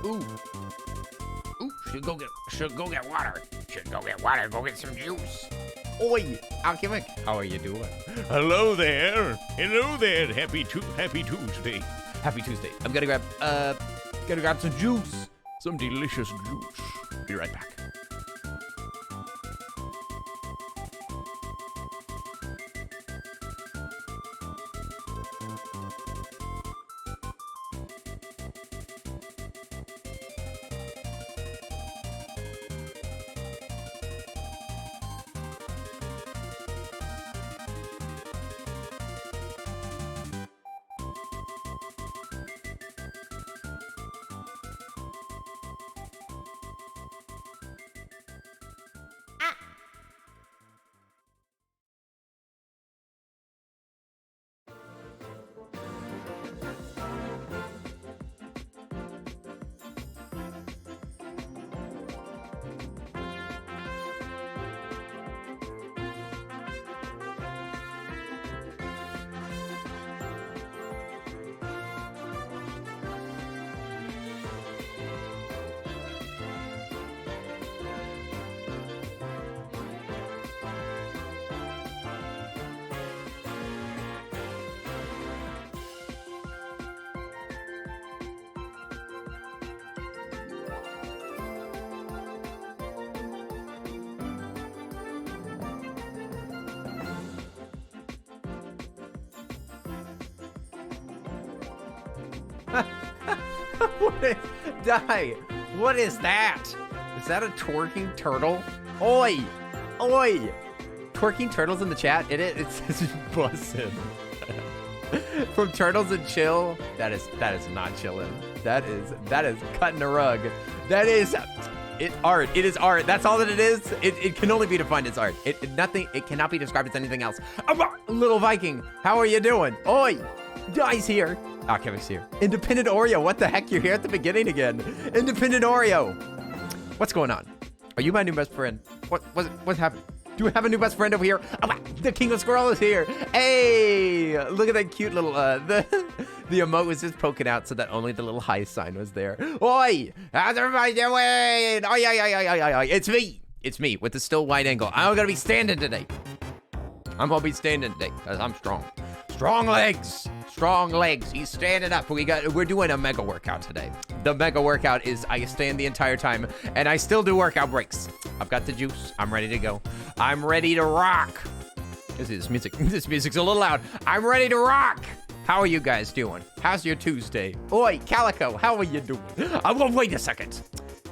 Ooh. Ooh, should go get water. Go get some juice. Oi, Alchemic, how are you doing? Hello there. Happy Tuesday. Happy Tuesday. I'm gonna grab some juice. Some delicious juice. Be right back. What is that? Is that a twerking turtle? Oi! Oi! Twerking turtles in the chat? It's bussin'. From Turtles and Chill. That is not chillin'. That is cutting a rug. That is art. It is art. That's all that it is. It can only be defined as art. It cannot be described as anything else. Little Viking, how are you doing? Oi! Guy's here. Kevin's here. Independent Oreo, what the heck? You're here at the beginning again. Independent Oreo. What's going on? Are you my new best friend? What's happening? Do we have a new best friend over here? The King of Squirrel is here. Hey, look at that cute little, the emote was just poking out so that only the little high sign was there. Oi, how's everybody doing? Oi. It's me with the still wide angle. I'm gonna be standing today. Because I'm strong. Strong legs. He's standing up. We're doing a mega workout today. The mega workout is I stand the entire time and I still do workout breaks. I've got the juice. I'm ready to go. I'm ready to rock. This music's a little loud. I'm ready to rock. How are you guys doing? How's your Tuesday? Oi, Calico, how are you doing? Wait a second.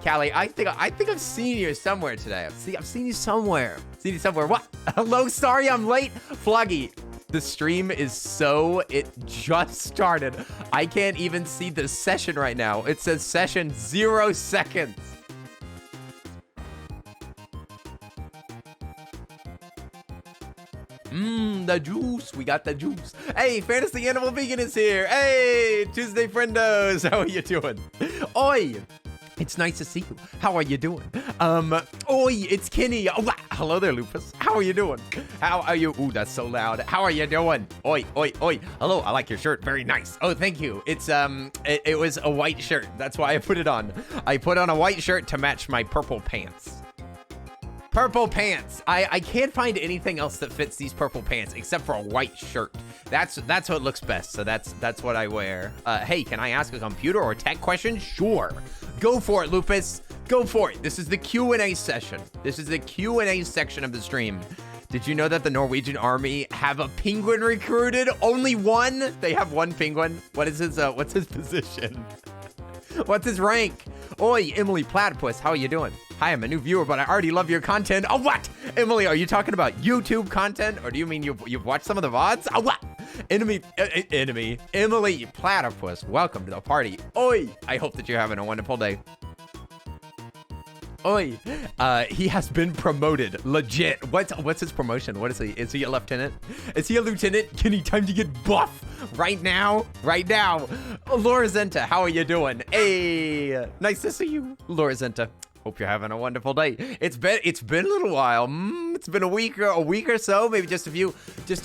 Callie, I think I've seen you somewhere today. I've seen you somewhere. What? Hello, sorry I'm late. Fluggy. The stream is it just started. I can't even see the session right now. It says session 0 seconds. The juice. We got the juice. Hey, Fantasy Animal Vegan is here. Hey, Tuesday friendos. How are you doing? Oi. It's nice to see you. How are you doing? Oi, it's Kenny. Oh, hello there, Lupus. How are you doing? How are you? Ooh, that's so loud. How are you doing? Oi. Hello, I like your shirt. Very nice. Oh, thank you. It's, it was a white shirt. That's why I put it on. I put on a white shirt to match my purple pants. Purple pants. I can't find anything else that fits these purple pants except for a white shirt. That's what looks best. So that's what I wear. Hey, can I ask a computer or tech question? Sure. Go for it, Lupus. Go for it. This is the Q&A session. This is the Q&A section of the stream. Did you know that the Norwegian army have a penguin recruited? Only one? They have one penguin. What's his position? What's his rank? Oi, Emily Platypus, how are you doing? Hi, I'm a new viewer, but I already love your content. Oh, what? Emily, are you talking about YouTube content? Or do you mean you've watched some of the VODs? Oh, what? Emily Platypus, welcome to the party. Oi, I hope that you're having a wonderful day. Oi. He has been promoted. Legit. What's his promotion? What is he? Is he a lieutenant? Is he a lieutenant? Can he time to get buff right now? Right now. Laura Zenta, how are you doing? Hey, nice to see you, Laura Zenta. Hope you're having a wonderful day. It's been a little while. It's been a week or so, maybe just a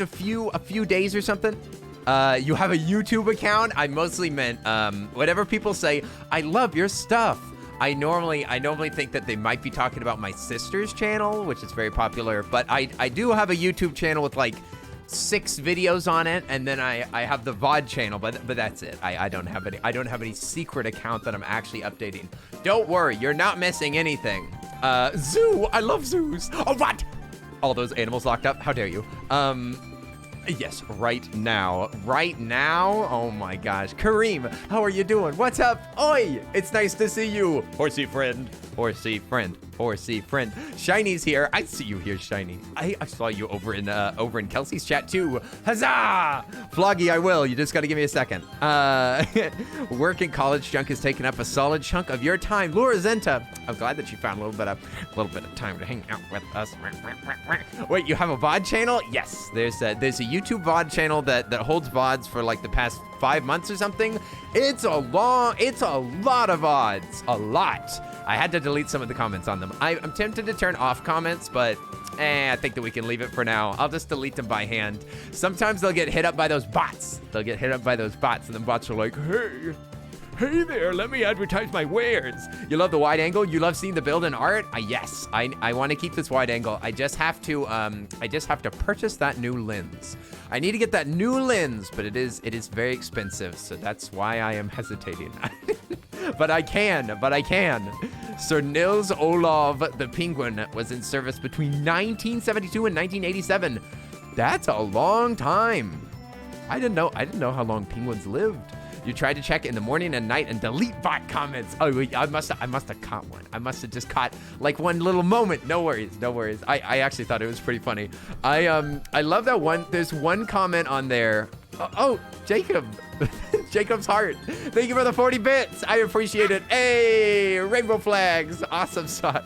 few days or something. You have a YouTube account? I mostly meant whatever people say. I love your stuff. I normally think that they might be talking about my sister's channel, which is very popular, but I do have a YouTube channel with like 6 videos on it, and then I have the VOD channel, but that's it. I don't have any secret account that I'm actually updating. Don't worry, you're not missing anything. Zoo, I love zoos. Oh, what? All those animals locked up? How dare you? Yes, right now. Oh my gosh. Kareem, how are you doing? What's up? Oi, it's nice to see you. Horsey friend. Shiny's here. I see you here, Shiny. I saw you over in Kelsey's chat too. Huzzah! Floggy, I will. You just gotta give me a second. Work in college junk has taken up a solid chunk of your time. Laura Zenta, I'm glad that you found a little bit of time to hang out with us. Wait, you have a VOD channel? Yes, there's a YouTube VOD channel that holds VODs for like the past 5 months or something. It's a lot of VODs, a lot. I had to delete some of the comments on them. I'm tempted to turn off comments, but I think that we can leave it for now. I'll just delete them by hand. Sometimes they'll get hit up by those bots. And the bots are like, hey there, let me advertise my wares. You love the wide angle? You love seeing the build and art? Yes, I want to keep this wide angle. I just have to purchase that new lens. I need to get that new lens, but it is very expensive, so that's why I am hesitating. But I can. Sir Nils Olav the Penguin was in service between 1972 and 1987. That's a long time. I didn't know how long penguins lived. You tried to check in the morning and night and delete bot comments. Oh, wait, I must have caught one. I must have just caught like one little moment. No worries. I actually thought it was pretty funny. I love that one. There's one comment on there. Oh, Jacob. Jacob's heart. Thank you for the 40 bits. I appreciate it. Hey, rainbow flags. Awesome sauce.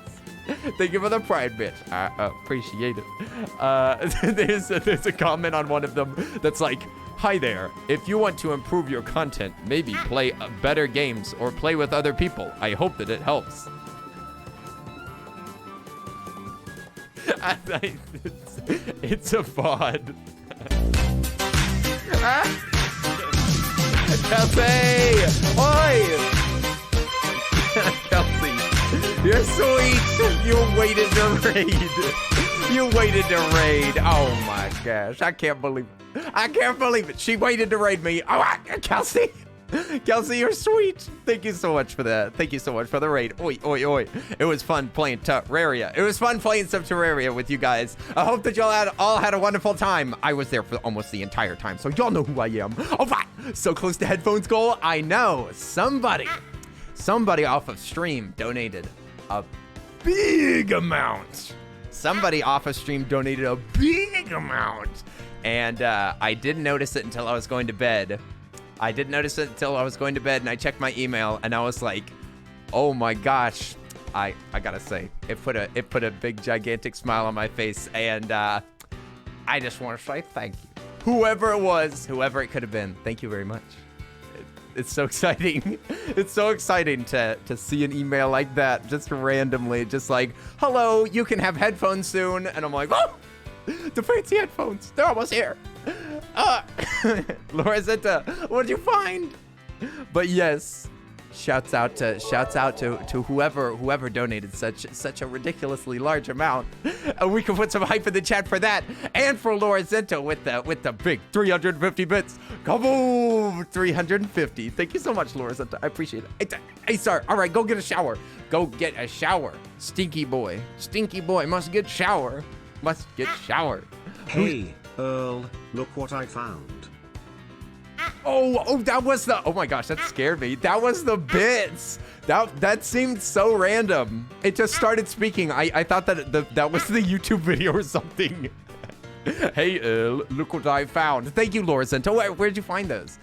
Thank you for the pride, bitch. I appreciate it. There's a comment on one of them that's like, hi there. If you want to improve your content, maybe play better games or play with other people. I hope that it helps. It's a VOD. Kelsey! Oi! Kelsey, you're sweet. You waited to raid. Oh my gosh, I can't believe it. She waited to raid me. Oh, Kelsey. Kelsey, you're sweet. Thank you so much for that. Thank you so much for the raid. Oi. It was fun playing Terraria. It was fun playing some Terraria with you guys. I hope that y'all all had a wonderful time. I was there for almost the entire time, so y'all know who I am. Oh, my. So close to headphones goal. I know. Somebody off of stream donated a big amount. And I didn't notice it until I was going to bed. And I checked my email and I was like, oh my gosh. I gotta say, it put a big gigantic smile on my face, and I just want to say thank you. Whoever it was, whoever it could have been, thank you very much. It's so exciting. It's so exciting to see an email like that just randomly, just like, hello, you can have headphones soon. And I'm like, oh, the fancy headphones, they're almost here. Laura Zenta, what did you find? But yes, shouts out to whoever donated such a ridiculously large amount. We can put some hype in the chat for that, and for Laura Zenta with the big 350 bits. Kaboom! 350. Thank you so much, Laura Zenta. I appreciate it. Hey, sir. All right, go get a shower. Go get a shower. Stinky boy must get shower. Hey, Earl, look what I found. Oh, that was the, oh my gosh, that scared me. That was the bits. That seemed so random. It just started speaking. I thought that that was the YouTube video or something. Hey, look what I found. Thank you, Laura Zenta. Where'd you find those?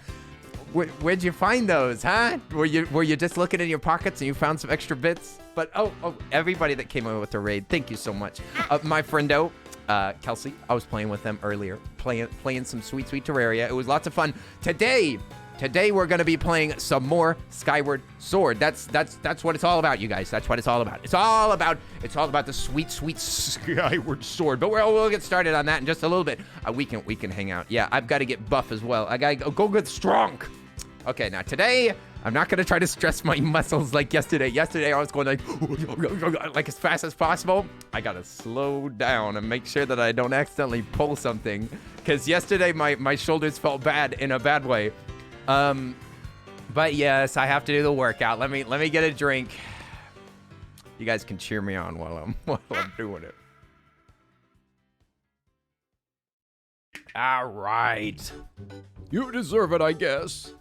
Where'd you find those, huh? Were you just looking in your pockets and you found some extra bits? But oh, everybody that came over with the raid, thank you so much. My friendo, Kelsey, I was playing with them earlier, playing some sweet Terraria. It was lots of fun. Today we're gonna be playing some more Skyward Sword. That's what it's all about, you guys. That's what it's all about. It's all about the sweet Skyward Sword. But we'll get started on that in just a little bit. We can hang out. Yeah, I've got to get buff as well. I gotta go get strong. Okay, now today I'm not gonna try to stress my muscles like yesterday. Yesterday I was going like as fast as possible. I gotta slow down and make sure that I don't accidentally pull something. Because yesterday my shoulders felt bad in a bad way. But yes, I have to do the workout. Let me get a drink. You guys can cheer me on while I'm doing it. All right. You deserve it, I guess.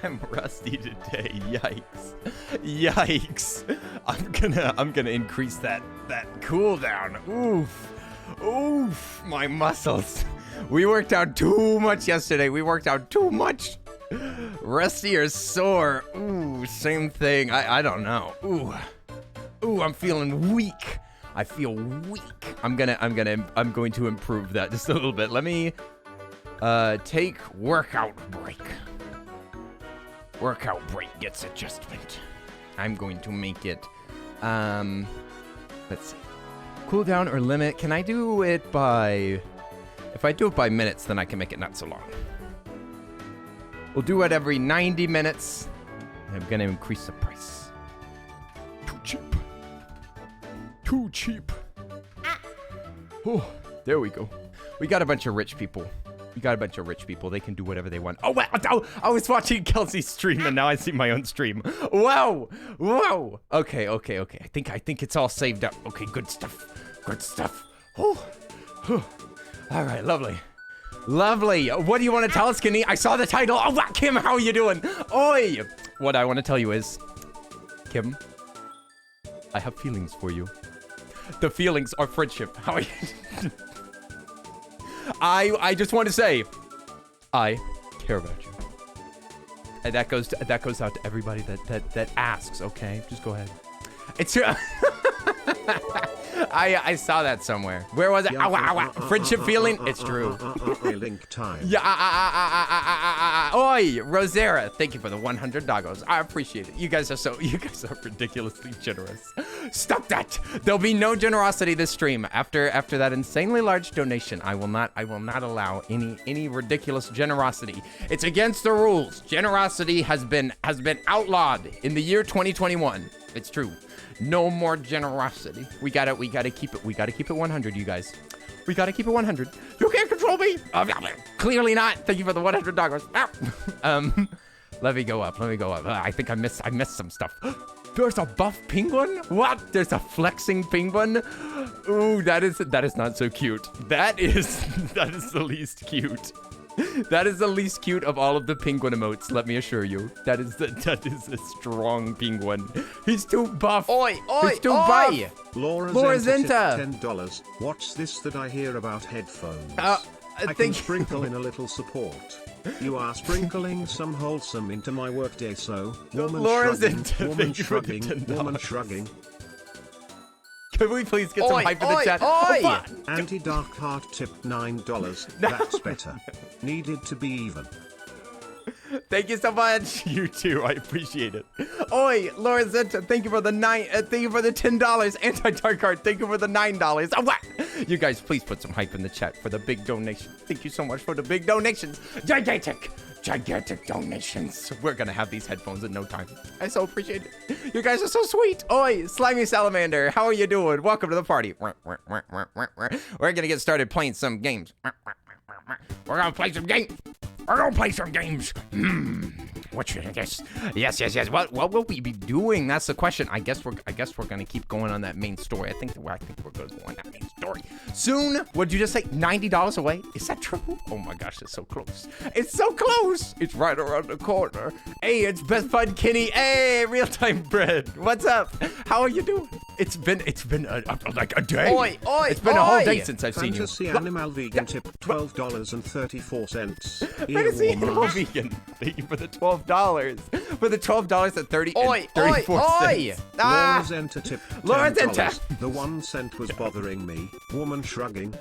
I'm rusty today. Yikes. I'm gonna increase that cooldown. Oof, my muscles. We worked out too much yesterday. Rusty or sore? Ooh, same thing. I don't know. Ooh, I'm feeling weak. I feel weak. I'm going to improve that just a little bit. Let me take workout break. Workout break gets adjustment. I'm going to make it, let's see. Cooldown or limit. Can I do it by, if I do it by minutes, then I can make it not so long. We'll do it every 90 minutes. I'm going to increase the price. Too cheap. Oh, there we go. We got a bunch of rich people. They can do whatever they want. Oh, wow. I was watching Kelsey's stream, and now I see my own stream. Whoa. Okay. I think it's all saved up. Okay, good stuff. Oh. All right, lovely. What do you want to tell us, Kenny? I saw the title. Oh, wow, Kim, how are you doing? Oi. What I want to tell you is, Kim, I have feelings for you. The feelings are friendship. How are you? I just want to say, I care about you. And that goes out to everybody that asks. Okay, just go ahead. It's true. I saw that somewhere. Where was it? Friendship feeling. It's true. Link time. Yeah. Oi, Rosera. Thank you for the 100 doggos. I appreciate it. You guys are ridiculously generous. Stop that. There'll be no generosity this stream. After that insanely large donation, I will not allow any ridiculous generosity. It's against the rules. Generosity has been outlawed in the year 2021. It's true. No more generosity. We gotta keep it. We gotta keep it 100, you guys. We gotta keep it 100. You can't control me. Clearly not. Thank you for the 100 dollars. Let me go up. I think I missed some stuff. There's a buff penguin? What? There's a flexing penguin? Ooh, that is not so cute. That is the least cute. That is the least cute of all of the penguin emotes, let me assure you. That is a strong penguin. He's too buff. Oi! He's too buff. Laura Zenta. $10. What's this that I hear about headphones? I can sprinkle in a little support. You are sprinkling some wholesome into my workday, so woman shrugging. Can we please get some hype in the chat? Anti-Dark Heart tipped $9. That's better. Needed to be even. Thank you so much. You too. I appreciate it. Oi, Laura Zenta, thank you for the $10. Anti-Dark Heart, thank you for the $9. Oh, what? You guys, please put some hype in the chat for the big donation. Thank you so much for the big donations. Gigantic donations. We're gonna have these headphones in no time. I so appreciate it. You guys are so sweet. Oi, Slimy Salamander, how are you doing? Welcome to the party. We're gonna get started playing some games. We're gonna play some games. What should yes. What will we be doing? That's the question. I guess we're gonna keep going on that main story. I think we're gonna go on that main story soon. What'd you just say? $90 away? Is that true? Oh my gosh, it's so close. It's so close. It's right around the corner. Hey, it's Best Bud Kenny. Hey, Real Time Bread. What's up? How are you doing? It's been like a day. Oi, it's been a whole day since I've seen you. Fantasy Animal Vegan tip $12.34. Fantasy Animal Vegan. Thank you for the $12. For the $12 at 34 cents. Laura's Enter tip Laura's Enter. The 1 cent was bothering me. Woman shrugging.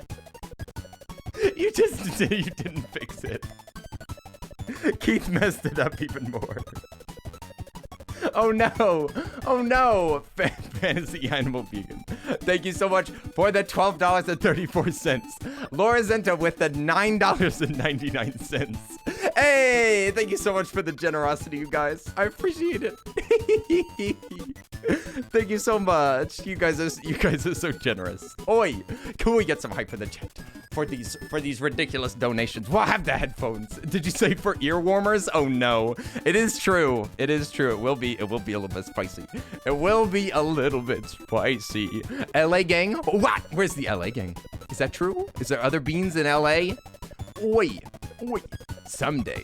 You didn't fix it. Keith messed it up even more. Oh no, Fantasy Animal Vegan. Thank you so much for the $12.34. Laura Zenta with the $9.99. Hey, thank you so much for the generosity, you guys. I appreciate it. Thank you so much. You guys are so generous. Oi, can we get some hype in the chat for these ridiculous donations? We'll have the headphones. Did you say for ear warmers? Oh no. It is true. It is true. It will be a little bit spicy. It will be a little bit spicy. LA gang? What? Where's the LA gang? Is that true? Is there other beans in LA? Oi. Someday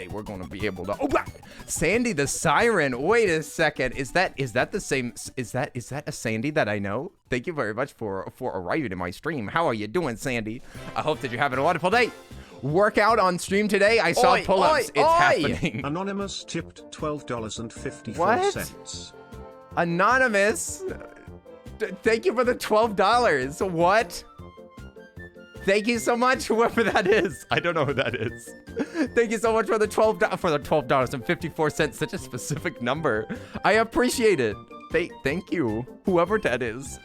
we're gonna be able to. Oh, what? Sandy the Siren. Wait a second. Is that the same? Is that a Sandy that I know? Thank you very much for arriving in my stream. How are you doing, Sandy? I hope that you're having a wonderful day. Workout on stream today. I saw pull-ups. It's happening. Anonymous tipped $12.54. What? Anonymous. Thank you for the $12. What? Thank you so much, whoever that is. I don't know who that is. Thank you so much for the $12.54. Such a specific number. I appreciate it. Thank you, whoever that is.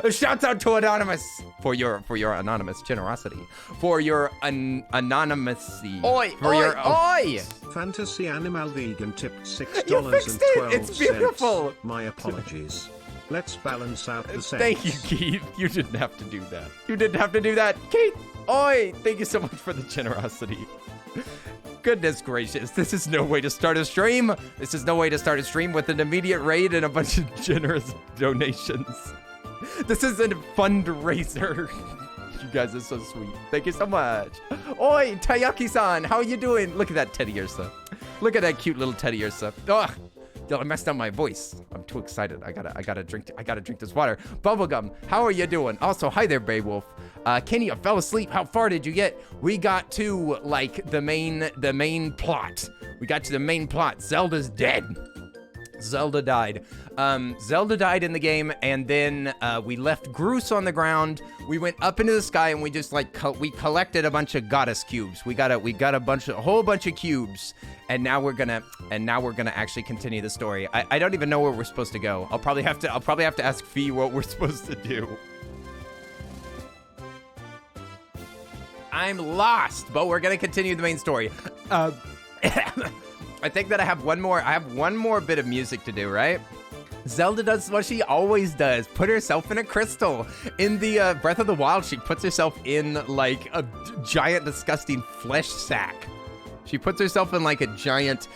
Shouts out to Anonymous for your anonymous generosity, for your anonymity. Oi! Fantasy Animal Vegan tipped $6.12. You fixed it. It's beautiful. My apologies. Let's balance out the cents. Thank you, Keith. You didn't have to do that. Keith, oi! Thank you so much for the generosity. Goodness gracious, this is no way to start a stream. This is no way to start a stream with an immediate raid and a bunch of generous donations. This is a fundraiser. You guys are so sweet. Thank you so much. Oi, Tayaki-san, how are you doing? Look at that teddy ursa. Look at that cute little teddy ursa. Ugh. Yo, I messed up my voice. I'm too excited. I gotta drink this water. Bubblegum, how are you doing? Also, hi there, Beowulf. Kenny, I fell asleep. How far did you get? We got to like the main plot. Zelda's dead. Zelda died. Zelda died in the game, and then we left Groose on the ground. We went up into the sky, and we just like we collected a bunch of goddess cubes. We got a whole bunch of cubes, and now we're gonna actually continue the story. I don't even know where we're supposed to go. I'll probably have to ask Fee what we're supposed to do. I'm lost, but we're gonna continue the main story. I think that I have one more bit of music to do, right? Zelda does what she always does, put herself in a crystal. In the Breath of the Wild, she puts herself in like a giant disgusting flesh sack. She puts herself in like a giant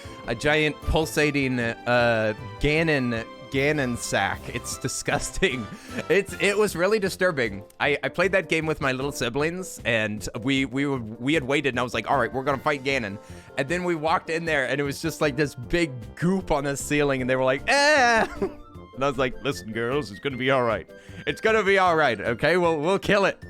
pulsating Ganon sack. It's disgusting. It was really disturbing. I played that game with my little siblings, and we had waited, and I was like, all right, we're gonna fight Ganon. And then we walked in there, and it was just like this big goop on the ceiling, and they were like, eh. And I was like, listen, girls, it's gonna be all right. It's gonna be all right, okay? We'll kill it.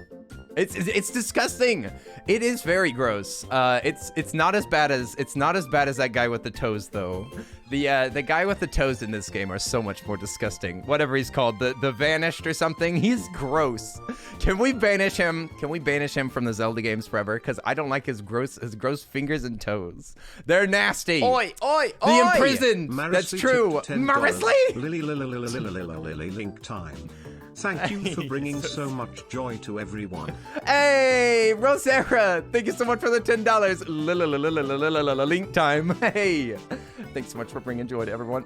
It's disgusting. It is very gross. It's not as bad as that guy with the toes though. The guy with the toes in this game are so much more disgusting. Whatever he's called, the Vanished or something. He's gross. Can we banish him? Can we banish him from the Zelda games forever? Because I don't like his gross fingers and toes. They're nasty. Oi! The imprisoned. That's true. Marisley. Lily link time. Thank you for bringing so much joy to everyone. Hey, Rosera, thank you so much for the $10. Link time. Hey, thanks so much for bringing joy to everyone.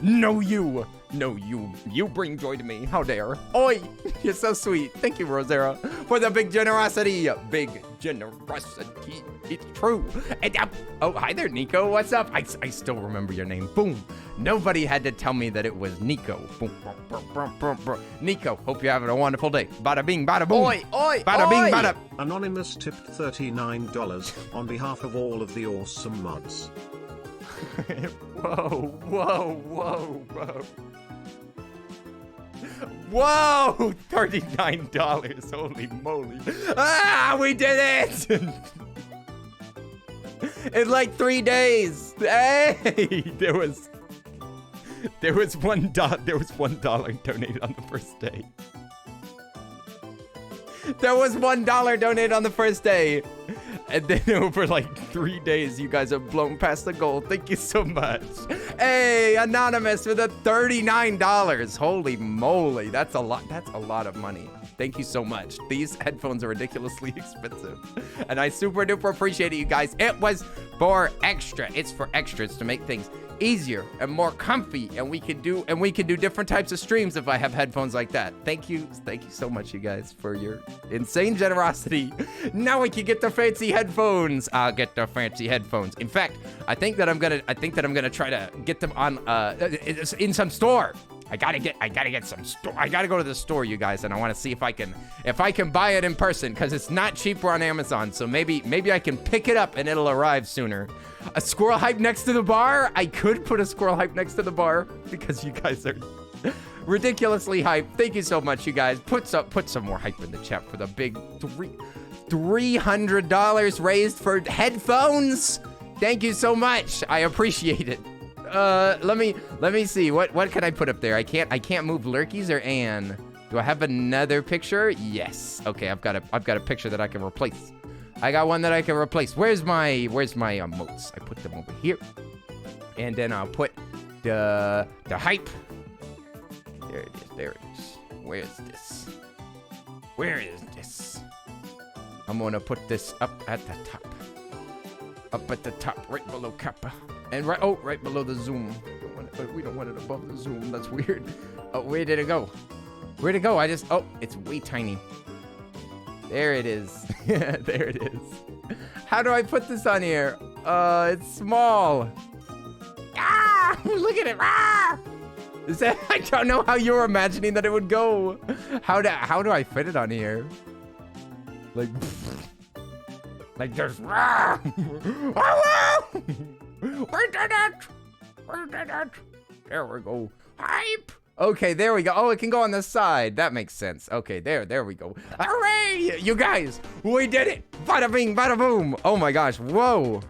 No, you. No, you. You bring joy to me. How dare. Oi, you're so sweet. Thank you, Rosera, for the big generosity. Big generosity. It's true. And, oh, hi there, Nico. What's up? I still remember your name. Boom. Nobody had to tell me that it was Nico. Boom, boom, boom, boom, boom. Nico, hope you're having a wonderful day. Bada bing, bada boom. Oi, oi, bada oi. bing, bada. Anonymous tipped $39 on behalf of all of the awesome mods. Whoa, whoa, whoa, whoa. Whoa, $39. Holy moly. Ah, we did it. In like 3 days. Hey, there was $1 donated on the first day. There was $1 donated on the first day. And then over like 3 days, you guys have blown past the goal. Thank you so much. Hey, Anonymous with a $39. Holy moly, that's a lot. That's a lot of money. Thank you so much. These headphones are ridiculously expensive. And I super duper appreciate it, you guys. It was for extra. It's for extras to make things easier and more comfy, and we can do different types of streams if I have headphones like that. Thank you so much, you guys, for your insane generosity. Now we can get the fancy headphones. I'll get the fancy headphones. In fact, I think that I'm gonna try to get them on in some store. I gotta get some store. I gotta go to the store, you guys, and I want to see if I can buy it in person, because it's not cheaper on Amazon. So maybe I can pick it up and it'll arrive sooner. A squirrel hype next to the bar? I could put a squirrel hype next to the bar because you guys are ridiculously hyped. Thank you so much, you guys. Put some more hype in the chat for the big $300 raised for headphones. Thank you so much. I appreciate it. Let me see. What can I put up there? I can't move Lurkies or Anne. Do I have another picture? Yes. Okay, I've got a picture that I can replace. I got one that I can replace. Where's my emotes? I put them over here. And then I'll put the hype. There it is. Where is this? I'm gonna put this up at the top. Up at the top, right below Kappa. And right below the zoom. We don't want it above the zoom. That's weird. Oh, where did it go? Where'd it go? It's way tiny. There it is. There it is. How do I put this on here? It's small. Ah! Look at it. Ah! I don't know how you were imagining that it would go. How do I fit it on here? Like there's. Ah! We did it. There we go. Hype. Okay, there we go. Oh, it can go on the side. That makes sense. Okay, there we go. Hooray! You guys, we did it. Bada bing, bada boom. Oh my gosh, whoa.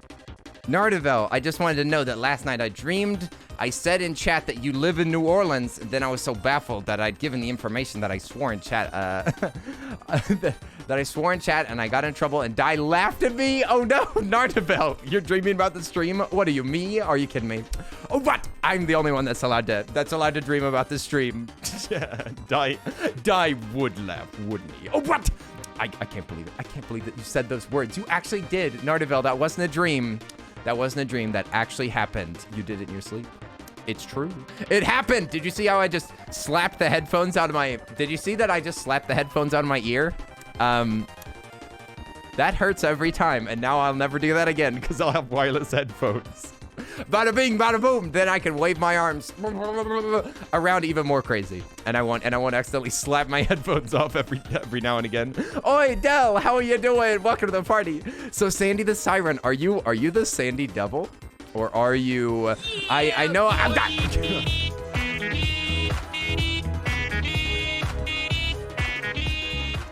Nardavel, I just wanted to know that last night I dreamed. I said in chat that you live in New Orleans. Then I was so baffled that I'd given the information that I swore in chat. That I swore in chat, and I got in trouble, and Di laughed at me. Oh no, Nardavel, you're dreaming about the stream? What are you, me? Are you kidding me? Oh, what? I'm the only one that's allowed to dream about the stream. Di would laugh, wouldn't he? Oh, what? I can't believe it. I can't believe that you said those words. You actually did, Nardavel. That wasn't a dream. That wasn't a dream. That actually happened. You did it in your sleep. It's true. It happened. Did you see how I just slapped the headphones out of my... Did you see that I just slapped the headphones out of my ear? That hurts every time, and now I'll never do that again because I'll have wireless headphones. Bada bing, bada boom. Then I can wave my arms around even more crazy, and I won't accidentally slap my headphones off every now and again. Oi, Del, how are you doing? Welcome to the party. So, Sandy the Siren, are you the Sandy Devil, or are you? I know I'm not.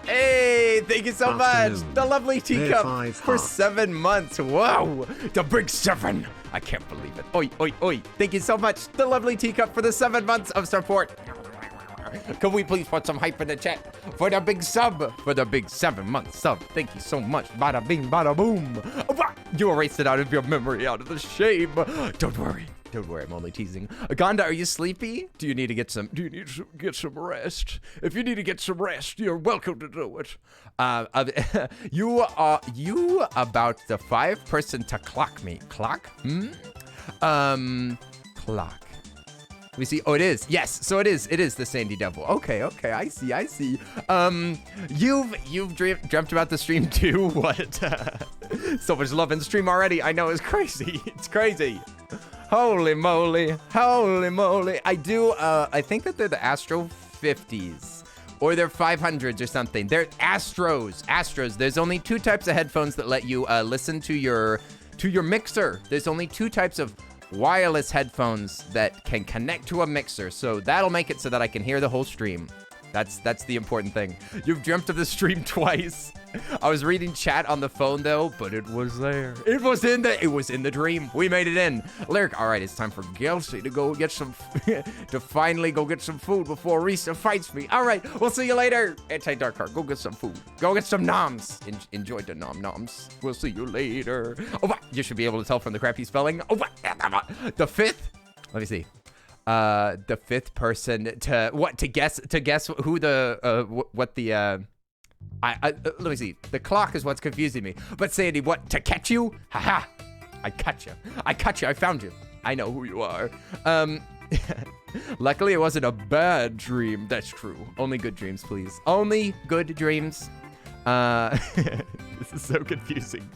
Hey, thank you so much. The lovely teacup for 7 months. Whoa, the big 7. I can't believe it. Oi, oi, oi. Thank you so much. The lovely teacup for the 7 months of support. Can we please put some hype in the chat for the big sub? For the big 7-month sub. Thank you so much. Bada bing, bada boom. You erased it out of your memory, out of the shame. Don't worry. Don't worry, I'm only teasing. Gonda, are you sleepy? Do you need to get some rest? If you need to get some rest, you're welcome to do it. You about the 5 person to clock me. Clock? Clock. me see. Oh, it is. Yes. So it is the Sandy Devil. Okay. I see. You've dreamt about the stream too. What? So much love in the stream already. I know, it's crazy. It's crazy. Holy moly. I do. I think that they're the Astro 50s. Or they're 500s or something. They're Astros. There's only 2 types of headphones that let you listen to your mixer. There's only 2 types of wireless headphones that can connect to a mixer. So that'll make it so that I can hear the whole stream. That's the important thing. You've dreamt of the stream twice. I was reading chat on the phone though, but it was there. It was in the dream. We made it in. Lyric, all right, it's time for Gelsey to go get some, to finally go get some food before Risa fights me. All right, we'll see you later. Anti-Dark Heart, go get some food. Go get some noms. Enjoy the nom-noms. We'll see you later. Oh, you should be able to tell from the crappy spelling. Oh, the 5th, let me see. The 5th person to guess who the what the let me see. The clock is what's confusing me. But Sandy, what, to catch you? Haha. I caught you. I found you. I know who you are. Luckily it wasn't a bad dream. That's true. Only good dreams, please. Only good dreams. This is so confusing.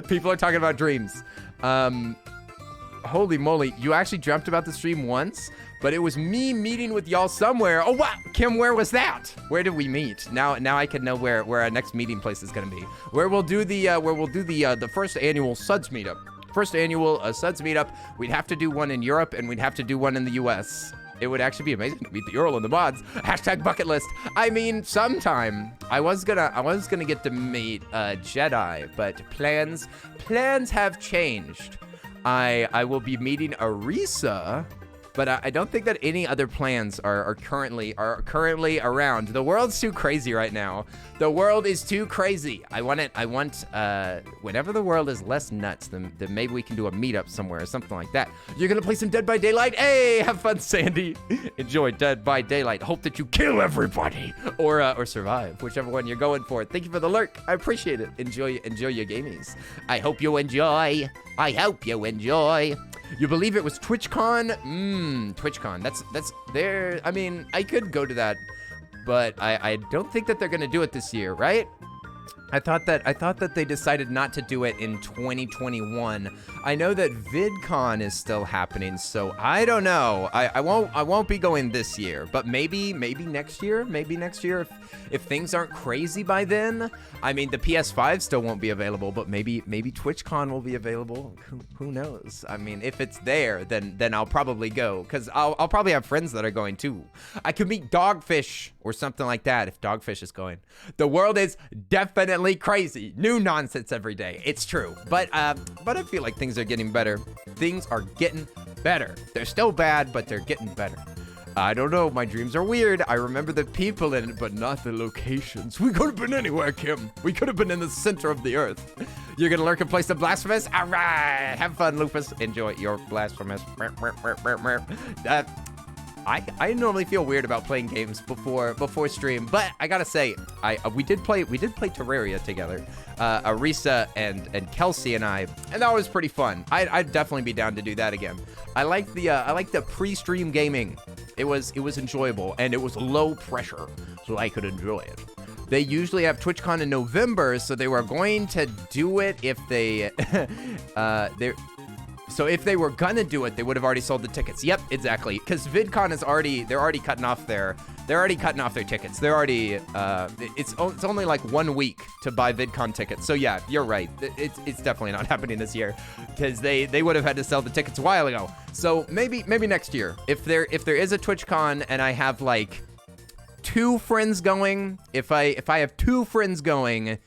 People are talking about dreams. Holy moly, you actually dreamt about the stream once, but it was me meeting with y'all somewhere. Oh wow, Kim, where was that? Where did we meet? Now I can know where our next meeting place is gonna be. Where we'll do the first annual Suds meetup. First annual Suds meetup. We'd have to do one in Europe and we'd have to do one in the US. It would actually be amazing to meet the Earl and the mods. # bucket list. I mean, sometime I was gonna get to meet Jedi, but plans have changed. I will be meeting Arisa, but I don't think that any other plans are currently around. The world's too crazy right now. The world is too crazy. I want whenever the world is less nuts, then maybe we can do a meetup somewhere or something like that. You're gonna play some Dead by Daylight? Hey, have fun, Sandy. Enjoy Dead by Daylight. Hope that you kill everybody or survive, whichever one you're going for. Thank you for the lurk. I appreciate it. Enjoy your gamies. I hope you enjoy. You believe it was TwitchCon? TwitchCon. That's there. I mean, I could go to that, but I don't think that they're gonna do it this year, right? I thought that they decided not to do it in 2021. I know that VidCon is still happening, so I don't know. I won't be going this year, but maybe next year. Maybe next year if things aren't crazy by then. I mean, the PS5 still won't be available, but maybe TwitchCon will be available. Who knows? I mean, if it's there, then I'll probably go, because I'll probably have friends that are going too. I could meet Dogfish or something like that if Dogfish is going. The world is definitely crazy. New nonsense every day. It's true. But I feel like things are getting better. Things are getting better. They're still bad, but they're getting better. I don't know. My dreams are weird. I remember the people in it, but not the locations. We could have been anywhere, Kim. We could have been in the center of the earth. You're going to lurk and play some Blasphemous? All right. Have fun, Lupus. Enjoy your Blasphemous. I normally feel weird about playing games before stream, but I gotta say, we did play Terraria together, Arisa and Kelsey and I, and that was pretty fun. I'd definitely be down to do that again. I like the pre-stream gaming. It was enjoyable and it was low pressure, so I could enjoy it. They usually have TwitchCon in November, so they were going to do it if they So if they were gonna do it, they would have already sold the tickets. Yep, exactly. Because VidCon is they're already cutting off their tickets. They're already it's only like 1 week to buy VidCon tickets. So yeah, you're right. It's definitely not happening this year, because they would have had to sell the tickets a while ago. So maybe next year, if there is a TwitchCon and I have like 2 friends going, if I have 2 friends going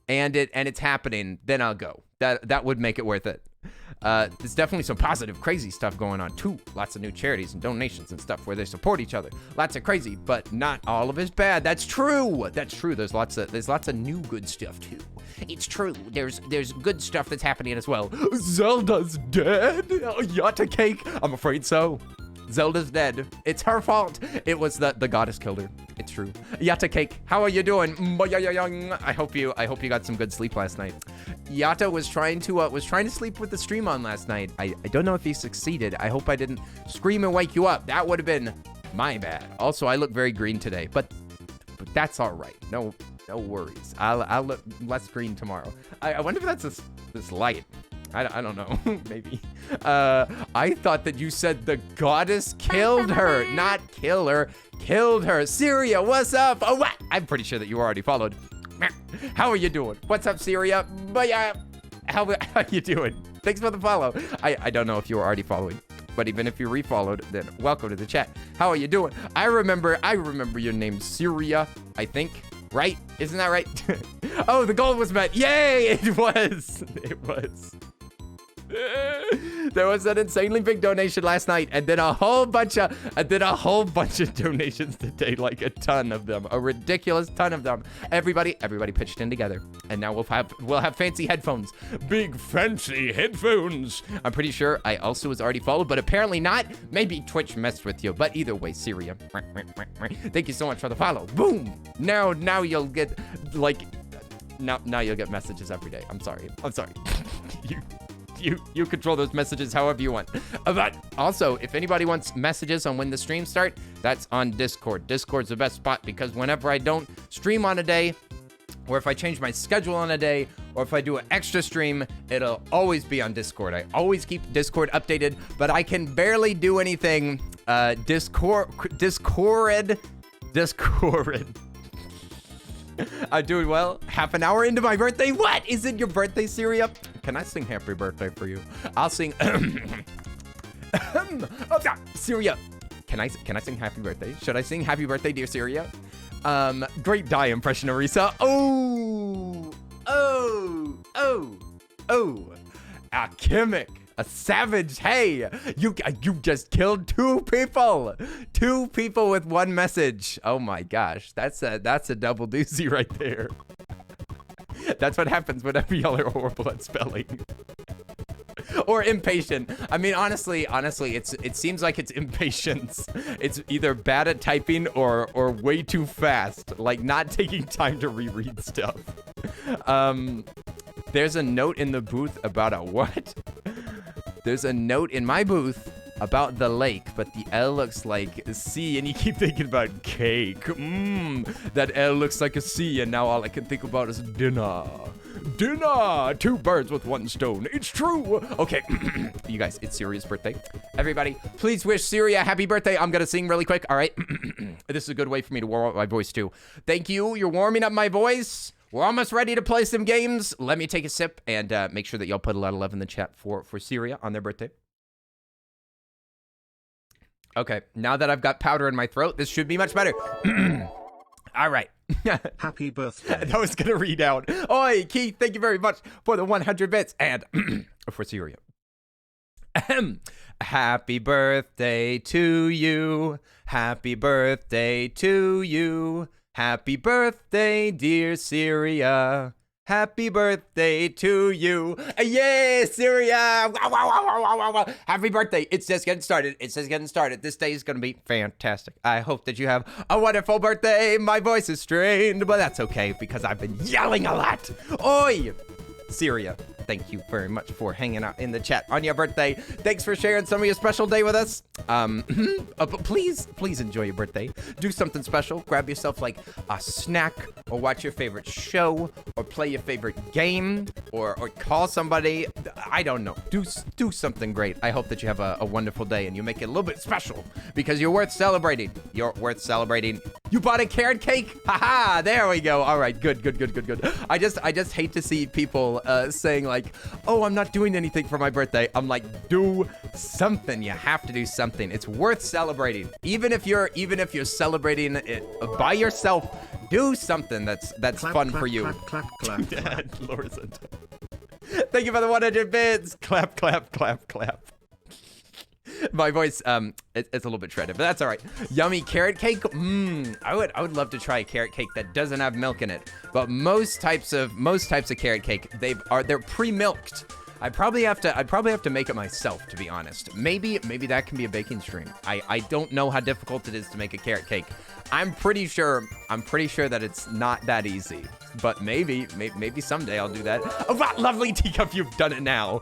and it's happening, then I'll go. That would make it worth it. There's definitely some positive, crazy stuff going on too. Lots of new charities and donations and stuff where they support each other. Lots of crazy, but not all of it's bad. That's true. There's lots of new good stuff too. It's true. There's good stuff that's happening as well. Zelda's dead? Yatta cake? I'm afraid so. Zelda's dead. It's her fault. It was the goddess killed her. It's true. Yatta Cake, how are you doing? I hope you got some good sleep last night. Yatta was trying to sleep with the stream on last night. I don't know if he succeeded. I hope I didn't scream and wake you up. That would have been my bad. Also, I look very green today, but that's all right. No worries. I'll look less green tomorrow. I wonder if that's this light. I don't know. Maybe. I thought that you said the goddess killed her, not kill her. Killed her. Syria, what's up? Oh, what? I'm pretty sure that you already followed. How are you doing? What's up, Syria? How you doing? Thanks for the follow. I don't know if you were already following, but even if you refollowed, then welcome to the chat. How are you doing? I remember your name, Syria, I think. Right? Isn't that right? Oh, the goal was met. Yay! It was. There was an insanely big donation last night, and then a whole bunch of donations today, like a ton of them, a ridiculous ton of them. Everybody pitched in together, and now we'll have fancy headphones, big fancy headphones. I'm pretty sure I also was already followed, but apparently not. Maybe Twitch messed with you, but either way, Syria, thank you so much for the follow. Boom. Now you'll get now you'll get messages every day. I'm sorry. You control those messages however you want. But also, if anybody wants messages on when the streams start, that's on Discord. Discord's the best spot because whenever I don't stream on a day, or if I change my schedule on a day, or if I do an extra stream, it'll always be on Discord. I always keep Discord updated, but I can barely do anything. Discord. I'm doing well. Half an hour into my birthday. What? Is it your birthday, Syria? Can I sing happy birthday for you? I'll sing. Oh, yeah. Syria. Can I sing happy birthday? Should I sing happy birthday, dear Syria? Great die impression, Arisa. A Kimmick. A savage. Hey, you just killed two people with one message. Oh my gosh, that's a double doozy right there. That's what happens whenever y'all are horrible at spelling or impatient. I mean, honestly, it seems like it's impatience. It's either bad at typing or way too fast, like not taking time to reread stuff. There's a note in the booth about a what? There's a note in my booth about the lake, but the L looks like a C, and you keep thinking about cake. That L looks like a C, and now all I can think about is dinner. Dinner! 2 birds with 1 stone. It's true! Okay, you guys, it's Syria's birthday. Everybody, please wish Syria a happy birthday. I'm gonna sing really quick, all right? This is a good way for me to warm up my voice, too. Thank you, you're warming up my voice. We're almost ready to play some games. Let me take a sip and make sure that y'all put a lot of love in the chat for Syria on their birthday. Okay, now that I've got powder in my throat, this should be much better. All right. Happy birthday. That was going to read out. Oi, Keith, thank you very much for the 100 bits. And for Syria. Happy birthday to you. Happy birthday to you. Happy birthday, dear Syria. Happy birthday to you. Yay, Syria. Wow. Happy birthday. It's just getting started. This day is going to be fantastic. I hope that you have a wonderful birthday. My voice is strained, but that's okay because I've been yelling a lot. Oi, Syria. Thank you very much for hanging out in the chat on your birthday. Thanks for sharing some of your special day with us. Please enjoy your birthday. Do something special. Grab yourself like a snack, or watch your favorite show, or play your favorite game, or call somebody. I don't know. Do something great. I hope that you have a wonderful day and you make it a little bit special because you're worth celebrating. You're worth celebrating. You bought a carrot cake? Haha, there we go. All right, good. I just hate to see people saying like, oh, I'm not doing anything for my birthday. I'm like, do something. You have to do something. It's worth celebrating. Even if you're celebrating it by yourself, do something that's clap, fun clap, for you. Clap. Thank you for the 100 bits. Clap. My voice, it's a little bit shredded, but that's all right. Yummy carrot cake. I would love to try a carrot cake that doesn't have milk in it. But most types of carrot cake, they're pre-milked. I'd probably have to make it myself, to be honest. Maybe that can be a baking stream. I don't know how difficult it is to make a carrot cake. I'm pretty sure that it's not that easy. But maybe someday I'll do that. Oh, what lovely teacup, you've done it now.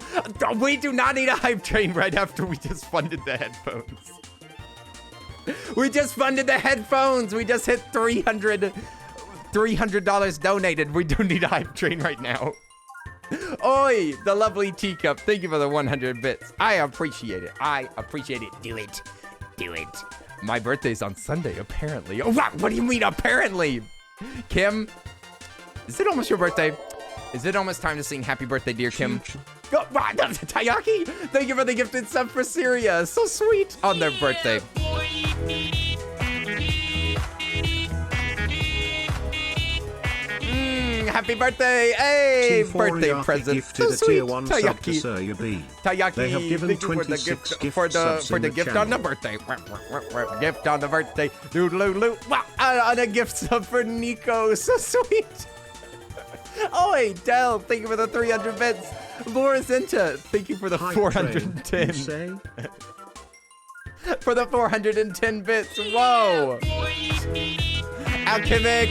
We do not need a hype train right after we just funded the headphones. We just funded the headphones. We just hit $300 donated. We don't need a hype train right now. Oi, the lovely teacup. Thank you for the 100 bits. I appreciate it. I appreciate it. Do it. Do it. My birthday's on Sunday, apparently. Oh, what do you mean, apparently? Kim, is it almost your birthday? Is it almost time to sing happy birthday, dear Kim? Oh, Tayaki, thank you for the gifted sub for Syria. So sweet on their birthday. Happy birthday! Hey, birthday present. So sweet, Tayaki. Tayaki, they have given 26 gift for the gift on the birthday. Gift on the birthday. Doodaloo. And a gift sub for Nico. So sweet. Oi, Del, thank you for the 300 bits. Laura Zenta, thank you for the 410. For the 410 bits. Whoa. Alchemic.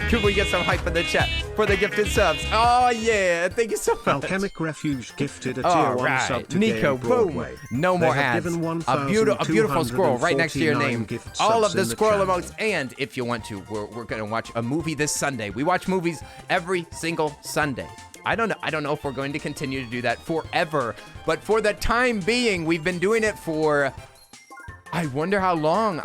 Could we get some hype in the chat for the gifted subs? Oh yeah, thank you so much. Alchemic Refuge gifted a tier 1 sub to Nico, boom. No more ads. A beautiful squirrel right next to your name. All of the squirrel emotes. And if you want to, we're gonna watch a movie this Sunday. We watch movies every single Sunday. I don't know if we're going to continue to do that forever, but for the time being, we've been doing it for, I wonder how long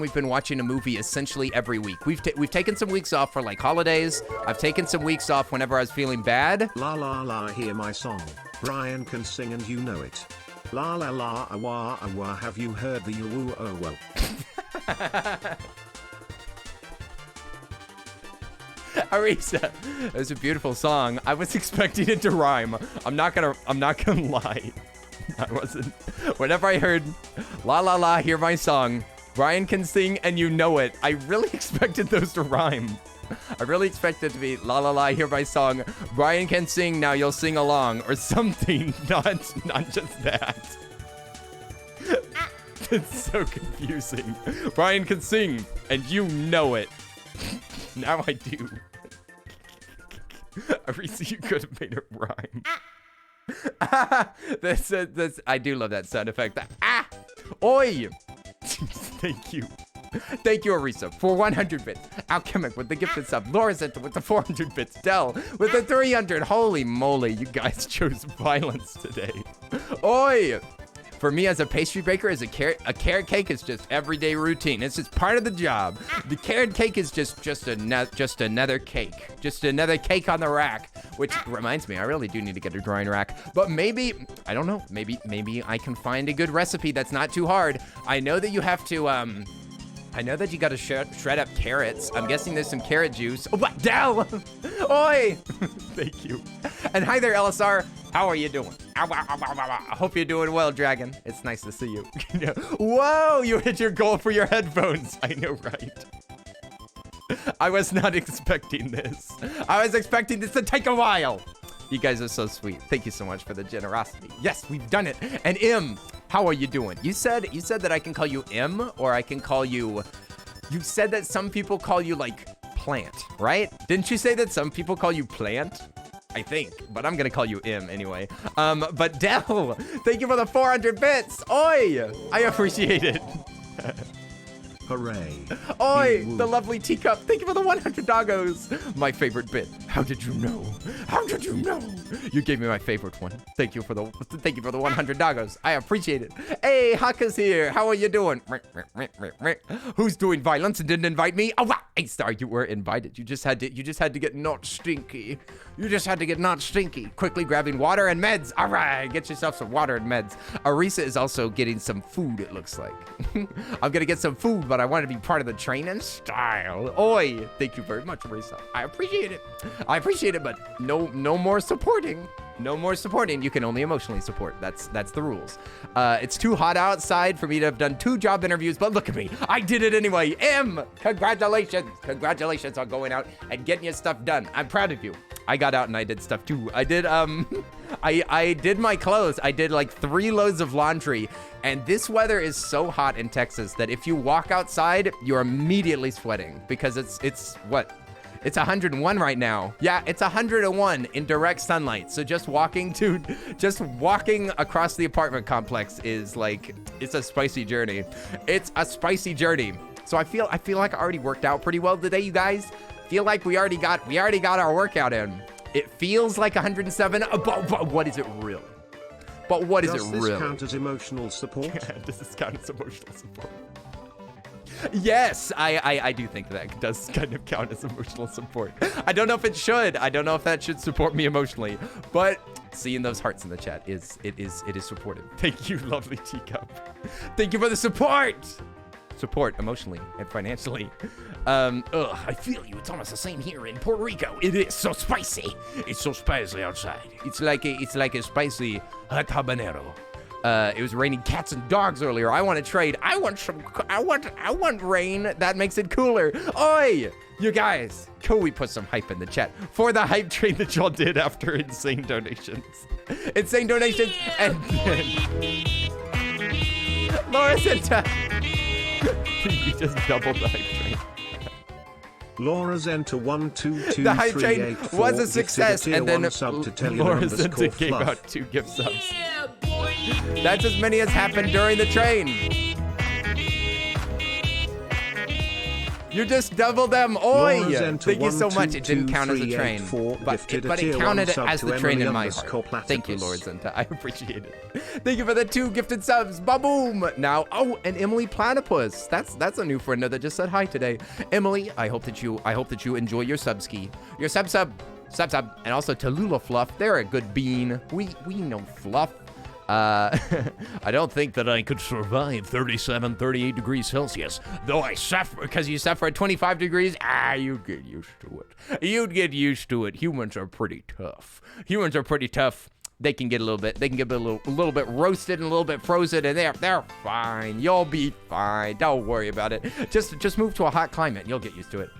we've been watching a movie essentially every week. We've taken some weeks off for like holidays. I've taken some weeks off whenever I was feeling bad. La la la, hear my song. Brian can sing and you know it. La la la, awa awa, have you heard the woo oh well? Arisa, it was a beautiful song. I was expecting it to rhyme. I'm not gonna lie. I wasn't. Whenever I heard la la la, hear my song, Brian can sing and you know it, I really expected those to rhyme. I really expected it to be la la la, hear my song, Brian can sing, now you'll sing along, or something, not just that. It's so confusing. Brian can sing and you know it. Now I do. Arisa, you could have made it rhyme. That's I do love that sound effect. Oi! Thank you. Thank you, Arisa, for 100 bits. Alchemic with the gifted sub. Laura Zenta with the 400 bits. Del with the 300. Holy moly, you guys chose violence today. Oi! For me as a pastry baker, a carrot cake is just everyday routine. It's just part of the job. The carrot cake is just another cake. Just another cake on the rack. Which reminds me, I really do need to get a drying rack. But maybe, I don't know, maybe I can find a good recipe that's not too hard. I know that you have to, I know that you gotta shred up carrots. I'm guessing there's some carrot juice. Oh, what? Del! Oi! Thank you. And hi there, LSR. How are you doing? I hope you're doing well, Dragon. It's nice to see you. Whoa, you hit your goal for your headphones. I know, right? I was not expecting this. I was expecting this to take a while. You guys are so sweet. Thank you so much for the generosity. Yes, we've done it. And M, how are you doing? You said that I can call you M, or I can call you, you said that some people call you like plant, right? Didn't you say that some people call you plant? I think, but I'm gonna call you M anyway. But Del, thank you for the 400 bits. Oi, I appreciate it. Hooray. Oi, the lovely teacup. Thank you for the 100 doggos. My favorite bit. How did you know? How did you know? You gave me my favorite one. Thank you for the 100 doggos. I appreciate it. Hey, Haka's here. How are you doing? Who's doing violence and didn't invite me? Oh, hey, Star, you were invited. You just had to get not stinky. You just had to get not stinky. Quickly grabbing water and meds. All right, get yourself some water and meds. Arisa is also getting some food, it looks like. I'm gonna get some food, but I want to be part of the train and style. Oi, thank you very much, Arisa. I appreciate it. I appreciate it, but no more supporting. No more supporting. You can only emotionally support. That's the rules. It's too hot outside for me to have done 2 job interviews, but look at me. I did it anyway. Congratulations. Congratulations on going out and getting your stuff done. I'm proud of you. I got out and I did stuff too. I did, I did my clothes. I did like 3 loads of laundry. And this weather is so hot in Texas that if you walk outside, you're immediately sweating because it's what? It's 101 right now. Yeah, it's 101 in direct sunlight. So just walking across the apartment complex is like, it's a spicy journey. It's a spicy journey. So I feel like I already worked out pretty well today, you guys. Feel like we already got our workout in. It feels like 107, but what is it really? But what is it really? Does this count as emotional support? Does this count as emotional support? Yes, I do think that does kind of count as emotional support. I don't know if it should. I don't know if that should support me emotionally, but seeing those hearts in the chat is supportive. Thank you, lovely teacup. Thank you for the support. Support emotionally and financially. I feel you. It's almost the same here in Puerto Rico. It is so spicy. It's so spicy outside. It's like a spicy hot habanero. It was raining cats and dogs earlier. I want to trade. I want rain. That makes it cooler. Oi, you guys, could we put some hype in the chat for the hype train that y'all did after insane donations? Insane donations and Laura Senta. You just doubled the hype train. Laura's enter 122. The hype train was a success, and then Laura's enter gave out 2 gift subs. That's as many as happened during the train. You just doubled them. Oi! Thank you so much. It didn't count as a train, but it counted as the train in my heart. Thank you, Lord Zenta. I appreciate it. Thank you for the 2 gifted subs. Ba-boom! Now, and Emily Platypus. That's a new friend that just said hi today. Emily, I hope that you enjoy your subski. Your sub, and also Tallulah Fluff. They're a good bean. We know Fluff. I don't think that I could survive 37, 38 degrees Celsius, though I suffer, because you suffer at 25 degrees, you'd get used to it. You'd get used to it. Humans are pretty tough. They can get a little bit bit roasted and a little bit frozen, and they're fine. You'll be fine. Don't worry about it. Just move to a hot climate and you'll get used to it.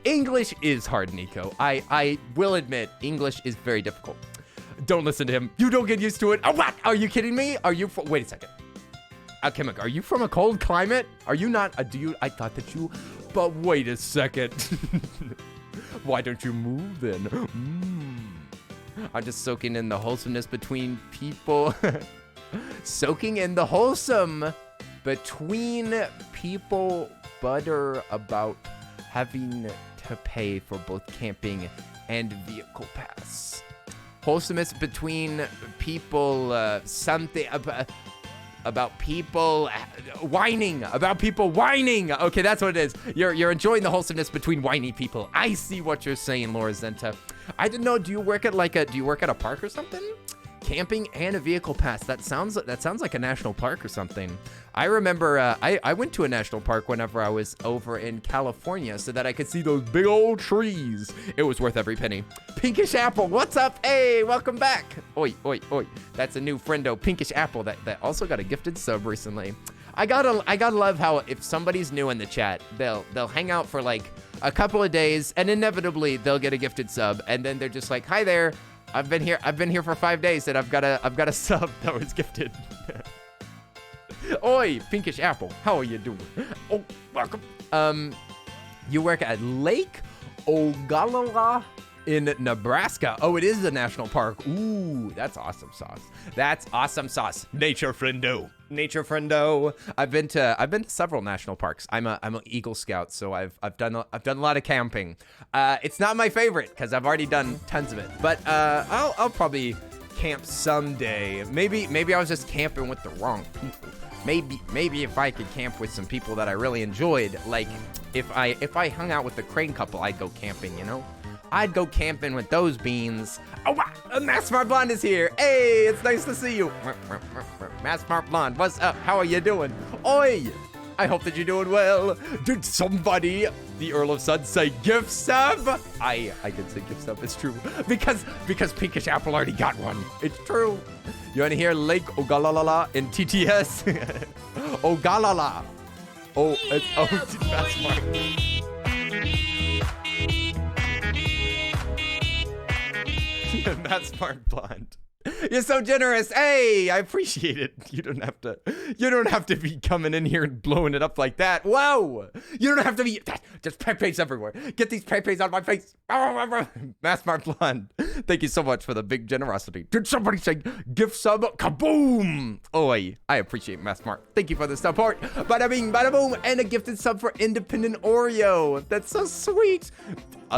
English is hard, Nico. I will admit, English is very difficult. Don't listen to him. You don't get used to it. Oh, what? Are you kidding me? Wait a second. Alchemic, are you from a cold climate? Are you not? I thought that you, but wait a second. Why don't you move then? I'm just soaking in the wholesomeness between people. Soaking in the wholesome between people butter about having to pay for both camping and vehicle pass. Wholesomeness between people, something about people whining, Okay, that's what it is. You're enjoying the wholesomeness between whiny people. I see what you're saying, Laura Zenta. I didn't know. Do you work at a park or something? Camping and a vehicle pass. That sounds like a national park or something. I remember I went to a national park whenever I was over in California so that I could see those big old trees. It was worth every penny. Pinkish Apple, what's up? Hey, welcome back. Oi. That's a new friendo, Pinkish Apple, that also got a gifted sub recently. I gotta love how if somebody's new in the chat, they'll hang out for like a couple of days and inevitably they'll get a gifted sub, and then they're just like, hi there. I've been here for 5 days and I've got a sub that was gifted. Oi, Pinkish Apple, how are you doing? Oh, welcome. You work at Lake Ogallala in Nebraska. Oh, it is a national park. Ooh, that's awesome sauce. Nature friendo. I've been to several national parks. I'm an Eagle Scout, so I've done a lot of camping. It's not my favorite because I've already done tons of it, but I'll probably camp someday. Maybe I was just camping with the wrong people. Maybe if I could camp with some people that I really enjoyed, like if I hung out with the Crane couple, I'd go camping, you know? I'd go camping with those beans. Oh, wow, Matt Smart Blonde is here. Hey, it's nice to see you. Matt Smart Blonde, what's up? How are you doing? Oi, I hope that you're doing well. Did somebody, the Earl of Sun, say gift sub? I did say gift sub. It's true. Because Pinkish Apple already got one. It's true. You want to hear Lake Ogalala in TTS? Ogalala. Oh, it's that's smart. That's smart blonde. You're so generous. Hey, I appreciate it. You don't have to be coming in here and blowing it up like that. Whoa. You don't have to be just pepes everywhere. Get these pepes out of my face. Mass Smart Blonde. Thank you so much for the big generosity. Did somebody say gift sub? Kaboom. Oi. I appreciate Mass Smart. Thank you for the support. Bada bing, bada boom. And a gifted sub for Independent Oreo. That's so sweet.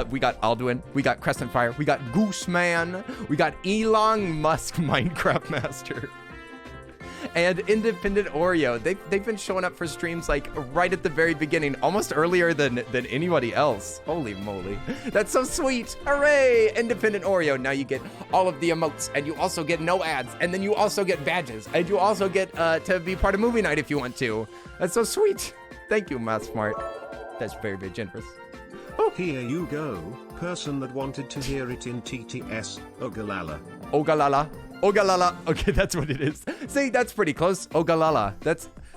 We got Alduin, we got Crescent Fire, we got Goose Man, we got Elon Musk Minecraft Master, and Independent Oreo. They've been showing up for streams like right at the very beginning, almost earlier than anybody else. Holy moly, that's so sweet! Hooray! Independent Oreo. Now you get all of the emotes, and you also get no ads, and then you also get badges, and you also get to be part of movie night if you want to. That's so sweet. Thank you, Matt Smart. That's very, very generous. Oh. Here you go, person that wanted to hear it in TTS, Ogalala. Ogalala, Ogalala. Okay, that's what it is. See, that's pretty close. Ogalala.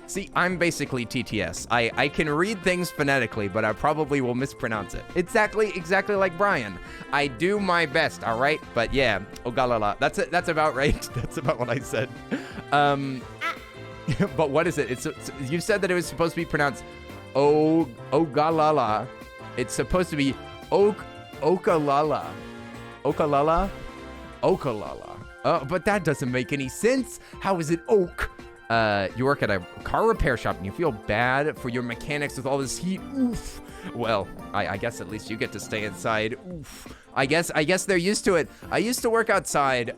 See, I'm basically TTS. I can read things phonetically, but I probably will mispronounce it. Exactly like Brian. I do my best, all right? But yeah, Ogalala. That's it. That's about right. That's about what I said. But what is it? You said that it was supposed to be pronounced Ogalala. It's supposed to be Okalala. Okalala? Okalala. But that doesn't make any sense. How is it oak? You work at a car repair shop and you feel bad for your mechanics with all this heat. Oof. Well, I guess at least you get to stay inside. Oof. I guess they're used to it. I used to work outside.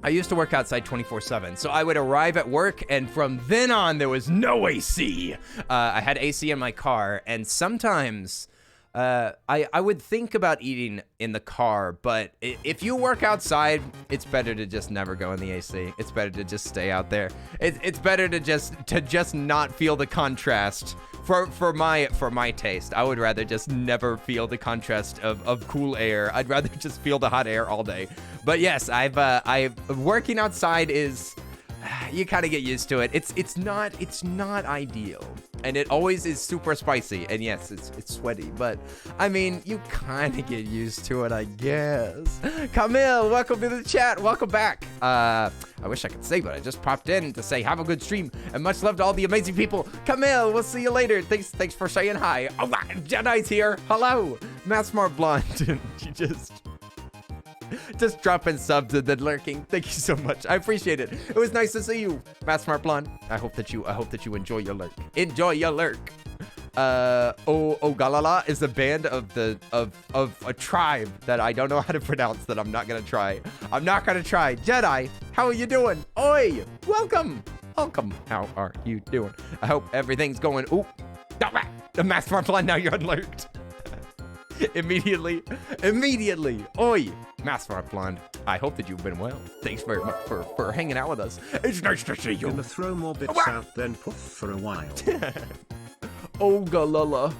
I used to work outside 24/7, so I would arrive at work, and from then on, there was no AC. I had AC in my car, and sometimes I would think about eating in the car, but if you work outside, it's better to just never go in the AC. It's better to just stay out there. It's better to just not feel the contrast. For my taste, I would rather just never feel the contrast of cool air. I'd rather just feel the hot air all day. But yes, working outside is, you kind of get used to it. It's not ideal, and it always is super spicy. And yes, it's sweaty, but I mean, you kind of get used to it, I guess. Camille, welcome to the chat. Welcome back. I wish I could say, but I just popped in to say have a good stream and much love to all the amazing people. Camille, we'll see you later. Thanks for saying hi. Oh, Jedi's here. Hello, Matt Smart Blonde. You just dropping subs and then lurking. Thank you so much. I appreciate it. It was nice to see you, Matt Smart Blonde. I hope that you enjoy your lurk. Enjoy your lurk. Ogalala is a band of a tribe that I don't know how to pronounce, that I'm not gonna try. Jedi, how are you doing? Oi, welcome. How are you doing? I hope everything's going. Ooh, the Matt Smart Blonde. Now you're unlurked. Immediately. Oi, Matt Smart Blonde. I hope that you've been well. Thanks very much for hanging out with us. It's nice to see you. Gonna throw more bits out, then poof for a while. Ogalala.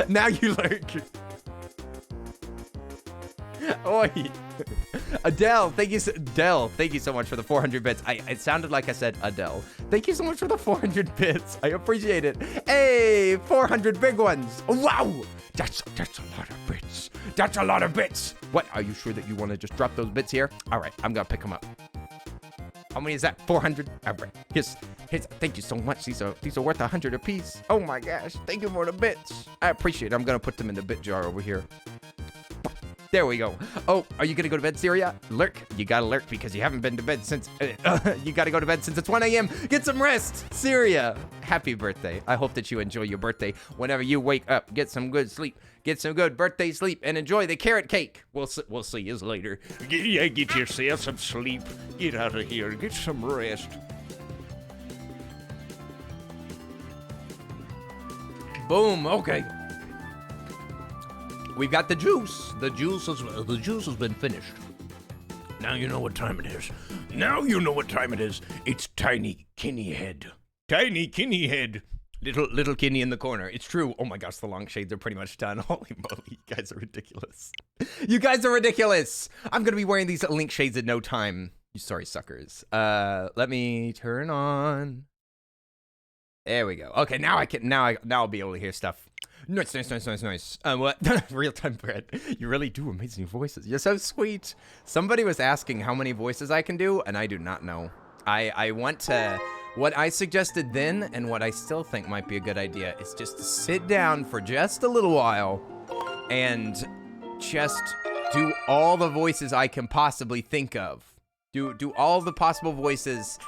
Now you lurk. Oi. Adele, thank you so much for the 400 bits. It sounded like I said Adele. Thank you so much for the 400 bits. I appreciate it. Hey, 400 big ones. Wow. That's a lot of bits. That's a lot of bits. What? Are you sure that you want to just drop those bits here? All right, I'm going to pick them up. How many is that? 400? All right. Here's, thank you so much. These are worth 100 apiece. Oh my gosh. Thank you for the bits. I appreciate it. I'm going to put them in the bit jar over here. There we go. Oh, are you gonna go to bed, Syria? Lurk. You gotta lurk because you haven't been to bed since. You gotta go to bed since it's 1 a.m. Get some rest, Syria. Happy birthday. I hope that you enjoy your birthday. Whenever you wake up, get some good sleep. Get some good birthday sleep and enjoy the carrot cake. We'll see you later. Yeah, get yourself some sleep. Get out of here. Get some rest. Boom. Okay. We've got the juice. The juice has been finished. Now you know what time it is. Now you know what time it is. It's Tiny Kinney Head. Tiny Kinney Head. Little Kinney in the corner. It's true. Oh my gosh, the long shades are pretty much done. Holy moly, you guys are ridiculous. You guys are ridiculous. I'm gonna be wearing these link shades in no time. You sorry suckers. Let me turn on. There we go. Okay, now I can. Now I'll be able to hear stuff. Nice. What? Real-time bread. You really do amazing voices. You're so sweet. Somebody was asking how many voices I can do, and I do not know. I want to. What I suggested then, and what I still think might be a good idea, is just to sit down for just a little while and just do all the voices I can possibly think of. Do all the possible voices.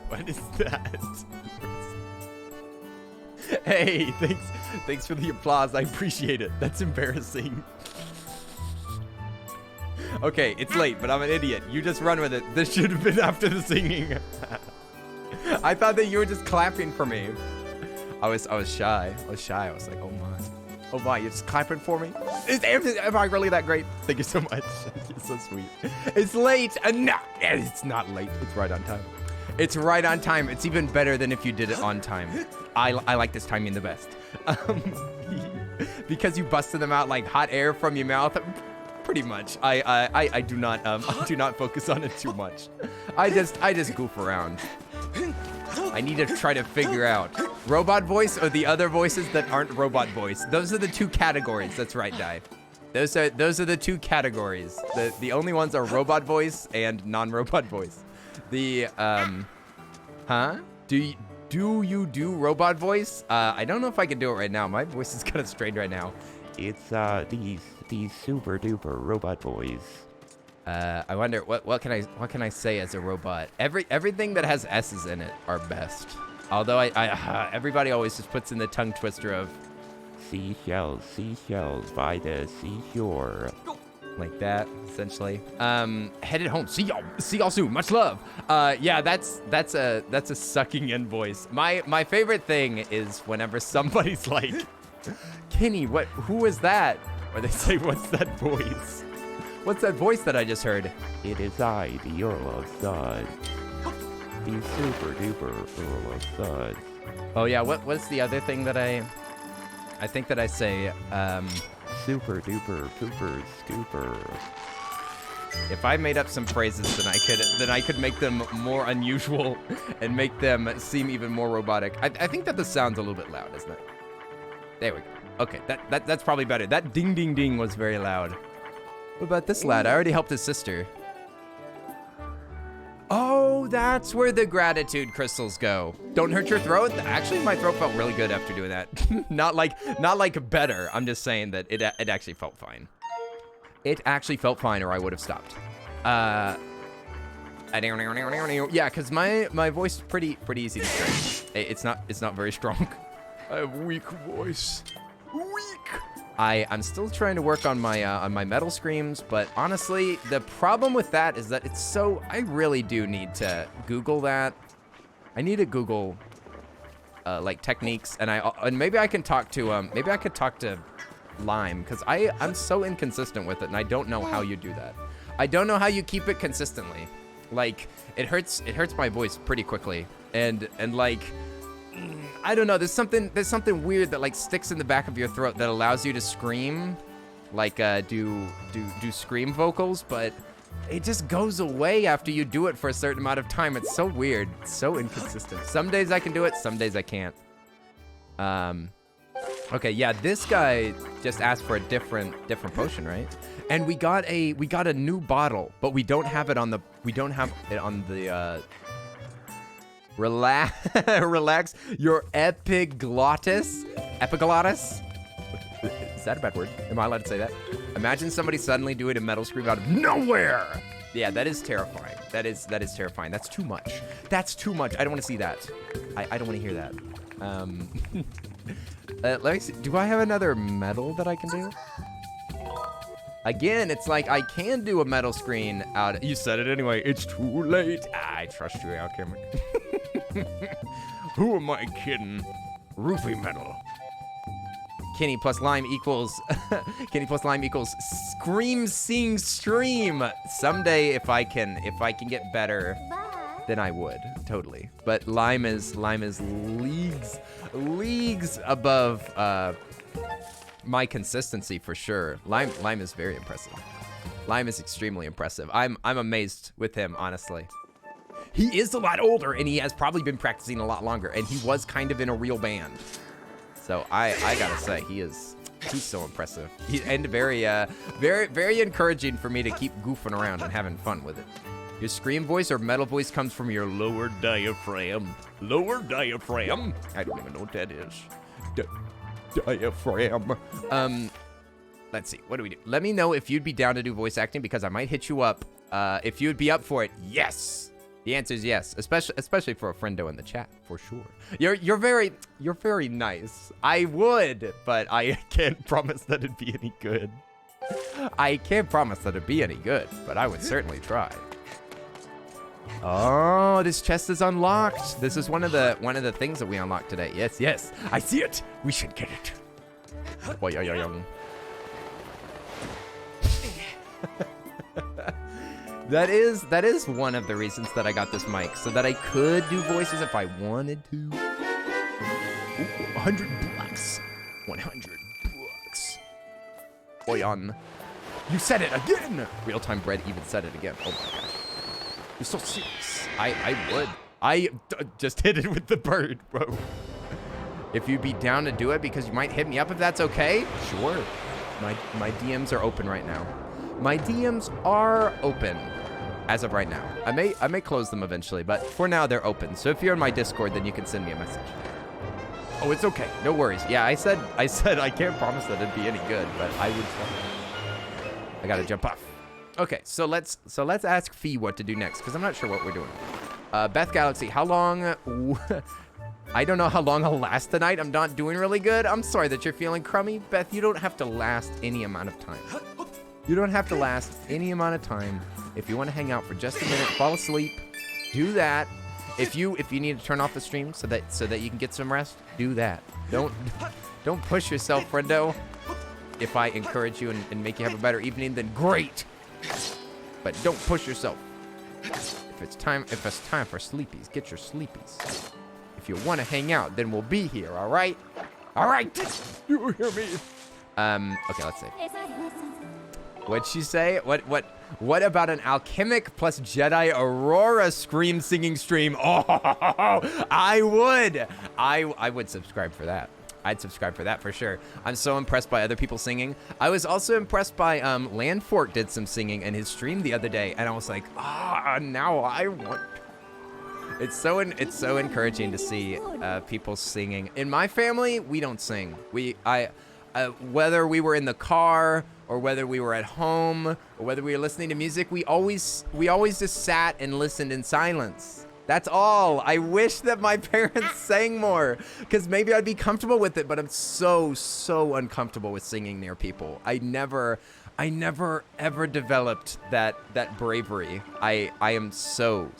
What is that? Hey, thanks for the applause. I appreciate it. That's embarrassing. Okay, it's late, but I'm an idiot. You just run with it. This should have been after the singing. I thought that you were just clapping for me. I was shy. I was like, oh my, you're just clapping for me? Am I really that great? Thank you so much. You're so sweet. It's late. No, it's not late. It's right on time. It's right on time. It's even better than if you did it on time. I like this timing the best. Because you busted them out like hot air from your mouth. Pretty much. I do not focus on it too much. I just goof around. I need to try to figure out robot voice or the other voices that aren't robot voice. Those are the two categories. That's right, Dai. Those are the two categories. The only ones are robot voice and non-robot voice. The huh? Do you do robot voice? I don't know if I can do it right now. My voice is kind of strained right now. It's these super duper robot boys. I wonder what can I say as a robot? Everything that has S's in it are best. Although everybody always just puts in the tongue twister of seashells by the seashore. Like that, essentially. Headed home. See y'all soon. Much love. Yeah, that's a sucking in voice. My favorite thing is whenever somebody's like, Kenny, who is that? Or they say, what's that voice? What's that voice that I just heard? It is I, the Earl of Thud. The super duper Earl of Thud. Oh yeah, what's the other thing that I think that I say, super duper pooper scooper. If I made up some phrases, then I could make them more unusual and make them seem even more robotic. I think that the sound's a little bit loud, isn't it? There we go. Okay, that's probably better. That ding ding ding was very loud. What about this lad? I already helped his sister. Oh, that's where the gratitude crystals go. Don't hurt your throat. Actually, my throat felt really good after doing that. not like better. I'm just saying that it actually felt fine. It actually felt fine, or I would have stopped. Yeah, because my voice is pretty easy to strain. It's not very strong. I have weak voice. I'm still trying to work on my metal screams, but honestly, the problem with that is that it's so. I really do need to Google that. I need to Google like techniques, and maybe I can talk to Lime, because I'm so inconsistent with it, and I don't know how you do that. I don't know how you keep it consistently. Like it hurts my voice pretty quickly, and like. I don't know. There's something weird that like sticks in the back of your throat that allows you to scream, like do scream vocals, but it just goes away after you do it for a certain amount of time. It's so weird. It's so inconsistent. Some days I can do it. Some days I can't. Okay, yeah. This guy just asked for a different potion, right? And we got a new bottle, but we don't have it on the Relax your epiglottis. Epiglottis? Is that a bad word? Am I allowed to say that? Imagine somebody suddenly doing a metal scream out of nowhere. Yeah, that is terrifying. That is terrifying. That's too much. That's too much. I don't want to see that. I don't want to hear that. Let me see. Do I have another metal that I can do? Again, it's like I can do a metal screen out. You said it anyway. It's too late. I trust you, Alchemic. Who am I kidding? Roofie metal. Kenny plus lime equals Kenny plus lime equals scream sing stream. Someday if I can get better, then I would totally. But lime is leagues above my consistency for sure. Lime is very impressive. Lime is extremely impressive. I'm amazed with him, honestly. He is a lot older and he has probably been practicing a lot longer, and he was kind of in a real band. So I gotta say, he's so impressive. And very encouraging for me to keep goofing around and having fun with it. Your scream voice or metal voice comes from your lower diaphragm. Lower diaphragm? I don't even know what that is. Diaphragm. Let's see, what do we do? Let me know if you'd be down to do voice acting, because I might hit you up. If you'd be up for it, yes. The answer is yes, especially for a friendo in the chat, for sure. You're very nice. I would, but I can't promise that it'd be any good. I can't promise that it'd be any good, but I would certainly try. Oh, this chest is unlocked. This is one of the things that we unlocked today. Yes, I see it. We should get it. That is one of the reasons that I got this mic, so that I could do voices if I wanted to. Ooh, 100 bucks. 100 bucks. Oyan. You said it again! Real-time bread even said it again. Oh my gosh. You're so serious. I would. I just hit it with the bird, bro. If you'd be down to do it, because you might hit me up if that's okay. Sure. My DMs are open right now. My DMs are open as of right now. I may close them eventually, but for now they're open. So if you're in my Discord, then you can send me a message. Oh, it's okay. No worries. Yeah, I said I can't promise that it'd be any good, but I would try. I gotta jump off. Okay, so let's ask Fee what to do next, because I'm not sure what we're doing. Beth Galaxy, how long? I don't know how long I'll last tonight. I'm not doing really good. I'm sorry that you're feeling crummy. Beth, you don't have to last any amount of time. You don't have to last any amount of time. If you want to hang out for just a minute, fall asleep, do that. If you need to turn off the stream so that you can get some rest, do that. Don't push yourself, friendo. If I encourage you and make you have a better evening, then great. But don't push yourself. If it's time for sleepies, get your sleepies. If you want to hang out, then we'll be here, all right? All right. You hear me? Okay, let's see. What'd she say? What about an alchemic plus Jedi Aurora scream singing stream? Oh, I would subscribe for that. I'd subscribe for that for sure. I'm so impressed by other people singing. I was also impressed by Landfork did some singing in his stream the other day, and I was like, now I want. It's so encouraging to see people singing. In my family, we don't sing. Whether we were in the car or whether we were at home or whether we were listening to music, we always just sat and listened in silence. That's all. I wish that my parents sang more, because maybe I'd be comfortable with it, but I'm so uncomfortable with singing near people. I never ever developed that bravery. I am so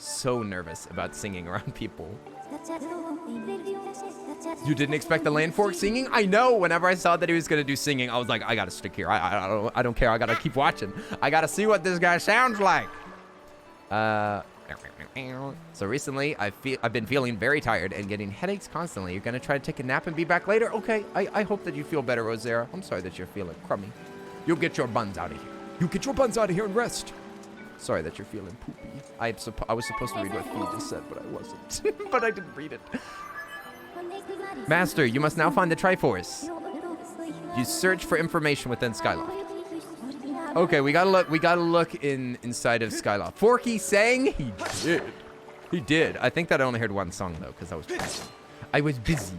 nervous about singing around people. You didn't expect the Landfork singing? I know. Whenever I saw that he was gonna do singing, I was like, I gotta stick here. I don't care. I gotta keep watching. I gotta see what this guy sounds like. So recently, I've been feeling very tired and getting headaches constantly. You're gonna try to take a nap and be back later? Okay. I hope that you feel better, Rosera. I'm sorry that you're feeling crummy. You'll get your buns out of here. You get your buns out of here and rest. Sorry that you're feeling poopy. I was supposed to read what Fee just said, but I wasn't. But I didn't read it. Master, you must now find the Triforce. You search for information within Skyloft. Okay, we gotta look inside of Skyloft. Forky sang? He did. I think that I only heard one song though, because I was busy.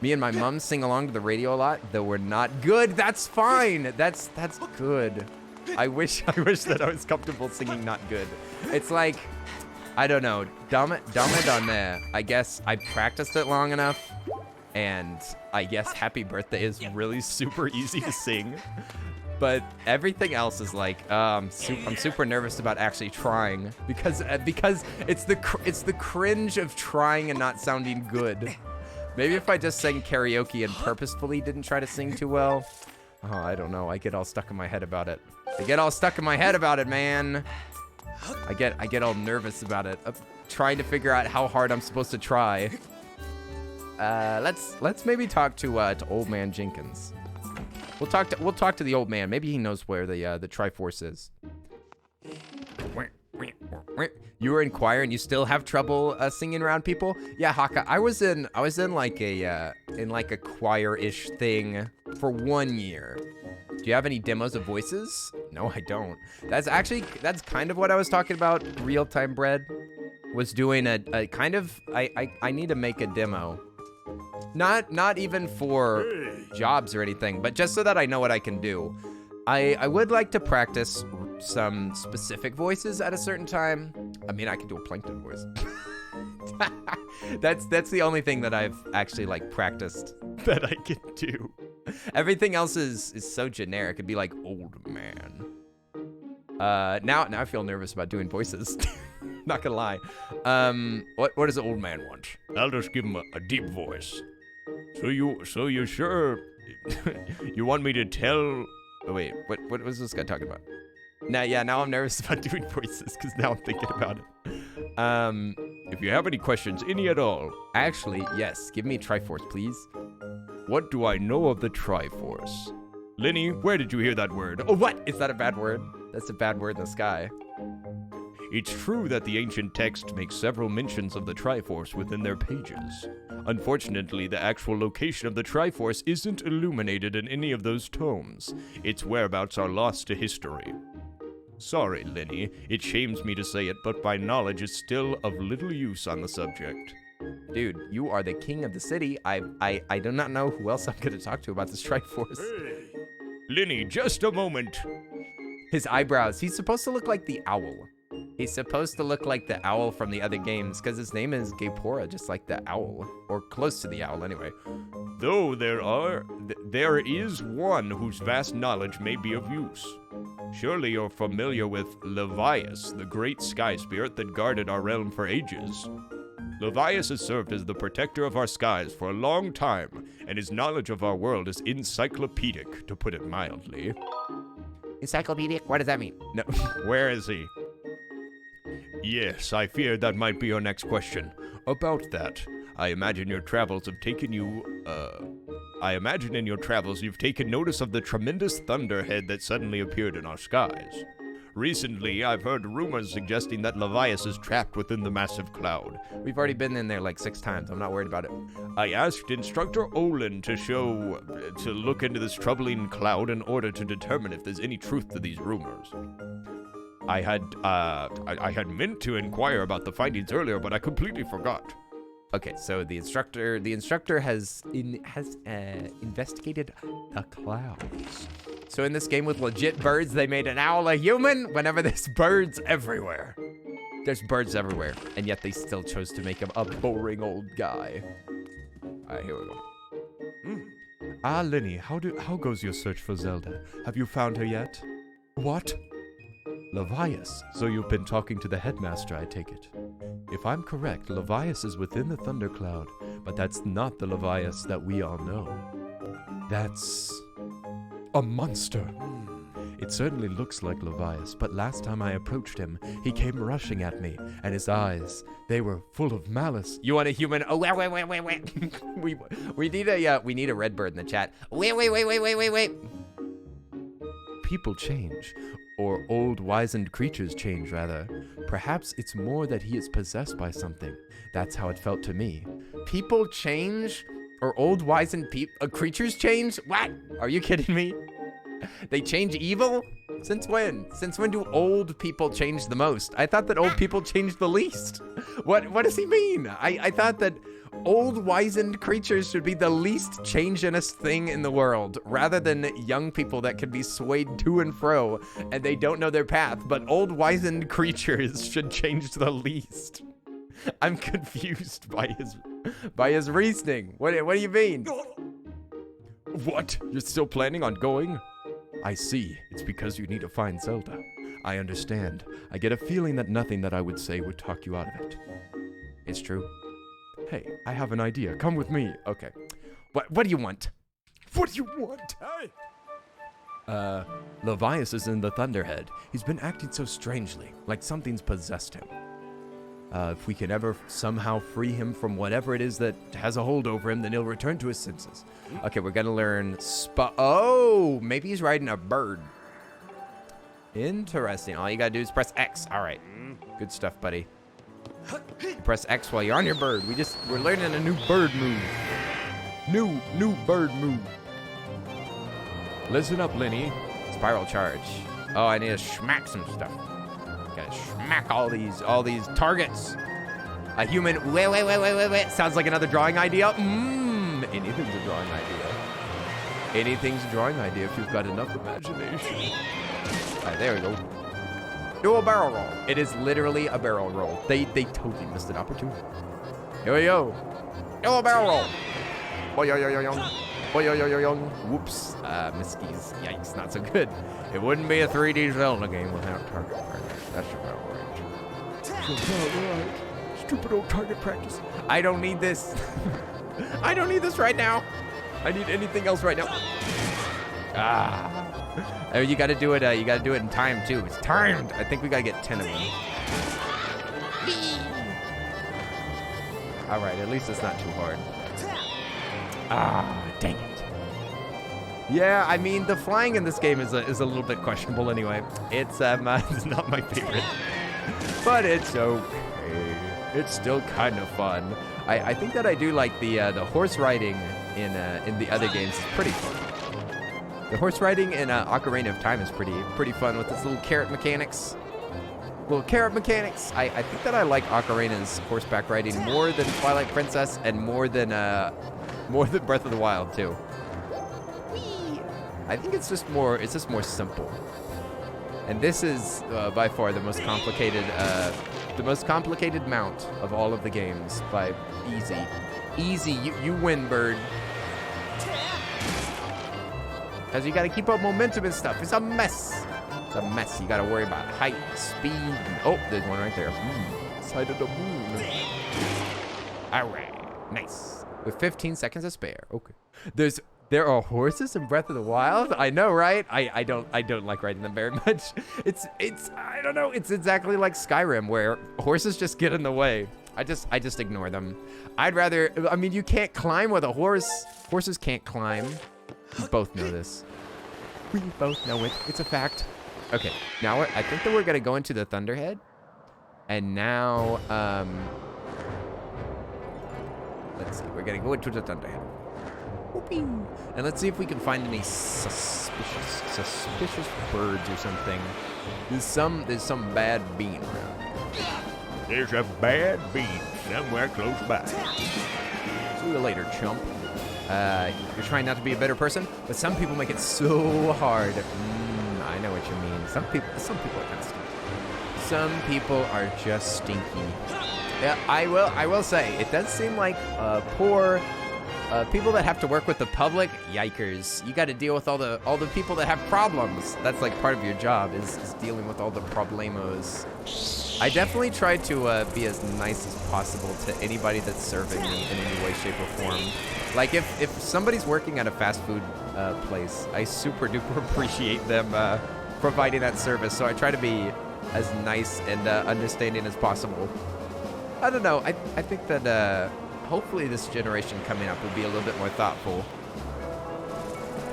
Me and my mom sing along to the radio a lot, though we're not good. That's fine. That's good. I wish that I was comfortable singing not good. It's like, I don't know, dame donne. I guess I practiced it long enough, and I guess Happy Birthday is really super easy to sing. But everything else is like, I'm super nervous about actually trying because it's the cringe of trying and not sounding good. Maybe if I just sang karaoke and purposefully didn't try to sing too well. Oh, I don't know. I get all stuck in my head about it. Man. I get all nervous about it. Trying to figure out how hard I'm supposed to try. Let's maybe talk to Old Man Jenkins. We'll talk to the old man. Maybe he knows where the Triforce is. You were in choir and you still have trouble singing around people? Yeah, Haka. I was in like a choir-ish thing for 1 year. Do you have any demos of voices? No, I don't. That's kind of what I was talking about. Real-time bread was doing a kind of I need to make a demo. Not even for jobs or anything, but just so that I know what I can do. I would like to practice some specific voices at a certain time. I mean, I can do a plankton voice. That's the only thing that I've actually like practiced that I can do. Everything else is so generic. It'd be like old man. Now I feel nervous about doing voices. Not gonna lie. What does the old man want? I'll just give him a deep voice. So you sure you want me to tell? Oh wait, what was this guy talking about? Now I'm nervous about doing voices because now I'm thinking about it. If you have any questions, any at all. Actually, yes. Give me Triforce, please. What do I know of the Triforce? Lenny, where did you hear that word? Oh, what? Is that a bad word? That's a bad word in the sky. It's true that the ancient text makes several mentions of the Triforce within their pages. Unfortunately, the actual location of the Triforce isn't illuminated in any of those tomes. Its whereabouts are lost to history. Sorry, Lenny, it shames me to say it, but my knowledge is still of little use on the subject. Dude, you are the king of the city. I do not know who else I'm gonna talk to about this Triforce. Hey. Lenny, just a moment. His eyebrows. He's supposed to look like the owl. He's supposed to look like the owl from the other games, because his name is Gapora, just like the owl. Or close to the owl, anyway. Though there is one whose vast knowledge may be of use. Surely you're familiar with Levias, the great sky spirit that guarded our realm for ages. Levias has served as the protector of our skies for a long time, and his knowledge of our world is encyclopedic, to put it mildly. Encyclopedic? What does that mean? No. Where is he? Yes, I feared that might be your next question. About that, I imagine in your travels you've taken notice of the tremendous thunderhead that suddenly appeared in our skies. Recently, I've heard rumors suggesting that Levias is trapped within the massive cloud. We've already been in there like 6 times. I'm not worried about it. I asked Instructor Olin to look into this troubling cloud in order to determine if there's any truth to these rumors. I had meant to inquire about the findings earlier, but I completely forgot. Okay, so the instructor has investigated the clouds. So in this game with legit birds, they made an owl a human whenever there's birds everywhere. There's birds everywhere, and yet they still chose to make him a boring old guy. All right, here we go. Ah, Lenny, how goes your search for Zelda? Have you found her yet? What? Levias. So you've been talking to the headmaster, I take it. If I'm correct, Levias is within the thundercloud, but that's not the Levias that we all know. That's a monster. It certainly looks like Levias, but last time I approached him, he came rushing at me, and his eyes, they were full of malice. You want a human? Oh, wait. we need a red bird in the chat. Wait. People change. Or old wizened creatures change, rather. Perhaps it's more that he is possessed by something. That's how it felt to me. People change? Or old wizened creatures change? What? Are you kidding me? They change evil? Since when? Since when do old people change the most? I thought that old people changed the least. What does he mean? I thought that old wizened creatures should be the least changeanest thing in the world, rather than young people that can be swayed to and fro and they don't know their path, but old wizened creatures should change the least. I'm confused by his reasoning. What do you mean? What? You're still planning on going? I see. It's because you need to find Zelda. I understand. I get a feeling that nothing that I would say would talk you out of it. It's true. Hey, I have an idea. Come with me. Okay. What do you want? What do you want? Hey! Levias is in the Thunderhead. He's been acting so strangely, like something's possessed him. If we can ever somehow free him from whatever it is that has a hold over him, then he'll return to his senses. Okay, we're gonna learn oh, maybe he's riding a bird. Interesting. All you gotta do is press X. All right. Good stuff, buddy. You press X while you're on your bird. We're learning a new bird move. New bird move. Listen up, Lenny. Spiral charge. Oh, I need to smack some stuff. Gotta smack all these targets. A human. Wait. Sounds like another drawing idea. Anything's a drawing idea. Anything's a drawing idea if you've got enough imagination. All right, there we go. Do a barrel roll. It is literally a barrel roll. They totally missed an opportunity. Here we go. Do a barrel roll. Whoops. Miskies. Yikes, not so good. It wouldn't be a 3D Zelda game without target practice. That's about right. Stupid old target practice. I don't need this. I don't need this right now. I need anything else right now. Oh, you gotta do it. You gotta do it in time too. It's timed. I think we gotta get 10 of them. All right, at least it's not too hard. Dang it. Yeah, I mean, the flying in this game is a little bit questionable anyway. It's not my favorite, but it's okay. It's still kind of fun. I think that I do like the horse riding in the other games. It's pretty fun. The horse riding in Ocarina of Time is pretty fun with its little carrot mechanics. I think that I like Ocarina's horseback riding more than Twilight Princess and more than Breath of the Wild too. Whee! I think it's just more simple. And this is by far the most complicated mount of all of the games by easy. You win, bird. Because you got to keep up momentum and stuff. It's a mess. You got to worry about height, speed. Oh, there's one right there. Side of the moon. All right, nice. With 15 seconds to spare. Okay. There are horses in Breath of the Wild. I know, right? I don't like riding them very much. It's I don't know. It's exactly like Skyrim where horses just get in the way. I just ignore them. I'd rather. I mean, you can't climb with a horse. Horses can't climb. We both know this. We both know it. It's a fact. Okay. Now I think that we're gonna go into the Thunderhead, and now let's see. We're gonna go into the Thunderhead. And let's see if we can find any suspicious birds or something. There's some bad bean around here. There's a bad bean somewhere close by. See you later, chump. You're trying not to be a better person, but some people make it so hard. I know what you mean. Some people are kind of stinky. Some people are just stinky. Yeah, I will say it does seem like poor. People that have to work with the public, yikers. You got to deal with all the people that have problems. That's like part of your job is dealing with all the problemos. I definitely try to be as nice as possible to anybody that's serving me in any way, shape, or form. Like if somebody's working at a fast food place, I super duper appreciate them providing that service. So I try to be as nice and understanding as possible. I don't know. I think that hopefully this generation coming up will be a little bit more thoughtful.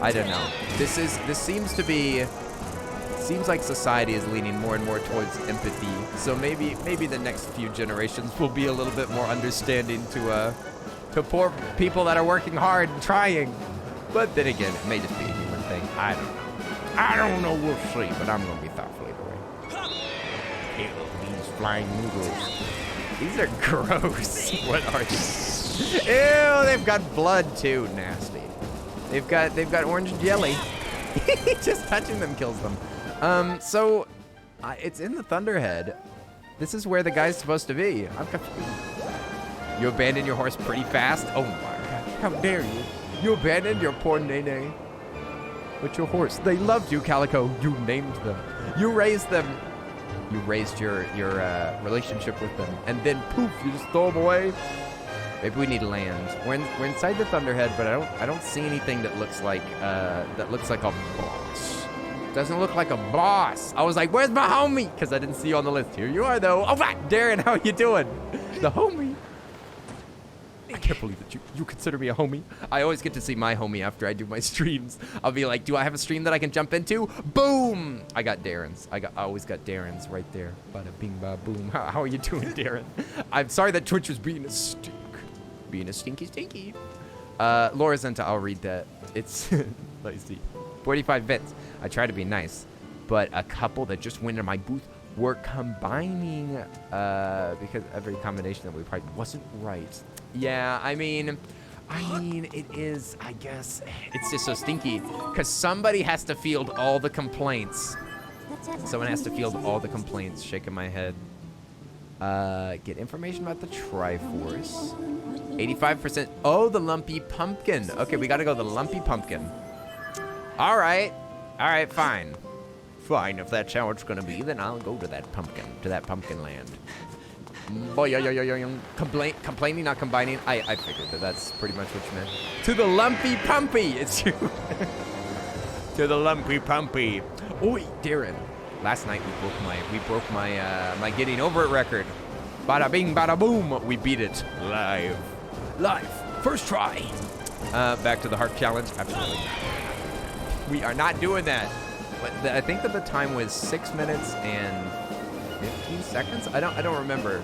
I don't know. This seems like society is leaning more and more towards empathy. So maybe the next few generations will be a little bit more understanding to poor people that are working hard and trying. But then again, it may just be a human thing. I don't know. We'll see. But I'm gonna be thoughtful either way. Ew, these flying noodles. These are gross. What are these? Ew, they've got blood too. Nasty. They've got orange jelly. Just touching them kills them. So it's in the Thunderhead. This is where the guy's supposed to be. I'm confused. You abandoned your horse pretty fast? Oh my god. How dare you? You abandoned your poor Nene. But your horse, they loved you, Calico. You named them. You raised them. You raised your relationship with them, and then poof, you just throw them away. Maybe we need land. We're inside the Thunderhead, but I don't see anything that looks like a boss. Doesn't look like a boss. I was like, where's my homie? Because I didn't see you on the list. Here you are, though. Oh, right. Darren, how you doing? The homie. I can't believe that you consider me a homie. I always get to see my homie after I do my streams. I'll be like, do I have a stream that I can jump into? Boom! I got Darren's. I always got Darren's right there. Bada bing, ba boom. How are you doing, Darren? I'm sorry that Twitch was being a stink. Being a stinky. Laura Zenta, I'll read that. It's, let me see. 45 bits. I try to be nice, but a couple that just went in my booth were combining, because every combination that we tried wasn't right. Yeah, I mean, it is, I guess, it's just so stinky, because somebody has to field all the complaints. Someone has to field all the complaints, shaking my head. Get information about the Triforce. 85%, oh, the Lumpy Pumpkin. Okay, we gotta go the Lumpy Pumpkin. All right, fine. Fine, if that's how it's gonna be, then I'll go to that pumpkin land. Complaining, not combining. I figured that's pretty much what you meant. To the Lumpy Pumpy, it's you. To the Lumpy Pumpy. Oi, Darren. Last night we broke my getting over it record. Bada bing, bada boom. We beat it live. First try. Back to the heart challenge. Absolutely. We are not doing that. But I think that the time was 6 minutes and 15 seconds. I don't remember.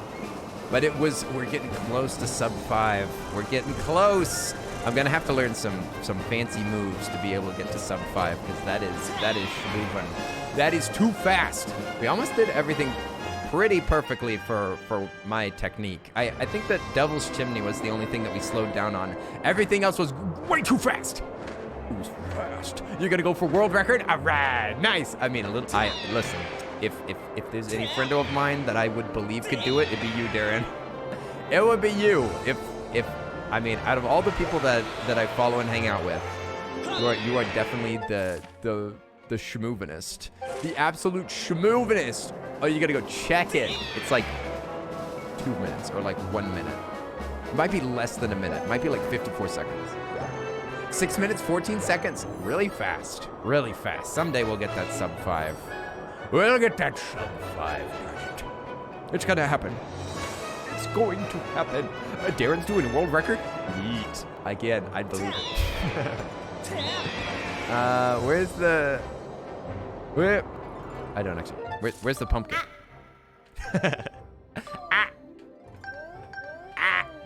But we're getting close to sub 5. We're getting close. I'm gonna have to learn some fancy moves to be able to get to sub 5, because that is moving. That is too fast. We almost did everything pretty perfectly for my technique. I think that Devil's Chimney was the only thing that we slowed down on. Everything else was way too fast. It was fast. You're gonna go for world record? All right, nice. I mean, listen. If there's any friend of mine that I would believe could do it, it'd be you, Darren. It would be you. I mean, out of all the people that I follow and hang out with, you are definitely the schmoovinist. The absolute schmoovinist. Oh, you gotta go check it. It's like 2 minutes or like 1 minute. It might be less than a minute. It might be like 54 seconds. 6 minutes, 14 seconds. Really fast. Really fast. Someday we'll get that sub 5. We'll get that sub 5. It's gonna happen. It's going to happen. Darren's doing a world record? Neat. Again, I believe it. Where's the... Where? I don't actually. Where's the pumpkin?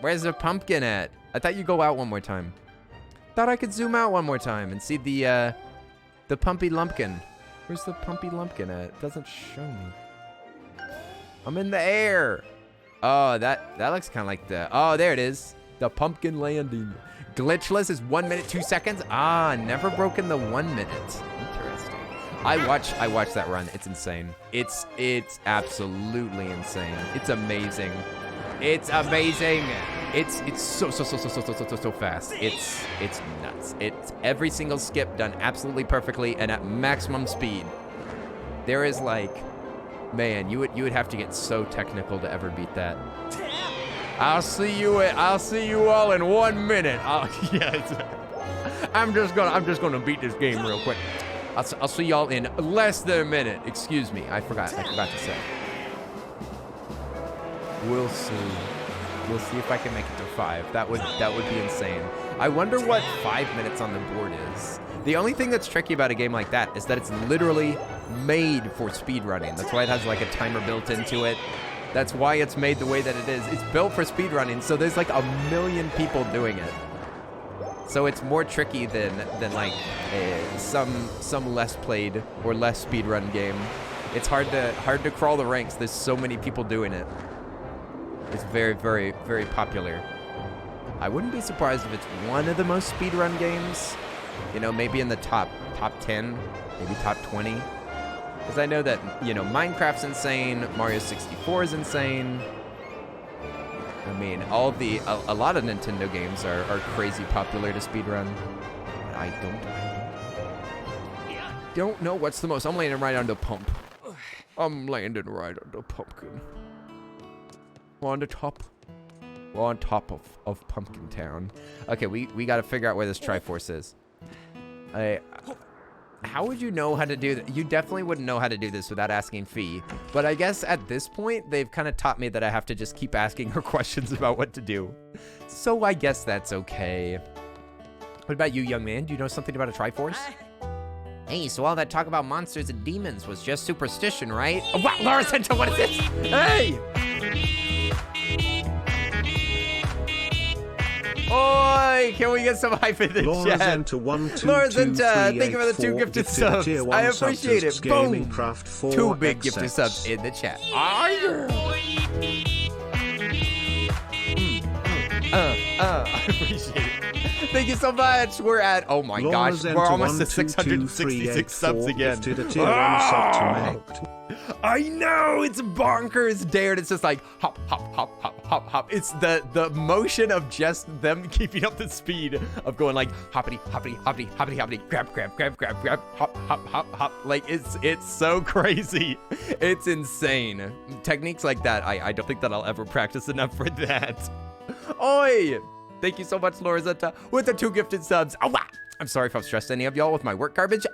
Where's the pumpkin at? I thought you'd go out one more time. Thought I could zoom out one more time and see the pumpy lumpkin. Where's the pumpy lumpkin at? It doesn't show me. I'm in the air. Oh, that looks kind of like the... Oh, there it is. The pumpkin landing. Glitchless is 1 minute, 2 seconds. Ah, never broken the 1 minute. Interesting. I watched that run. It's insane. It's absolutely insane. It's amazing. It's amazing. It's so fast. It's nuts. It's every single skip done absolutely perfectly and at maximum speed. There is like, man, you would have to get so technical to ever beat that. I'll see you all in 1 minute. I'm just gonna beat this game real quick. I'll see y'all in less than a minute. Excuse me, I forgot to say. We'll see. We'll see if I can make it to 5. That would be insane. I wonder what 5 minutes on the board is. The only thing that's tricky about a game like that is that it's literally made for speedrunning. That's why it has like a timer built into it. That's why it's made the way that it is. It's built for speedrunning, so there's like 1 million people doing it. So it's more tricky than like some less played or less speedrun game. It's hard to crawl the ranks. There's so many people doing it. It's very, very, very popular. I wouldn't be surprised if it's one of the most speedrun games. You know, maybe in the top 10, maybe top 20. Because I know that, you know, Minecraft's insane, Mario 64 is insane. I mean, a lot of Nintendo games are crazy popular to speedrun. But I don't. don't know what's the most. I'm landing right on the pump. I'm landing right on the pumpkin. On the top. On top of Pumpkin Town. Okay, we got to figure out where this Triforce is. How would you know how to do that? You definitely wouldn't know how to do this without asking Fee. But I guess at this point, they've kind of taught me that I have to just keep asking her questions about what to do. So I guess that's okay. What about you, young man? Do you know something about a Triforce? Hey, so all that talk about monsters and demons was just superstition, right? Oh, wow, Laura Center, what is this? Hey! Oi, can we get some hype in the chat? Laura Zenta, thank you for the 2 gifted subs. I appreciate it. Boom! 2 big gifted subs in the chat. I appreciate it. Thank you so much. We're at, oh my gosh, we're almost at 666 subs again. I know, it's bonkers, Dared. It's just like hop, hop, hop, hop, hop, hop. It's the motion of just them keeping up the speed of going like hoppity, hoppity, hoppity, hoppity, hoppity, grab, grab, grab, grab, grab, hop, hop, hop, hop. Like it's so crazy. It's insane. Techniques like that, I don't think that I'll ever practice enough for that. Oi! Thank you so much, Lorazetta, with the 2 gifted subs. Oh, wow. I'm sorry if I've stressed any of y'all with my work garbage.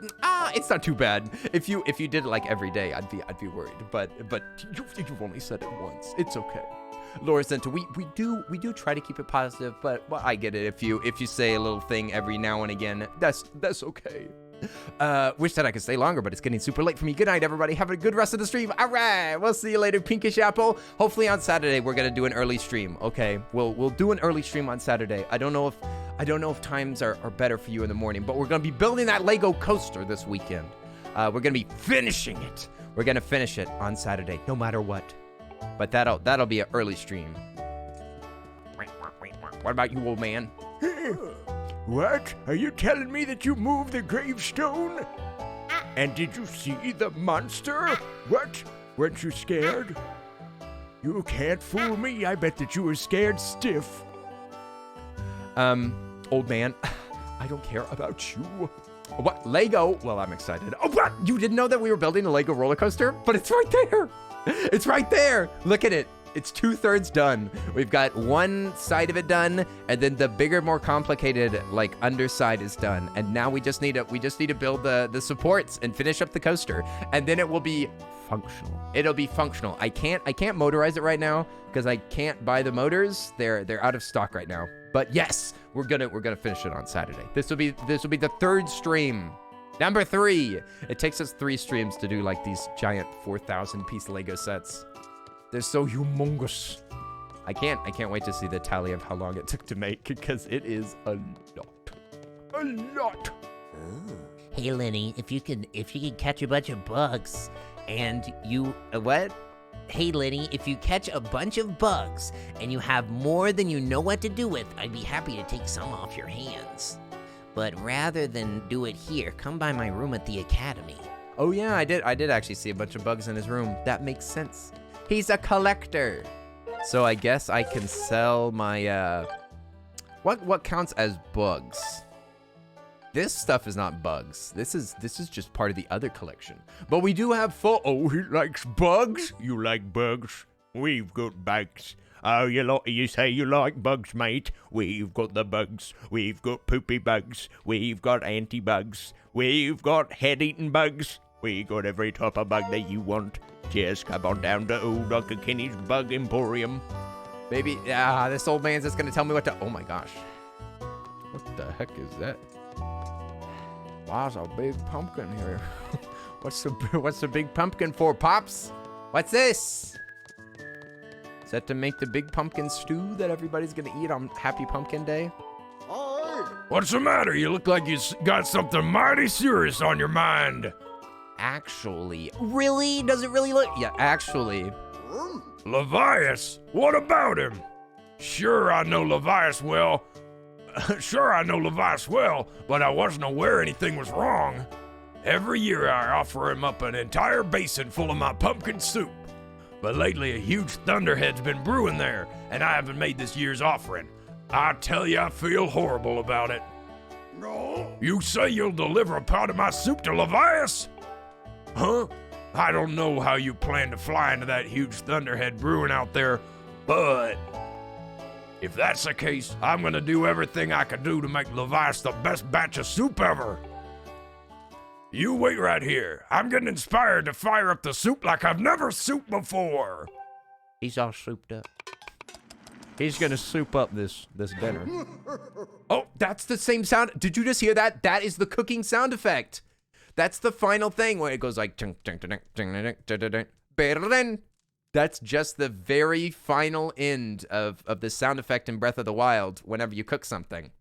It's not too bad. If you did it like every day, I'd be worried. But you've only said it once. It's okay. Lorazetta, we do try to keep it positive, but well, I get it. If you say a little thing every now and again, that's okay. Wish that I could stay longer, but it's getting super late for me. Good night, everybody. Have a good rest of the stream. All right, we'll see you later, Pinkish Apple. Hopefully on Saturday we're gonna do an early stream. Okay, we'll do an early stream on Saturday. I don't know if times are better for you in the morning, but we're gonna be building that Lego coaster this weekend. We're gonna be finishing it. We're gonna finish it on Saturday, no matter what. But that'll be an early stream. What about you, old man? What? Are you telling me that you moved the gravestone? And did you see the monster? What? Weren't you scared? You can't fool me. I bet that you were scared stiff. Old man, I don't care about you. What? Lego? Well, I'm excited. Oh, what? You didn't know that we were building a Lego roller coaster? But it's right there. It's right there. Look at it. It's 2/3 done. We've got one side of it done, and then the bigger, more complicated, like, underside is done. And now we just need to build the supports and finish up the coaster, and then it will be functional. It'll be functional. I can't motorize it right now because I can't buy the motors. They're out of stock right now. But yes, we're gonna finish it on Saturday. This will be the 3rd stream. Number 3. It takes us 3 streams to do like these giant 4,000 piece Lego sets. They're so humongous. I can't wait to see the tally of how long it took to make, because it is a lot. A lot. Oh. Hey Lenny, if you can catch a bunch of bugs and you what? Hey Lenny, if you catch a bunch of bugs and you have more than you know what to do with, I'd be happy to take some off your hands. But rather than do it here, come by my room at the academy. Oh yeah, I did actually see a bunch of bugs in his room. That makes sense. He's a collector. So I guess I can sell my, what counts as bugs? This stuff is not bugs. This is just part of the other collection. But we do have Oh, he likes bugs? You like bugs? We've got bugs. Oh, you say you like bugs, mate? We've got the bugs. We've got poopy bugs. We've got anti-bugs. We've got head-eating bugs. We got every type of bug that you want. Just come on down to old Uncle Kenny's Bug Emporium. Baby, this old man's just gonna tell me what to. Oh my gosh. What the heck is that? Wow, there's a big pumpkin here. What's the big pumpkin for, Pops? What's this? Is that to make the big pumpkin stew that everybody's gonna eat on Happy Pumpkin Day? What's the matter? You look like you got something mighty serious on your mind. Actually, really? Does it really look? Yeah, actually. Levias? What about him? Sure, I know Levias well, but I wasn't aware anything was wrong. Every year I offer him up an entire basin full of my pumpkin soup. But lately a huge thunderhead's been brewing there, and I haven't made this year's offering. I tell you, I feel horrible about it. You say you'll deliver a pot of my soup to Levias? Huh? I don't know how you plan to fly into that huge thunderhead brewing out there, but if that's the case, I'm gonna do everything I can do to make Levias the best batch of soup ever. You wait right here. I'm getting inspired to fire up the soup like I've never souped before. He's all souped up. He's gonna soup up this dinner. Oh, that's the same sound. Did you just hear that? That is the cooking sound effect. That's the final thing where it goes like ting, ting, ting, ting, ting, ting, ting, ting, ting. That's just the very final end of the sound effect in Breath of the Wild whenever you cook something.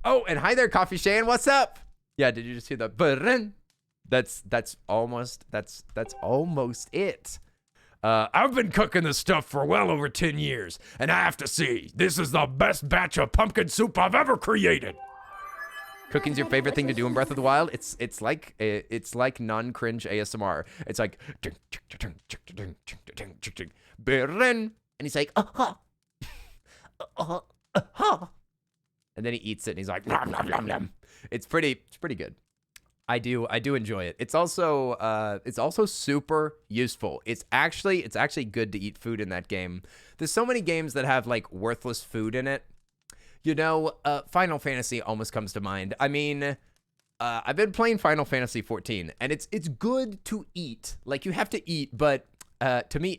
Oh, and hi there, Coffee Shan. What's up? Yeah, did you just hear the? That's almost it. I've been cooking this stuff for well over 10 years, and I have to say, this is the best batch of pumpkin soup I've ever created. Cooking's your favorite thing to do in Breath of the Wild? It's like non-cringe ASMR. It's like and he's like and then he eats it and he's like nom, nom, nom, nom. It's pretty good. I do enjoy it. It's also super useful. It's actually good to eat food in that game. There's so many games that have like worthless food in it. You know, Final Fantasy almost comes to mind. I mean, I've been playing Final Fantasy 14, and it's good to eat. Like, you have to eat, but to me,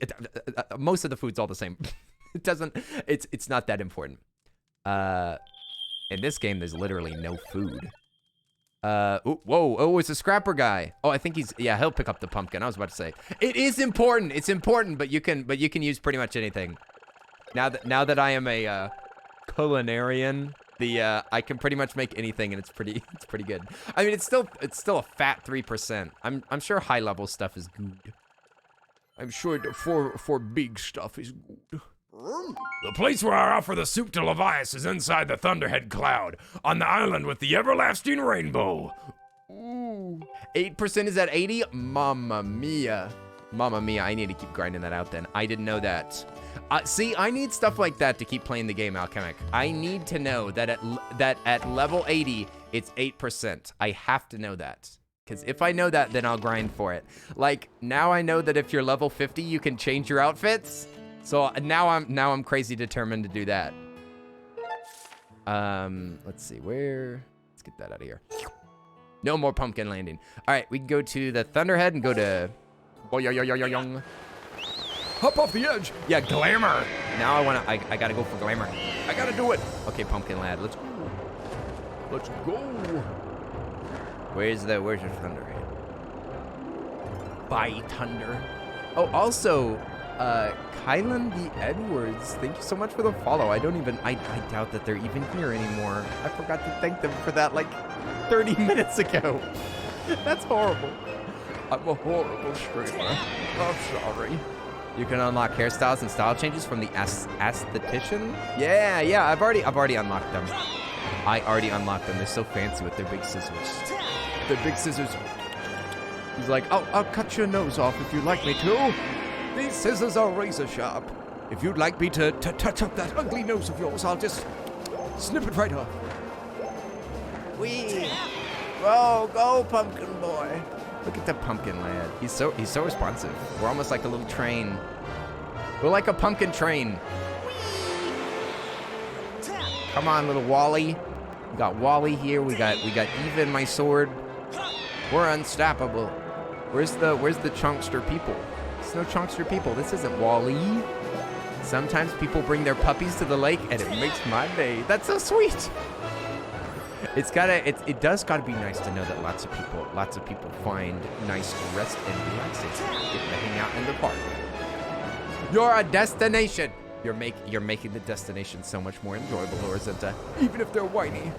most of the food's all the same. It's not that important. In this game, there's literally no food. It's a scrapper guy. Oh, I think he'll pick up the pumpkin. I was about to say, it is important. It's important, but you can use pretty much anything. Now that I am a culinarian, I can pretty much make anything, and it's pretty good. I mean, it's still a fat 3%. I'm sure high level stuff is good. I'm sure for big stuff is good. The place where I offer the soup to Levias is inside the Thunderhead Cloud, on the island with the everlasting rainbow. Ooh. 8% is at 80? Mamma mia. Mamma mia, I need to keep grinding that out then. I didn't know that. See, I need stuff like that to keep playing the game, Alchemic. I need to know that at level 80, it's 8%. I have to know that. Because if I know that, then I'll grind for it. Like, now I know that if you're level 50, you can change your outfits. So now I'm crazy determined to do that. Let's see, let's get that out of here. No more pumpkin landing. All right, we can go to the Thunderhead and go to Hop off the edge. Yeah, glamour. Now I gotta go for glamour. I gotta do it. Okay, pumpkin lad, let's go. Let's go. Where's your Thunderhead? Bye, Thunder. Oh, also, Kylan the Edwards, thank you so much for the follow. I doubt that they're even here anymore. I forgot to thank them for that like 30 minutes ago. That's horrible. I'm a horrible streamer. I'm sorry. You can unlock hairstyles and style changes from the aesthetician. Yeah, I've already unlocked them. I already unlocked them. They're so fancy with their big scissors. Their big scissors. He's like, I'll cut your nose off if you'd like me to. These scissors are razor sharp. If you'd like me to touch up that ugly nose of yours, I'll just snip it right off. Wee. Go, pumpkin boy. Look at the pumpkin lad. He's so responsive. We're almost like a little train. We're like a pumpkin train. Come on, little Wally. We got Wally here. We got even my sword. We're unstoppable. Where's the chunkster people? There's no chunkster people. This isn't Wally. Sometimes people bring their puppies to the lake, and it makes my day. That's so sweet. It does gotta be nice to know that lots of people find nice rest and relaxation, getting to hang out in the park. You're a destination. You're making the destination so much more enjoyable, Lorizenta. Even if they're whiny.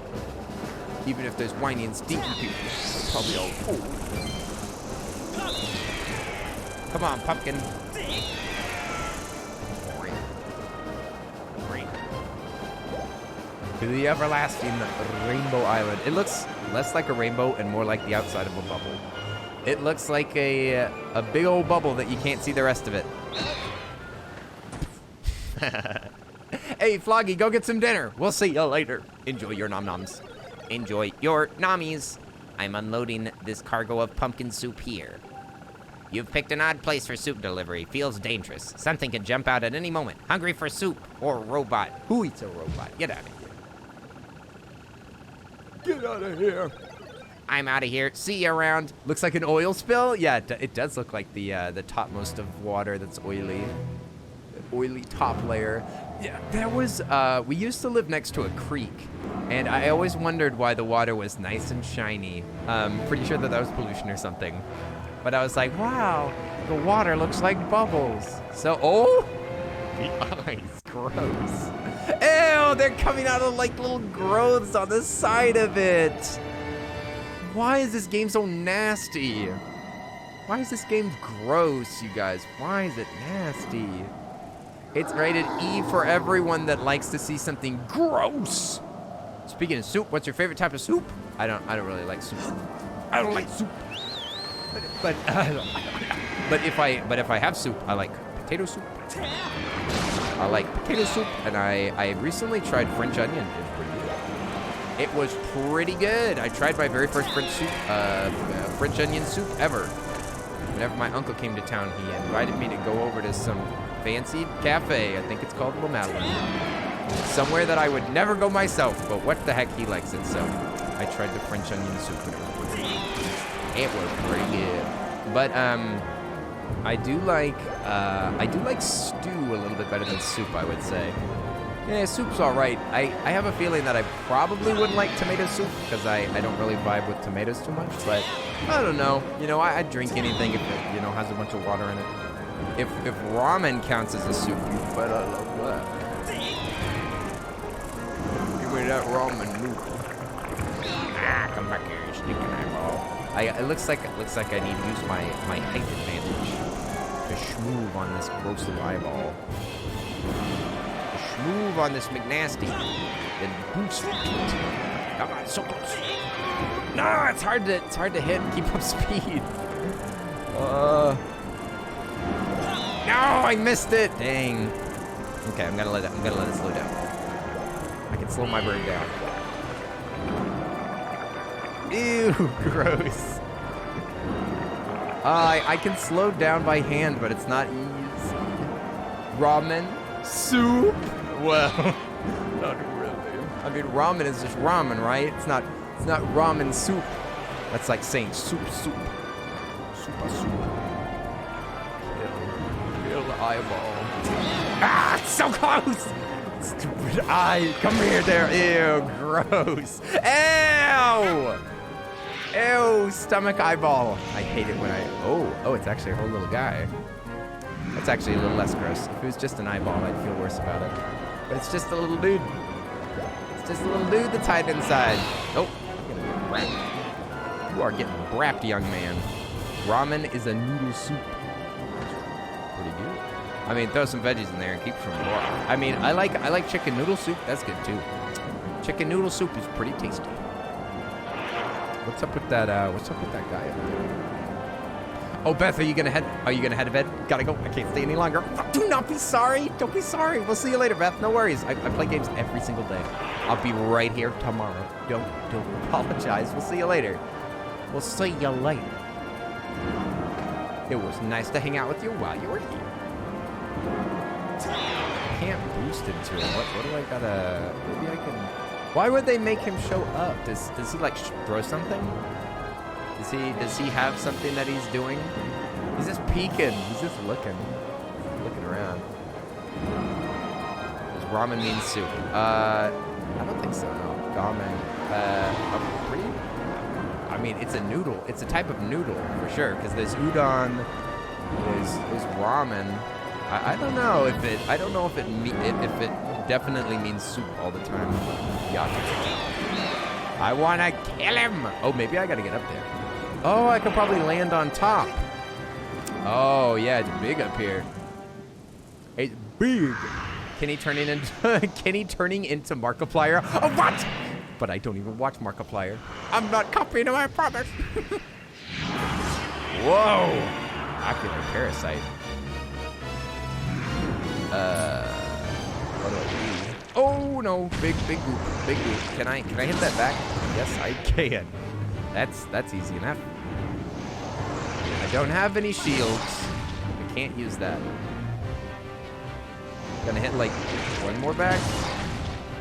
Even if there's whiny and stinky people, they're probably all cool. Come on, pumpkin. To the everlasting Rainbow Island. It looks less like a rainbow and more like the outside of a bubble. It looks like a big old bubble that you can't see the rest of it. Hey, Floggy, go get some dinner. We'll see you later. Enjoy your nom-noms. Enjoy your nommies. I'm unloading this cargo of pumpkin soup here. You've picked an odd place for soup delivery. Feels dangerous. Something could jump out at any moment. Hungry for soup or robot. Who eats a robot? Get out of here. Get out of here. I'm out of here. See you around. Looks like an oil spill. Yeah, it does look like the topmost of water that's oily. Oily top layer. Yeah, there was, we used to live next to a creek, and I always wondered why the water was nice and shiny. Pretty sure that was pollution or something. But I was like, wow, the water looks like bubbles. So, oh, the eyes, gross. Ew, they're coming out of like little growths on the side of it. Why is this game so nasty? Why is this game gross, you guys? Why is it nasty? It's rated E for everyone that likes to see something gross. Speaking of soup, what's your favorite type of soup? I don't really like soup. I don't like soup. But if I have soup, I like potato soup. I like potato soup, and I recently tried French onion. It was pretty good. I tried my very first French onion soup ever. Whenever my uncle came to town, he invited me to go over to some fancy cafe. I think it's called La Madeleine. Somewhere that I would never go myself, but what the heck, he likes it. So I tried the French onion soup. It was pretty good. But I do like stew a little bit better than soup, I would say. Yeah, soup's all right. I have a feeling that I probably wouldn't like tomato soup because I don't really vibe with tomatoes too much, but I don't know. You know, I'd drink anything if it, you know, has a bunch of water in it. If ramen counts as a soup, you better love that. Give me that ramen noodle. Ah, come back here, you sneaking eyeball. It looks like I need to use my height advantage to schmoove on this gross little eyeball. Move on this McNasty. Then boost it. Come on, so close. No, it's hard to hit and keep up speed. No, I missed it. Dang. Okay, I'm gonna let it slow down. I can slow my bird down. Ew, gross. I can slow down by hand, but it's not easy. Ramen soup. Well, not really. I mean, ramen is just ramen, right? It's not ramen soup. That's like saying soup. Soup. Kill the eyeball. Ah, it's so close! Stupid eye. Come here there. Ew, gross. Ew, stomach eyeball. I hate it when oh, it's actually a whole little guy. That's actually a little less gross. If it was just an eyeball, I'd feel worse about it. But it's just a little dude. It's just a little dude that's hiding inside. Oh, you are getting brapped, young man. Ramen is a noodle soup. Pretty good. I mean, throw some veggies in there and keep it from raw. I mean, I like chicken noodle soup. That's good too. Chicken noodle soup is pretty tasty. What's up with that guy up there? Oh, Beth, are you gonna head to bed? Gotta go. I can't stay any longer. Do not be sorry. Don't be sorry. We'll see you later, Beth. No worries. I play games every single day. I'll be right here tomorrow. Don't apologize. We'll see you later. We'll see you later. It was nice to hang out with you while you were here. I can't boost into it. What do I gotta? Maybe I can. Why would they make him show up? Does he like throw something? Does he have something that he's doing? He's just peeking. He's just looking around. Does ramen mean soup? I don't think so. No, ramen. I mean, it's a noodle. It's a type of noodle for sure. Because there's udon. There's ramen. I don't know if it. I don't know if it definitely means soup all the time. Yeah. I wanna kill him. Oh, maybe I gotta get up there. Oh, I could probably land on top. Oh, yeah, it's big up here. It's big. Kenny turning into Markiplier. Oh, what? But I don't even watch Markiplier. I'm not copying him, I promise. Whoa. Ocular parasite. What do I do? Oh, no. Big goop. Can I hit that back? Yes, I can. That's easy enough. I don't have any shields. I can't use that. Gonna hit like one more back.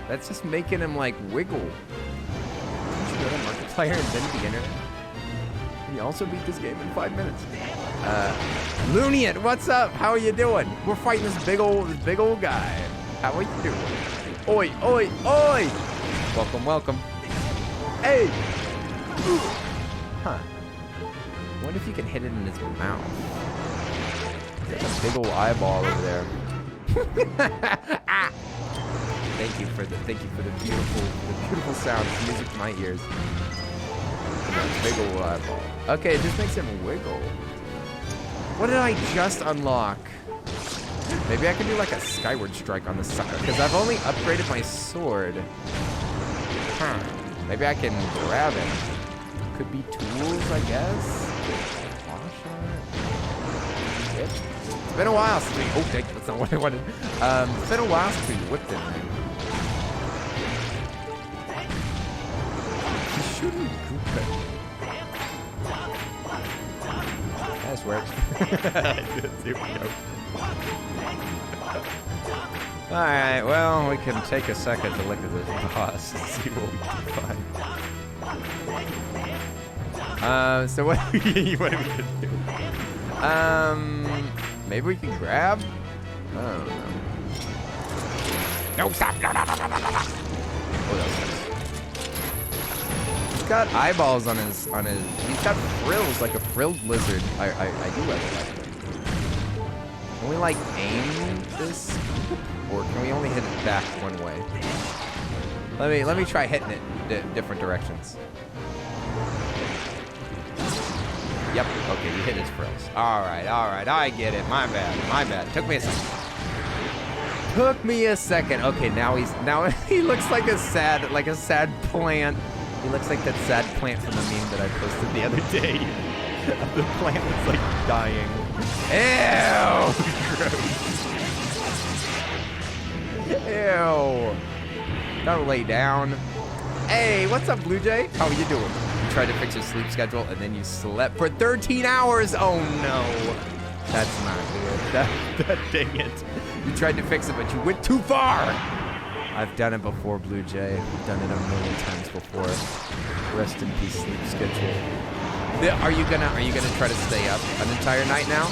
That's just making him like wiggle. Did you go to Markiplier and then beginner? Can you also beat this game in 5 minutes? Loonian, what's up? How are you doing? We're fighting this big old guy. How are you doing? Oi, oi, oi! Welcome, welcome. Hey! Huh. I wonder if you can hit it in his mouth. There's a big old eyeball over there. Ah! Thank you for the beautiful sounds, music to my ears. Big old eyeball. Okay, it just makes him wiggle. What did I just unlock? Maybe I can do like a Skyward strike on the sucker, because I've only upgraded my sword. Huh. Maybe I can grab it. Could be tools, I guess. It's been a while since we. Oh, dang, that's not what I wanted. It's been a while since we whipped it. He shouldn't goop it. This works. Here we go. Alright, well, we can take a second to look at this boss and see what we can find. So what are we gonna do? Maybe we can grab? I don't know. No, stop! No, no, no, no, no, no. Oh, that was nice. He's got eyeballs on his, he's got frills like a frilled lizard. I do like that. Can we like aim this? Or can we only hit it back one way? Let me try hitting it different directions. Yep, okay, you hit his frills. Alright, I get it. My bad. Took me a second. Okay, now he looks like a sad plant. He looks like that sad plant from the meme that I posted the other day. The plant was like dying. Ew! Gross. Ew. Gotta lay down. Hey, what's up, Blue Jay? How are you doing? You tried to fix your sleep schedule and then you slept for 13 hours. Oh no. That's not good. Dang it. You tried to fix it, but you went too far. I've done it before, Blue Jay. I've done it a million times before. Rest in peace, sleep schedule. Are you gonna try to stay up an entire night now?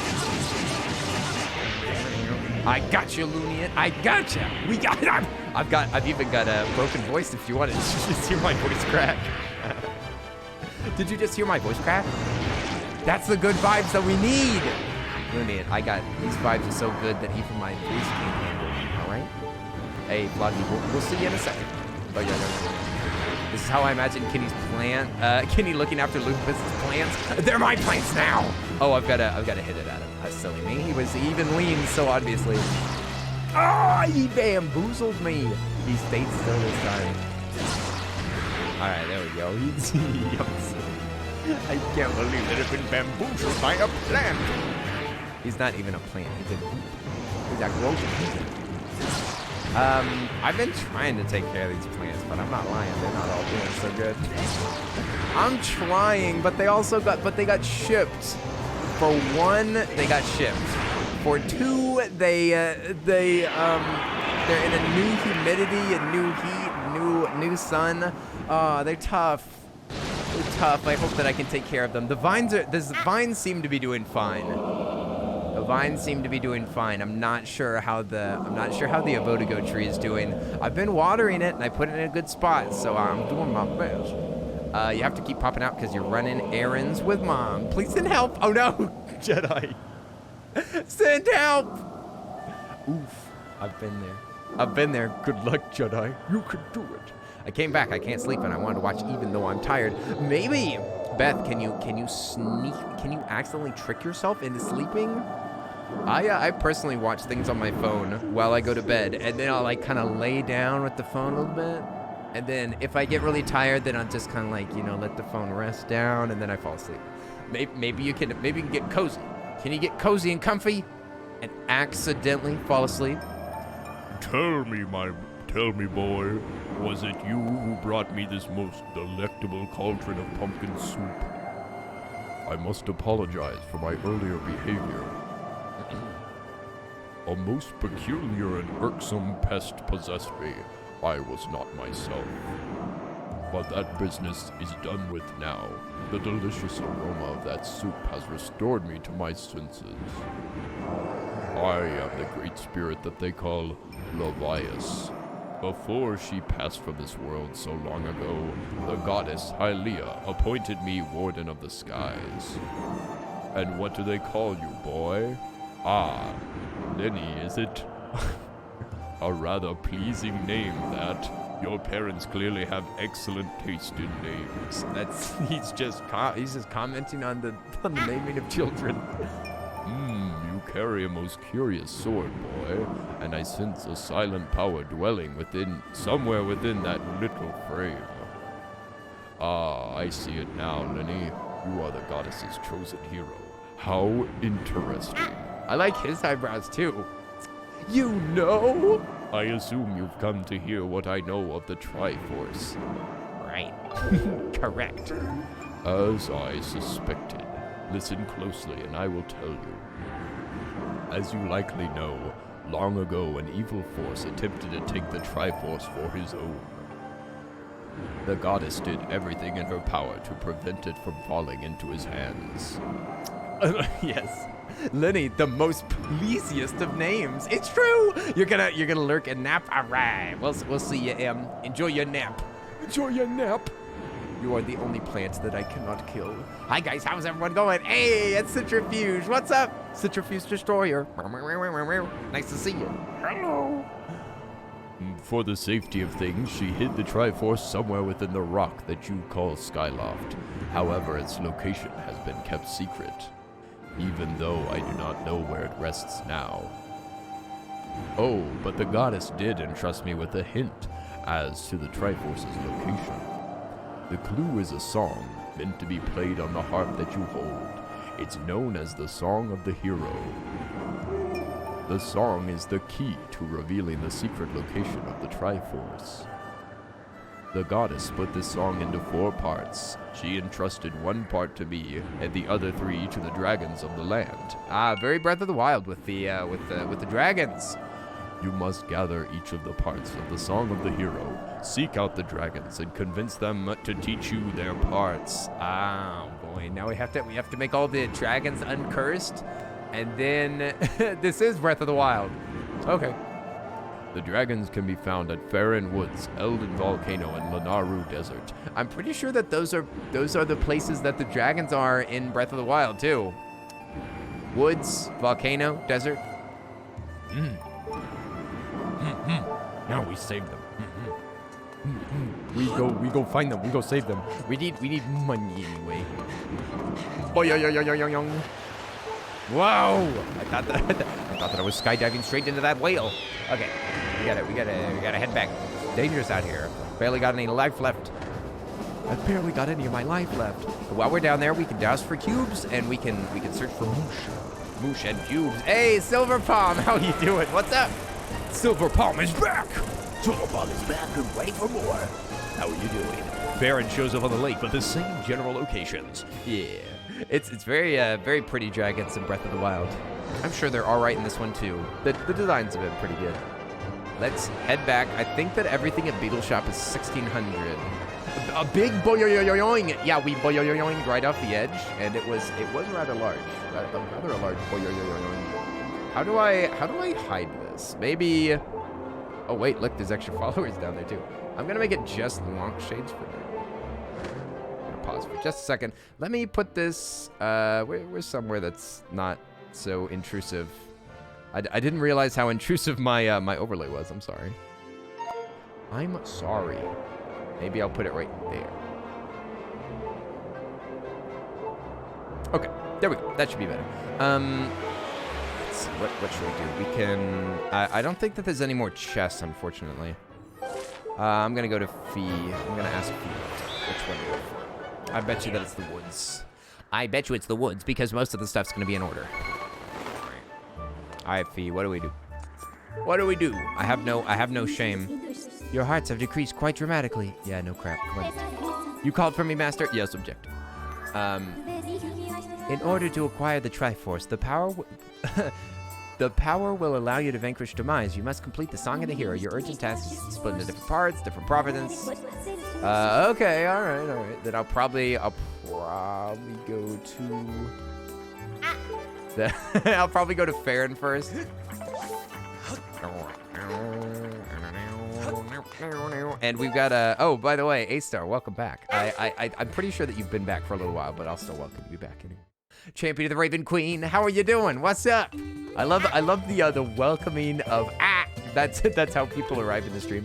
I got you, Loonian. I got you. We got it. I've even got a broken voice if you want to just hear my voice crack. Did you just hear my voice crack? That's the good vibes that we need. Loonian, these vibes are so good that even my voice can't handle them, all right? Hey, Vloggy, we'll see you in a second. Oh, yeah. This is how I imagine Kenny looking after Lucas's plants. They're my plants now. Oh, I've got to hit it at him. That's silly me. He was even lean so obviously. Oh, he bamboozled me. He stayed still this time. All right, there we go. I can't believe that I've been bamboozled by a plant. He's not even a plant. He's a gross plant. I've been trying to take care of these plants, but I'm not lying. They're not all doing so good. I'm trying, but they got shipped. For one, they got shipped. For two, they're in a new humidity, a new heat, new sun. They're tough. They're tough. I hope that I can take care of them. The vines seem to be doing fine. I'm not sure how the Avodago tree is doing. I've been watering it and I put it in a good spot, so I'm doing my best. You have to keep popping out because you're running errands with Mom. Please send help. Oh no, Jedi. Send help. Oof, I've been there. Good luck, Jedi. You can do it. I came back. I can't sleep and I wanted to watch even though I'm tired. Maybe, Beth, can you accidentally trick yourself into sleeping? I personally watch things on my phone while I go to bed, and then I'll like kind of lay down with the phone a little bit, and then if I get really tired, then I'll just kind of like, let the phone rest down, and then I fall asleep. Maybe you can get cozy. Can you get cozy and comfy and accidentally fall asleep? Tell me, tell me, boy, was it you who brought me this most delectable cauldron of pumpkin soup? I must apologize for my earlier behavior. A most peculiar and irksome pest possessed me. I was not myself. But that business is done with now. The delicious aroma of that soup has restored me to my senses. I am the great spirit that they call Levias. Before she passed from this world so long ago, the goddess Hylia appointed me warden of the skies. And what do they call you, boy? Ah, Lenny, is it? A rather pleasing name, that. Your parents clearly have excellent taste in names. He's just commenting on the naming of children. You carry a most curious sword, boy, and I sense a silent power dwelling somewhere within that little frame. Ah, I see it now, Lenny. You are the goddess's chosen hero. How interesting. I like his eyebrows too. You know? I assume you've come to hear what I know of the Triforce. Right. Correct. As I suspected. Listen closely and I will tell you. As you likely know, long ago an evil force attempted to take the Triforce for his own. The goddess did everything in her power to prevent it from falling into his hands. Yes. Lenny, the most pleasiest of names. It's true. You're gonna lurk and nap. All right. We'll see you, Em. Enjoy your nap. Enjoy your nap. You are the only plant that I cannot kill. Hi guys, how's everyone going? Hey, it's Citrifuge. What's up? Citrifuge Destroyer. Nice to see you. Hello. For the safety of things, she hid the Triforce somewhere within the rock that you call Skyloft. However, its location has been kept secret, even though I do not know where it rests now. Oh, but the goddess did entrust me with a hint as to the Triforce's location. The clue is a song meant to be played on the harp that you hold. It's known as the Song of the Hero. The song is the key to revealing the secret location of the Triforce. The goddess split this song into 4 parts. She entrusted one part to me, and the other 3 to the dragons of the land. Ah, very Breath of the Wild with the dragons. You must gather each of the parts of the Song of the Hero, seek out the dragons, and convince them to teach you their parts. Ah, boy, now we have to make all the dragons uncursed, and then this is Breath of the Wild. Okay. The dragons can be found at Farron Woods, Elden Volcano, and Lanaru Desert. I'm pretty sure that those are the places that the dragons are in Breath of the Wild too. Woods, volcano, desert. Now we save them. We go find them. We go save them. We need money anyway. Boing. Whoa! I thought that I was skydiving straight into that whale. Okay, we gotta head back. It's dangerous out here. Barely got any life left. I barely got any of my life left. But while we're down there, we can douse for cubes and we can search for moosh and cubes. Hey, Silver Palm, how you doing? What's up? Silver Palm is back. Silver Palm is back and ready for more. How are you doing? Farron shows up on the lake, but the same general locations. Yeah. It's very pretty dragons in Breath of the Wild. I'm sure they're all right in this one too. The designs have been pretty good. Let's head back. I think that everything at Beetle Shop is 1600. A big boing. Yeah, we boing right off the edge, and it was rather large. Rather a large boing. How do I hide this? Maybe. Oh wait, look, there's extra followers down there too. I'm gonna make it just long shades for them. Pause for just a second. Let me put this, we're somewhere that's not so intrusive. I didn't realize how intrusive my my overlay was. I'm sorry. I'm sorry. Maybe I'll put it right there. Okay, there we go. That should be better. Let's see, what should we do? We can, I don't think that there's any more chests, unfortunately. I'm gonna go to Fee. I'm gonna ask Fee which one to go for. I bet you that it's the woods. I bet you it's the woods because most of the stuff's gonna be in order. All right, Fee, what do we do? What do we do? I have no shame. Your hearts have decreased quite dramatically. Yeah, no crap. Come on. You called for me, Master? Yes, objective. In order to acquire the Triforce, the power will allow you to vanquish demise. You must complete the Song of the Hero. Your urgent task is split into different parts, different providence. Okay, all right. Then I'll probably go to. I'll probably go to Farron first. And we've got oh, by the way, A-Star, welcome back. I'm pretty sure that you've been back for a little while, but I'll still welcome you back anyway. Champion of the Raven Queen, how are you doing? What's up? I love the welcoming of that's how people arrive in the stream.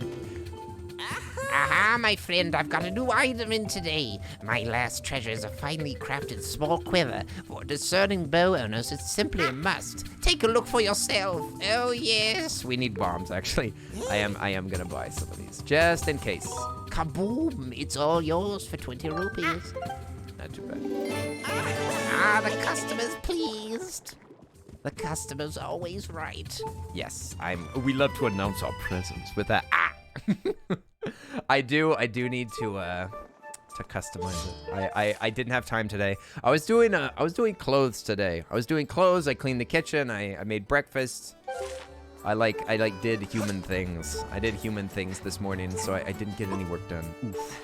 Aha, my friend, I've got a new item in today. My last treasure is a finely crafted small quiver. For discerning bow owners, it's simply a must. Take a look for yourself. Oh, yes. We need bombs, actually. I am gonna buy some of these, just in case. Kaboom! It's all yours for 20 rupees. Not too bad. The customer's pleased. The customer's always right. Yes, we love to announce our presence with that. I do need to customize it. I didn't have time today. I was doing clothes today. I cleaned the kitchen. I made breakfast. I did human things. I did human things this morning, so I didn't get any work done. Oof.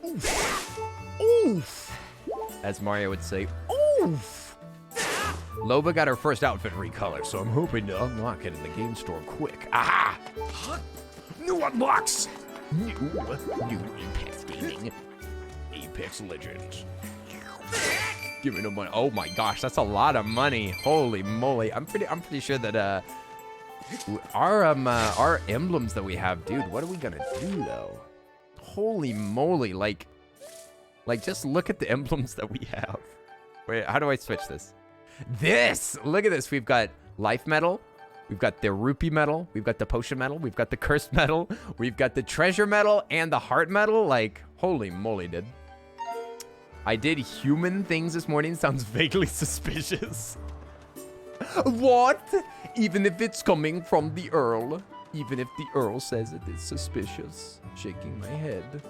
Oof. Oof. As Mario would say, oof. Loba got her first outfit recolor, so I'm hoping to unlock it in the game store quick. Aha! New unlocks! New Apex Gaming. Apex Legends. Give me no money. Oh my gosh, that's a lot of money. Holy moly. I'm pretty sure that our emblems that we have, dude, what are we gonna do though? Holy moly, like just look at the emblems that we have. Wait, how do I switch this? Look at this. We've got life medal. We've got the rupee medal. We've got the potion medal. We've got the cursed medal. We've got the treasure medal and the heart medal. Like, holy moly, dude. I did human things this morning. Sounds vaguely suspicious. What? Even if it's coming from the Earl. Even if the Earl says it is suspicious. Shaking my head.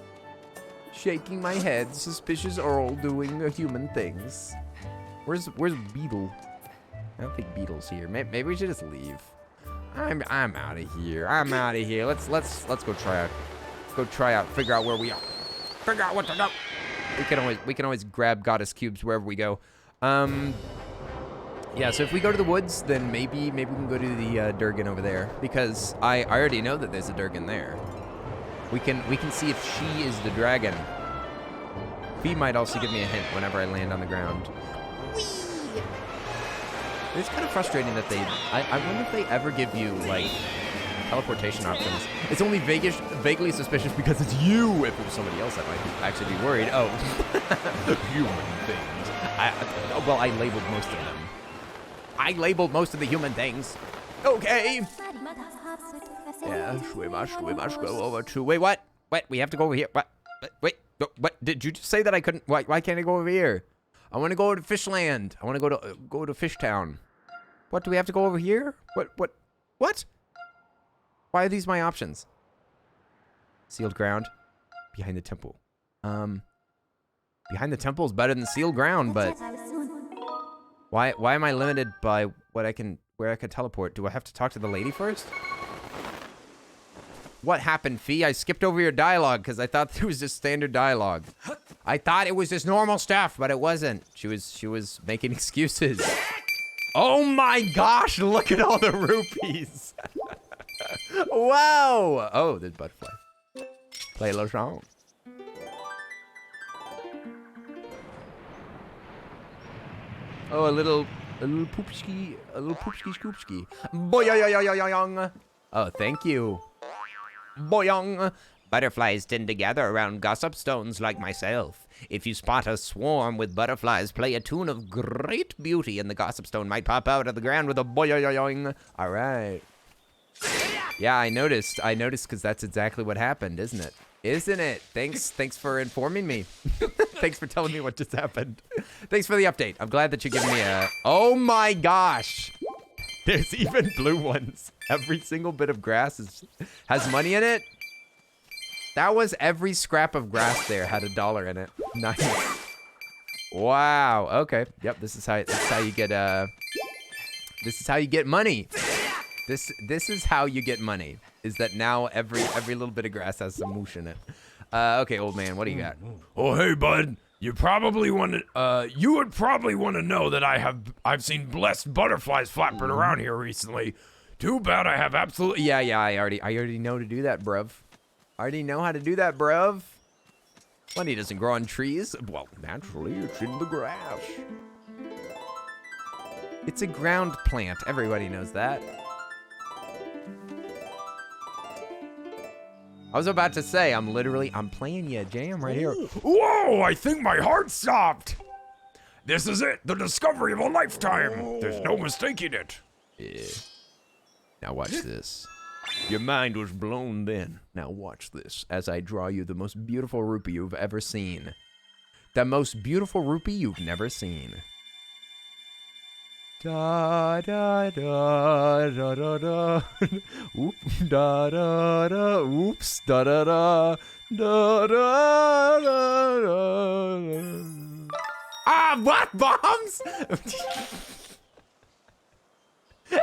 Shaking my head. Suspicious Earl doing human things. Where's Beetle? I don't think Beetle's here. Maybe we should just leave. I'm out of here. I'm out of here. Let's go try out. Let's go try out. Figure out where we are. Figure out what to do. We can always grab goddess cubes wherever we go. Yeah. So if we go to the woods, then maybe we can go to the Durgan over there, because I already know that there's a Durgan there. We can see if she is the dragon. Fee might also give me a hint whenever I land on the ground. It's kind of frustrating that I wonder if they ever give you, like, teleportation options. It's only vaguely suspicious because it's you. If it was somebody else, I might actually be worried. Oh, human things. Well, I labeled most of them. I labeled most of the human things. Okay. Yeah, we must go over to... Wait, what? Wait, we have to go over here. What? Wait, what? Did you just say that I couldn't... Why can't I go over here? I want to go to Fishland. I want to go to Fishtown. What, do we have to go over here? What? Why are these my options? Sealed ground. Behind the temple. Behind the temple is better than sealed ground, but why am I limited by where I can teleport? Do I have to talk to the lady first? What happened, Fee? I skipped over your dialogue because I thought it was just standard dialogue. I thought it was just normal stuff, but it wasn't. She was making excuses. Oh my gosh, look at all the rupees. Wow. Oh, there's butterfly. Play le song. Oh, a little poopski scoopski. Boyoyoyoyoyong. Oh, thank you. Boyong. Butterflies tend to gather around gossip stones like myself. If you spot a swarm with butterflies, play a tune of great beauty and the gossip stone might pop out of the ground with a boyoyoyoing. All right. Yeah, I noticed because that's exactly what happened, isn't it? Isn't it? Thanks for informing me. Thanks for telling me what just happened. Thanks for the update. I'm glad that you're giving me a... Oh my gosh. There's even blue ones. Every single bit of grass has money in it. That was every scrap of grass there had $1 in it. Nice. Wow. Okay. Yep. This is how you get this is how you get money. This is how you get money. Is that now every little bit of grass has some moosh in it. Okay, old man, what do you got? Oh, hey, bud. You would probably want to know that I've seen blessed butterflies flapping around here recently. Too bad I have absolutely. Yeah, I already know to do that, bruv. I already know how to do that, bruv. Money doesn't grow on trees. Well, naturally, it's in the grass. It's a ground plant. Everybody knows that. I was about to say, I'm playing you a jam right here. Whoa, I think my heart stopped. This is it, the discovery of a lifetime. There's no mistaking it. Yeah. Now watch this. Your mind was blown then. Now watch this as I draw you the most beautiful rupee you've ever seen. The most beautiful rupee you've never seen. Da da da da da da. Oop da da da. Oops da da da da da da da. Ah, what bombs?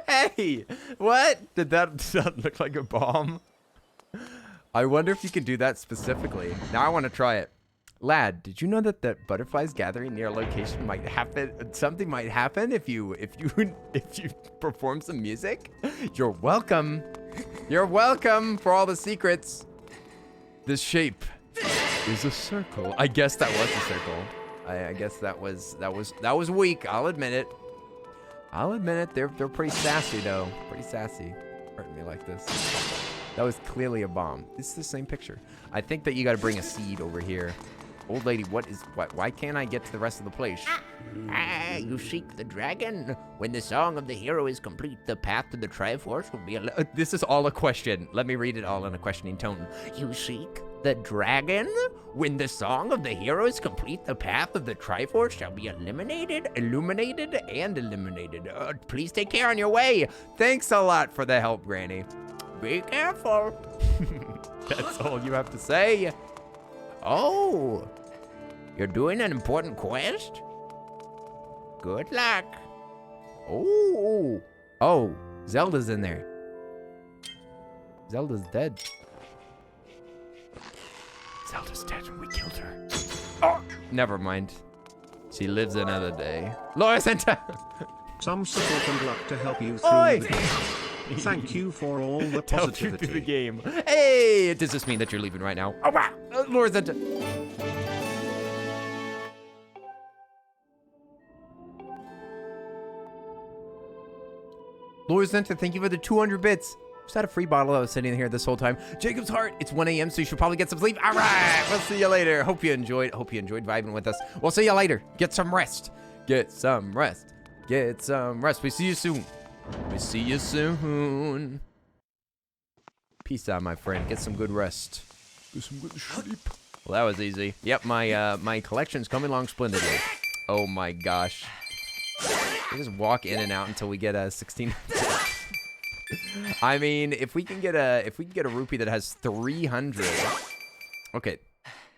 Hey, what? Did that look like a bomb? I wonder if you could do that specifically. Now I want to try it. Lad, did you know that butterflies gathering near a location might happen? Something might happen if you perform some music. You're welcome. You're welcome for all the secrets. This shape is a circle. I guess that was a circle. I guess that was weak. I'll admit it. They're pretty sassy though. Pretty sassy. Hurting me like this. That was clearly a bomb. This is the same picture. I think that you got to bring a seed over here. Old lady, why can't I get to the rest of the place? You seek the dragon. When the song of the hero is complete, the path to the Triforce will be this is all a question. Let me read it all in a questioning tone. You seek the dragon? When the song of the hero is complete, the path of the Triforce shall be illuminated, and eliminated. Please take care on your way. Thanks a lot for the help, Granny. Be careful. That's all you have to say. Oh, you're doing an important quest? Good luck. Oh, Zelda's in there. Zelda's dead. Zelda's dead and we killed her. Oh, never mind. She lives another day. Laura Santa. Some support and luck to help you through the game. Thank you for all the positivity. Help you through the game. Hey, does this mean that you're leaving right now? Oh, wow. Laura Santa. Laura Santa, thank you for the 200 bits. Was that a free bottle that was sitting here this whole time? Jacob's Heart, it's 1 a.m., so you should probably get some sleep. All right, we'll see you later. Hope you enjoyed vibing with us. We'll see you later. Get some rest. Get some rest. We see you soon. Peace out, my friend. Get some good rest. Get some good sleep. Well, that was easy. Yep, my collection's coming along splendidly. Oh my gosh. We just walk in and out until we get a 16. I mean, if we can get a rupee that has 300. Okay,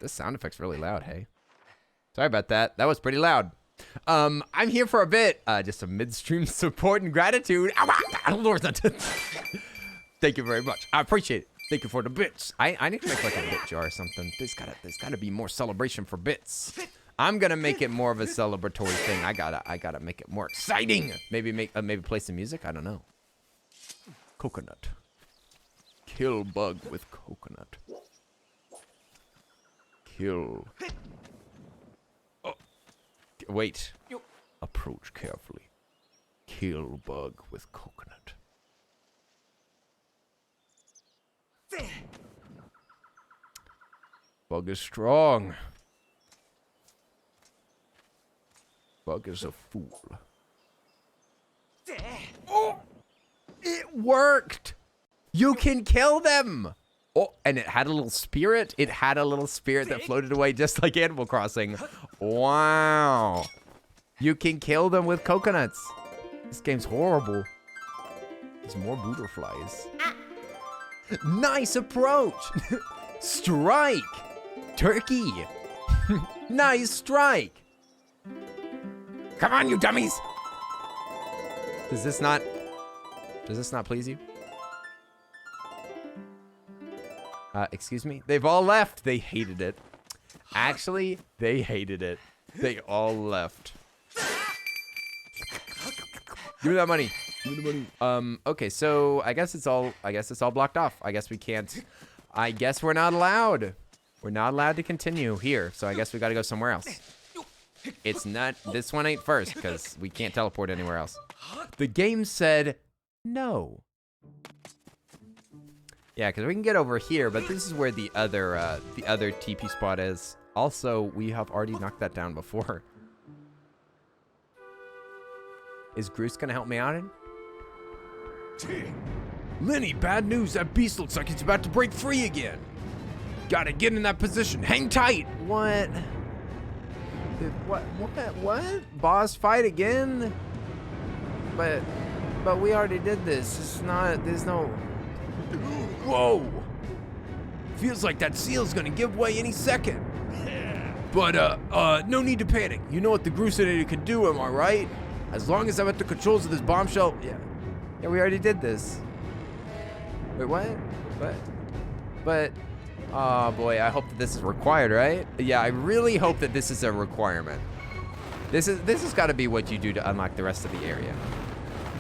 this sound effect's really loud. Hey, sorry about that. That was pretty loud. I'm here for a bit. Just some midstream support and gratitude. Lord, thank you very much. I appreciate it. Thank you for the bits. I need to make like a bit jar or something. There's gotta be more celebration for bits. I'm gonna make it more of a celebratory thing. I gotta make it more exciting. Maybe play some music. I don't know. Coconut. Kill bug with coconut. Kill. Oh. Wait. Approach carefully. Kill bug with coconut. Bug is strong. Bug is a fool. Oh! It worked! You can kill them! Oh, and it had a little spirit. It had a little spirit that floated away just like Animal Crossing. Wow. You can kill them with coconuts. This game's horrible. Some more butterflies. Nice approach. Strike. Turkey. Nice strike. Come on, you dummies. Does this not please you? Excuse me? They've all left. They hated it. Actually, they hated it. They all left. Give me that money. Give me the money. Okay, so I guess it's all blocked off. I guess we can't. I guess we're not allowed. We're not allowed to continue here. So I guess we got to go somewhere else. It's not, this one ain't first because we can't teleport anywhere else. The game said no. Yeah, because we can get over here, but this is where the other TP spot is. Also, we have already knocked that down before. Is Groose gonna help me out in? Lenny, bad news. That beast looks like it's about to break free again. Gotta get in that position. Hang tight. What? What? Boss fight again? But we already did this. It's not, there's no... Whoa! Feels like that seal's gonna give way any second. But, no need to panic. You know what the Grucinator can do, am I right? As long as I'm at the controls of this bombshell... Yeah, we already did this. Wait, what? But... Oh boy, I hope that this is required, right? Yeah, I really hope that this is a requirement. This has got to be what you do to unlock the rest of the area,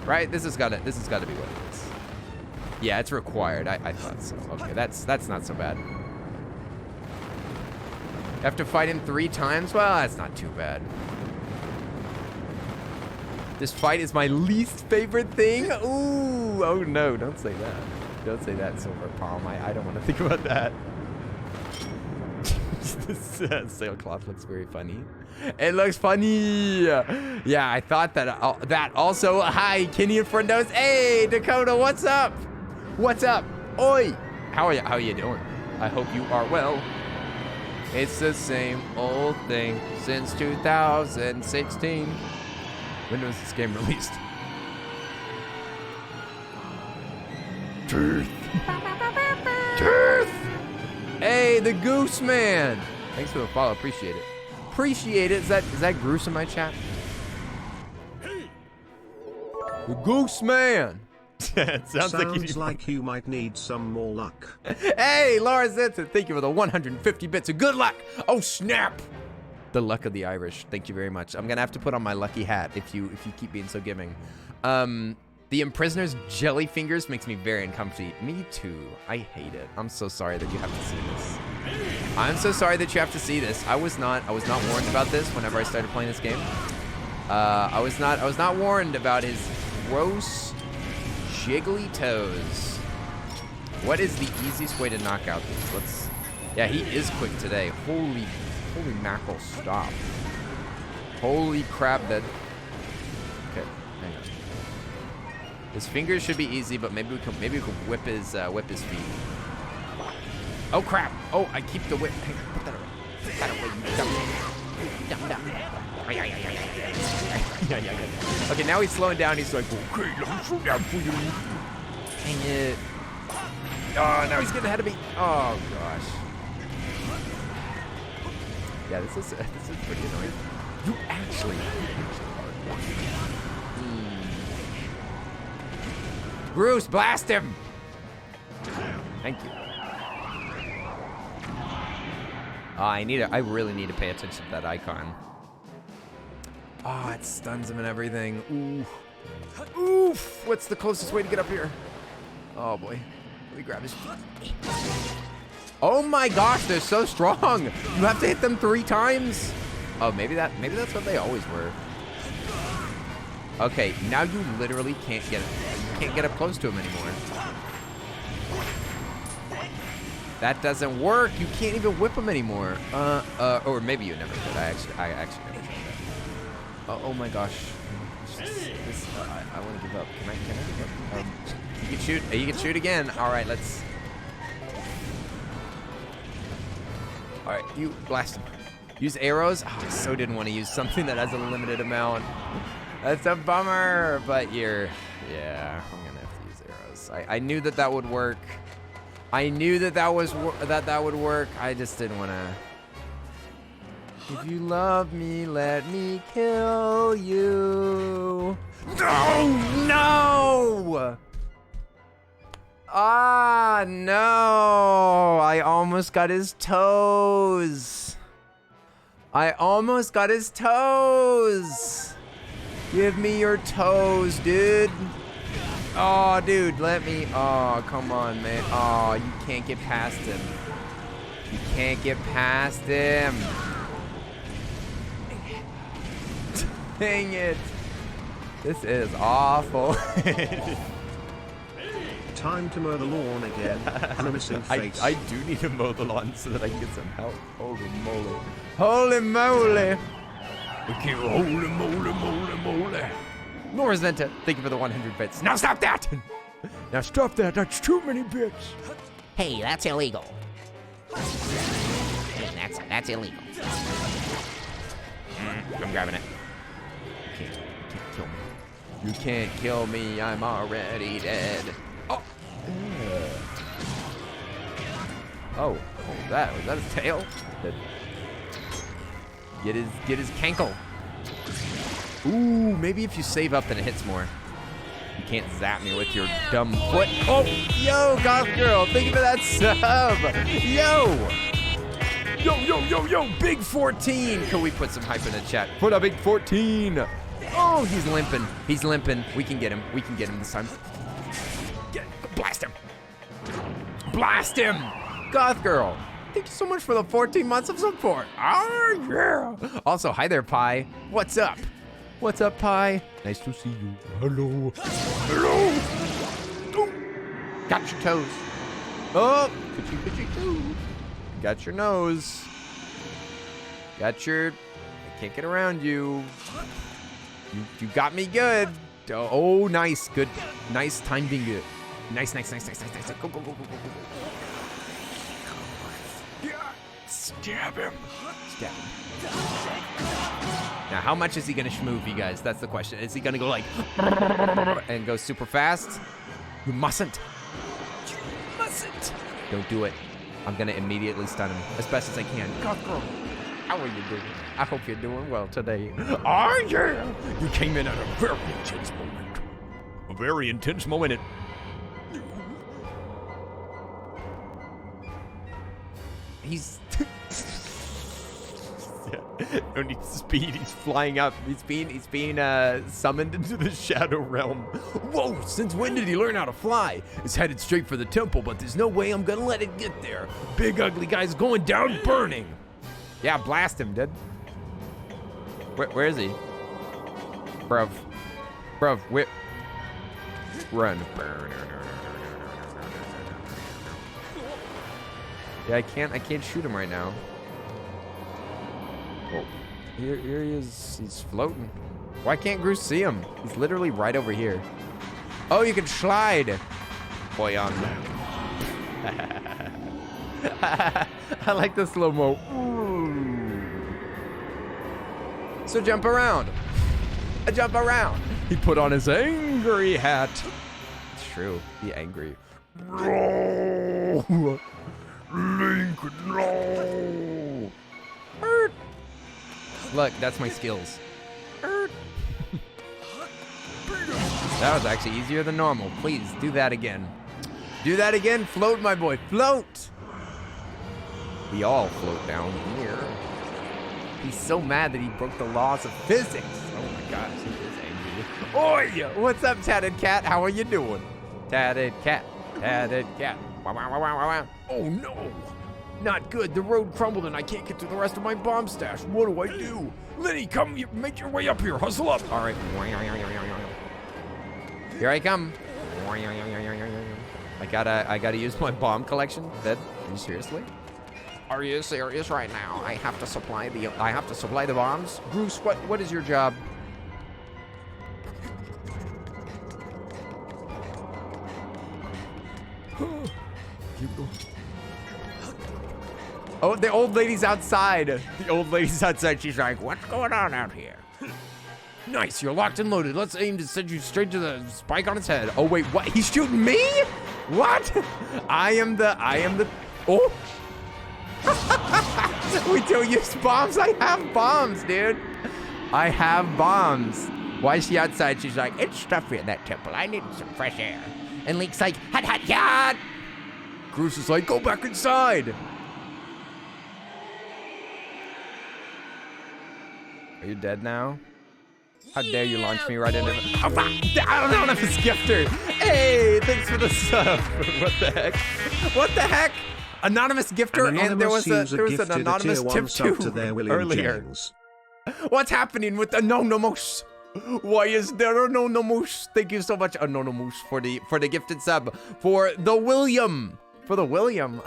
right? This has got to be what it is. Yeah, it's required. I thought so. Okay, that's not so bad. Have to fight him 3 times? Well, that's not too bad. This fight is my least favorite thing. Ooh, oh no, don't say that. Don't say that, Silver Palm. I don't want to think about that. This sailcloth looks very funny. It looks funny. Yeah, I thought that also. Hi, Kenny and Friendos. Hey, Dakota, what's up? What's up? Oi. How are you doing? I hope you are well. It's the same old thing since 2016. When was this game released? Teeth. Teeth. Hey, the Goose Man. Thanks for the follow. Appreciate it. Appreciate it. Is that Gruesome, my chat? The Goose Man. It sounds like you might need some more luck. Hey, Lars Zenton, thank you for the 150 bits of good luck. Oh, snap. The luck of the Irish. Thank you very much. I'm going to have to put on my lucky hat if you keep being so giving. The Imprisoner's jelly fingers makes me very uncomfy. Me too. I hate it. I'm so sorry that you have to see this. I'm so sorry that you have to see this. I was not warned about this whenever I started playing this game. I was not warned about his gross jiggly toes. What is the easiest way to knock out these? Yeah, he is quick today. Holy mackerel, stop. Holy crap, that... Okay, hang on. His fingers should be easy, but maybe we could whip his feet. Oh crap! Oh, I keep the whip. Hang on, put that away. Put that away, you dumb. Okay, now he's slowing down. He's like, okay, let me slow down for you. Dang it! Oh, now he's getting ahead of me. Oh gosh. Yeah, this is pretty annoying. You actually are. Bruce, blast him! Thank you. I really need to pay attention to that icon. Oh, it stuns him and everything. Oof. Oof! What's the closest way to get up here? Oh boy. Let me grab his feet. Oh my gosh, they're so strong! You have to hit them 3 times? Oh, maybe that's what they always were. Okay, now you literally can't get up close to him anymore. That doesn't work. You can't even whip him anymore. Or maybe you never could. I actually never tried that. Oh my gosh. I want to give up. Can I give up? You can shoot. You can shoot again. All right, let's. All right, you blast him. Use arrows. Oh, I so didn't want to use something that has a limited amount. That's a bummer, but yeah, I'm gonna have to use this. I knew that would work. I knew that would work. I just didn't want to. If you love me, let me kill you. No! Ah, no. I almost got his toes. Give me your toes, dude. Oh, dude, let me. Oh, come on, man. Oh, you can't get past him. Dang it. This is awful. Time to mow the lawn again. And a missing face. I do need to mow the lawn so that I can get some help. Holy moly. Holy moly. Holy moly. Laura Zenta, thank you for the 100 bits. Now stop that! Now stop that. That's too many bits. Hey, that's illegal. That's illegal. I'm grabbing it. You can't kill me. You can't kill me. I'm already dead. Oh. Oh, was that his tail? Get his cankle. Ooh, maybe if you save up, then it hits more. You can't zap me with your dumb foot. Oh, yo, Goth Girl, thank you for that sub. Yo, Big 14. Can we put some hype in the chat? Put a Big 14. Oh, he's limping. We can get him this time. Blast him. Goth Girl, thank you so much for the 14 months of support. Oh, yeah. Also, hi there, Pi. What's up? What's up, Pi? Nice to see you. Hello. Got your toes. Oh, coochie. Got your nose. I can't get around you. You got me good. Oh, nice. Good. Nice time being good. Nice. Go. Stab him. Now, how much is he gonna schmoove, you guys? That's the question. Is he gonna go like and go super fast? You mustn't. Don't do it. I'm gonna immediately stun him as best as I can. Goth Girl, how are you doing? I hope you're doing well today. Oh yeah! You came in at a very intense moment. A very intense moment. He's no need speed. He's flying up. He's being summoned into the shadow realm. Whoa! Since when did he learn how to fly? It's headed straight for the temple, but there's no way I'm gonna let it get there. Big ugly guy's going down burning. Yeah, blast him, dude. Where is he? Bruv, where? Run. Yeah, I can't shoot him right now. Oh, here he is. He's floating. Why can't Groose see him? He's literally right over here. Oh, you can slide. Boyan. I like the slow-mo. So jump around. Jump around. He put on his angry hat. It's true. Be angry. No. Link, no. Look, that's my skills. That was actually easier than normal. Please, do that again. Do that again. Float, my boy. Float. We all float down here. He's so mad that he broke the laws of physics. Oh my gosh, he is angry. Oi! What's up, Tatted Cat? How are you doing? Tatted Cat. Tatted Cat. Wow. Oh no! Not good. The road crumbled and I can't get to the rest of my bomb stash. What do I do? Lenny, come, make your way up here. Hustle up. All right. Here I come. I gotta use my bomb collection. Are you seriously? Are you serious right now? I have to supply the bombs. Bruce, what is your job? Keep going. Oh, the old lady's outside. The old lady's outside. She's like, what's going on out here? Nice, you're locked and loaded. Let's aim to send you straight to the spike on its head. Oh wait, what? He's shooting me? What? I am the, oh. We don't use bombs. I have bombs, dude. I have bombs. Why is she outside? She's like, it's stuffy in that temple. I need some fresh air. And Link's like, hot, hot, hot. Groose is like, go back inside. Are you dead now? How dare you launch me right into anonymous gifter. Hey, thanks for the sub. What the heck? What the heck? Anonymous gifter, and there was an anonymous tip too earlier. James. What's happening with Anonymous? Why is there Anonymous? Thank you so much, Anonymous, for the gifted sub. For the William.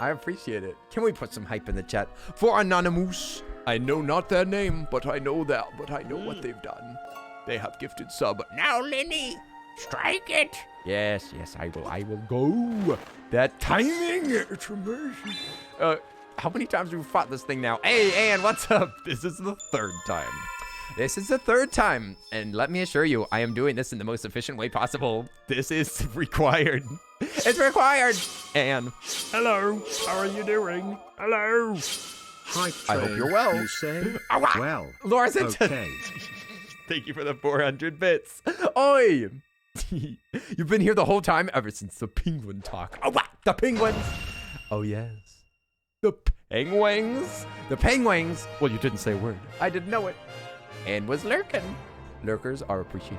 I appreciate it. Can we put some hype in the chat for Anonymous? I know not their name, but I know what they've done. They have gifted sub. Now, Lenny, strike it. Yes, I will go. That timing, it's amazing. How many times have we fought this thing now? Hey, Ann, what's up? This is the third time. And let me assure you, I am doing this in the most efficient way possible. This is required. It's required. Ann. Hello, how are you doing? Hello. Hype I hope you're well. You say? Well, Laura's okay. Thank you for the 400 bits. Oi! You've been here the whole time ever since the penguin talk. Oh, what? The penguins? Oh, yes. The penguins? The penguins? Well, you didn't say a word. I didn't know it. And was lurking. Lurkers are appreciated.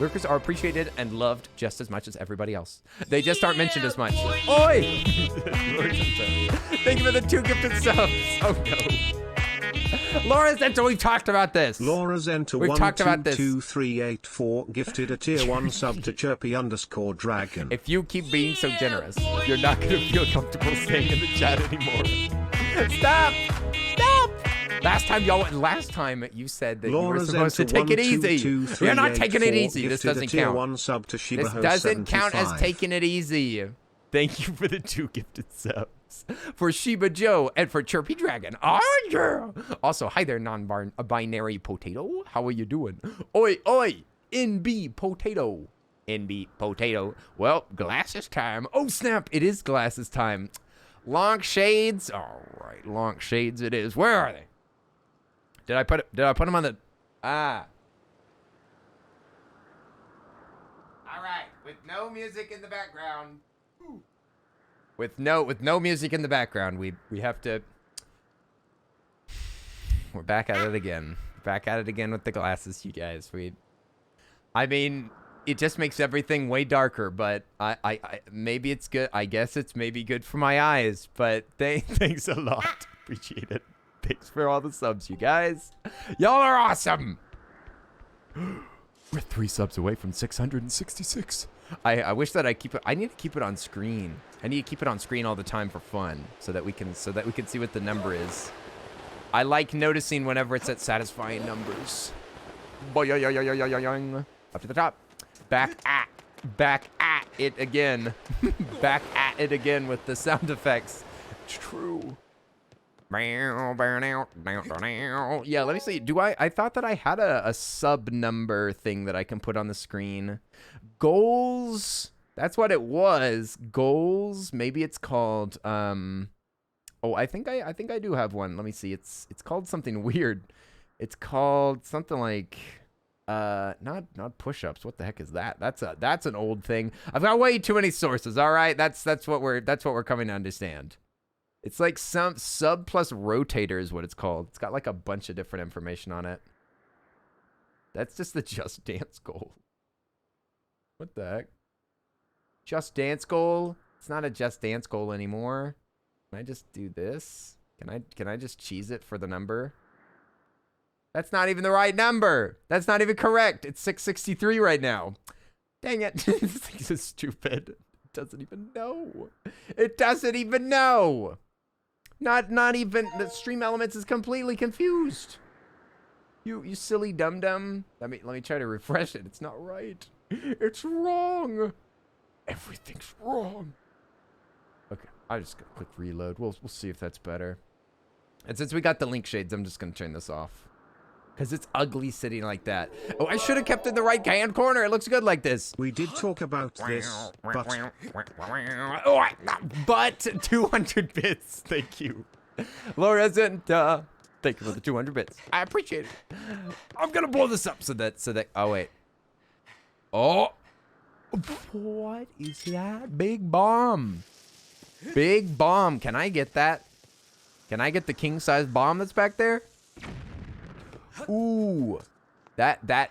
Lurkers are appreciated and loved just as much as everybody else. They just aren't mentioned as much. Oi! Thank you for the 2 gifted subs. Oh, no. Laura Zenta, we've talked about this. Laura Zenta, we've talked about this. 1222384 gifted a tier 1 sub to Chirpy_Dragon. If you keep being so generous, you're not going to feel comfortable staying in the chat anymore. Stop! Last time you said that Laura you were supposed to take it easy. You're not taking it easy. This doesn't count. 1 sub to this doesn't count as taking it easy. Thank you for the 2 gifted subs. For Sheba Joe and for Chirpy Dragon. Oh, yeah. Also, hi there, non-binary potato. How are you doing? Oi, NB Potato. NB Potato. Well, glasses time. Oh, snap. It is glasses time. Long shades. All right, long shades it is. Where are they? Did I put them on the... All right, with no music in the background. With no music in the background, we have to... We're back at it again. Back at it again with the glasses, you guys. I mean, it just makes everything way darker, but I maybe it's good. I guess it's maybe good for my eyes, but thanks a lot. Appreciate it. Thanks for all the subs, you guys. Y'all are awesome. We're 3 subs away from 666. I wish that I need to keep it on screen. I need to keep it on screen all the time for fun, so that we can see what the number is. I like noticing whenever it's at satisfying numbers. Boing, up to the top. Back at it again. Back at it again with the sound effects. It's true. Yeah, let me see. I thought that I had a sub number thing that I can put on the screen. Goals. That's what it was. Goals. Maybe it's called oh, I think I do have one. Let me see. It's called something weird. It's called something like not push-ups. What the heck is that? That's an old thing. I've got way too many sources. All right. That's what we're coming to understand. It's like some sub plus rotator is what it's called. It's got like a bunch of different information on it. That's just the Just Dance goal. What the heck? Just Dance goal? It's not a Just Dance goal anymore. Can I just do this? Can I just cheese it for the number? That's not even the right number. That's not even correct. It's 663 right now. Dang it. This thing is stupid. It doesn't even know. It doesn't even know. Not even the Stream Elements is completely confused. You silly dum-dum. Let me try to refresh it. It's not right. It's wrong. Everything's wrong. Okay, I'm just gonna click reload. We'll see if that's better. And since we got the link shades, I'm just gonna turn this off. because it's ugly sitting like that. Oh, I should have kept it in the right hand corner. It looks good like this. We did talk about this, But 200 bits. Thank you. Laura isn't, thank you for the 200 bits. I appreciate it. I'm gonna blow this up so that, oh wait. Oh. What is that? Big bomb. Big bomb. Can I get that? Can I get the king-size bomb that's back there? Ooh.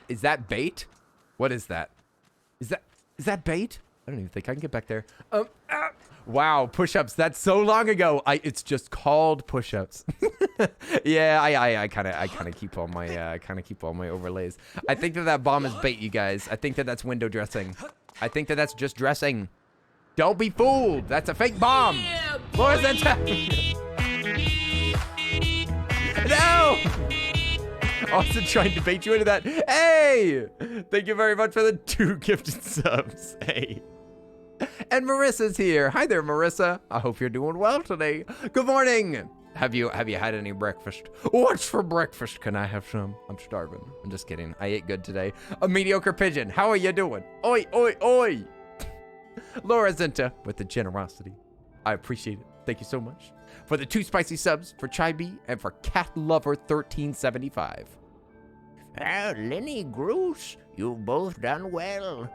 Is that bait? What is that? Is that bait? I don't even think I can get back there. Wow, push-ups. That's so long ago. It's just called push-ups. Yeah, I kind of keep all my overlays. I think that bomb is bait, you guys. I think that's window dressing. I think that's just dressing. Don't be fooled. That's a fake bomb. Laura's No! Also trying to bait you into that. Hey! Thank you very much for the 2 gifted subs. Hey. And Marissa's here. Hi there, Marissa. I hope you're doing well today. Good morning. Have you had any breakfast? What's for breakfast? Can I have some? I'm starving. I'm just kidding. I ate good today. A mediocre pigeon. How are you doing? Oi, oi, oi. Laura Zinta with the generosity. I appreciate it. Thank you so much. For the 2 spicy subs for Chai B and for Cat Lover 1375. Lenny, Groose, you've both done well.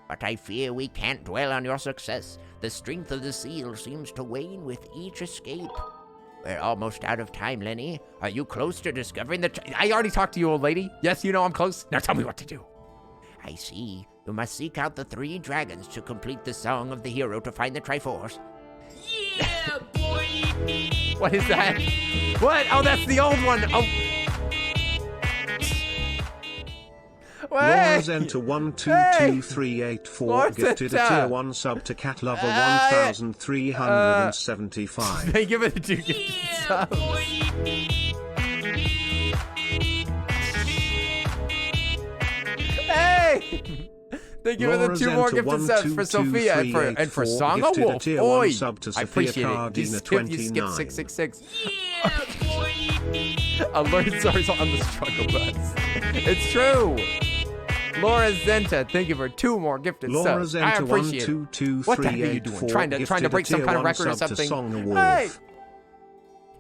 But I fear we can't dwell on your success. The strength of the seal seems to wane with each escape. We're almost out of time, Lenny. Are you close to discovering the... I already talked to you, old lady. Yes, you know I'm close. Now tell me what to do. I see. You must seek out the 3 dragons to complete the song of the hero to find the Triforce. Yeah, boy! What is that? What? Oh, that's the old one. Oh. Laura's enter 122384 gifted a tier 1 sub to Cat Lover 1375. They give it a 2 gifted subs. Hey! They give it the 2 more gifted subs for Sophia and for Song of Wolf. Oi! I appreciate it. You skip 666. Alert stars on the struggle bus. It's true. Laura Zenta, thank you for 2 more gifted subs. I appreciate it. What the heck are you doing? Trying to break some kind of record or something? Hey!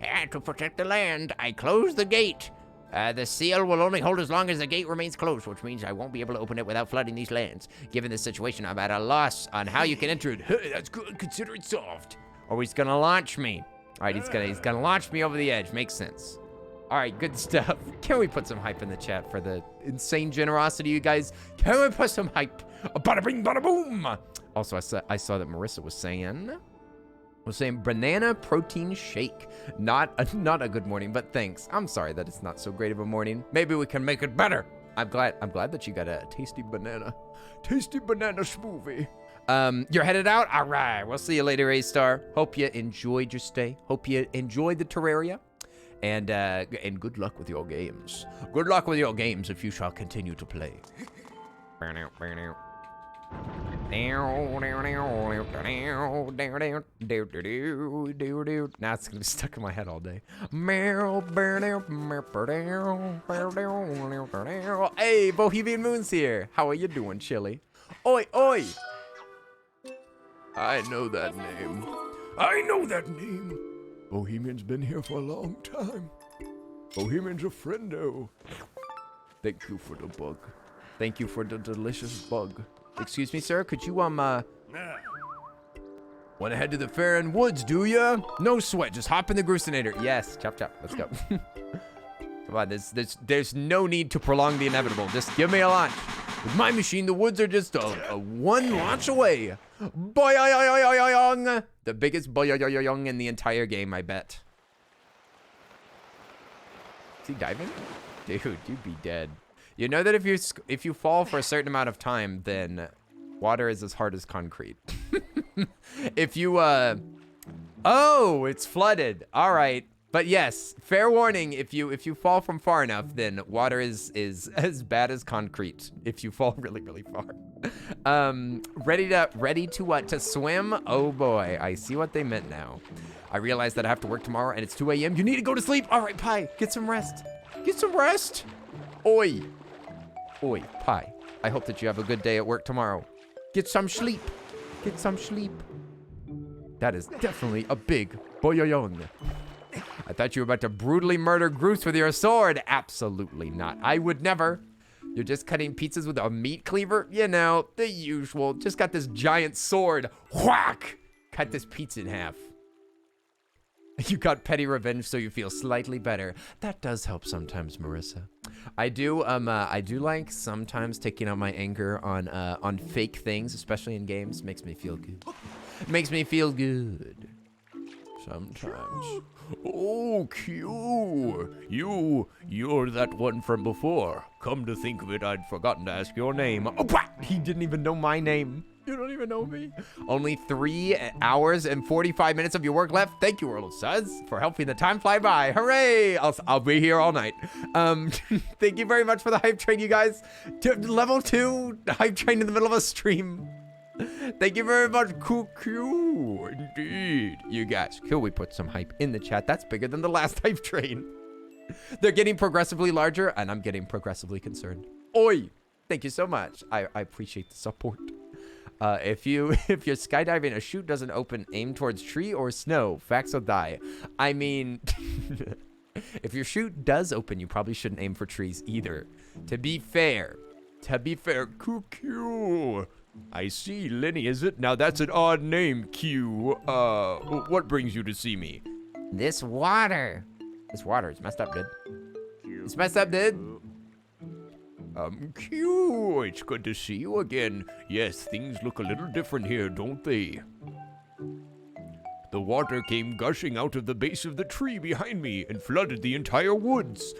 And to protect the land, I closed the gate. The seal will only hold as long as the gate remains closed, which means I won't be able to open it without flooding these lands. Given this situation, I'm at a loss on how you can enter it. Hey, that's good. Consider it solved. Or he's gonna launch me. All right, he's gonna launch me over the edge. Makes sense. All right, good stuff. Can we put some hype in the chat for the insane generosity, you guys? Can we put some hype? Bada bing, bada boom. Also, I saw that Marissa was saying banana protein shake. Not a good morning, but thanks. I'm sorry that it's not so great of a morning. Maybe we can make it better. I'm glad that you got a tasty banana smoothie. You're headed out? All right, we'll see you later, A-Star. Hope you enjoyed your stay. Hope you enjoyed the Terraria. And good luck with your games. Good luck with your games if you shall continue to play. Now it's gonna be stuck in my head all day. Hey, Bohemian Moon's here. How are you doing, Chili? Oi, oi! I know that name. Bohemian's been here for a long time. Bohemian's a friendo. Thank you for the bug. Thank you for the delicious bug. Excuse me, sir, could you, wanna head to the fair and woods, do ya? No sweat, just hop in the Grucinator. Yes, chop chop, let's go. Come on, there's no need to prolong the inevitable. Just give me a launch. With my machine, the woods are just a 1 launch away. Boing! The biggest boing in the entire game, I bet. Is he diving? Dude, you'd be dead. You know that if you fall for a certain amount of time, then water is as hard as concrete. If you oh, it's flooded. All right. But yes, fair warning, if you fall from far enough, then water is as bad as concrete if you fall really, really far. Ready to swim? Oh boy, I see what they meant now. I realize that I have to work tomorrow and it's 2 a.m. You need to go to sleep. All right, Pi, get some rest. Get some rest. Oi. Oi, Pie. I hope that you have a good day at work tomorrow. Get some sleep. Get some sleep. That is definitely a big boyoyong. I thought you were about to brutally murder Groose with your sword. Absolutely not. I would never. You're just cutting pizzas with a meat cleaver? You know, the usual. Just got this giant sword. Whack! Cut this pizza in half. You got petty revenge so you feel slightly better. That does help sometimes, Marissa. I do like sometimes taking out my anger on fake things, especially in games. Makes me feel good. Makes me feel good. Sometimes. Oh, Q. You're that one from before. Come to think of it, I'd forgotten to ask your name. Oh, what? He didn't even know my name. You don't even know me. Only 3 hours and 45 minutes of your work left. Thank you, World Suds, for helping the time fly by. Hooray! I'll be here all night. Thank you very much for the hype train, you guys. Level 2 hype train in the middle of a stream. Thank you very much, Q. Indeed. You guys, could we put some hype in the chat? That's bigger than the last hype train. They're getting progressively larger, and I'm getting progressively concerned. Oi! Thank you so much. I appreciate the support. If you're skydiving, a chute doesn't open, aim towards tree or snow. Facts will die. I mean, if your chute does open, you probably shouldn't aim for trees either. To be fair, Q. I see, Lenny, is it? Now that's an odd name, Q. What brings you to see me? This water. This water is messed up, dude. It's messed up, dude. Q, it's good to see you again. Yes, things look a little different here, don't they? The water came gushing out of the base of the tree behind me and flooded the entire woods.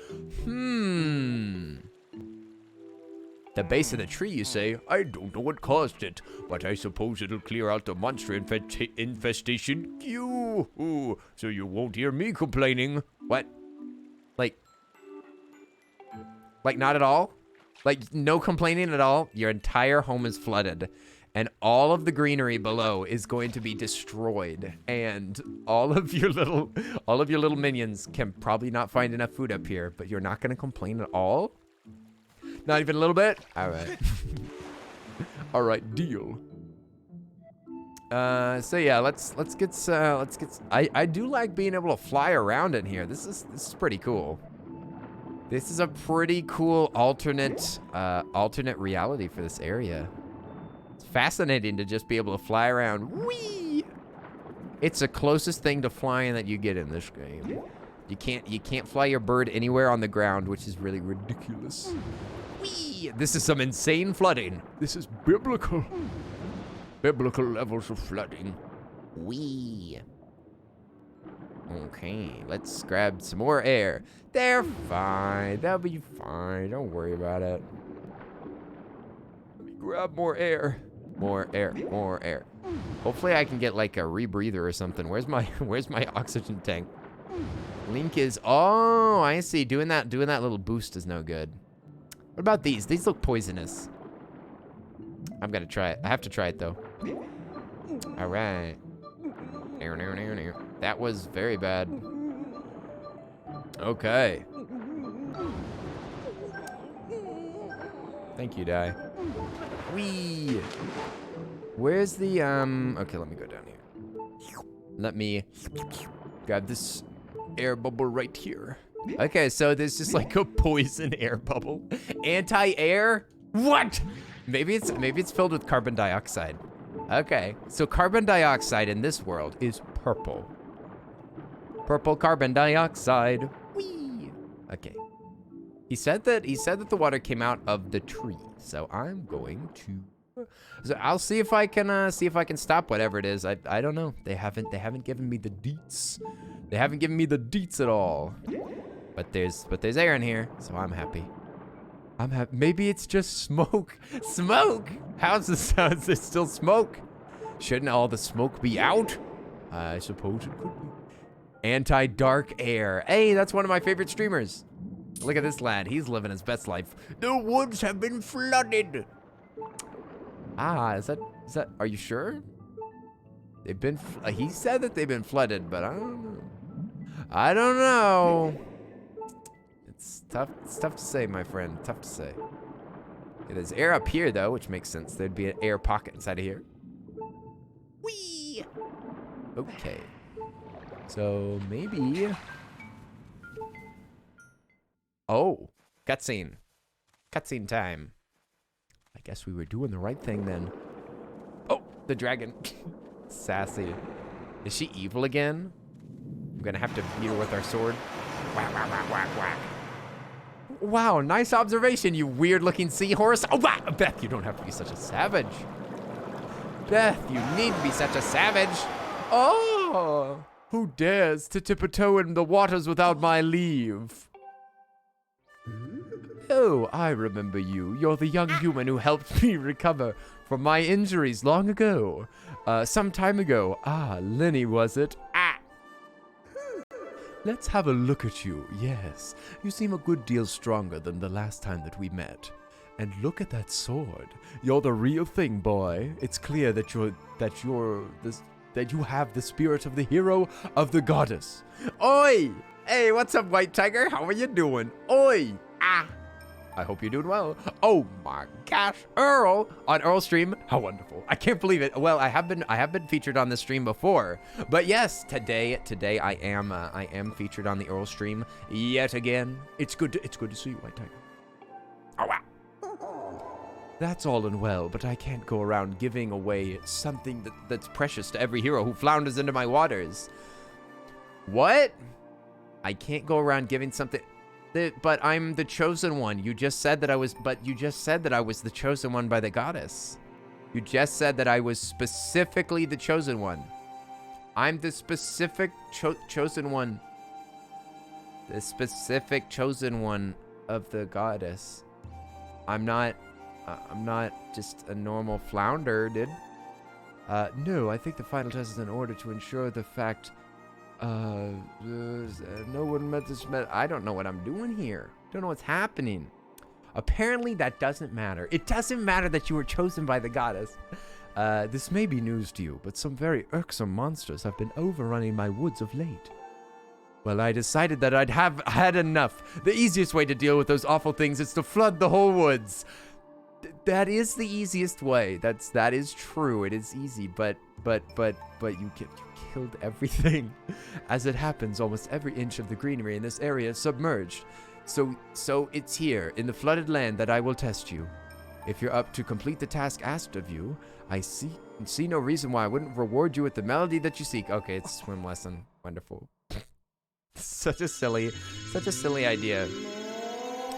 The base of the tree, you say? I don't know what caused it, but I suppose it'll clear out the monster infestation. Q. Ooh, so you won't hear me complaining. What? Like not at all? Like no complaining at all? Your entire home is flooded, and all of the greenery below is going to be destroyed, and all of your little minions can probably not find enough food up here, but you're not going to complain at all? Not even a little bit? All right. All right, deal. So yeah, let's get I do like being able to fly around in here. This is pretty cool. This is a pretty cool alternate reality for this area. It's fascinating to just be able to fly around. Whee! It's the closest thing to flying that you get in this game. You can't fly your bird anywhere on the ground, which is really ridiculous. Whee! This is some insane flooding. This is biblical. Biblical levels of flooding. Whee! Okay, let's grab some more air. They're fine. They'll be fine. Don't worry about it. Let me grab more air. More air. More air. Hopefully I can get like a rebreather or something. Where's my oxygen tank? Link is, oh, I see. Doing that little boost is no good. What about these? These look poisonous. I'm gonna try it. I have to try it though. All right. That was very bad. Okay. Thank you, Dai. Whee! Where's the, okay, let me go down here. Let me grab this air bubble right here. Okay, so there's just like a poison air bubble. Anti-air? What? Maybe it's filled with carbon dioxide. Okay, so carbon dioxide in this world is purple. Purple carbon dioxide. Whee! Okay. He said that the water came out of the tree. So I'm going to, so I'll see if I can stop whatever it is. I don't know. They haven't given me the deets. They haven't given me the deets at all. But there's air in here, so I'm happy. Maybe it's just smoke. Smoke? How's there still smoke? Shouldn't all the smoke be out? I suppose it could be. Anti-dark air. Hey, that's one of my favorite streamers. Look at this lad. He's living his best life. The woods have been flooded. Ah, is that, are you sure? They've been, he said that they've been flooded, but I don't know. It's tough to say, my friend. Tough to say. Okay, there's air up here, though, which makes sense. There'd be an air pocket inside of here. Whee! Okay. So, maybe... Oh, cutscene. Cutscene time. I guess we were doing the right thing then. Oh, the dragon. Sassy. Is she evil again? I'm gonna have to beat her with our sword. Whack, whack, whack, whack, whack. Wow, nice observation, you weird-looking seahorse. Oh, wow. Beth, you don't have to be such a savage. Beth, you need to be such a savage. Oh, who dares to tip a toe in the waters without my leave? Oh, I remember you. You're the young human who helped me recover from my injuries long ago. Some time ago. Ah, Lenny, was it? Ah. Let's have a look at you. Yes, you seem a good deal stronger than the last time that we met. And look at that sword. You're the real thing, boy. It's clear that you have the spirit of the hero of the goddess. Oi! Hey, what's up, White Tiger? How are you doing? Oi! Ah! I hope you're doing well. Oh my gosh, Earl on Earl stream. How wonderful. I can't believe it. Well, I have been featured on this stream before. But yes, today I am featured on the Earl stream yet again. It's good to see you, White Tiger. Oh wow. That's all and well, but I can't go around giving away something that's precious to every hero who flounders into my waters. What? I can't go around giving something. But I'm the chosen one. You just said that I was the chosen one by the goddess. You just said that I was specifically the chosen one. I'm the specific chosen one. The specific chosen one of the goddess. I'm not just a normal flounder, dude. No, I think the final test is in order to ensure the fact no one met this. I don't know what I'm doing here. Don't know what's happening. Apparently that doesn't matter. It doesn't matter that you were chosen by the goddess. This may be news to you, but some very irksome monsters have been overrunning my woods of late. Well, I decided that I'd have had enough. The easiest way to deal with those awful things is to flood the whole woods. That is the easiest way. That is true. It is easy, but you killed everything. As it happens, almost every inch of the greenery in this area is submerged. So it's here, in the flooded land, that I will test you. If you're up to complete the task asked of you, I see no reason why I wouldn't reward you with the melody that you seek. Okay, it's a swim lesson. Wonderful. Such a silly idea.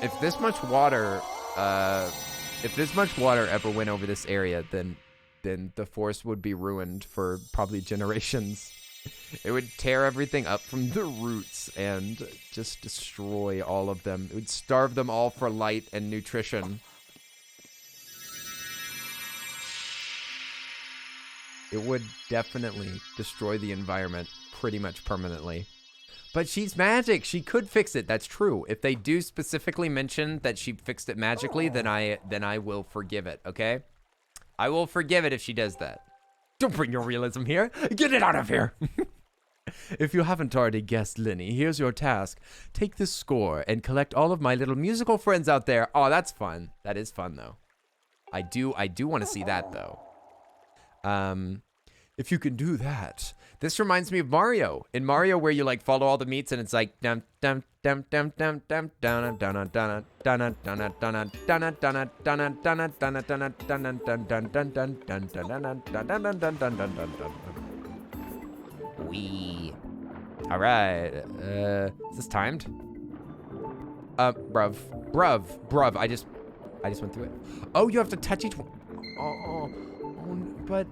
If this much water ever went over this area, then the forest would be ruined for probably generations. It would tear everything up from the roots and just destroy all of them. It would starve them all for light and nutrition. It would definitely destroy the environment pretty much permanently. But she's magic. She could fix it. That's true. If they do specifically mention that she fixed it magically, then I will forgive it, okay? I will forgive it if she does that. Don't bring your realism here. Get it out of here. If you haven't already guessed, Lenny, here's your task. Take this score and collect all of my little musical friends out there. Oh, that's fun. That is fun, though. I do want to see that, though. If you can do that. This reminds me of Mario. In Mario, where you like follow all the meats and it's like dum dum dum dum dum dum dum dum dum dum dum dum dum dum. Wee. All right. Is this timed? Bruv. I just went through it. Oh, you have to touch each one. But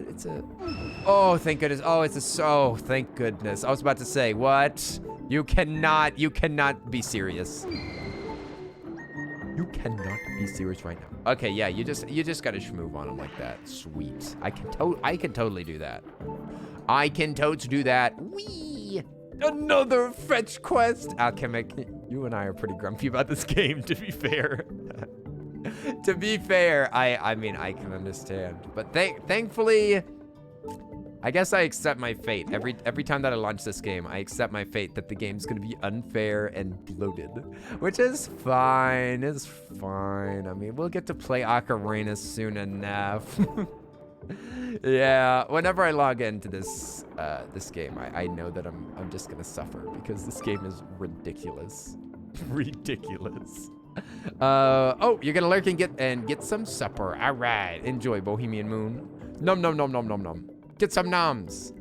it's a... Oh, thank goodness. Oh, it's a... Oh, thank goodness. I was about to say, what? You cannot be serious. You cannot be serious right now. Okay, yeah, you just gotta schmoove on him like that. Sweet. I can totally do that. I can totes do that. Whee! Another fetch quest. Alchemic, you and I are pretty grumpy about this game, to be fair. To be fair, I mean, I can understand. But thankfully, I guess I accept my fate. Every time that I launch this game, I accept my fate that the game's gonna be unfair and bloated, which is fine. It's fine. I mean, we'll get to play Ocarina soon enough. Yeah, whenever I log into this this game, I know that I'm just gonna suffer because this game is ridiculous. Ridiculous. Oh, you're gonna lurk and get some supper. All right, enjoy, Bohemian Moon. Nom nom nom nom nom nom. Get some noms.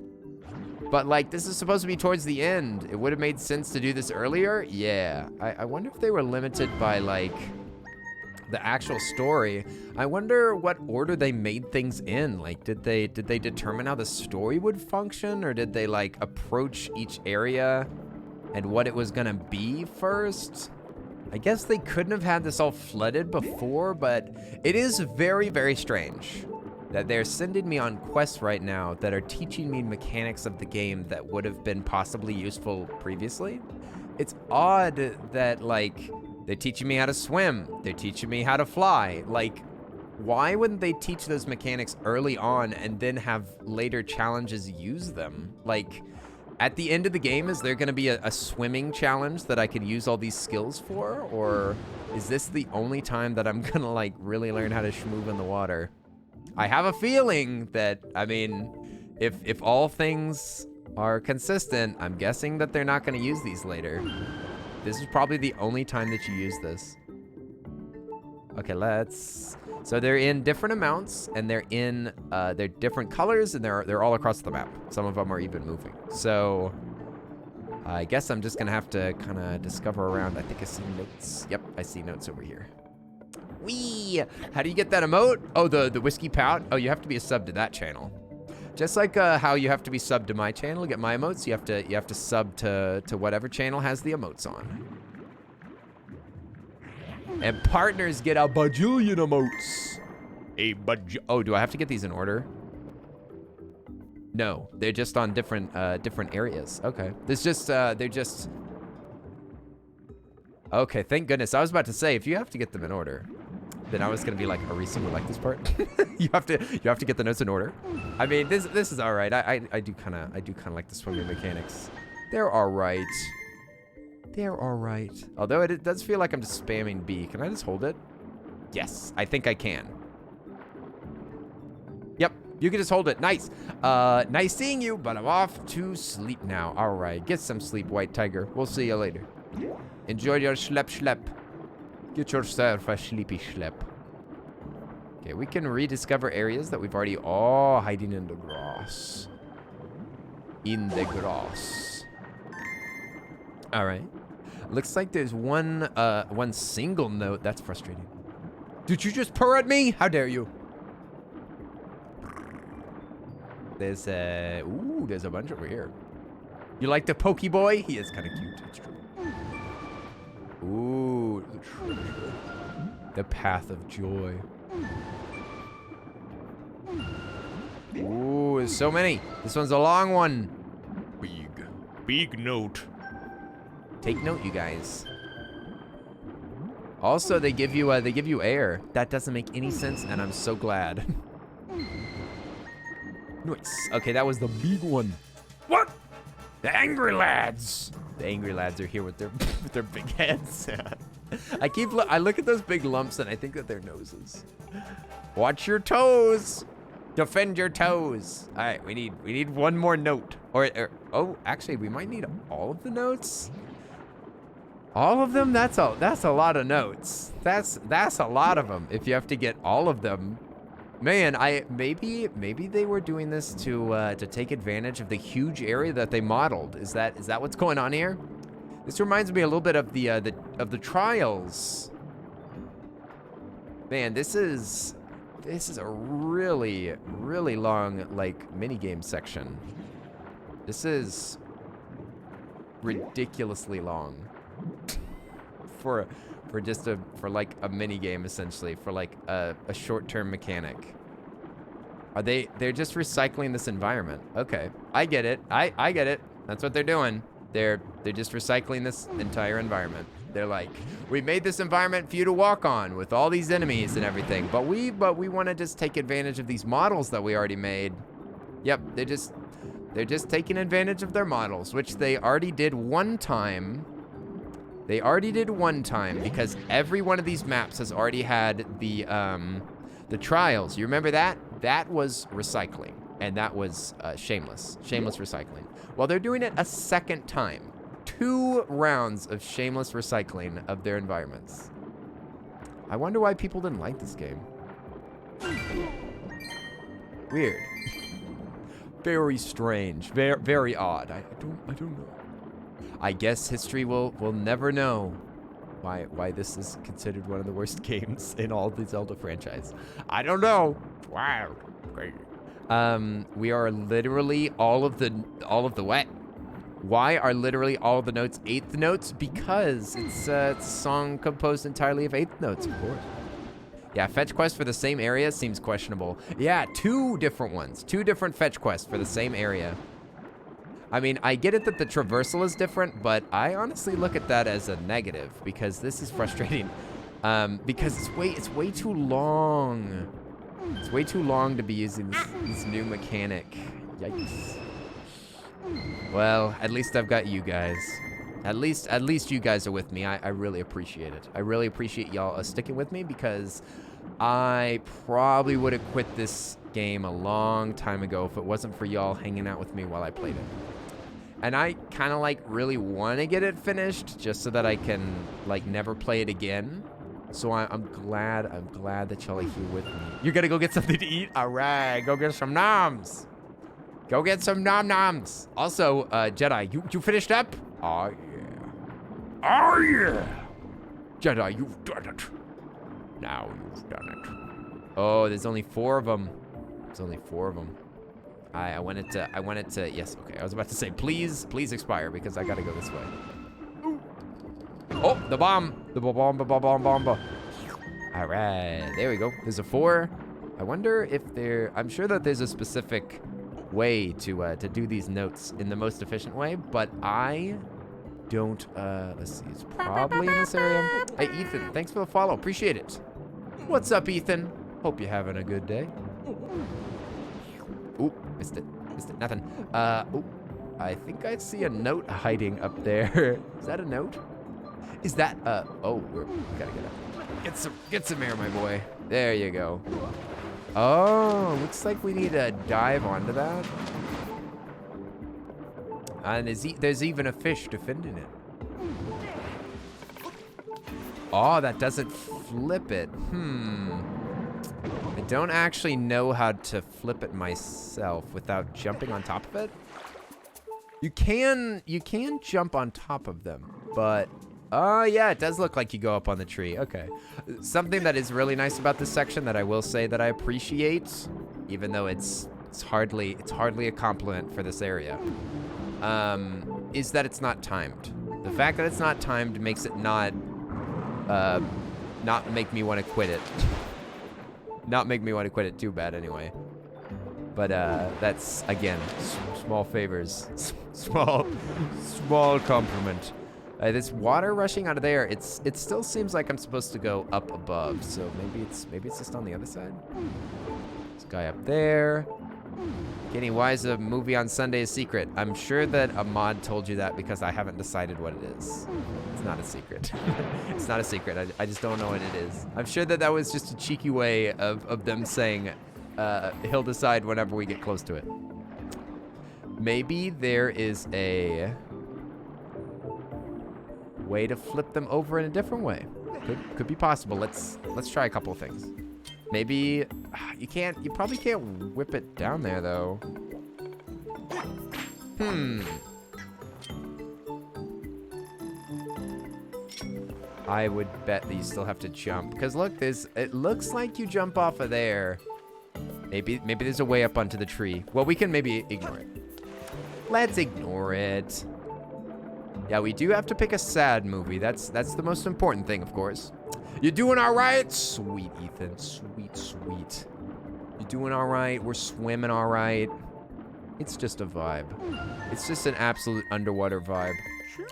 But like, this is supposed to be towards the end. It would have made sense to do this earlier. Yeah, I wonder if they were limited by like the actual story. I wonder what order they made things in. Like, did they determine how the story would function, or did they like approach each area and what it was gonna be first? I guess they couldn't have had this all flooded before, but it is very, very strange that they're sending me on quests right now that are teaching me mechanics of the game that would have been possibly useful previously. It's odd that, like, they're teaching me how to swim. They're teaching me how to fly. Like, why wouldn't they teach those mechanics early on and then have later challenges use them? Like, at the end of the game, is there gonna be a swimming challenge that I could use all these skills for? Or is this the only time that I'm gonna, like, really learn how to schmoove in the water? I have a feeling that, I mean, if all things are consistent, I'm guessing that they're not gonna use these later. This is probably the only time that you use this. Okay, so they're in different amounts, and they're in, they're different colors, and they're all across the map. Some of them are even moving. So I guess I'm just gonna have to kind of discover around. I think I see notes. Yep, I see notes over here. Whee! How do you get that emote? Oh, the whiskey pout? Oh, you have to be a sub to that channel. Just like how you have to be subbed to my channel to get my emotes, you have to sub to whatever channel has the emotes on. And partners get a bajillion emotes. Oh, do I have to get these in order? No, they're just on different areas. Okay, they're just. Okay, thank goodness. I was about to say, if you have to get them in order, then I was gonna be like, Arisa would like this part. you have to get the notes in order. I mean, this is all right. I do kind of like the swimming mechanics. They're all right. They're all right. Although it does feel like I'm just spamming B. Can I just hold it? Yes, I think I can. Yep, you can just hold it. Nice. Nice seeing you, but I'm off to sleep now. All right, get some sleep, White Tiger. We'll see you later. Enjoy your schlep. Get yourself a sleepy schlep. Okay, we can rediscover areas that we've already... Oh, hiding in the grass. In the grass. All right. Looks like there's one single note. That's frustrating. Did you just purr at me? How dare you? There's a bunch over here. You like the Pokey Boy? He is kind of cute. It's true. Ooh, the path of joy. Ooh, there's so many. This one's a long one. Big note. Take note, you guys. Also, they give you air. That doesn't make any sense, and I'm so glad. Nice. Okay, that was the big one. What? The angry lads. The angry lads are here with their big heads. I look at those big lumps and I think that they're noses. Watch your toes. Defend your toes. All right, we need one more note. Or oh, actually, we might need all of the notes. All of them? That's a lot of notes. That's a lot of them. If you have to get all of them, man, maybe they were doing this to take advantage of the huge area that they modeled. Is that what's going on here? This reminds me a little bit of the trials. Man, this is a really long like mini game section. This is ridiculously long for like a mini game, essentially, for like a short-term mechanic. They're just recycling this environment. Okay, I get it. I get it. That's what they're doing. They're just recycling this entire environment. They're like, we made this environment for you to walk on with all these enemies and everything, but we want to just take advantage of these models that we already made Yep, they're just taking advantage of their models, which they already did one time. They already did one time because every one of these maps has already had the trials. You remember that? That was recycling, and that was shameless recycling. Well, they're doing it a second time. 2 rounds of shameless recycling of their environments. I wonder why people didn't like this game. Weird. Very strange. Very odd. I don't know. I guess history will never know why this is considered one of the worst games in all the Zelda franchise. I don't know. Wow. Crazy. We are literally all of the what? Why are literally all of the notes 8th notes? Because it's a song composed entirely of 8th notes, of course. Yeah, fetch quests for the same area seems questionable. Yeah, 2 different ones. 2 different fetch quests for the same area. I mean, I get it that the traversal is different, but I honestly look at that as a negative because this is frustrating. Because it's way too long. It's way too long to be using this new mechanic. Yikes. Well, at least I've got you guys. At least you guys are with me. I really appreciate it. I really appreciate y'all sticking with me because I probably would have quit this game a long time ago if it wasn't for y'all hanging out with me while I played it. And I kind of like really want to get it finished just so that I can like never play it again. So I'm glad that y'all are here with me. You're gonna go get something to eat? All right, go get some noms. Go get some nom-noms. Also, Jedi, you finished up? Oh, yeah. Oh, yeah. Jedi, you've done it. Now you've done it. Oh, there's only 4 of them. There's only 4 of them. I wanted to, yes, okay. I was about to say, please expire because I gotta go this way. Oh, the bomb. The bomb. All right, there we go. There's a 4. I wonder if I'm sure that there's a specific way to do these notes in the most efficient way, but I don't, let's see, it's probably in this area. Hey, Ethan, thanks for the follow. Appreciate it. What's up, Ethan? Hope you're having a good day. Oop, missed it. Nothing. Oop, I think I see a note hiding up there. Is that a note? Is that, oh, we gotta get up. Get some air, my boy. There you go. Oh, looks like we need to dive onto that. And there's even a fish defending it. Oh, that doesn't flip it. I don't actually know how to flip it myself without jumping on top of it. You can jump on top of them, but oh yeah, it does look like you go up on the tree. Okay. Something that is really nice about this section that I will say that I appreciate, even though it's hardly a compliment for this area, is that it's not timed. The fact that it's not timed makes it not make me want to quit it. Not make me want to quit it too bad anyway. But that's again small favors, small compliment. This water rushing out of there, it still seems like I'm supposed to go up above, so maybe it's just on the other side. This guy up there. Kenny, why is a movie on Sunday a secret? I'm sure that a mod told you that because I haven't decided what it is. It's not a secret. It's not a secret. I just don't know what it is. I'm sure that was just a cheeky way of them saying he'll decide whenever we get close to it. Maybe there is a way to flip them over in a different way. Could be possible. Let's try a couple of things. Maybe you probably can't whip it down there though. I would bet that you still have to jump. Because look, it looks like you jump off of there. Maybe there's a way up onto the tree. Well, we can maybe ignore it. Let's ignore it. Yeah, we do have to pick a sad movie. That's the most important thing, of course. You doing all right? Sweet, Ethan. Sweet. You doing all right? We're swimming all right. It's just a vibe. It's just an absolute underwater vibe.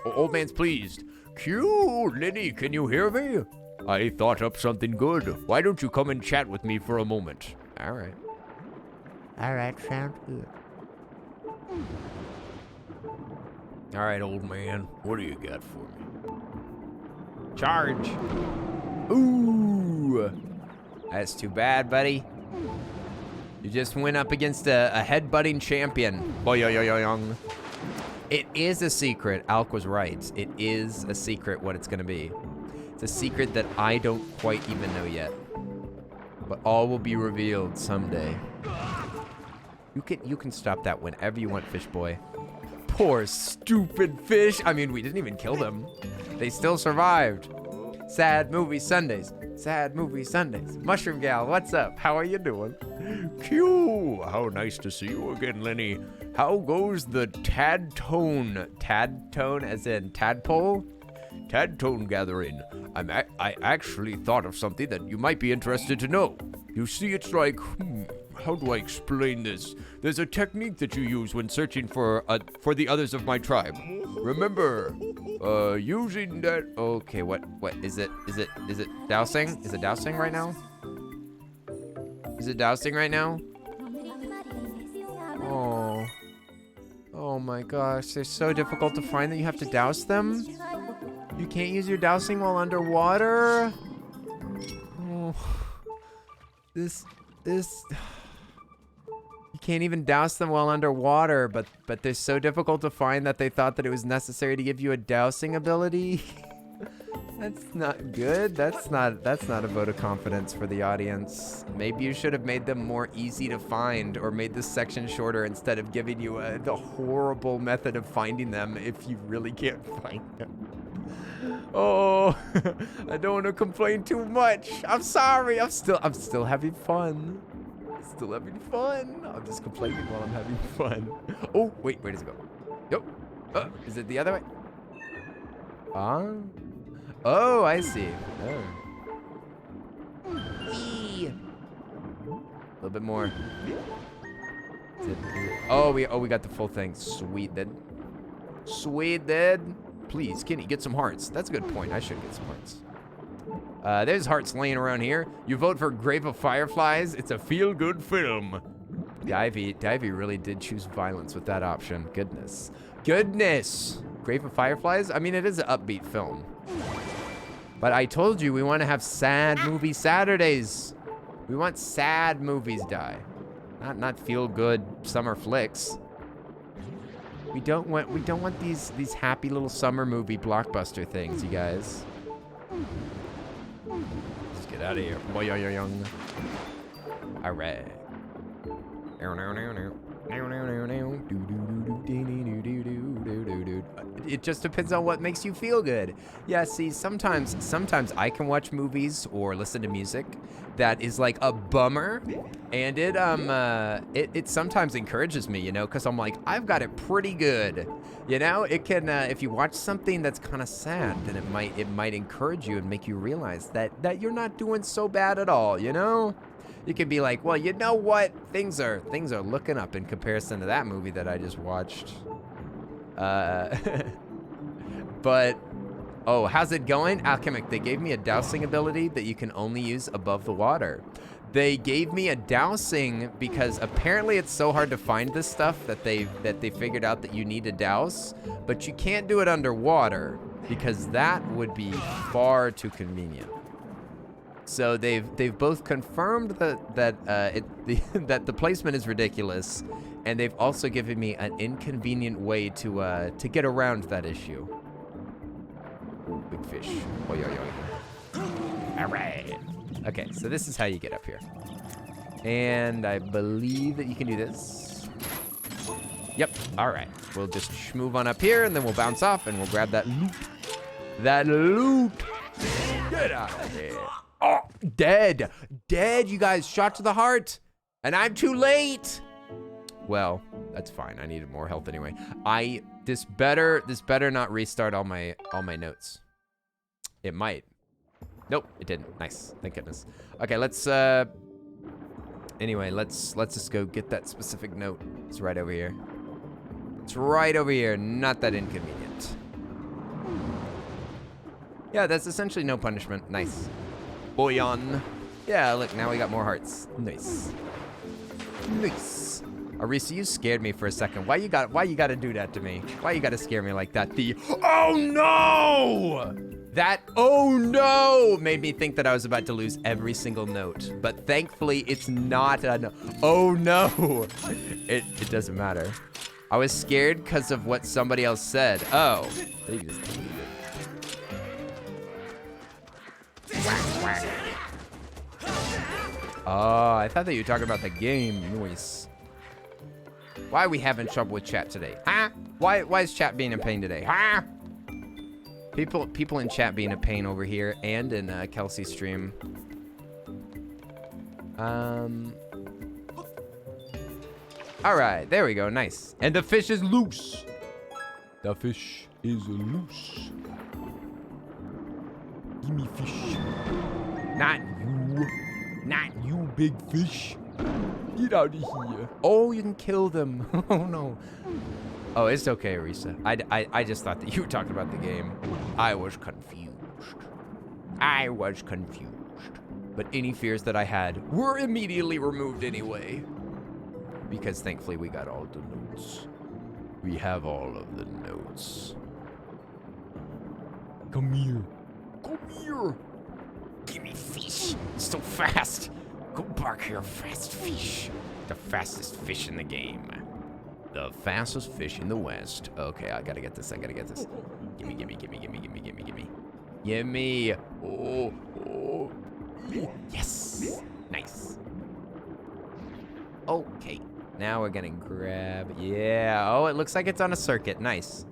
Oh, old man's pleased. Q, Lenny, can you hear me? I thought up something good. Why don't you come and chat with me for a moment? All right. All right, sounds good. All right, old man. What do you got for me? Charge. Ooh. That's too bad, buddy. You just went up against a headbutting champion. Boing. It is a secret. Alk was right. It is a secret what it's going to be. It's a secret that I don't quite even know yet. But all will be revealed someday. You can stop that whenever you want, fish boy. Poor stupid fish. I mean, we didn't even kill them. They still survived. Sad movie Sundays. Sad movie Sundays. Mushroom Gal, what's up? How are you doing? Q, how nice to see you again, Lenny. How goes the Tadtone? Tadtone as in tadpole? Tadtone gathering. I actually thought of something that you might be interested to know. You see, it's like, how do I explain this? There's a technique that you use when searching for the others of my tribe. Remember, using that. Okay, what is it? Is it dousing? Is it dousing right now? Is it dousing right now? Oh. Oh my gosh, they're so difficult to find that you have to douse them. You can't use your dousing while underwater. Oh. This. You can't even douse them while underwater, but they're so difficult to find that they thought that it was necessary to give you a dousing ability. That's not good. That's not a vote of confidence for the audience. Maybe you should have made them more easy to find, or made this section shorter instead of giving you the horrible method of finding them if you really can't find them. Oh, I don't want to complain too much. I'm sorry. I'm still having fun. Still having fun. I'm just complaining while I'm having fun. Oh, wait, where does it go? Yep. Is it the other way? Oh, I see. Oh. Eee. A little bit more. Oh, we got the full thing. Sweet, dude. Sweet, dude. Please, Kenny, get some hearts. That's a good point. I should get some hearts. There's hearts laying around here. You vote for Grave of Fireflies. It's a feel-good film. Divey really did choose violence with that option. Goodness. Grave of Fireflies? I mean, it is an upbeat film. But I told you we want to have sad movie Saturdays. We want sad movies die. Not feel-good summer flicks. We don't want these happy little summer movie blockbuster things, you guys. Let's get out of here. All right. It just depends on what makes you feel good. Yeah, see, sometimes I can watch movies or listen to music that is like a bummer, and it sometimes encourages me, you know, because I'm like, I've got it pretty good. You know, it can if you watch something that's kind of sad, then it might encourage you and make you realize that you're not doing so bad at all, you know? You can be like, well, you know what? Things are looking up in comparison to that movie that I just watched. But, oh, how's it going? Alchemic, they gave me a dousing ability that you can only use above the water. They gave me a dousing because apparently it's so hard to find this stuff that they figured out that you need to douse, but you can't do it underwater because that would be far too convenient. So they've both confirmed that that the placement is ridiculous, and they've also given me an inconvenient way to get around that issue. Ooh, big fish. Oy, oy, oy. All right. Okay, so this is how you get up here, and I believe that you can do this. Yep. All right. We'll just move on up here, and then we'll bounce off, and we'll grab that loot. That loot. Get out of here. Oh, dead, you guys, shot to the heart, and I'm too late. Well, that's fine. I needed more health anyway. This better not restart all my notes. It might. Nope, it didn't. Nice, thank goodness. Okay, let's just go get that specific note. It's right over here. It's right over here. Not that inconvenient. Yeah, that's essentially no punishment. Nice. Boyon. Yeah, look, now we got more hearts. Nice. Nice. Arisa, you scared me for a second. Why you gotta do that to me? Why you gotta scare me like that? Oh no! That oh no made me think that I was about to lose every single note. But thankfully it's not an oh no. It doesn't matter. I was scared because of what somebody else said. Oh. They just deleted it. Oh, I thought that you were talking about the game noise. Why are we having trouble with chat today? Huh? Why is chat being a pain today? Huh? People in chat being a pain over here and in Kelsey's stream. All right, there we go, nice. And the fish is loose. The fish is loose. Give me fish. Not you. Not you, big fish. Get out of here. Oh, you can kill them. Oh no. Oh, it's okay, Arisa. I just thought that you were talking about the game. I was confused. But any fears that I had were immediately removed anyway. Because thankfully we got all the notes. We have all of the notes. Come here. Come here. Give me fish. So fast. Go back here, fast fish. The fastest fish in the game. The fastest fish in the West. Okay, I gotta get this. Gimme. Gimme. Oh. Yes. Nice. Okay. Now we're gonna grab. Yeah. Oh, it looks like it's on a circuit. Nice.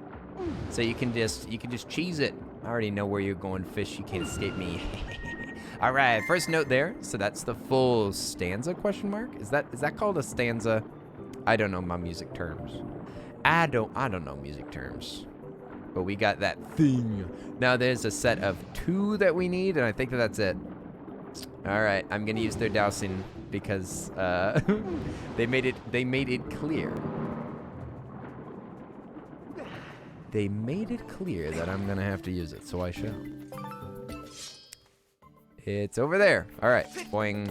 So you can just cheese it. I already know where you're going, fish. You can't escape me. All right, first note there. So that's the full stanza, question mark? Is that called a stanza? I don't know my music terms. I don't know music terms. But we got that thing. Now there's a set of 2 that we need, and I think that's it. All right, I'm gonna use their dowsing because they made it clear. They made it clear that I'm gonna have to use it, so I shall. It's over there. All right, boing.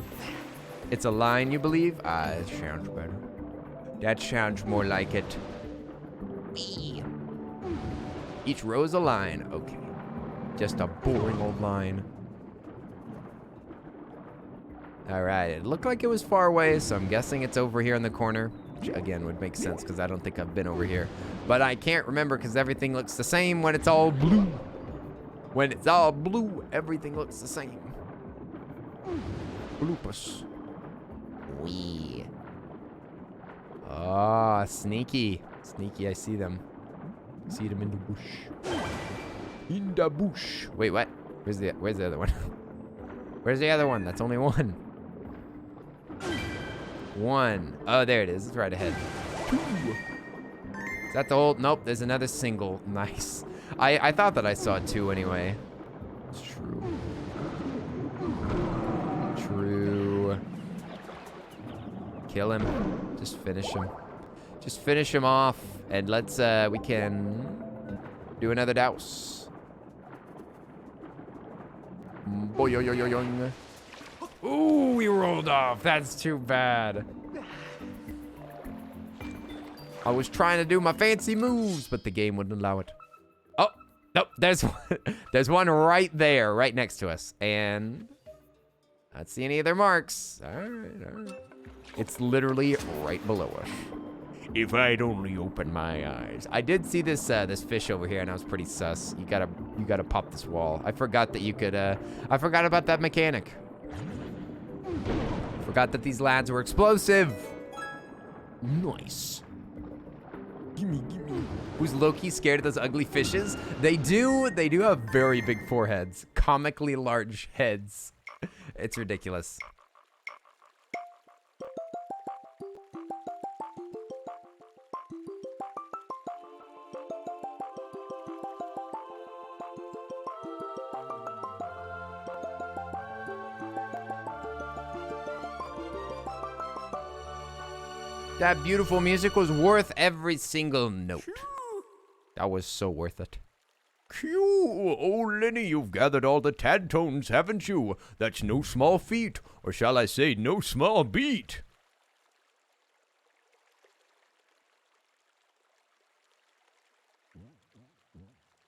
It's a line, you believe? Ah, it sounds better. That sounds more like it. Each row is a line. Okay. Just a boring old line. All right, it looked like it was far away, so I'm guessing it's over here in the corner. Which, again, would make sense because I don't think I've been over here. But I can't remember because everything looks the same when it's all blue. When it's all blue, everything looks the same. Bloopers. Wee. Ah, sneaky. Sneaky, I see them. See them in the bush. In the bush. Wait, what? Where's the other one? Where's the other one? That's only one. One. Oh, there it is. It's right ahead. 2. Is that the whole? Nope, there's another single. Nice. I thought that I saw 2 anyway. It's true. True. Kill him. Just finish him. Just finish him off. And let's, we can do another douse. Boing. Ooh, we rolled off. That's too bad. I was trying to do my fancy moves, but the game wouldn't allow it. Oh, nope. There's one right there, right next to us. And I don't see any other marks. All right. It's literally right below us. If I'd only opened my eyes. I did see this this fish over here, and I was pretty sus. You gotta pop this wall. I forgot that you could. I forgot about that mechanic. Forgot that these lads were explosive. Nice. Gimme. Who's low-key scared of those ugly fishes? They do have very big foreheads. Comically large heads. It's ridiculous. That beautiful music was worth every single note. That was so worth it. Phew! Oh, Lenny, you've gathered all the tad tones, haven't you? That's no small feat, or shall I say no small beat.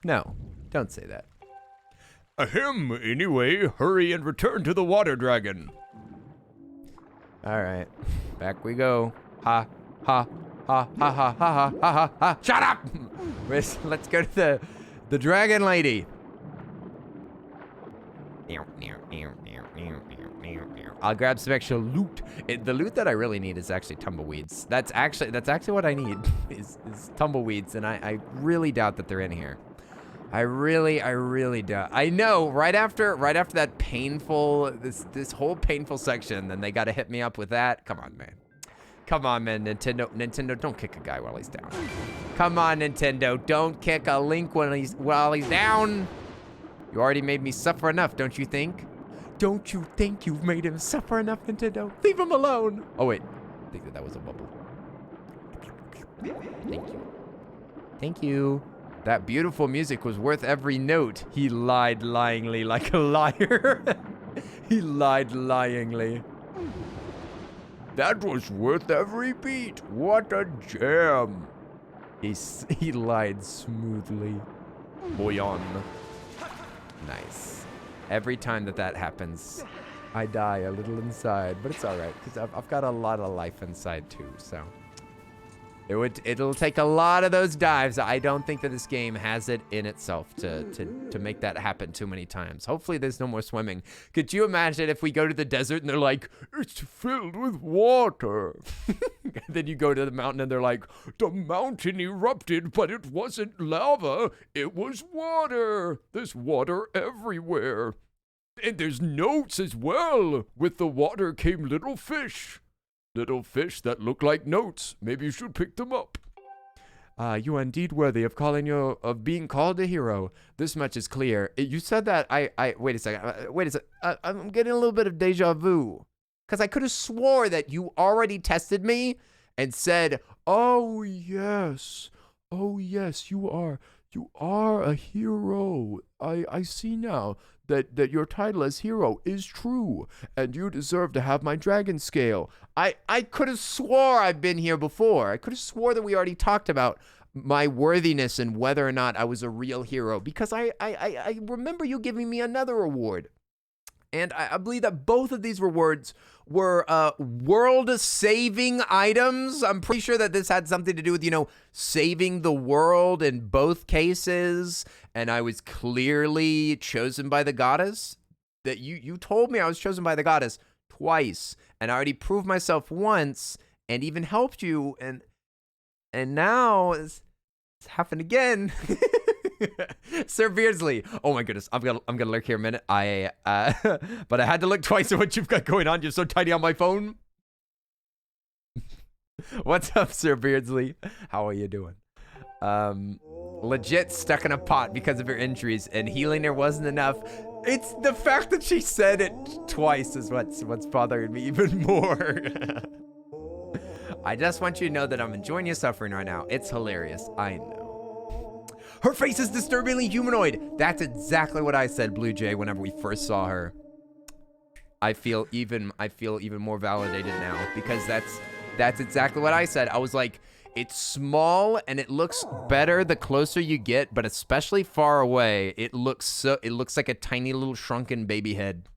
No, don't say that. Ahem, anyway, hurry and return to the water dragon. All right, back we go. Ha, ha, ha, ha, ha, ha, ha, ha, ha, ha. Shut up! Let's go to the dragon lady. I'll grab some extra loot. The loot that I really need is actually tumbleweeds. That's actually what I need is tumbleweeds, and I really doubt that they're in here. I really doubt. I know right after that painful this whole painful section, then they got to hit me up with that. Come on, man. Come on, man. Nintendo, don't kick a guy while he's down. Come on, Nintendo, don't kick a Link while he's down. You already made me suffer enough, don't you think? Don't you think you've made him suffer enough, Nintendo? Leave him alone. Oh, wait. I think that was a bubble. Thank you. Thank you. That beautiful music was worth every note. He lied lyingly like a liar. He lied lyingly. That was worth every beat. What a gem. He lied smoothly. Boyan. Nice. Every time that happens, I die a little inside, but it's all right because I've got a lot of life inside too. So it'll take a lot of those dives. I don't think that this game has it in itself to make that happen too many times. Hopefully there's no more swimming. Could you imagine if we go to the desert and they're like, it's filled with water? Then you go to the mountain and they're like, the mountain erupted, but it wasn't lava. It was water. There's water everywhere. And there's notes as well. With the water came little fish. Little fish that look like notes. Maybe you should pick them up. You are indeed worthy of being called a hero. This much is clear. You said that wait a second. I'm getting a little bit of deja vu. Because I could have swore that you already tested me and said, oh yes, you are a hero. I see now that your title as hero is true, and you deserve to have my dragon scale. I could have swore I've been here before. I could have swore that we already talked about my worthiness and whether or not I was a real hero, because I remember you giving me another award. And I believe that both of these rewards were world-saving items. I'm pretty sure that this had something to do with, saving the world in both cases. And I was clearly chosen by the goddess. That you told me I was chosen by the goddess twice. And I already proved myself once and even helped you. And now it's happened again. Sir Beardsley. Oh my goodness. I'm gonna lurk here a minute. But I had to look twice at what you've got going on. You're so tiny on my phone. What's up, Sir Beardsley? How are you doing? Legit stuck in a pot because of her injuries, and healing her wasn't enough. It's the fact that she said it twice is what's bothering me even more. I just want you to know that I'm enjoying your suffering right now. It's hilarious. I know. Her face is disturbingly humanoid. That's exactly what I said, Blue Jay, whenever we first saw her. I feel even more validated now, because that's exactly what I said. I was like, it's small and it looks better the closer you get, but especially far away, it looks like a tiny little shrunken baby head.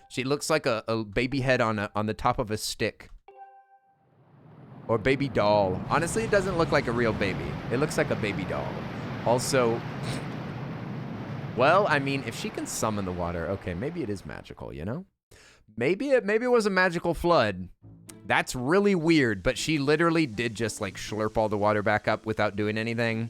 She looks like a baby head on the top of a stick. Or baby doll. Honestly, it doesn't look like a real baby. It looks like a baby doll. Also, well, I mean, if she can summon the water, okay, maybe it is magical, Maybe it was a magical flood. That's really weird, but she literally did just like slurp all the water back up without doing anything.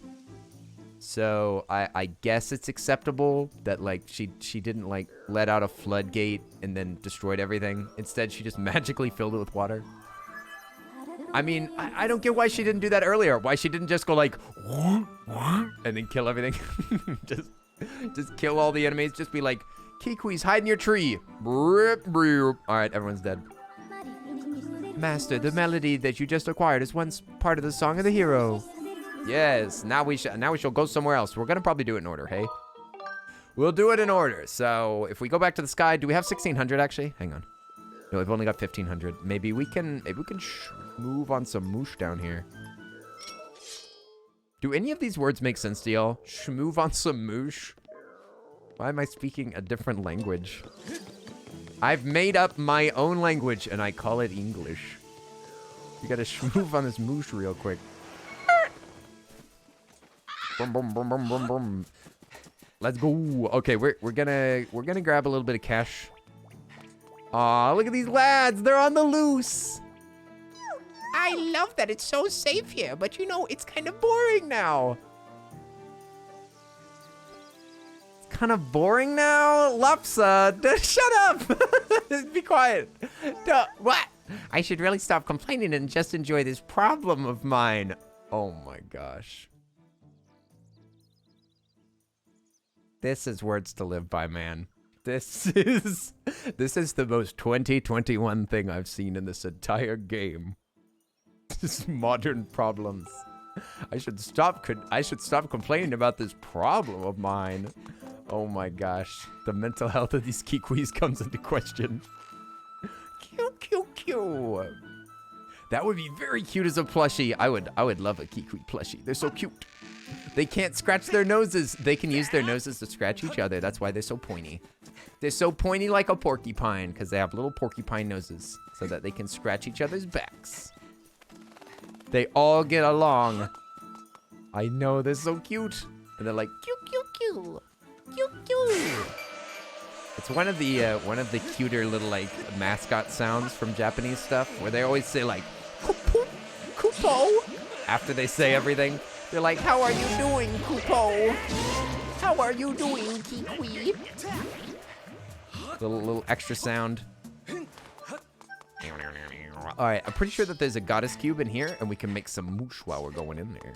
So I guess it's acceptable that like she didn't like let out a floodgate and then destroyed everything. Instead, she just magically filled it with water. I mean, I don't get why she didn't do that earlier. Why she didn't just go like, and then kill everything. just kill all the enemies. Just be like, Kiki's, hide in your tree. All right, everyone's dead. Master, the melody that you just acquired is once part of the song of the hero. Yes, now we shall go somewhere else. We're gonna probably do it in order, hey? We'll do it in order. So if we go back to the sky, do we have 1600 actually? Hang on. No, we've only got 1500. Maybe we can move on some moosh down here. Do any of these words make sense to y'all? Schmoove on some moosh? Why am I speaking a different language? I've made up my own language and I call it English. You gotta schmoove on this moosh real quick. Boom, boom, boom, boom, boom, boom. Let's go. Okay, we're gonna grab a little bit of cash. Aw, look at these lads. They're on the loose. I love that it's so safe here, but you know, it's kind of Boring now. It's kind of boring now. Lupsa, shut up. Be quiet. What? I should really stop complaining and just enjoy this problem of mine. Oh my gosh. This is words to live by, man. This is the most 2021 thing I've seen in this entire game. This modern problems. I should stop complaining about this problem of mine. Oh my gosh. The mental health of these Kikwis comes into question. Cute. That would be very cute as a plushie. I would love a Kikwi plushie. They're so cute. They can't scratch their noses. They can use their noses to scratch each other. That's why they're so pointy. They're so pointy like a porcupine because they have little porcupine noses so that they can scratch each other's backs. They all get along. I know, they're so cute. And they're like, cute. It's one of the cuter little like mascot sounds from Japanese stuff where they always say like, Kupo, after they say everything. They're like, how are you doing, Kupo? How are you doing, Kikwi? Little extra sound. All right, I'm pretty sure that there's a goddess cube in here, and we can make some moosh while we're going in there.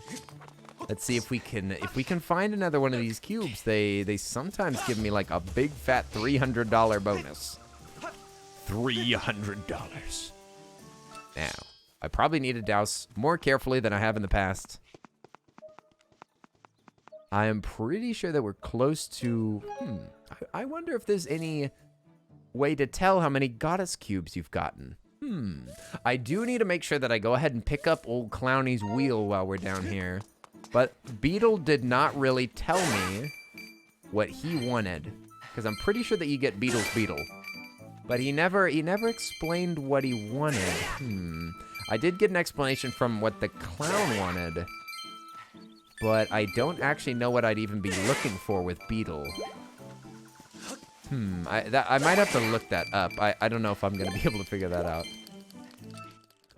Let's see if we can find another one of these cubes. They sometimes give me like a big fat $300 bonus. $300. Now, I probably need to douse more carefully than I have in the past. I am pretty sure that we're close to... I wonder if there's any way to tell how many goddess cubes you've gotten. I do need to make sure that I go ahead and pick up old Clowny's wheel while we're down here. But Beetle did not really tell me what he wanted. Because I'm pretty sure that you get Beetle's Beetle. But he never explained what he wanted. I did get an explanation from what the clown wanted. But I don't actually know what I'd even be looking for with Beetle. I might have to look that up. I don't know if I'm gonna be able to figure that out.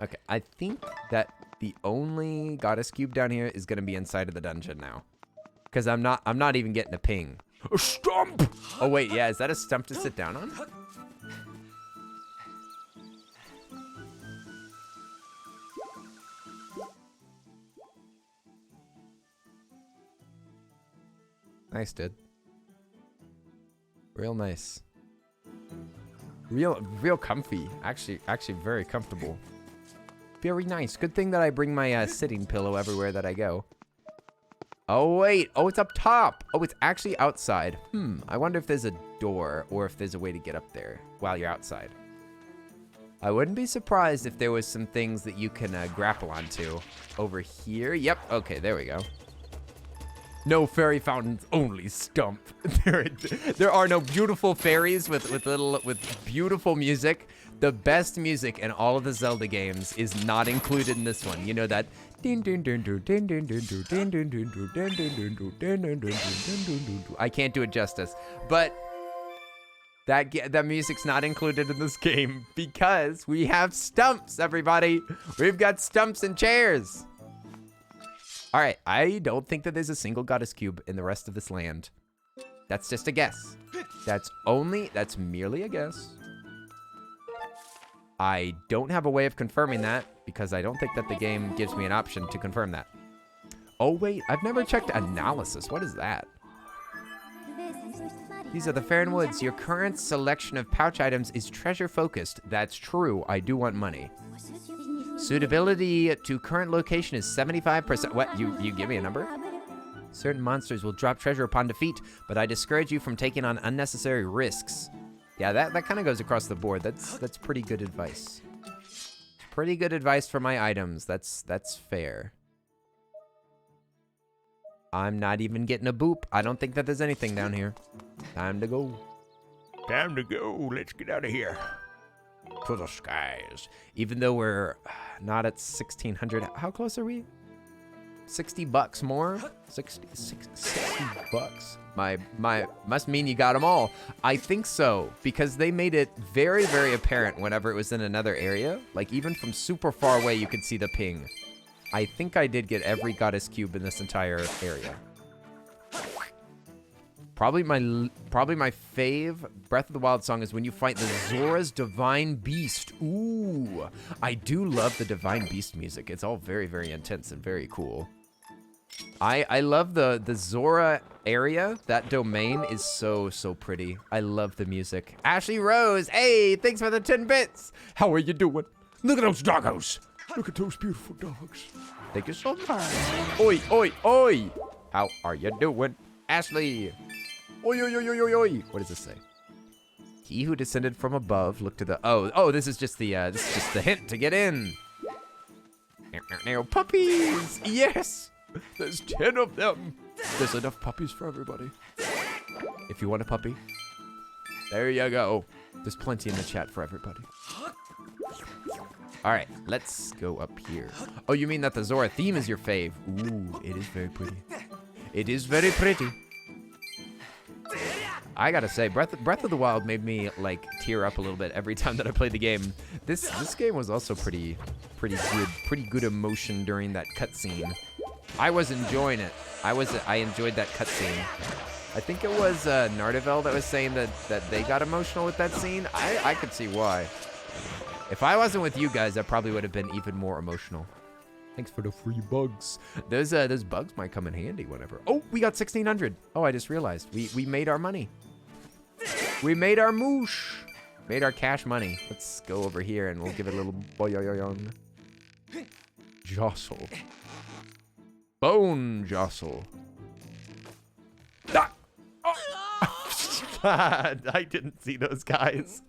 Okay, I think that the only goddess cube down here is gonna be inside of the dungeon now. Cause I'm not even getting a ping. A stump! Oh wait, yeah, is that a stump to sit down on? Nice, dude. Real nice. Real comfy. Actually very comfortable. Very nice. Good thing that I bring my sitting pillow everywhere that I go. Oh, wait. Oh, it's up top. Oh, it's actually outside. I wonder if there's a door or if there's a way to get up there while you're outside. I wouldn't be surprised if there was some things that you can grapple onto over here. Yep. Okay, there we go. No fairy fountains, only stump. There are no beautiful fairies with beautiful music. The best music in all of the Zelda games is not included in this one. You know that I can't do it justice, but that music's not included in this game because we have stumps, everybody. We've got stumps and chairs. All right, I don't think that there's a single goddess cube in the rest of this land. That's just a guess. That's merely a guess. I don't have a way of confirming that because I don't think that the game gives me an option to confirm that. Oh wait, I've never checked analysis. What is that? These are the Fair Woods. Your current selection of pouch items is treasure focused. That's true. I do want money. Suitability to current location is 75%. What? You give me a number? Certain monsters will drop treasure upon defeat, but I discourage you from taking on unnecessary risks. Yeah, that kind of goes across the board. That's pretty good advice. Pretty good advice for my items. That's fair. I'm not even getting a boop. I don't think that there's anything down here. Time to go. Time to go. Let's get out of here. To the skies. Even though we're not at 1600, how close are we? 60 bucks more? 60 bucks. My must mean you got them all. I think so, because they made it very, very apparent whenever it was in another area. Like even from super far away, you could see the ping. I think I did get every goddess cube in this entire area. Probably my fave Breath of the Wild song is when you fight the Zora's Divine Beast. Ooh, I do love the Divine Beast music. It's all very, very intense and very cool. I love the Zora area. That domain is so pretty. I love the music. Ashley Rose, hey, thanks for the 10 bits. How are you doing? Look at those doggos. Look at those beautiful dogs. Thank you so much. Oi, oi, oi. How are you doing, Ashley? Oi, oi, oi, oi, oi. What does this say? He who descended from above looked to the... Oh, this is just the hint to get in. Now, puppies. Yes. There's 10 of them. There's enough puppies for everybody. If you want a puppy, there you go. There's plenty in the chat for everybody. All right, let's go up here. Oh, you mean that the Zora theme is your fave? Ooh, it is very pretty. It is very pretty. I gotta say, Breath of the Wild made me like tear up a little bit every time that I played the game. This game was also pretty good emotion during that cutscene. I was enjoying it. I enjoyed that cutscene. I think it was Nardivel that was saying that they got emotional with that scene. I could see why. If I wasn't with you guys, I probably would have been even more emotional. Thanks for the free bugs. Those bugs might come in handy whenever. Oh, we got 1600. Oh, I just realized we made our money. We made our moosh. Made our cash money. Let's go over here and we'll give it a little boyoyoyong. Jostle. Bone jostle. Ah! Oh. I didn't see those guys.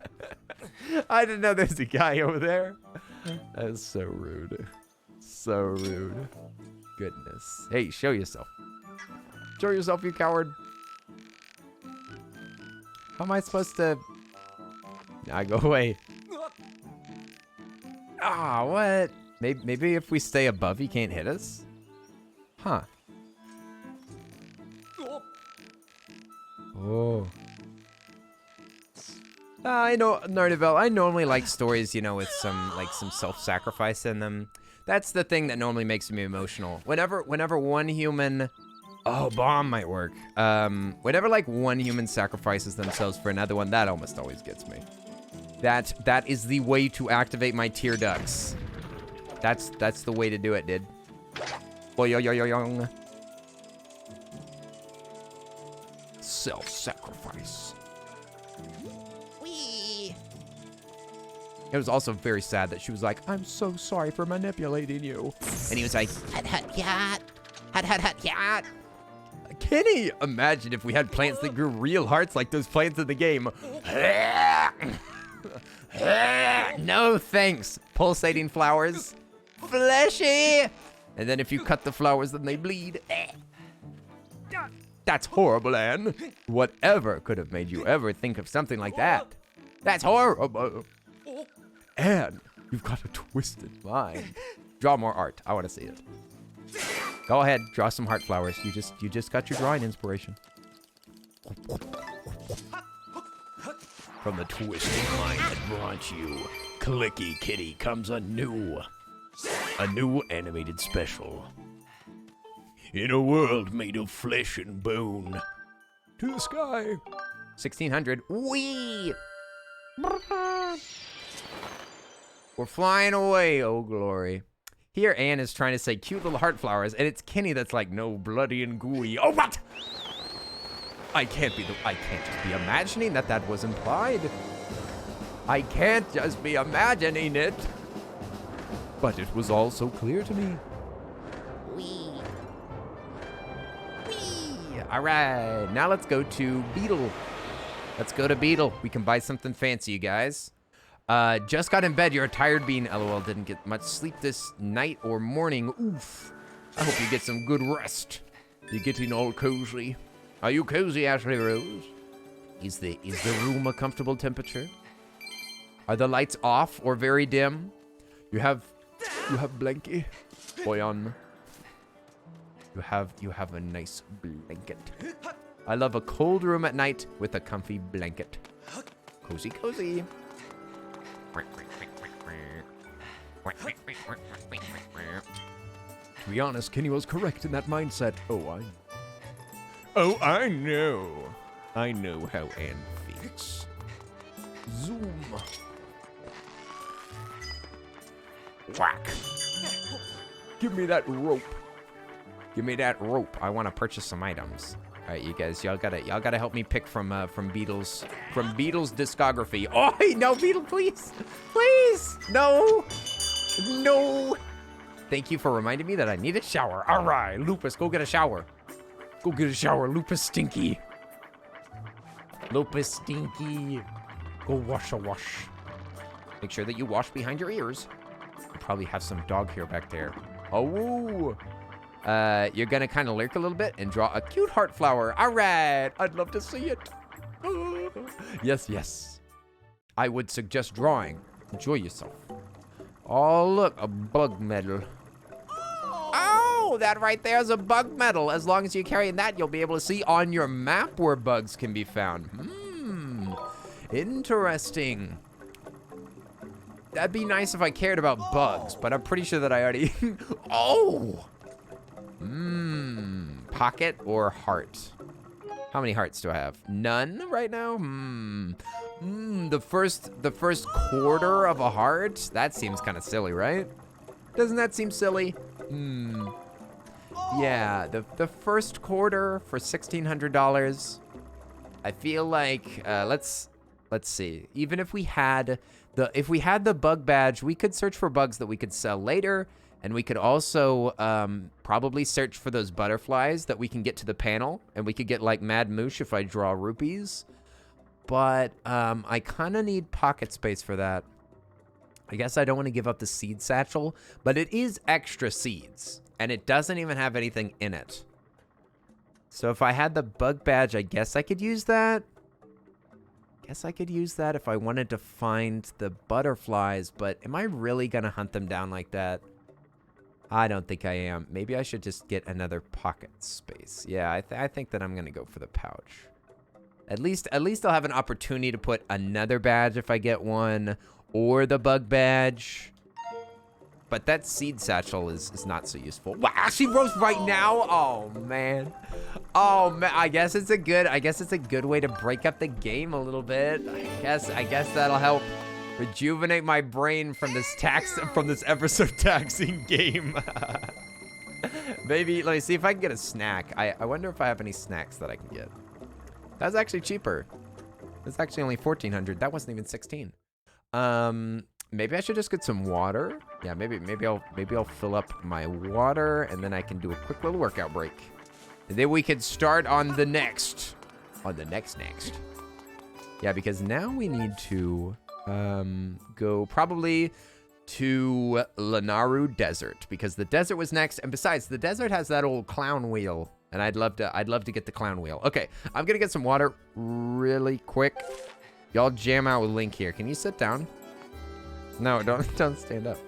I didn't know there's a guy over there. That's so rude. So rude. Goodness. Hey, show yourself. Show yourself, you coward. How am I supposed to... Nah, go away. Ah, what? Maybe if we stay above, he can't hit us? Huh. Oh. I know, Nardivel, I normally like stories, you know, with some self-sacrifice in them. That's the thing that normally makes me emotional. Whenever one human... Oh, bomb might work. Whenever, like, one human sacrifices themselves for another one, that almost always gets me. That is the way to activate my tear ducts. That's the way to do it, dude. Boy-yo-yo-yo-yong. Self-sacrifice. Whee! It was also very sad that she was like, I'm so sorry for manipulating you. And he was like, Hut, hut, yat. Hut, hut, hut, yat. Kenny, imagine if we had plants that grew real hearts like those plants in the game. No thanks. Pulsating flowers. Fleshy. And then if you cut the flowers, then they bleed. That's horrible, Anne. Whatever could have made you ever think of something like that? That's horrible. Anne, you've got a twisted mind. Draw more art. I want to see it. Go ahead, draw some heart flowers. You just got your drawing inspiration. From the twisted mind that brought you, Clicky Kitty comes a new animated special. In a world made of flesh and bone. To the sky. 1600. Whee! We're flying away, oh glory. Here, Anne is trying to say cute little heart flowers, and it's Kenny that's like, no, bloody and gooey. Oh, what? I can't just be imagining that was implied. I can't just be imagining it. But it was all so clear to me. Whee! Whee! All right, now let's go to Beetle. Let's go to Beetle. We can buy something fancy, you guys. Just got in bed. You're a tired bean. LOL, didn't get much sleep this night or morning. Oof. I hope you get some good rest. You getting all cozy? Are you cozy, Ashley Rose? Is the room a comfortable temperature? Are the lights off or very dim? You have blankie, Boyan. You have a nice blanket. I love a cold room at night with a comfy blanket. Cozy, cozy. To be honest, Kenny was correct in that mindset. Oh, I know. I know how Anne thinks. Zoom. Whack. Give me that rope. Give me that rope. I want to purchase some items. All right, you guys, y'all gotta help me pick from Beatles discography. Oh, no, Beetle, please, no. Thank you for reminding me that I need a shower. All right, Lupus, go get a shower. Go get a shower, Lupus Stinky. Lupus Stinky. Go wash a wash. Make sure that you wash behind your ears. You probably have some dog hair back there. Oh. You're gonna kind of lurk a little bit and draw a cute heart flower. All right, I'd love to see it. Yes. I would suggest drawing. Enjoy yourself. Oh, look, a bug medal. Oh, that right there is a bug medal. As long as you're carrying that, you'll be able to see on your map where bugs can be found. Interesting. That'd be nice if I cared about bugs, but I'm pretty sure that I already... Oh! Pocket or heart? How many hearts do I have? None right now? The first quarter of a heart? That seems kind of silly, right? Doesn't that seem silly? Yeah, the first quarter for $1,600. I feel like let's see. Even if we had the bug badge, we could search for bugs that we could sell later. And we could also probably search for those butterflies that we can get to the panel. And we could get like Mad Moosh if I draw rupees. But I kind of need pocket space for that. I guess I don't want to give up the seed satchel. But it is extra seeds. And it doesn't even have anything in it. So if I had the bug badge, I guess I could use that. Guess I could use that if I wanted to find the butterflies. But am I really going to hunt them down like that? I don't think I am. Maybe I should just get another pocket space. Yeah, I think that I'm gonna go for the pouch. At least I'll have an opportunity to put another badge if I get one, or the bug badge. But that seed satchel is not so useful. Wow, she roast right now. Oh man. I guess it's a good way to break up the game a little bit. I guess that'll help rejuvenate my brain from this episode taxing game. Maybe, let me see if I can get a snack. I wonder if I have any snacks that I can get. That's actually cheaper. It's actually only 1,400. That wasn't even 16. Maybe I should just get some water. Yeah, maybe I'll fill up my water and then I can do a quick little workout break. And then we can start on the next. Next. Yeah, because now we need to go probably to Lanaru Desert, because the desert was next, and besides, the desert has that old clown wheel, and I'd love to get the clown wheel. Okay, I'm gonna get some water really quick. Y'all jam out with Link here. Can you sit down? No, don't stand up.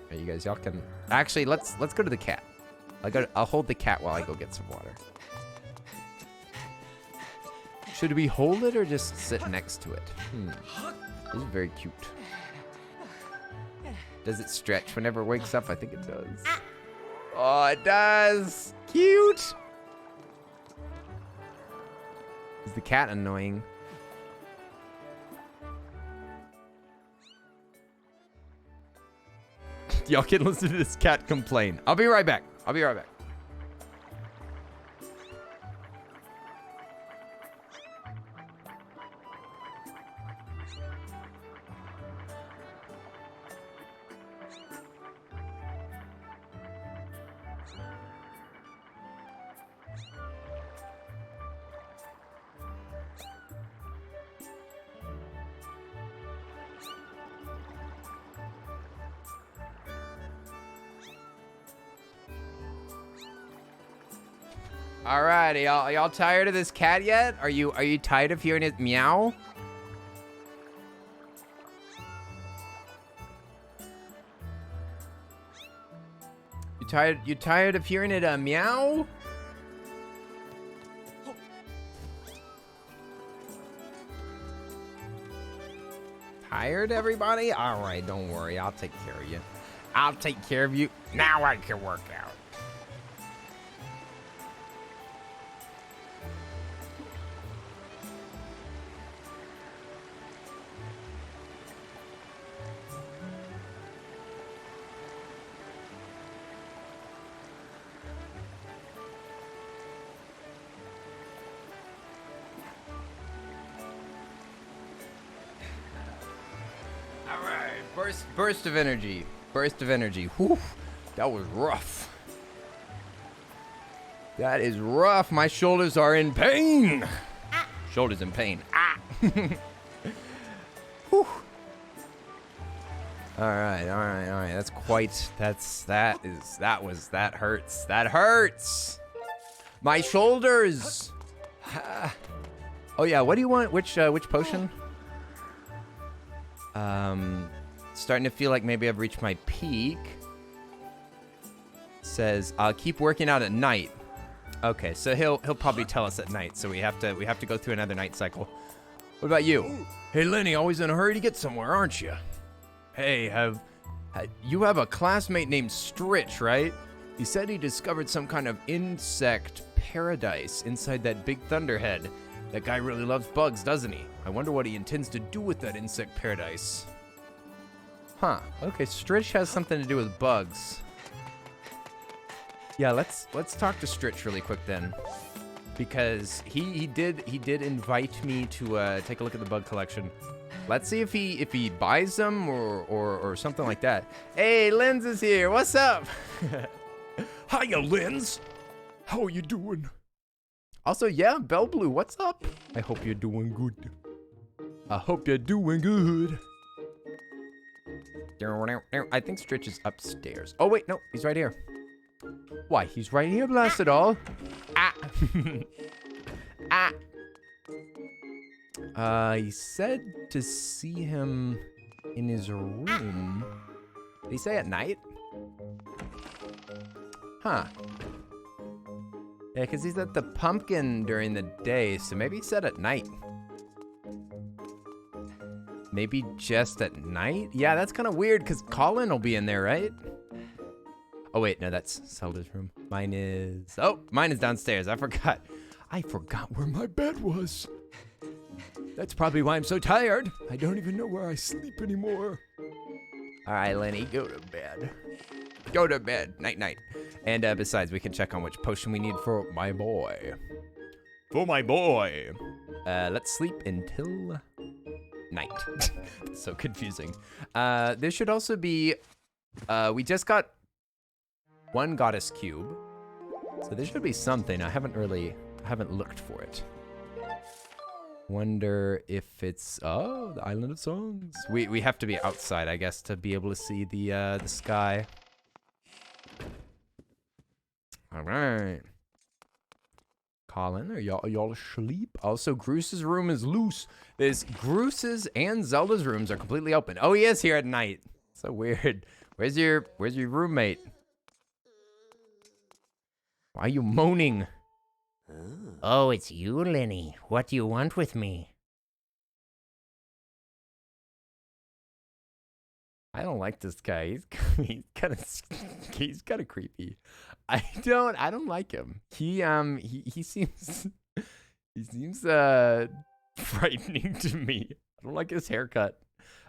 Right, you guys, y'all can actually let's go to the cat. I'll hold the cat while I go get some water. Should we hold it or just sit next to it? This is very cute. Does it stretch whenever it wakes up? I think it does. Oh, it does. Cute. Is the cat annoying? Y'all can listen to this cat complain. I'll be right back. All right, y'all tired of this cat yet? Are you tired of hearing it meow? You tired of hearing it meow? Tired, everybody? All right, don't worry. I'll take care of you. I'll take care of you. Now I can work out. Burst of energy. Burst of energy. Whew. That was rough. That is rough. My shoulders are in pain. Shoulders in pain. Ah. Whew. All right. That hurts. That hurts. My shoulders. Oh yeah. What do you want? Which potion? Starting to feel like maybe I've reached my peak. Says, keep working out at night. Okay, so he'll probably tell us at night, so we have to go through another night cycle. What about you? Hey Lenny, always in a hurry to get somewhere, aren't you? Hey, you have a classmate named Stritch, right? He said he discovered some kind of insect paradise inside that big thunderhead. That guy really loves bugs, doesn't he? I wonder what he intends to do with that insect paradise. Huh. Okay, Stritch has something to do with bugs. Yeah, let's talk to Stritch really quick then, because he did invite me to take a look at the bug collection. Let's see if he buys them or something like that. Hey, Lens is here. What's up? Hiya, Lens. How are you doing? Also, yeah, Bell Blue, what's up? I hope you're doing good. I hope you're doing good. I think Stritch is upstairs. Oh, wait, no, he's right here. Why, he's right here, blast it all. Ah. He said to see him in his room. Did he say at night? Huh. Yeah, because he's at the pumpkin during the day, so maybe he said at night. Maybe just at night? Yeah, that's kind of weird, because Colin will be in there, right? Oh, wait, no, that's Zelda's room. Mine is downstairs. I forgot where my bed was. That's probably why I'm so tired. I don't even know where I sleep anymore. All right, Lenny, go to bed. Go to bed. Night, night. And besides, we can check on which potion we need for my boy. For my boy. Let's sleep until night. That's so confusing. There should also be, we just got one goddess cube. So there should be something. I haven't looked for it. Wonder if it's, oh, the Island of Songs. We have to be outside, I guess, to be able to see the sky. All right. Colin, are y'all asleep? Also, Groos's room is loose. There's Groos's and Zelda's rooms are completely open. Oh, he is here at night. So weird. Where's your roommate? Why are you moaning? Oh, it's you, Lenny. What do you want with me? I don't like this guy. He's kind of creepy. I don't like him. He seems frightening to me. I don't like his haircut.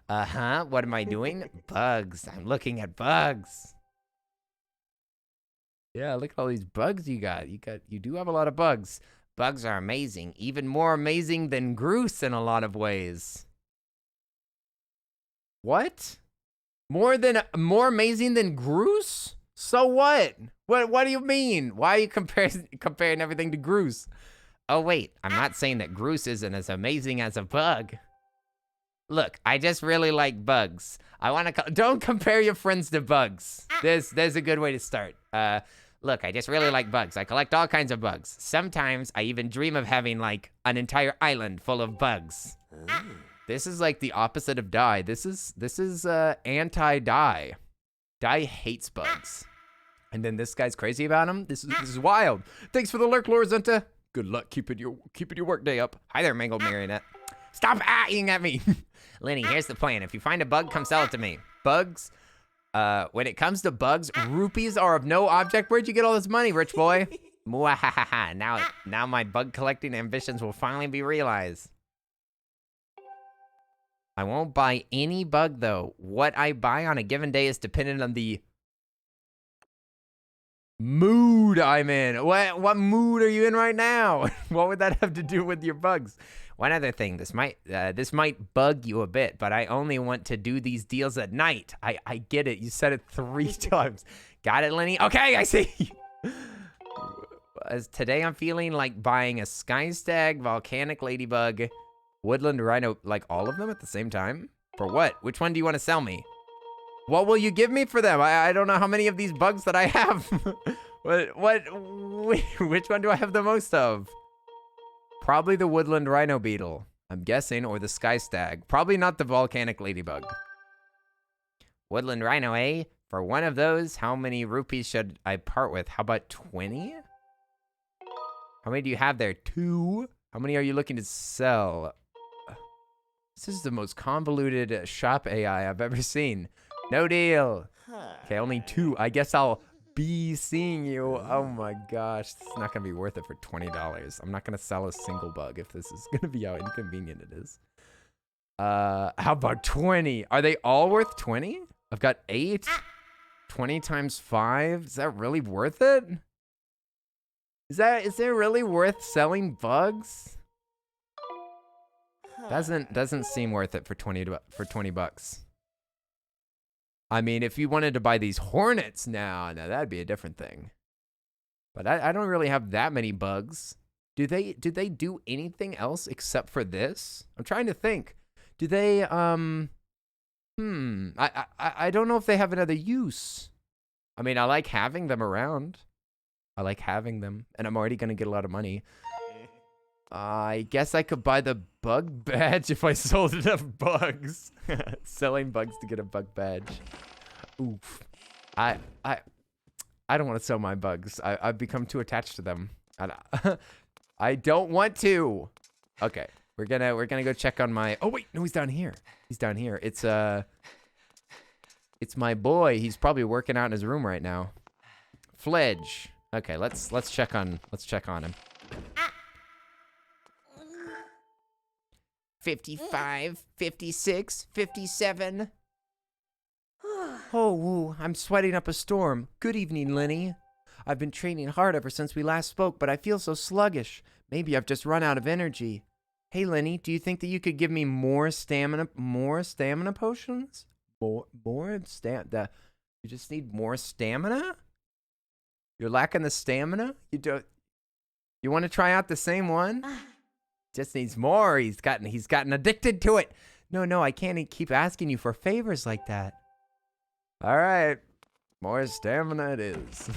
What am I doing? Bugs. I'm looking at bugs. Yeah, look at all these bugs you got. You do have a lot of bugs. Bugs are amazing. Even more amazing than Groose in a lot of ways. What? More amazing than Groose? So what? What do you mean? Why are you comparing everything to Groose? Oh wait, I'm not saying that Groose isn't as amazing as a bug. Look, I just really like bugs. Don't compare your friends to bugs. There's a good way to start. Look, I just really like bugs. I collect all kinds of bugs. Sometimes I even dream of having, like, an entire island full of bugs. This is like the opposite of Die. This is anti-Die. Die hates bugs. And then this guy's crazy about him. This is wild. Thanks for the lurk, Lorizenta. Good luck keeping your work day up. Hi there, Mangled Marionette. Stop eating at me. Lenny, here's the plan. If you find a bug, come sell it to me. Bugs? When it comes to bugs, rupees are of no object. Where'd you get all this money, rich boy? Mwahaha. Now my bug collecting ambitions will finally be realized. I won't buy any bug, though. What I buy on a given day is dependent on the mood I'm in. What mood are you in right now? What would that have to do with your bugs? One other thing, this might bug you a bit, but I only want to do these deals at night. I get it. You said it 3 times. Got it, Lenny? Okay, I see. As today I'm feeling like buying a Sky Stag, Volcanic Ladybug, Woodland Rhino, like all of them at the same time? For what? Which one do you want to sell me? What will you give me for them? I don't know how many of these bugs that I have. Which one do I have the most of? Probably the Woodland Rhino Beetle, I'm guessing, or the Sky Stag. Probably not the Volcanic Ladybug. Woodland Rhino, eh? For one of those, how many rupees should I part with? How about 20? How many do you have there? 2? How many are you looking to sell? This is the most convoluted shop AI I've ever seen. No deal. Okay, only 2. I guess I'll be seeing you. Oh my gosh, this is not gonna be worth it for $20. I'm not gonna sell a single bug if this is gonna be how inconvenient it is. How about 20? Are they all worth 20? I've got 8. 20 times 5. Is that really worth it? Is it really worth selling bugs? Doesn't seem worth it for 20 bucks. I mean, if you wanted to buy these hornets now that'd be a different thing. But I don't really have that many bugs. Do they do anything else except for this? I'm trying to think. Do they I don't know if they have another use. I mean, I like having them around. I like having them, and I'm already gonna get a lot of money. I guess I could buy the bug badge if I sold enough bugs. Selling bugs to get a bug badge. Oof. I don't want to sell my bugs. I've become too attached to them. I don't want to. Okay, we're gonna go check on my. Oh wait, no, he's down here. He's down here. It's my boy. He's probably working out in his room right now. Fledge. Okay, let's check on him. 55, 56, 57. Oh, woo, I'm sweating up a storm. Good evening, Lenny. I've been training hard ever since we last spoke, but I feel so sluggish. Maybe I've just run out of energy. Hey, Lenny, do you think that you could give me more stamina potions? You just need more stamina? You're lacking the stamina? You want to try out the same one? Just needs more. He's gotten addicted to it. No, I can't keep asking you for favors like that. All right. More stamina it is.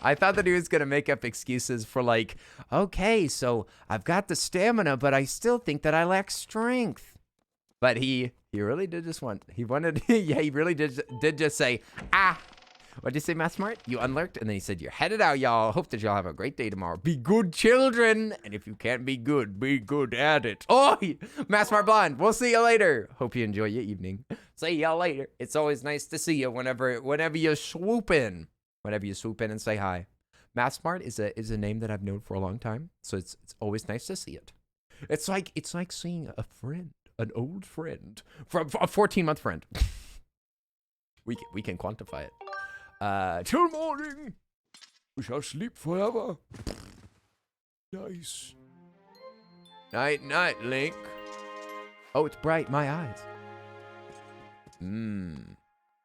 I thought that he was going to make up excuses for like, okay, so I've got the stamina, but I still think that I lack strength. But he really did just he really did just say, what'd you say, Matt Smart? You unlurked, and then he said, you're headed out, y'all. Hope that y'all have a great day tomorrow. Be good children, and if you can't be good at it. Oh, Matt Smart Blonde, we'll see you later. Hope you enjoy your evening. See y'all later. It's always nice to see you whenever you swoop in. Whenever you swoop in and say hi. Matt Smart is a name that I've known for a long time, so it's always nice to see it. It's like seeing a friend, an old friend, from a 14-month friend. We can quantify it. Till morning, we shall sleep forever. Nice. Night, night, Link. Oh, it's bright, my eyes.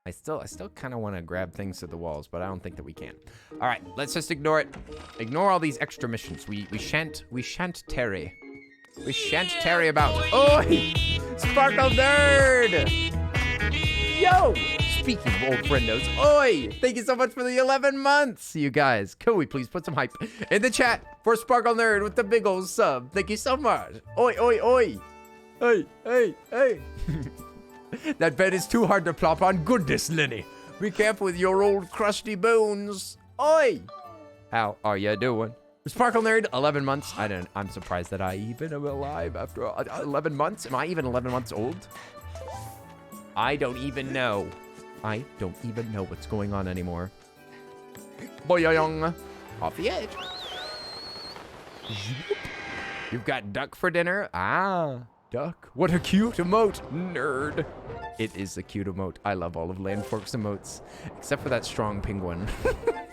I still kind of want to grab things to the walls, but I don't think that we can. All right, let's just ignore it. Ignore all these extra missions. We shan't tarry. We shan't tarry about. Oh, Sparkle Nerd. Yo. speaking of old friendos, oi! Thank you so much for the 11 months, you guys. Could we please put some hype in the chat for Sparkle Nerd with the big old sub? Thank you so much. Oi, oi, oi. Hey, hey, hey. That bed is too hard to plop on. Goodness, Lenny. Be careful with your old crusty bones. Oi. How are you doing? Sparkle Nerd, 11 months. I'm surprised that I even am alive after 11 months. Am I even 11 months old? I don't even know. I don't even know what's going on anymore. Boyoyong. Off the edge. You've got duck for dinner? Ah, duck. What a cute emote, nerd. It is a cute emote. I love all of Landfork's emotes. Except for that strong penguin.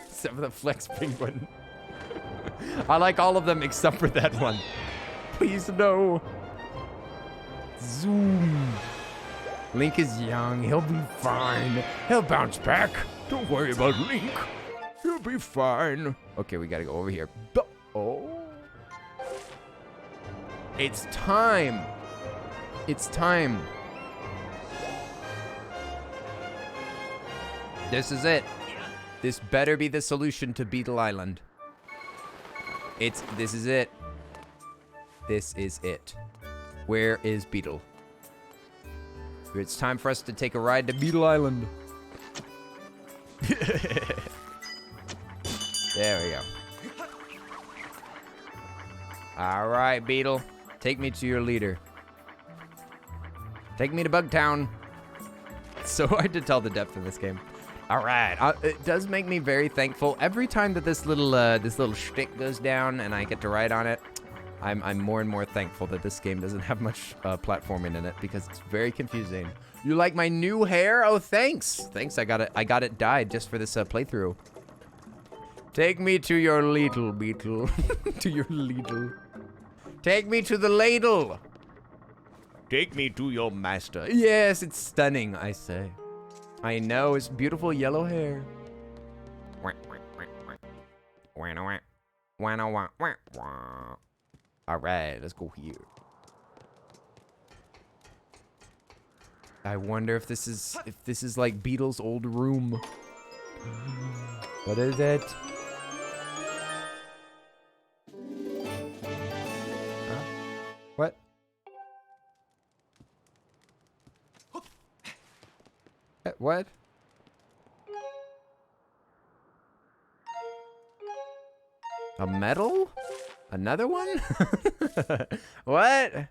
Except for the flex penguin. I like all of them except for that one. Please no. Zoom. Link is young. He'll be fine. He'll bounce back. Don't worry about Link. He'll be fine. Okay, we gotta go over here. Oh. It's time. It's time. This is it. This better be the solution to Beetle Island. This is it. This is it. Where is Beetle? It's time for us to take a ride to Beetle Island. There we go. All right, Beetle. Take me to your leader. Take me to Bugtown. It's so hard to tell the depth of this game. All right, it does make me very thankful every time that this little shtick goes down and I get to ride on it. I'm more and more thankful that this game doesn't have much platforming in it because it's very confusing. You like my new hair? Oh, thanks. Thanks. I got it dyed just for this playthrough. Take me to your ladle, Beetle. To your ladle. Take me to the ladle. Take me to your master. Yes, it's stunning, I say. I know, it's beautiful yellow hair. All right, let's go here. I wonder if this is like Beetle's old room. What is it? Huh? What? What? A medal? Another one? What?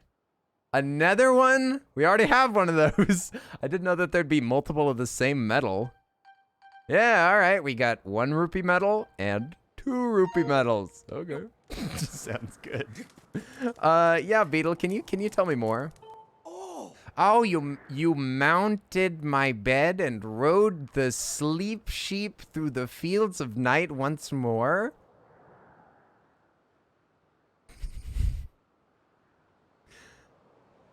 Another one? We already have one of those. I didn't know that there'd be multiple of the same medal. Yeah, all right. We got 1 rupee medal and 2 rupee medals. Okay. Sounds good. Yeah, Beetle, can you tell me more? Oh, you mounted my bed and rode the sleep sheep through the fields of night once more?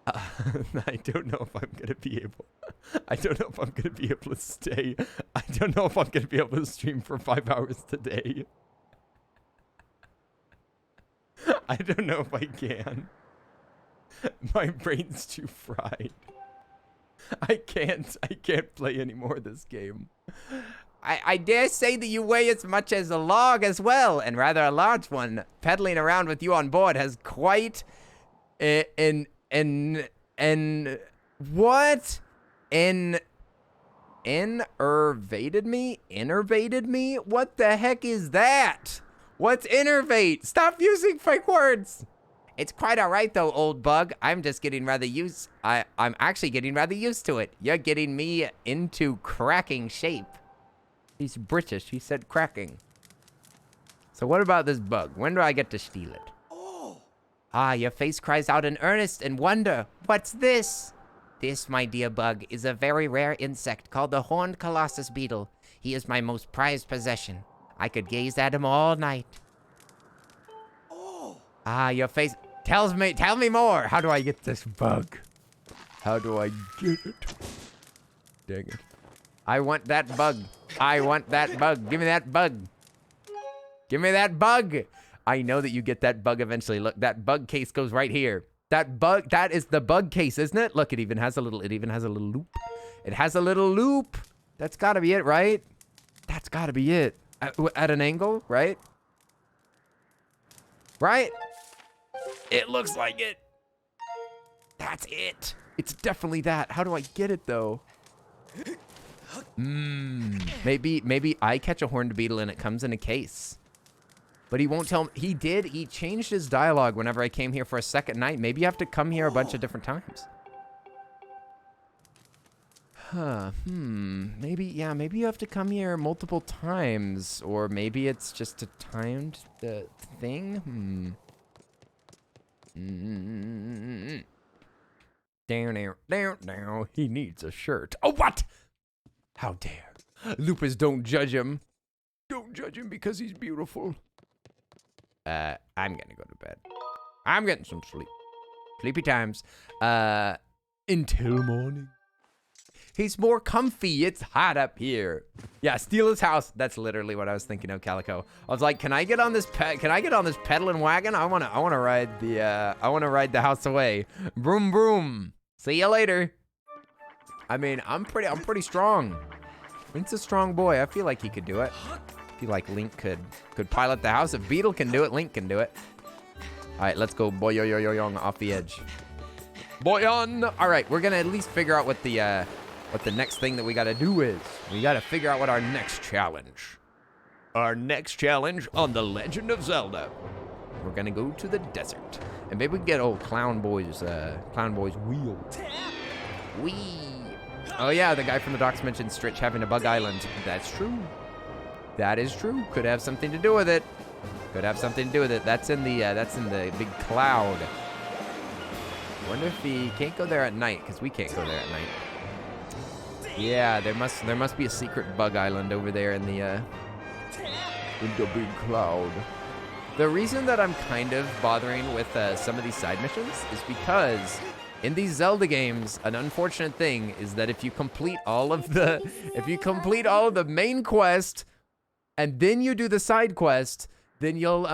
I don't know if I'm gonna be able. I don't know if I'm gonna be able to stay. I don't know if I'm gonna be able to stream for 5 hours today. I don't know if I can. My brain's too fried. I can't play any more of this game. I dare say that you weigh as much as a log as well, and rather a large one. Pedaling around with you on board has quite what? Innervated me? Innervated me? What the heck is that? What's innervate? Stop using fake words. It's quite all right though, old bug. I'm just getting rather used. I'm actually getting rather used to it. You're getting me into cracking shape. He's British. He said cracking. So what about this bug? When do I get to steal it? Ah, your face cries out in earnest and wonder. What's this? This, my dear bug, is a very rare insect called the horned colossus beetle. He is my most prized possession. I could gaze at him all night. Ah, your face tell me more. How do I get this bug? How do I get it? Dang it. I want that bug. I want that bug. Give me that bug. Give me that bug. I know that you get that bug eventually. Look, that bug case goes right here. That is the bug case, isn't it? Look, it even has a little loop. It has a little loop. That's gotta be it, right? That's gotta be it. At an angle, right? Right? It looks like it. That's it. It's definitely that. How do I get it, though? Maybe I catch a horned beetle and it comes in a case. But he won't tell me. He did. He changed his dialogue whenever I came here for a second night. Maybe you have to come here a bunch of different times. Huh. Maybe you have to come here multiple times. Or maybe it's just a timed thing. Down. He needs a shirt. Oh, what? How dare. Lupus, don't judge him. Don't judge him because he's beautiful. I'm gonna go to bed. I'm getting some sleep. Sleepy times. Until morning. He's more comfy. It's hot up here. Yeah, steal his house. That's literally what I was thinking of, Calico. I was like, can I get on this pedaling wagon? I wanna ride the house away. Broom broom. See you later. I mean, I'm pretty strong. Link's a strong boy. I feel like he could do it. I feel like Link could pilot the house. If Beetle can do it, Link can do it. All right, let's go boy-yo-yo-yo-yong off the edge. Boy-on. All right, we're gonna at least figure out what the next thing that we gotta do is. We gotta figure out what our next challenge. Our next challenge on The Legend of Zelda. We're gonna go to the desert. And maybe we can get old Clown Boy's wheel. Whee! Oh yeah, the guy from the docks mentioned Stritch having a bug island. That's true. That is true. Could have something to do with it. Could have something to do with it. That's in the big cloud. I wonder if he can't go there at night, because we can't go there at night. Yeah, there must be a secret bug island over there in the big cloud. The reason that I'm kind of bothering with some of these side missions is because in these Zelda games, an unfortunate thing is that if you complete all of the main quest and then you do the side quest, then you'll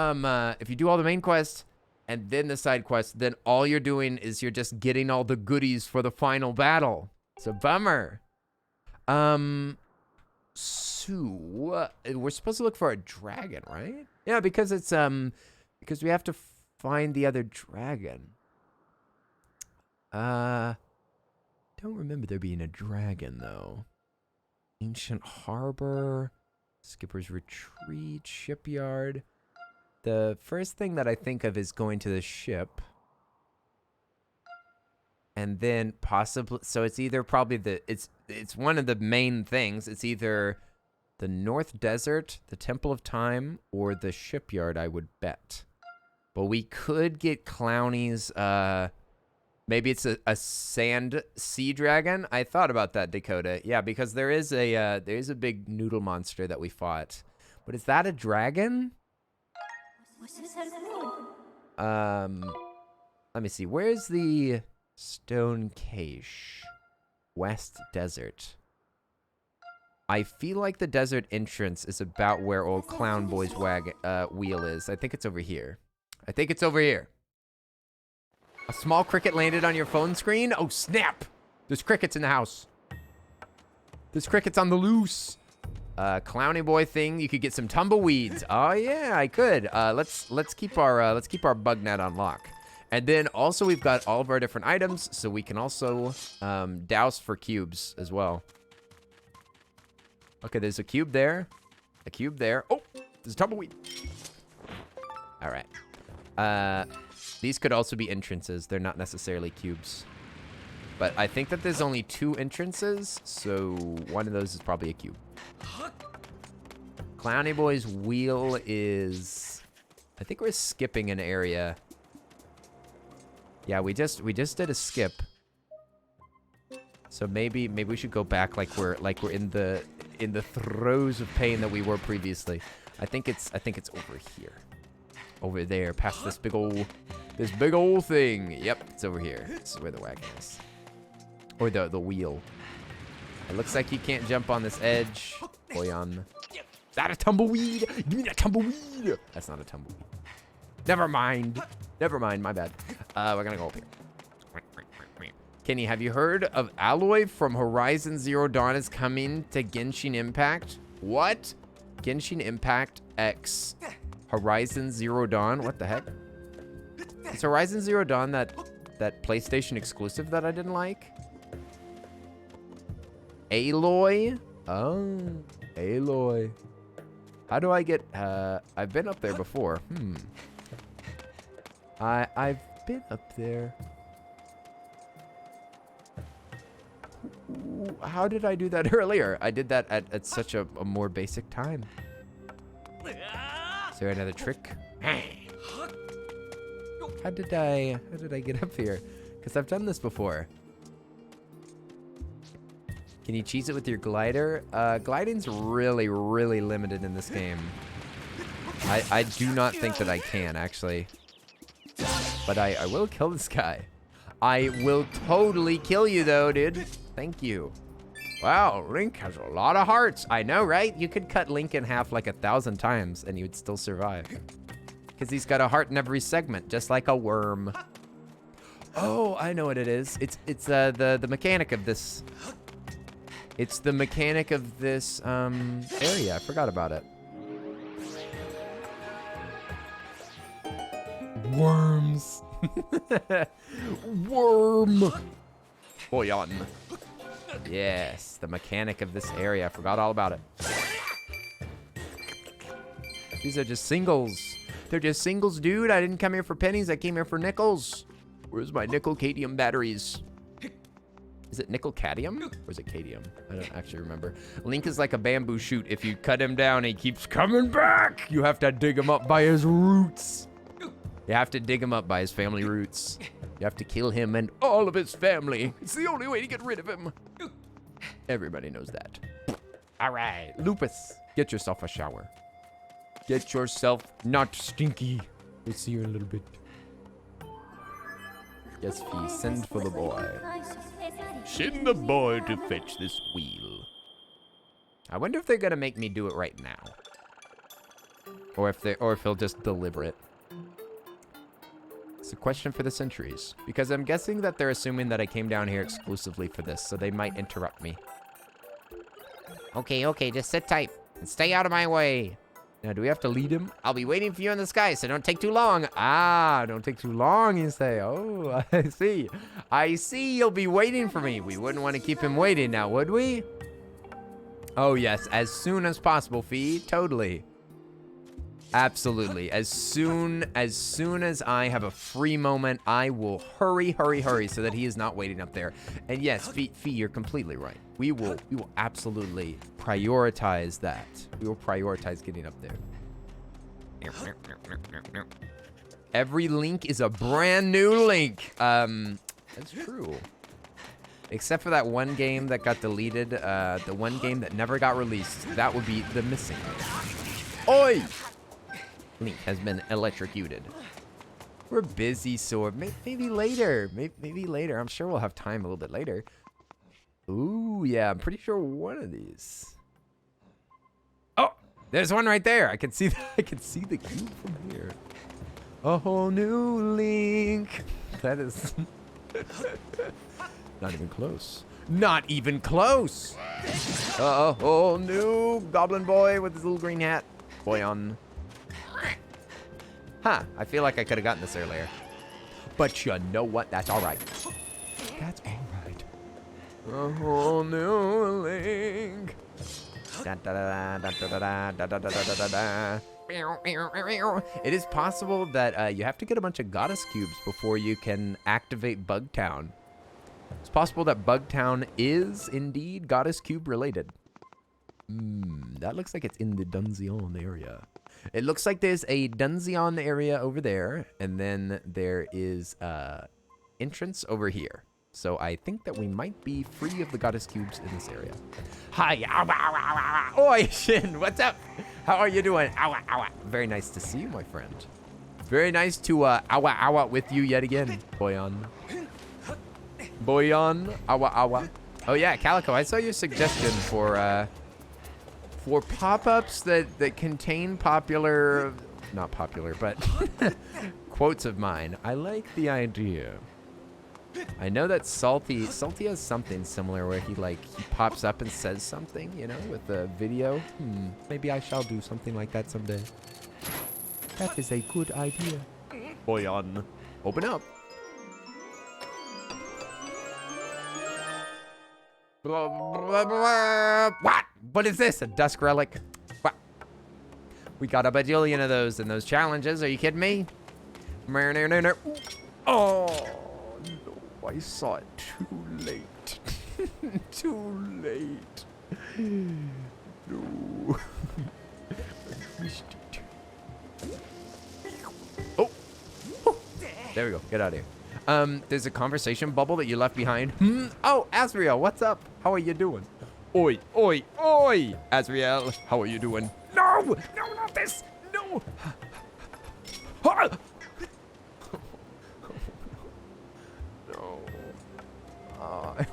if you do all the main quest and then the side quest, then all you're doing is you're just getting all the goodies for the final battle. It's a bummer. So we're supposed to look for a dragon, right? Yeah, because it's because we have to find the other dragon. Don't remember there being a dragon though. Ancient harbor, Skipper's retreat, shipyard. The first thing that I think of is going to the ship. And then possibly, so it's either probably it's one of the main things. It's either the North Desert, the Temple of Time, or the shipyard, I would bet. But we could get Clowny's, maybe it's a sand sea dragon. I thought about that, Dakota. Yeah, because there is a big noodle monster that we fought. But is that a dragon? Let me see. Where's the Stone Cache? West Desert. I feel like the desert entrance is about where old Clown Boy's wheel is. I think it's over here. I think it's over here. A small cricket landed on your phone screen? Oh, snap! There's crickets in the house. There's crickets on the loose. Clowny Boy thing. You could get some tumbleweeds. Oh yeah, I could. Let's keep our bug net on lock. And then also we've got all of our different items, so we can also douse for cubes as well. Okay, there's a cube there. A cube there. Oh, there's a tumbleweed. All right. These could also be entrances. They're not necessarily cubes. But I think that there's only 2 entrances, so one of those is probably a cube. Clowny Boy's wheel is... I think we're skipping an area. Yeah, we just did a skip. So maybe we should go back like we're in the throes of pain that we were previously. I think it's over here. Over there, past this big old thing. Yep, it's over here. This is where the wagon is. Or the wheel. It looks like you can't jump on this edge. Boy on. Is that a tumbleweed? Give me that tumbleweed. That's not a tumbleweed. Never mind. Never mind, my bad. We're gonna go up here. Kenny, have you heard of Alloy from Horizon Zero Dawn is coming to Genshin Impact? What? Genshin Impact X Horizon Zero Dawn? What the heck? Is Horizon Zero Dawn that PlayStation exclusive that I didn't like? Aloy? Oh, Aloy. How do I get, I've been up there before. I've been up there. Ooh, how did I do that earlier? I did that at such a more basic time. Is there another trick? How did I get up here? Because I've done this before. Can you cheese it with your glider? Gliding's really, really limited in this game. I do not think that I can, actually. But I will kill this guy. I will totally kill you, though, dude. Thank you. Wow, Link has a lot of hearts. I know, right? You could cut Link in half like 1,000 times and you would still survive. Because he's got a heart in every segment, just like a worm. Oh, I know what it is. It's the mechanic of this. It's the mechanic of this area. I forgot about it. Worms. Worm. Boyan. Yes, the mechanic of this area. I forgot all about it. These are just singles. They're just singles, dude. I didn't come here for pennies. I came here for nickels. Where's my nickel-cadmium batteries? Is it nickel-cadmium? Or is it cadmium? I don't actually remember. Link is like a bamboo shoot. If you cut him down, he keeps coming back. You have to dig him up by his roots. You have to dig him up by his family roots. You have to kill him and all of his family. It's the only way to get rid of him. Everybody knows that. All right, Lupus, get yourself a shower. Get yourself not stinky. We'll see you in a little bit. Yes, Fee, send for the boy. Send the boy to fetch this wheel. I wonder if they're gonna make me do it right now, or if they'll just deliver it. It's a question for the centuries, because I'm guessing that they're assuming that I came down here exclusively for this, so they might interrupt me. Okay, just sit tight and stay out of my way. Now, do we have to lead him? I'll be waiting for you in the sky, so don't take too long. Ah, don't take too long, you say. Oh, I see. I see you'll be waiting for me. We wouldn't want to keep him waiting now, would we? Oh, yes, as soon as possible, Fee. Totally. Absolutely. As soon as I have a free moment, I will hurry so that he is not waiting up there. And yes, Fee, you're completely right. We will absolutely prioritize that. We will prioritize getting up there. Every Link is a brand new Link. That's true. Except for that one game that got deleted, the one game that never got released. That would be the missing one. Oi! Link has been electrocuted. We're busy, Sword. Maybe later. Maybe later. I'm sure we'll have time a little bit later. Ooh, yeah. I'm pretty sure one of these. Oh, there's one right there. I can see the cube from here. A whole new Link. That is not even close. Not even close. A whole new Goblin Boy with his little green hat. Boy on. Huh, I feel like I could have gotten this earlier. But you know what? That's all right. That's all right. A whole new Link. It is possible that you have to get a bunch of goddess cubes before you can activate Bugtown. It's possible that Bugtown is indeed goddess cube related. That looks like it's in the Dunzion area. It looks like there's a Dunzion area over there, and then there is entrance over here. So I think that we might be free of the goddess cubes in this area. Hi, oi, Shin, what's up? How are you doing? Very nice to see you, my friend. Very nice to with you yet again, Boyan. Oh yeah, Calico, I saw your suggestion for pop-ups that contain not popular, but quotes of mine. I like the idea. I know that Salty has something similar where he pops up and says something, you know, with the video. Maybe I shall do something like that someday. That is a good idea. Boyan. Open up. What? What is this? A dusk relic? What? We got a bajillion of those in those challenges. Are you kidding me? Oh, no. I saw it too late. Too late. No. Oh. There we go. Get out of here. There's a conversation bubble that you left behind. Oh, Asriel, what's up? How are you doing? Oi, oi, oi! Asriel, how are you doing? No! No, not this! No! Ah!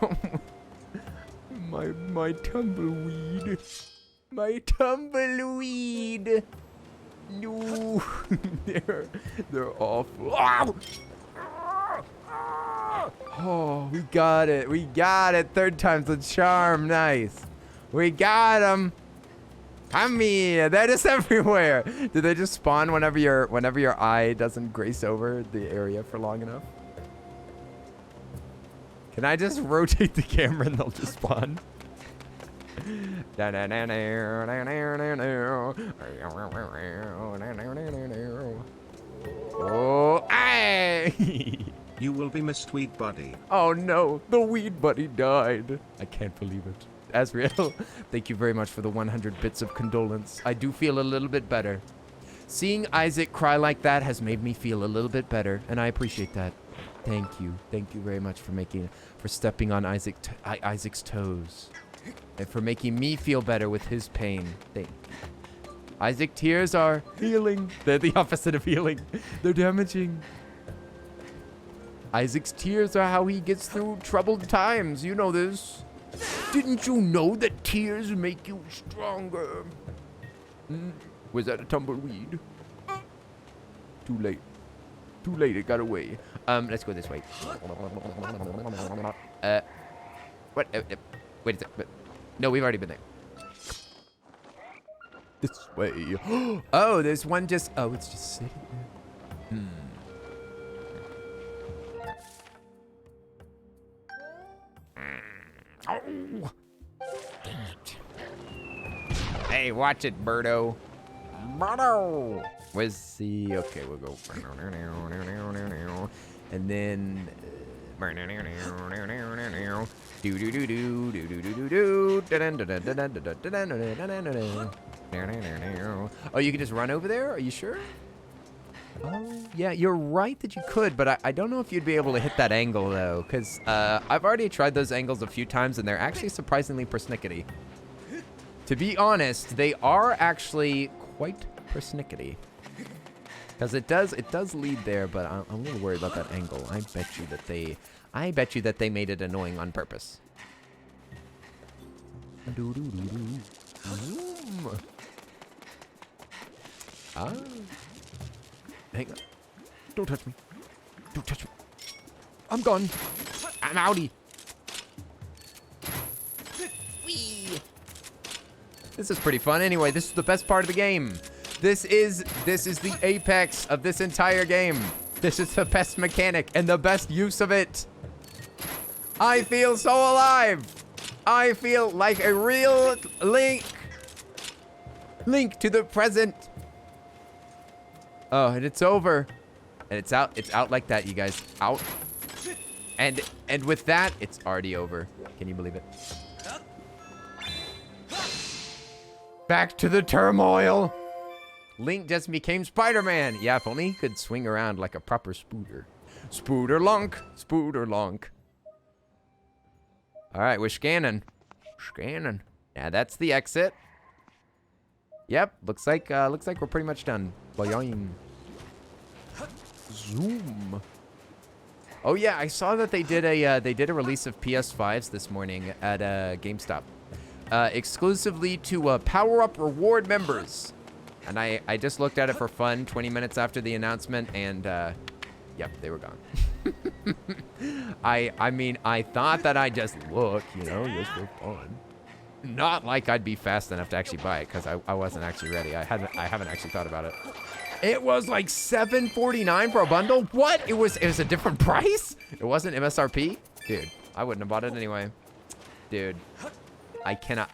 No. My tumbleweed. My tumbleweed. No. They're awful. Ow! Oh, we got it. We got it. Third time's the charm. Nice. We got them. Come here. They're just everywhere. Do they just spawn whenever your eye doesn't grace over the area for long enough? Can I just rotate the camera and they'll just spawn? Oh, aye! You will be missed, Weed Buddy. Oh no, the Weed Buddy died. I can't believe it. Asriel, thank you very much for the 100 bits of condolence. I do feel a little bit better. Seeing Isaac cry like that has made me feel a little bit better, and I appreciate that. Thank you. Thank you very much for stepping on Isaac's toes. And for making me feel better with his pain. Thank you. Isaac tears are healing. They're the opposite of healing. They're damaging. Isaac's tears are how he gets through troubled times. You know this. Didn't you know that tears make you stronger? Was that a tumbleweed? Too late. Too late, it got away. Let's go this way. What? Wait a sec. No, we've already been there. This way. Oh, there's one just... Oh, it's just sitting there. Oh! Dang it. Hey, watch it, Birdo. Birdo! Where's the... Okay, we'll go... And then... Oh, you can just run over there? Are you sure? Oh, yeah, you're right that you could, but I don't know if you'd be able to hit that angle, though, because I've already tried those angles a few times, and they're actually surprisingly persnickety. To be honest, they are actually quite persnickety. Because it does lead there, but I'm a little worried about that angle. I bet you that they made it annoying on purpose. Ah. Hang on. Don't touch me. Don't touch me. I'm gone. I'm outie. Whee. This is pretty fun. Anyway, this is the best part of the game. This is the apex of this entire game. This is the best mechanic and the best use of it. I feel so alive. I feel like a real Link. Link to the present. Oh, and it's over. And it's out. It's out like that, you guys. Out. And with that, it's already over. Can you believe it? Back to the turmoil. Link just became Spider-Man. Yeah, if only he could swing around like a proper spooter. Spooter-lunk. Spooter-lunk. All right, we're scanning. Scanning. Yeah, that's the exit. Yep, looks like we're pretty much done. Boing. Zoom. Oh yeah, I saw that they did a release of PS5s this morning at GameStop, exclusively to Power Up Reward members. And I just looked at it for fun 20 minutes after the announcement, and yep, they were gone. I mean, I thought that I'd just look, you know, just for fun. Not like I'd be fast enough to actually buy it, because I wasn't actually ready. I haven't actually thought about it. It was like $7.49 for a bundle? What? It was a different price? It wasn't MSRP? Dude, I wouldn't have bought it anyway. Dude, I cannot.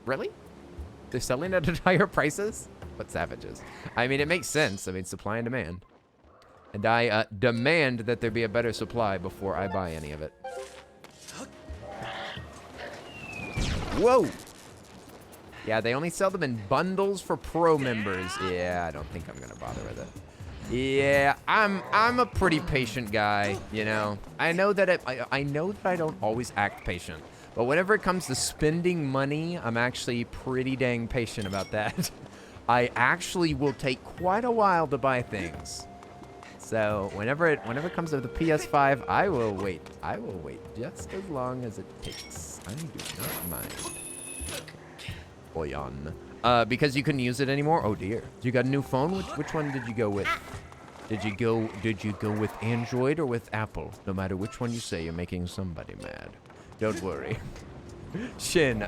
Really? They're selling it at higher prices? What savages? I mean, it makes sense. I mean, supply and demand. And I demand that there be a better supply before I buy any of it. Whoa! Yeah, they only sell them in bundles for pro members. Yeah, I don't think I'm gonna bother with it. Yeah, I'm a pretty patient guy, you know. I know that I know that I don't always act patient, but whenever it comes to spending money, I'm actually pretty dang patient about that. I actually will take quite a while to buy things. So whenever it comes to the PS5, I will wait. I will wait just as long as it takes. I do not mind. Boyan. Because you couldn't use it anymore? Oh dear. You got a new phone? Which one did you go with? Did you go with Android or with Apple? No matter which one you say, you're making somebody mad. Don't worry. Shin.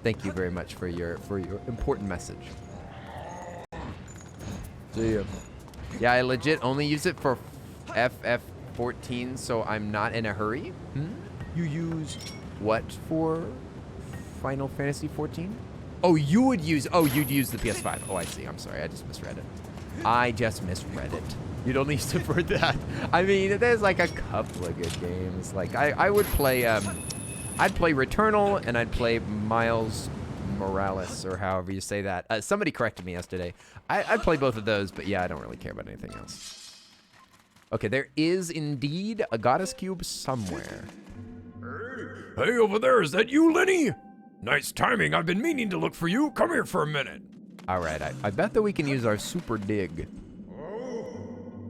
Thank you very much for your important message. See ya. Yeah, I legit only use it for FF14, so I'm not in a hurry. You use what for Final Fantasy 14? Oh, you'd use the PS5. Oh, I see. I'm sorry. I just misread it. You'd only use it for that. I mean, there's like a couple of good games. Like I would play I'd play Returnal and I'd play Miles Morales, or however you say that. Somebody corrected me yesterday. I'd play both of those, but yeah, I don't really care about anything else. Okay, there is indeed a goddess cube somewhere. Hey, over there, is that you, Lenny? Nice timing. I've been meaning to look for you. Come here for a minute. All right, I bet that we can use our super dig.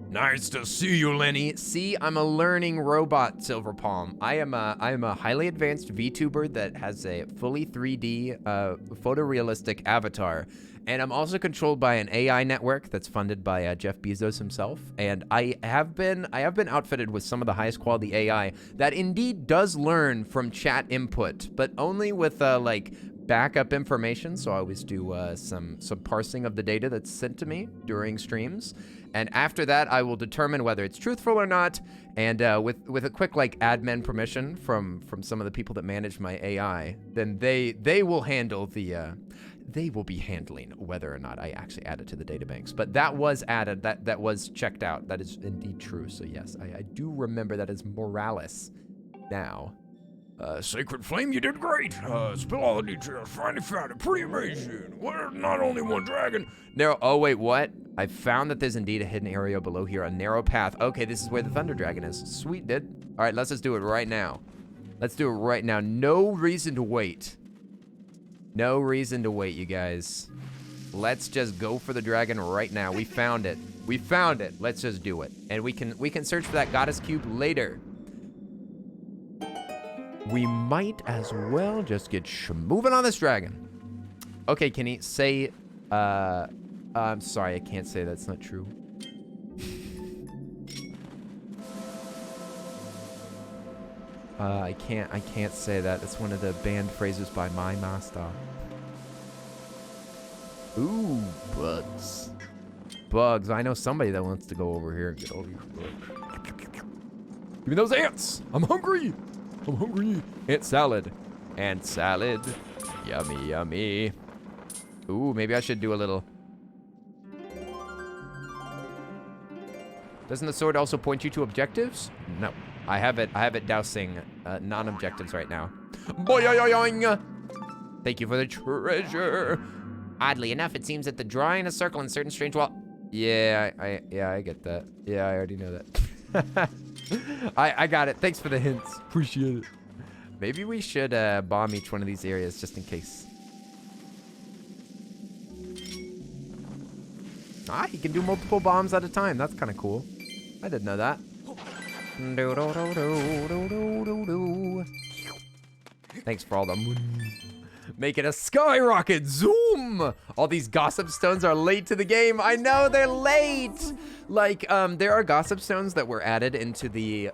Nice to see you, Lenny. See, I'm a learning robot, Silver Palm. I am a highly advanced VTuber that has a fully 3D photorealistic avatar. And I'm also controlled by an AI network that's funded by Jeff Bezos himself. And I have been outfitted with some of the highest quality AI that indeed does learn from chat input, but only with like backup information. So I always do some parsing of the data that's sent to me during streams. And after that, I will determine whether it's truthful or not. And with a quick like admin permission from some of the people that manage my AI, then they will handle the they will be handling whether or not I actually add it to the databanks. But that was added, that was checked out. That is indeed true. So yes, I do remember that as Morales now. Sacred Flame, you did great. Spill all the details. Finally found it. Pretty amazing. Well, not only one dragon. There. Oh wait, what? I found that there's indeed a hidden area below here, a narrow path. Okay, this is where the Thunder Dragon is. Sweet, dude. All right, let's just do it right now. Let's do it right now. No reason to wait. No reason to wait, you guys. Let's just go for the dragon right now. We found it. We found it. Let's just do it. And we can search for that goddess cube later. We might as well just get moving on this dragon. Okay, can he say, I'm sorry, I can't say that's not true. I can't say that. It's one of the banned phrases by my master. Ooh, bugs. Bugs. I know somebody that wants to go over here and get all these bugs. Give me those ants. I'm hungry. I'm hungry. Ant salad. Ant salad. Yummy, yummy. Ooh, maybe I should do a little. Doesn't the sword also point you to objectives? No. I have it dousing non-objectives right now. Boing! Thank you for the treasure. Oddly enough, it seems that the drawing a circle in certain strange wall. Yeah, I get that. Yeah, I already know that. I got it. Thanks for the hints. Appreciate it. Maybe we should bomb each one of these areas just in case. Ah, he can do multiple bombs at a time. That's kind of cool. I didn't know that. Thanks for all the Make it a skyrocket. Zoom. All these gossip stones are late to the game. I know they're late. Like, there are gossip stones that were added into the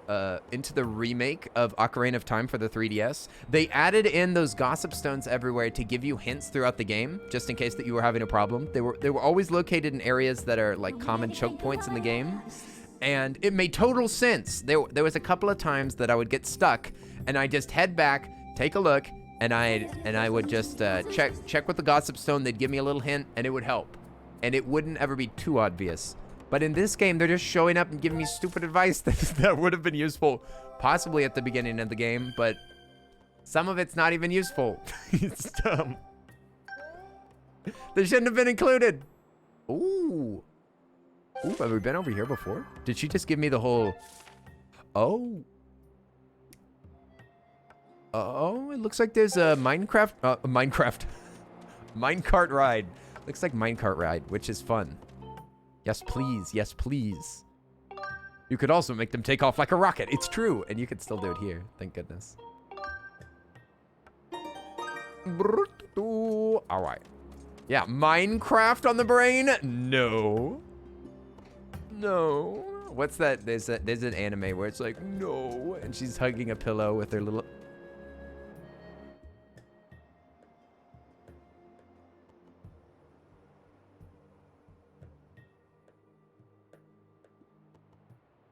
remake of Ocarina of Time for the 3DS. They added in those gossip stones everywhere to give you hints throughout the game, just in case that you were having a problem. They were always located in areas that are like common choke points in the game. And it made total sense. There was a couple of times that I would get stuck, and I just head back, take a look, and I would just check with the gossip stone. They'd give me a little hint, and it would help, and it wouldn't ever be too obvious. But in this game, they're just showing up and giving me stupid advice that would have been useful, possibly at the beginning of the game, but some of it's not even useful. It's dumb. They shouldn't have been included. Ooh. Ooh, have we been over here before? Did she just give me the whole... Oh. Oh, it looks like there's a minecart ride. Looks like minecart ride, which is fun. Yes, please. Yes, please. You could also make them take off like a rocket. It's true. And you could still do it here. Thank goodness. All right. Yeah, Minecraft on the brain? No. No. What's that? There's an anime where it's like, no. And she's hugging a pillow with her little...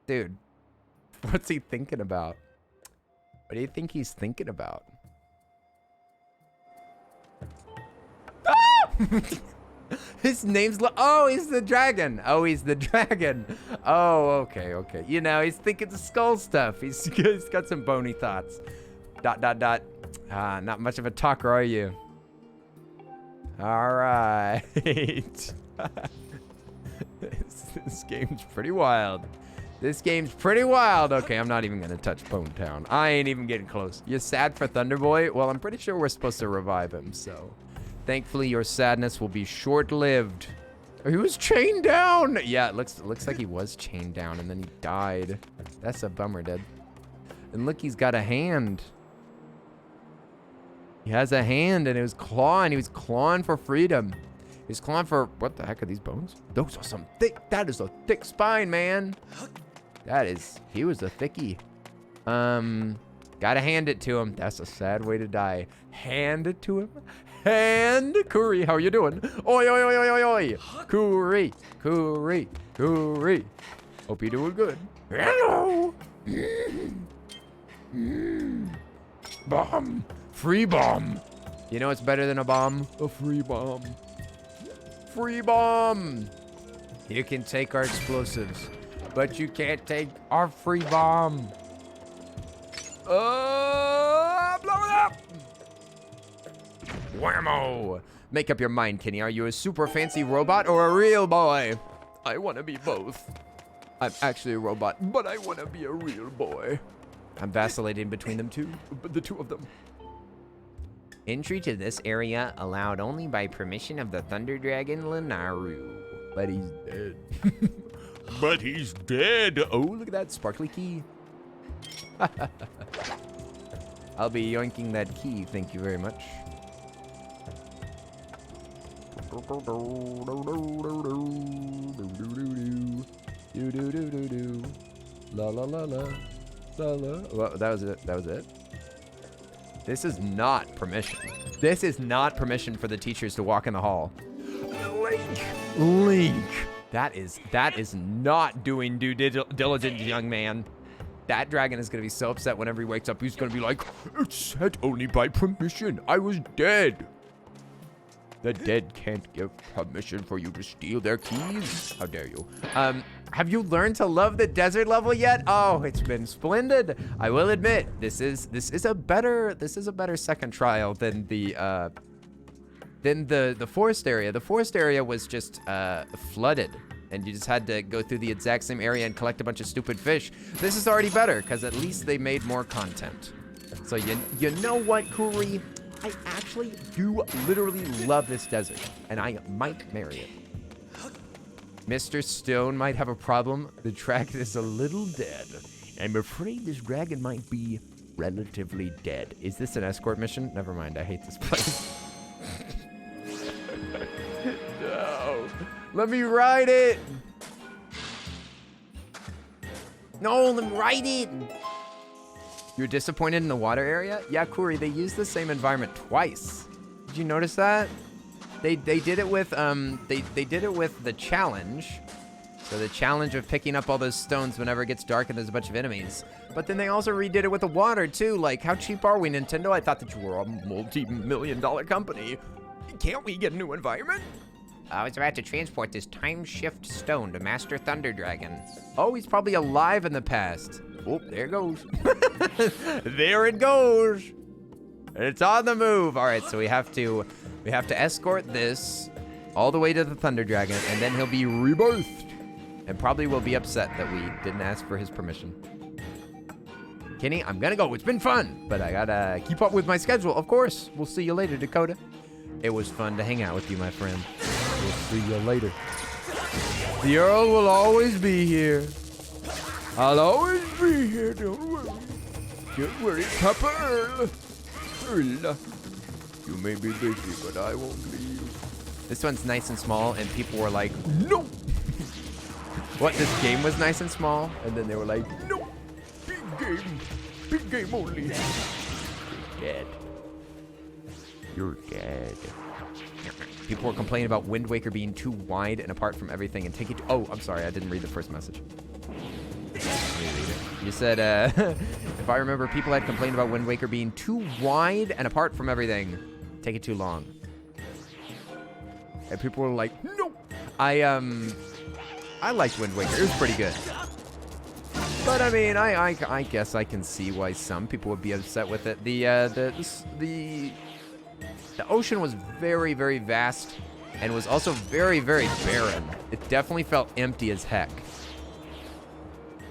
Dude, what's he thinking about? What do you think he's thinking about? Ah! His name's... Oh, he's the dragon. Oh, he's the dragon. Oh, okay, okay. You know, he's thinking the skull stuff. He's got some bony thoughts. ... Not much of a talker, are you? All right. This game's pretty wild. This game's pretty wild. Okay, I'm not even gonna touch Bone Town. I ain't even getting close. You're sad for Thunderboy? Well, I'm pretty sure we're supposed to revive him, so... Thankfully, your sadness will be short-lived. He was chained down! Yeah, it looks like he was chained down, and then he died. That's a bummer, dude. And look, he's got a hand. He has a hand, and it was clawing. He was clawing for freedom. He's clawing for... What the heck are these bones? Those are some thick... That is a thick spine, man. That is... He was a thickie. Gotta hand it to him. That's a sad way to die. Hand it to him. Hand. Kuri, how you doing? Oi, oi, oi, oi, oi, oi. Kuri. Kuri. Kuri. Hope you're doing good. Hello. Bomb. Free bomb. You know what's better than a bomb? A free bomb. Free bomb. You can take our explosives, but you can't take our free bomb. Blow it up. Whammo. Make up your mind, Kenny. Are you a super fancy robot or a real boy? I want to be both. I'm actually a robot, but I want to be a real boy. I'm vacillating between them two, the two of them. Entry to this area allowed only by permission of the Thunder Dragon Lenaru. But he's dead. But he's dead. Oh, look at that sparkly key. I'll be yoinking that key, thank you very much. La la la la. La la. Well, that was it. That was it. This is not permission. This is not permission for the teachers to walk in the hall. Link. That is not doing due diligence, young man. That dragon is going to be so upset whenever he wakes up. He's going to be like, it's set only by permission. I was dead. The dead can't give permission for you to steal their keys. How dare you? Have you learned to love the desert level yet? Oh, it's been splendid. I will admit, this is a better second trial than the forest area. The forest area was just flooded, and you just had to go through the exact same area and collect a bunch of stupid fish. This is already better, because at least they made more content. So you know what, Kuri? I actually do literally love this desert, and I might marry it. Mr. Stone might have a problem. The dragon is a little dead. I'm afraid this dragon might be relatively dead. Is this an escort mission? Never mind, I hate this place. Let me ride it. No, let me ride it. You're disappointed in the water area? Yeah, Kuri, they used the same environment twice. Did you notice that? They did it with they did it with the challenge. So the challenge of picking up all those stones whenever it gets dark and there's a bunch of enemies. But then they also redid it with the water too. Like, how cheap are we, Nintendo? I thought that you were a multi-million-dollar company. Can't we get a new environment? I was about to transport this time shift stone to Master Thunder Dragon. Oh, he's probably alive in the past. Oh, there it goes. There it goes. It's on the move. All right, so we have to escort this all the way to the Thunder Dragon, and then he'll be rebirthed. And probably will be upset that we didn't ask for his permission. Kenny, I'm gonna go. It's been fun, but I gotta keep up with my schedule. Of course. We'll see you later, Dakota. It was fun to hang out with you, my friend. We'll see you later. The Earl will always be here. I'll always be here, don't worry. Don't worry, Papa Earl. Earl. You may be busy, but I won't leave. This one's nice and small, and people were like, no. What, this game was nice and small? And then they were like, no, big game only. Dead. You're dead. People were complaining about Wind Waker being too wide and apart from everything and take it. Oh, I'm sorry, I didn't read the first message. You said, if I remember, people had complained about Wind Waker being too wide and apart from everything. Take it too long. And people were like, no. I liked Wind Waker. It was pretty good. But I mean, I guess I can see why some people would be upset with it. The ocean was very, very vast and was also very, very barren. It definitely felt empty as heck.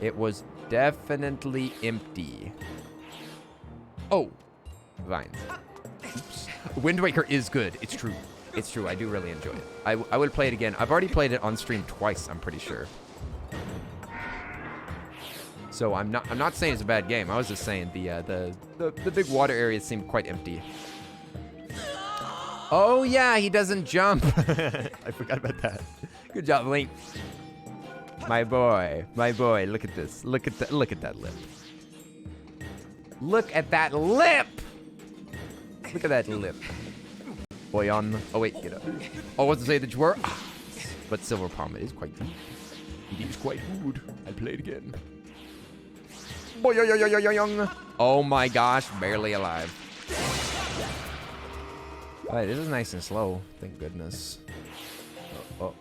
It was definitely empty. Oh, vines. Oops. Wind Waker is good. It's true. It's true. I do really enjoy it. I would play it again. I've already played it on stream twice, I'm pretty sure. So I'm not saying it's a bad game. I was just saying the big water areas seemed quite empty. Oh yeah, he doesn't jump. I forgot about that. Good job, Link. My boy. Look at this. Look at that lip. Look at that lip. Look at that lip. Boy on. Oh wait, get up. Oh, I wasn't saying that you were. But Silver Palm, it is quite good. It is quite good. I'll play it again. Boy, young. Oh my gosh, barely alive. Alright, this is nice and slow. Thank goodness. Oh,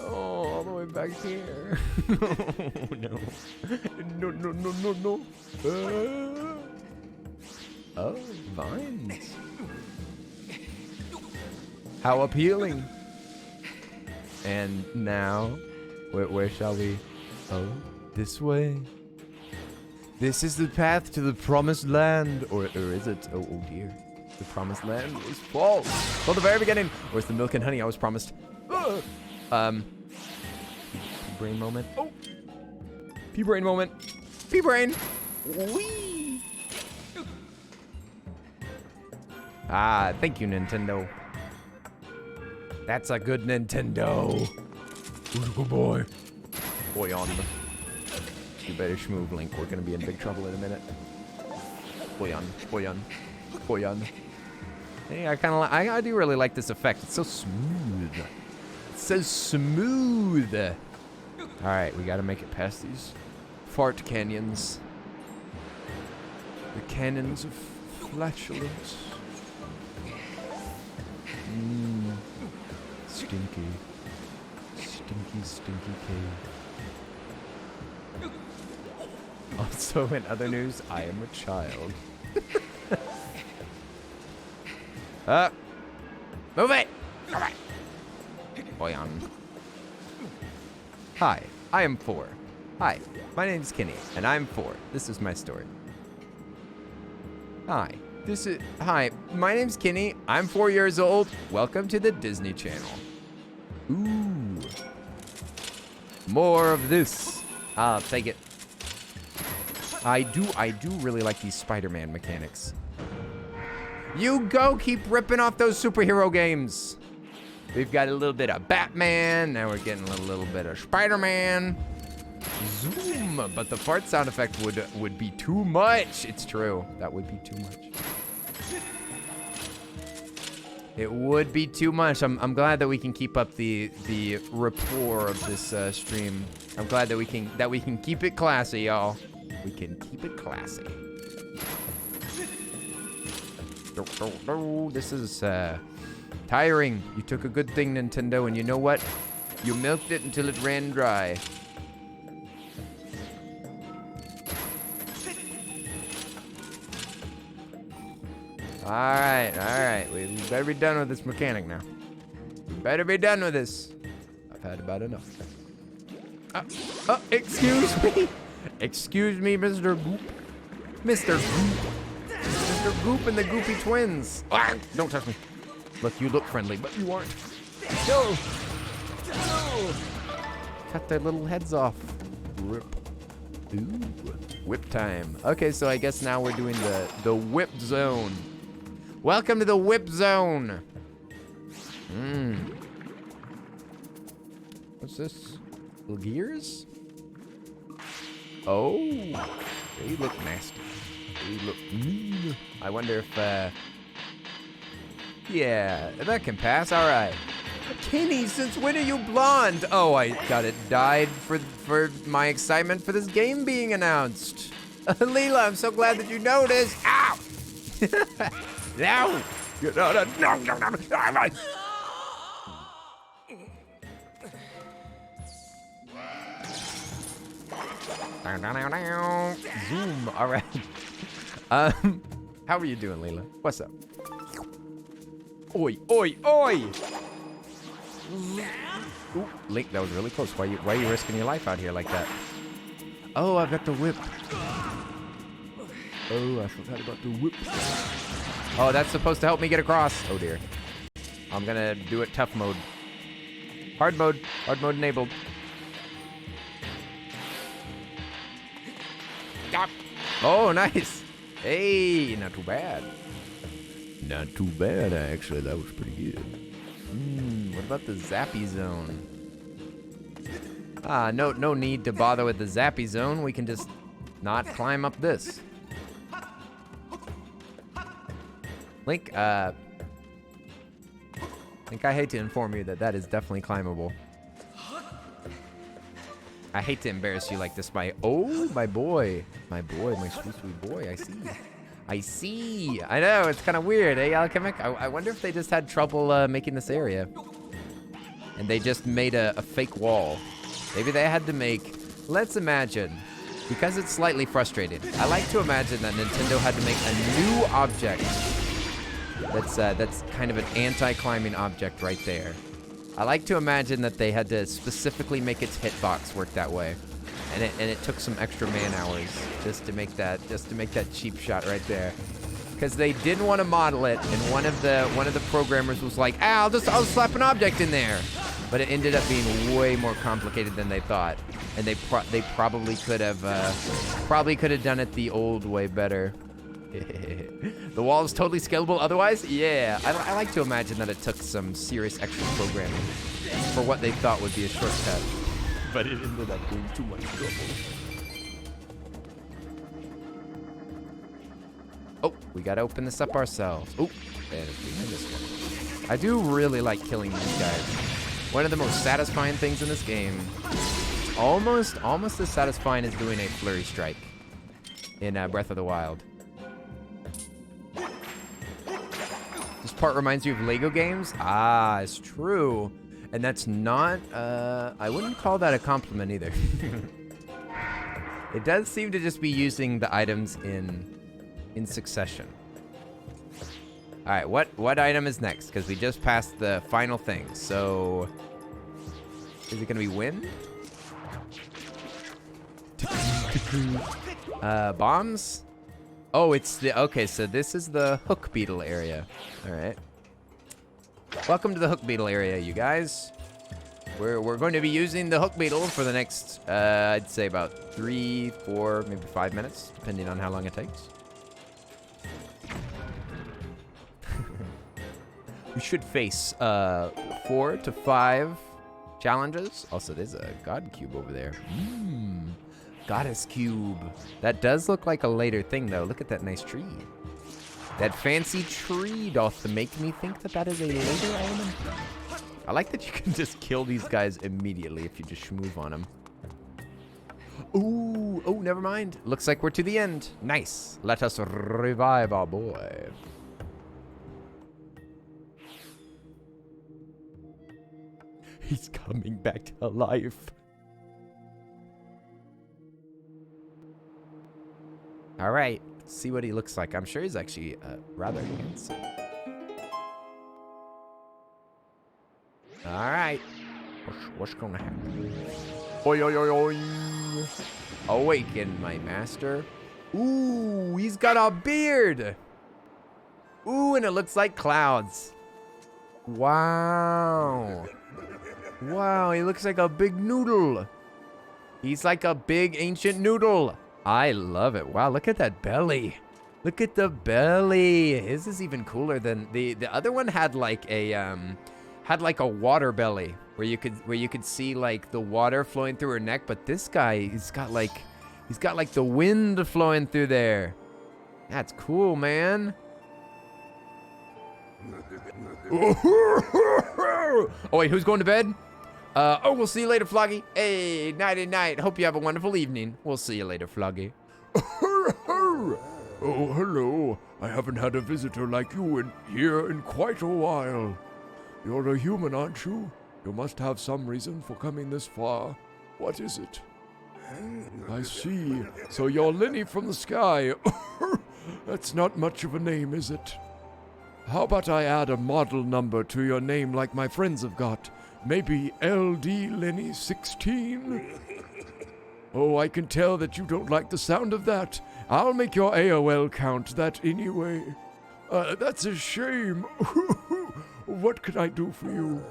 all the way back here. Oh, no. No. Oh, vines. How appealing. And now, where shall we? Oh, this way. This is the path to the promised land. Or is it? Oh dear. The promised land was false. From the very beginning. Where's the milk and honey I was promised? Brain moment. Oh. P-brain moment. P-brain. Whee. Ah, thank you, Nintendo. That's a good Nintendo. Who's a good boy? Boy on. You better schmoove, Link. We're gonna be in big trouble in a minute. Boy on. Hey, I do really like this effect. It's so smooth. It's so smooth. All right, we gotta make it past these fart canyons. The canyons of flatulence. Stinky cave. Also, in other news, I am a child. Move it! All right. Boy on. Hi, I am 4. Hi, my name's Kenny, and I'm 4. This is my story. Hi, my name's Kenny. I'm 4 years old. Welcome to the Disney Channel. Ooh. More of this. I'll take it. I do really like these Spider-Man mechanics. You go, keep ripping off those superhero games. We've got a little bit of Batman. Now we're getting a little bit of Spider-Man. Zoom, but the fart sound effect would be too much. It's true, that would be too much. It would be too much. I'm glad that we can keep up the rapport of this stream. I'm glad that we can keep it classy, y'all. We can keep it classy. This is tiring. You took a good thing, Nintendo, and you know what? You milked it until it ran dry. All right. We better be done with this mechanic now. We better be done with this. I've had about enough. Excuse me. Excuse me, Mr. Goop. Mr. Goop. Mr. Goop and the Goopy twins. Ah, don't touch me. Look, you look friendly, but you aren't. Go. Go. Cut their little heads off. Rip. Ooh. Whip time. Okay, so I guess now we're doing the whip zone. Welcome to the whip zone. What's this? Little gears? Oh, they look nasty. They look mean. I wonder if, yeah, that can pass. All right. Kenny, since when are you blonde? Oh, I got it dyed for my excitement for this game being announced. Leela, I'm so glad that you noticed. Ow! No! No. Zoom. All right. How are you doing, Leela? What's up? Oi, oi, oi! Ooh, Link, that was really close. Why are you risking your life out here like that? Oh, I've got the whip. Oh, I forgot about the whip. Oh, that's supposed to help me get across. Oh dear. I'm gonna do it tough mode. Hard mode enabled. Oh, nice. Hey, not too bad. Not too bad, actually. That was pretty good. What about the zappy zone? No need to bother with the zappy zone. We can just not climb up this. Link, I hate to inform you that is definitely climbable. I hate to embarrass you like this, my boy, my sweet boy. I see. I know, it's kind of weird, eh, Alchemic? I wonder if they just had trouble making this area, and they just made a fake wall. Maybe they had to make. Let's imagine, because it's slightly frustrated. I like to imagine that Nintendo had to make a new object. That's kind of an anti-climbing object right there. I like to imagine that they had to specifically make its hitbox work that way, and it took some extra man hours just to make that cheap shot right there, because they didn't want to model it, and one of the programmers was like, I'll slap an object in there, but it ended up being way more complicated than they thought, and they probably could have done it the old way better. The wall is totally scalable otherwise? Yeah, I like to imagine that it took some serious extra programming for what they thought would be a shortcut. But it ended up being too much trouble. Oh, we gotta open this up ourselves. Oh, there's this one. I do really like killing these guys. One of the most satisfying things in this game. Almost as satisfying as doing a flurry strike in Breath of the Wild. This part reminds you of Lego games? Ah, it's true. And that's not, I wouldn't call that a compliment either. It does seem to just be using the items in succession. All right, what item is next? Because we just passed the final thing. So, is it gonna be wind? Bombs? Oh, it's the, okay, so this is the hook beetle area. All right. Welcome to the hook beetle area, you guys. We're going to be using the hook beetle for the next, I'd say about 3, 4, maybe 5 minutes, depending on how long it takes. We should face 4 to 5 challenges. Also, there's a god cube over there. Goddess cube. That does look like a later thing, though. Look at that nice tree. That fancy tree doth make me think that that is a later element. I like that you can just kill these guys immediately if you just schmoove on them. Ooh, oh, never mind. Looks like we're to the end. Nice. Let us revive our boy. He's coming back to life. All right, let's see what he looks like. I'm sure he's actually rather handsome. All right, what's gonna happen? Oi, oi, oi, oi. Awaken, my master. Ooh, he's got a beard. Ooh, and it looks like clouds. Wow. Wow, he looks like a big noodle. He's like a big ancient noodle. I love it. Wow, look at that belly. Look at the belly. His is even cooler than the other one had like a water belly where you could see like the water flowing through her neck, but this guy, he's got like the wind flowing through there. That's cool, man. Oh wait, who's going to bed? Oh, we'll see you later, Floggy. Hey, nighty night. Hope you have a wonderful evening. We'll see you later, Floggy. Oh, hello. I haven't had a visitor like you here in quite a while. You're a human, aren't you? You must have some reason for coming this far. What is it? I see. So you're Lenny from the sky. That's not much of a name, is it? How about I add a model number to your name like my friends have got? Maybe LD Lenny 16? Oh, I can tell that you don't like the sound of that. I'll make your AOL count that anyway. That's a shame. What can I do for you?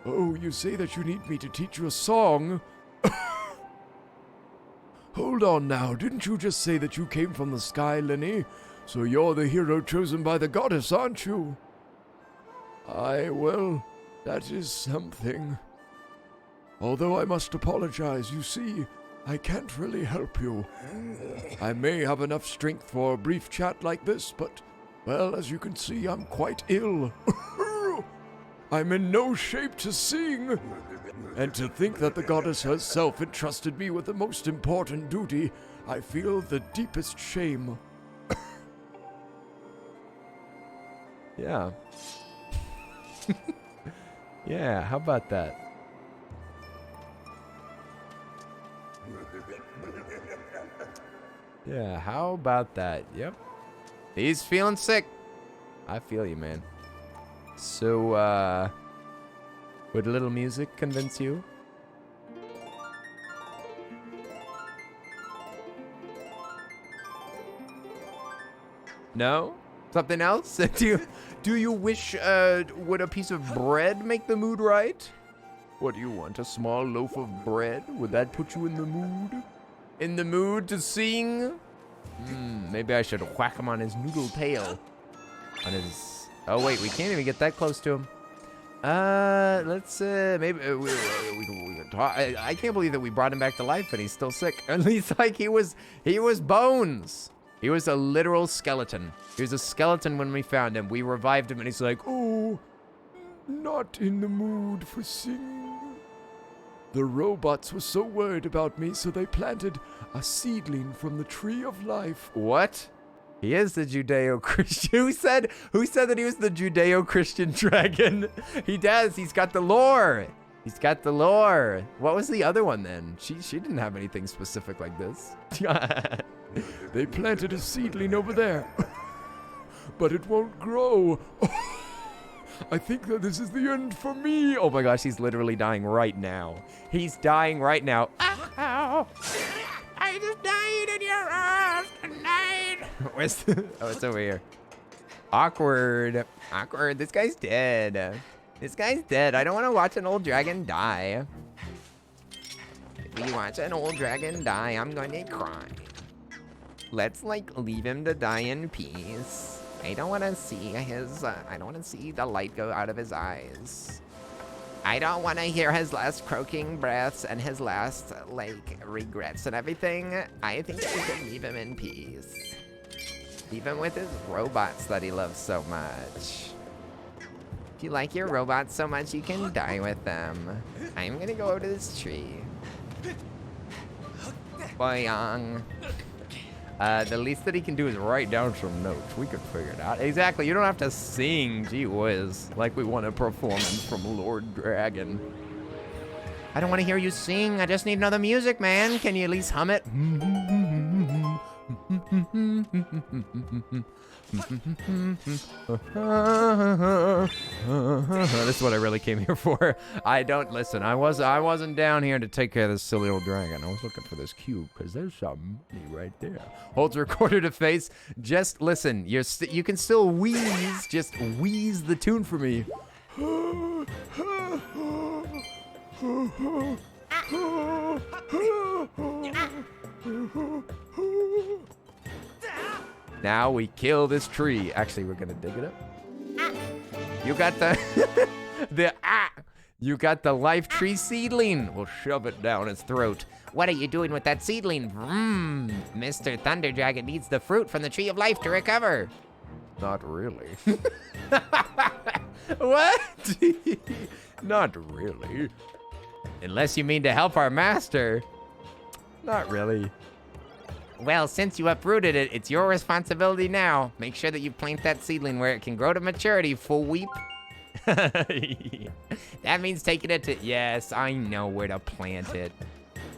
Oh, you say that you need me to teach you a song? Hold on now, didn't you just say that you came from the sky, Lenny? So you're the hero chosen by the goddess, aren't you? Well, that is something. Although I must apologize, you see, I can't really help you. I may have enough strength for a brief chat like this, but, well, as you can see, I'm quite ill. I'm in no shape to sing. And to think that the goddess herself entrusted me with the most important duty, I feel the deepest shame. Yeah. Yeah, how about that? Yeah, how about that? Yep. He's feeling sick. I feel you, man. So, would a little music convince you? No? Something else? Do you wish, would a piece of bread make the mood right? What do you want, a small loaf of bread? Would that put you in the mood? In the mood to sing? Maybe I should whack him on his noodle tail. On his... Oh, wait, we can't even get that close to him. Let's, maybe, we can talk. I can't believe that we brought him back to life and he's still sick. At least, like, he was bones. He was a literal skeleton. He was a skeleton when we found him. We revived him and he's like, oh, not in the mood for singing. The robots were so worried about me, so they planted a seedling from the tree of life. What? He is the Judeo-Christian. Who said that he was the Judeo-Christian dragon? He does. He's got the lore. He's got the lore. What was the other one then? She didn't have anything specific like this. They planted a seedling over there, but it won't grow. I think that this is the end for me. Oh my gosh, he's literally dying right now. He's dying right now. Ow! I just died in your arms tonight. Where's the... Oh, it's over here. Awkward. Awkward. This guy's dead. This guy's dead. I don't want to watch an old dragon die. If we watch an old dragon die, I'm going to cry. Let's, like, leave him to die in peace. I don't want to see his, I don't want to see the light go out of his eyes. I don't want to hear his last croaking breaths and his last, like, regrets and everything. I think we should leave him in peace. Leave him with his robots that he loves so much. If you like your robots so much, you can die with them. I'm gonna go over to this tree. Boyong. The least that he can do is write down some notes. We could figure it out. Exactly, you don't have to sing, gee whiz, like we want a performance from Lord Dragon. I don't want to hear you sing, I just need to know the music, man. Can you at least hum it? This is what I really came here for. I wasn't down here to take care of this silly old dragon. I was looking for this cube because there's some money right there. Holds the recorder to face. Just listen. You can still wheeze. Just wheeze the tune for me. Now we kill this tree. Actually, we're gonna dig it up. You got the you got the life tree seedling. We'll shove it down his throat. What are you doing with that seedling? Mr. Thunder Dragon needs the fruit from the tree of life to recover. Not really. What? Not really. Unless you mean to help our master. Not really. Well, since you uprooted it, it's your responsibility now. Make sure that you plant that seedling where it can grow to maturity, fool weep. That means taking it to... Yes, I know where to plant it.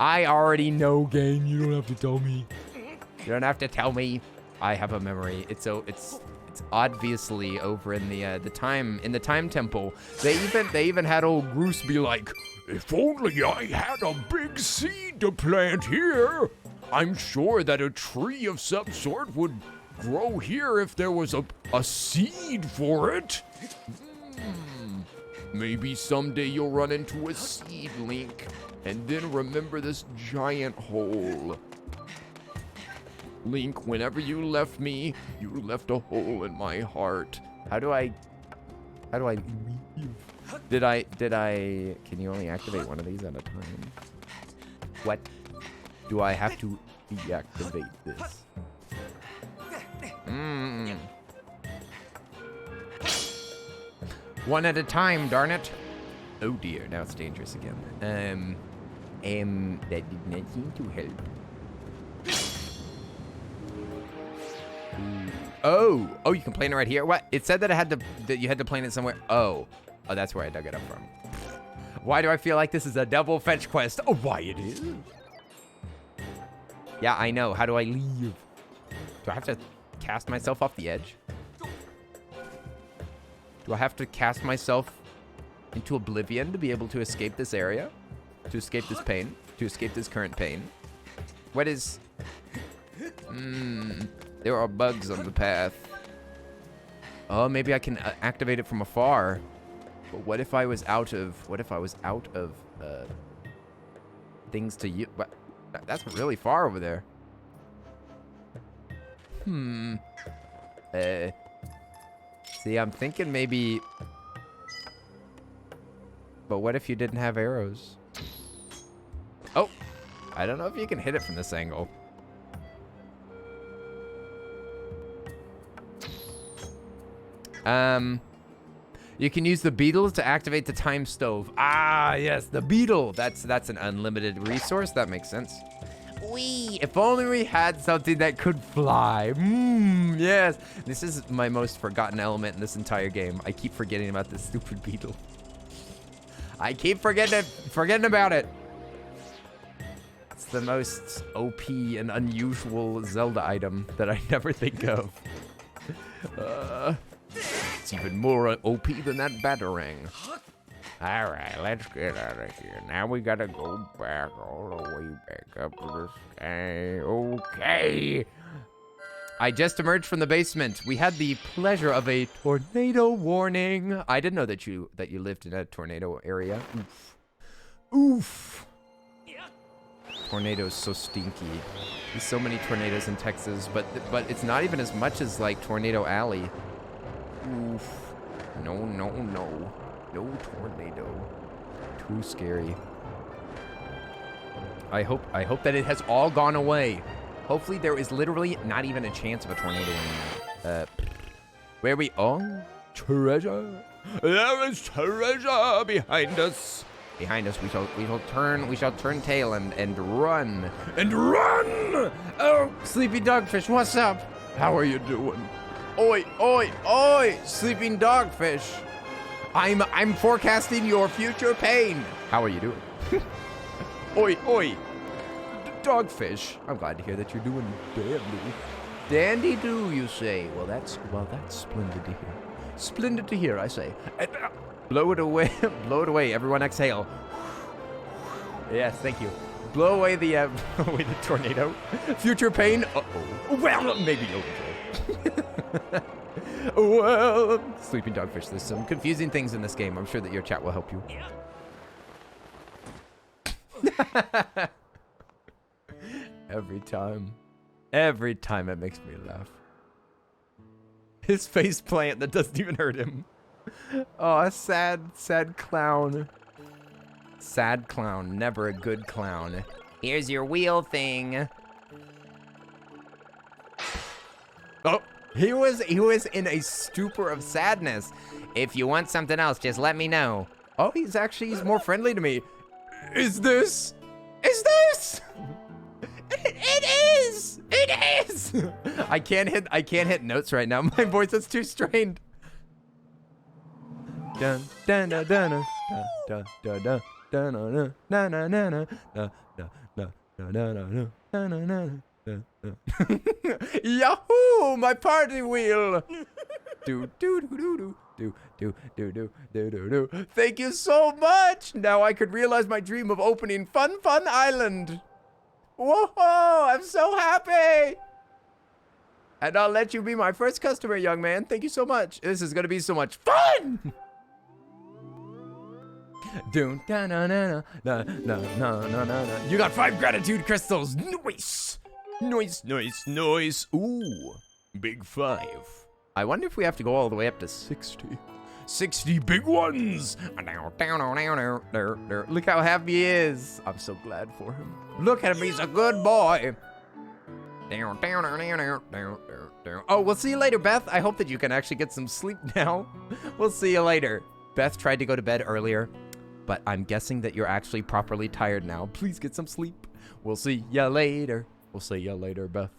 I already know, gang. You don't have to tell me. You don't have to tell me. I have a memory. It's obviously over in the time temple. They even had old Groose be like, if only I had a big seed to plant here. I'm sure that a tree of some sort would grow here if there was a seed for it. Maybe someday you'll run into a seed, Link, and then remember this giant hole. Link, whenever you left me, you left a hole in my heart. How do I leave? Did I, can you only activate one of these at a time? What? Do I have to deactivate this? One at a time, darn it. Oh dear, now it's dangerous again. That did not seem to help. Oh, you can plant it right here? What? It said that you had to plant it somewhere. Oh, that's where I dug it up from. Why do I feel like this is a double fetch quest? Oh, why it is. Yeah, I know. How do I leave? Do I have to cast myself off the edge? Do I have to cast myself into oblivion to be able to escape this area? To escape this pain? To escape this current pain? What is... there are bugs on the path. Oh, maybe I can activate it from afar. But what if I was out of... things to use? That's really far over there. See, I'm thinking maybe... But what if you didn't have arrows? Oh! I don't know if you can hit it from this angle. You can use the beetle to activate the time stove. Ah, yes, the beetle. That's an unlimited resource. That makes sense. Whee! If only we had something that could fly. Yes. This is my most forgotten element in this entire game. I keep forgetting about this stupid beetle. I keep forgetting about it. It's the most OP and unusual Zelda item that I never think of. It's even more OP than that Batarang. All right, let's get out of here. Now we gotta go back all the way back up to the sky. Okay. I just emerged from the basement. We had the pleasure of a tornado warning. I didn't know that you lived in a tornado area. Oof. Oof. Tornadoes so stinky. There's so many tornadoes in Texas, but it's not even as much as like Tornado Alley. Oof. No, no, no. No tornado. Too scary. I hope that it has all gone away. Hopefully there is literally not even a chance of a tornado anymore. Where we oh, treasure. There is treasure behind us. Behind us, we shall turn tail and run. And run! Oh, Sleepy Dogfish, what's up? How are you doing? Oi, oi, oi, Sleeping Dogfish. I'm forecasting your future pain. How are you doing? Oi, oi, Dogfish. I'm glad to hear that you're doing dandy. Dandy do, you say? Well, that's splendid to hear. Splendid to hear, I say. Blow it away. Blow it away. Everyone exhale. Yes, thank you. Blow away the tornado. Future pain. Uh-oh. Well, maybe you'll enjoy. Well, Sleeping Dogfish, there's some confusing things in this game. I'm sure that your chat will help you. Every time it makes me laugh. His face plant that doesn't even hurt him. Oh, a sad clown. Sad clown, never a good clown. Here's your wheel thing. Oh, he was in a stupor of sadness. If you want something else, just let me know. Oh, he's more friendly to me. Is this? It is! I can't hit notes right now. My voice is too strained. Dun dun dun dun dun dun dun dun dun dun dun dun. Yahoo! My party wheel. Do do do do do do do do do do do. Thank you so much. Now I could realize my dream of opening Fun Island. Whoa! I'm so happy. And I'll let you be my first customer, young man. Thank you so much. This is gonna be so much fun. You got 5 gratitude crystals. Nice. Ooh, big 5. I wonder if we have to go all the way up to 60. 60 big ones. Look how happy he is. I'm so glad for him. Look at him, he's a good boy. Oh, we'll see you later, Beth. I hope that you can actually get some sleep now. We'll see you later. Beth tried to go to bed earlier, but I'm guessing that you're actually properly tired now. Please get some sleep. We'll see ya later. We'll see ya later, Beth.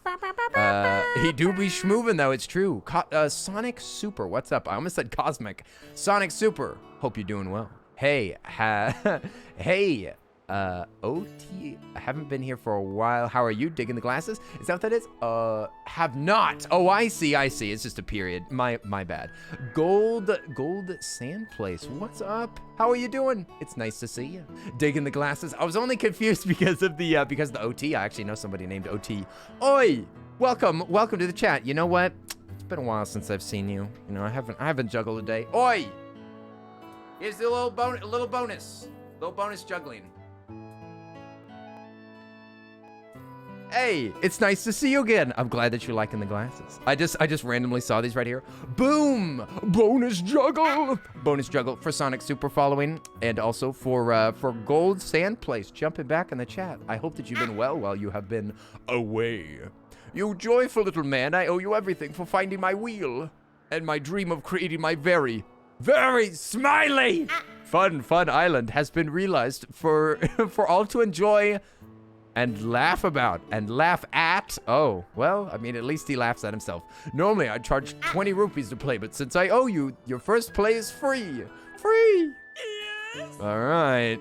He do be schmoovin' though, it's true. Sonic Super, what's up? I almost said Cosmic. Sonic Super, hope you're doing well. Hey, hey, OT, I haven't been here for a while. How are you? Digging the glasses? Is that what that is? Have not. Oh, I see. It's just a period. My bad. Gold Sand Place. What's up? How are you doing? It's nice to see you. Digging the glasses. I was only confused because of the OT. I actually know somebody named OT. Oi! Welcome to the chat. You know what? It's been a while since I've seen you. You know, I haven't juggled a day. Oi! Here's the little bonus juggling. Hey, it's nice to see you again. I'm glad that you're liking the glasses. I just randomly saw these right here. Boom! Bonus juggle for Sonic Super following, and also for Gold Sand Place jumping back in the chat. I hope that you've been well while you have been away. You joyful little man, I owe you everything for finding my wheel and my dream of creating my very, very smiley fun island has been realized for all to enjoy and laugh about and laugh at. Oh, well, I mean, at least he laughs at himself. Normally, I'd charge 20 rupees to play, but since I owe you, your first play is free. Free! Yes. All right.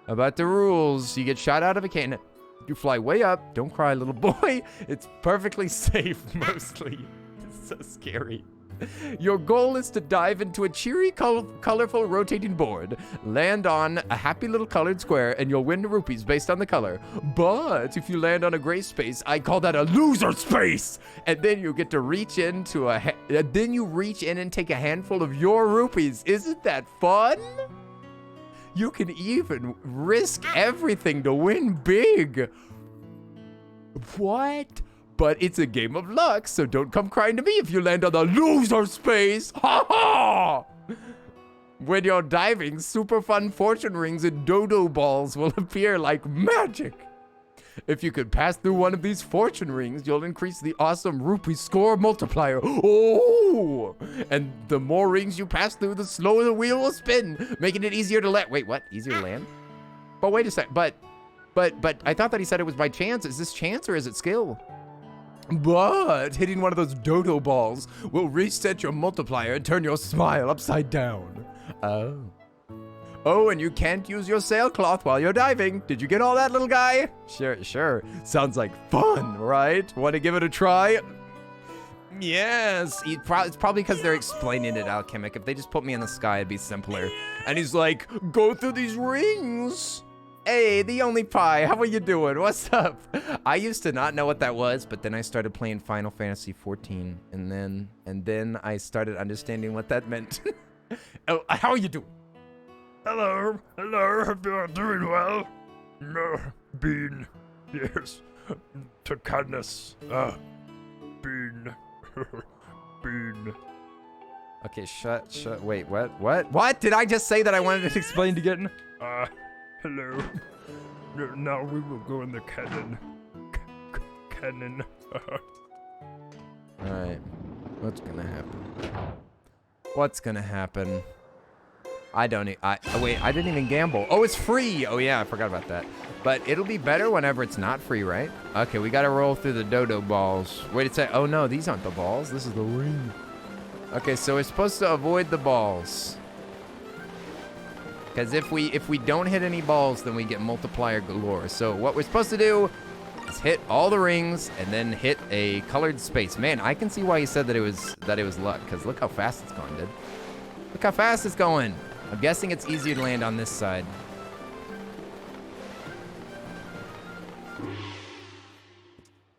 About the rules, you get shot out of a cannon. You fly way up. Don't cry, little boy. It's perfectly safe, mostly. It's so scary. Your goal is to dive into a cheery, colorful rotating board, land on a happy little colored square, and you'll win the rupees based on the color. But if you land on a gray space, I call that a loser space. And then you get to reach into then you reach in and take a handful of your rupees. Isn't that fun? You can even risk everything to win big. What? But it's a game of luck, so don't come crying to me if you land on the loser space. Ha ha! When you're diving, super fun fortune rings and dodo balls will appear like magic. If you could pass through one of these fortune rings, you'll increase the awesome rupee score multiplier. Oh! And the more rings you pass through, the slower the wheel will spin, making it easier to land. Wait, what? Easier to land? But wait a sec. But I thought that he said it was by chance. Is this chance or is it skill? But hitting one of those dodo balls will reset your multiplier and turn your smile upside down. Oh. Oh, and you can't use your sailcloth while you're diving. Did you get all that, little guy? Sure. Sounds like fun, right? Want to give it a try? Yes. It's probably because they're explaining it, Alchemic. If they just put me in the sky, it'd be simpler. And he's like, go through these rings. Hey, the only pie, how are you doing? What's up? I used to not know what that was, but then I started playing Final Fantasy 14, and then I started understanding what that meant. Oh, how are you doing? Hello, hope you are doing well. No, Bean, yes, to kindness, Bean, Bean. Okay, shut, wait, what? Did I just say that I wanted it explained again? Hello. Now we will go in the cannon. Cannon. Alright. What's gonna happen? Wait, I didn't even gamble. Oh, it's free! Oh yeah, I forgot about that. But it'll be better whenever it's not free, right? Okay, we gotta roll through the dodo balls. Wait, it's oh no, these aren't the balls. This is the ring. Okay, so we're supposed to avoid the balls. Because if we don't hit any balls, then we get multiplier galore. So what we're supposed to do is hit all the rings and then hit a colored space. Man, I can see why he said that it was luck. Because look how fast it's going, dude. Look how fast it's going. I'm guessing it's easier to land on this side.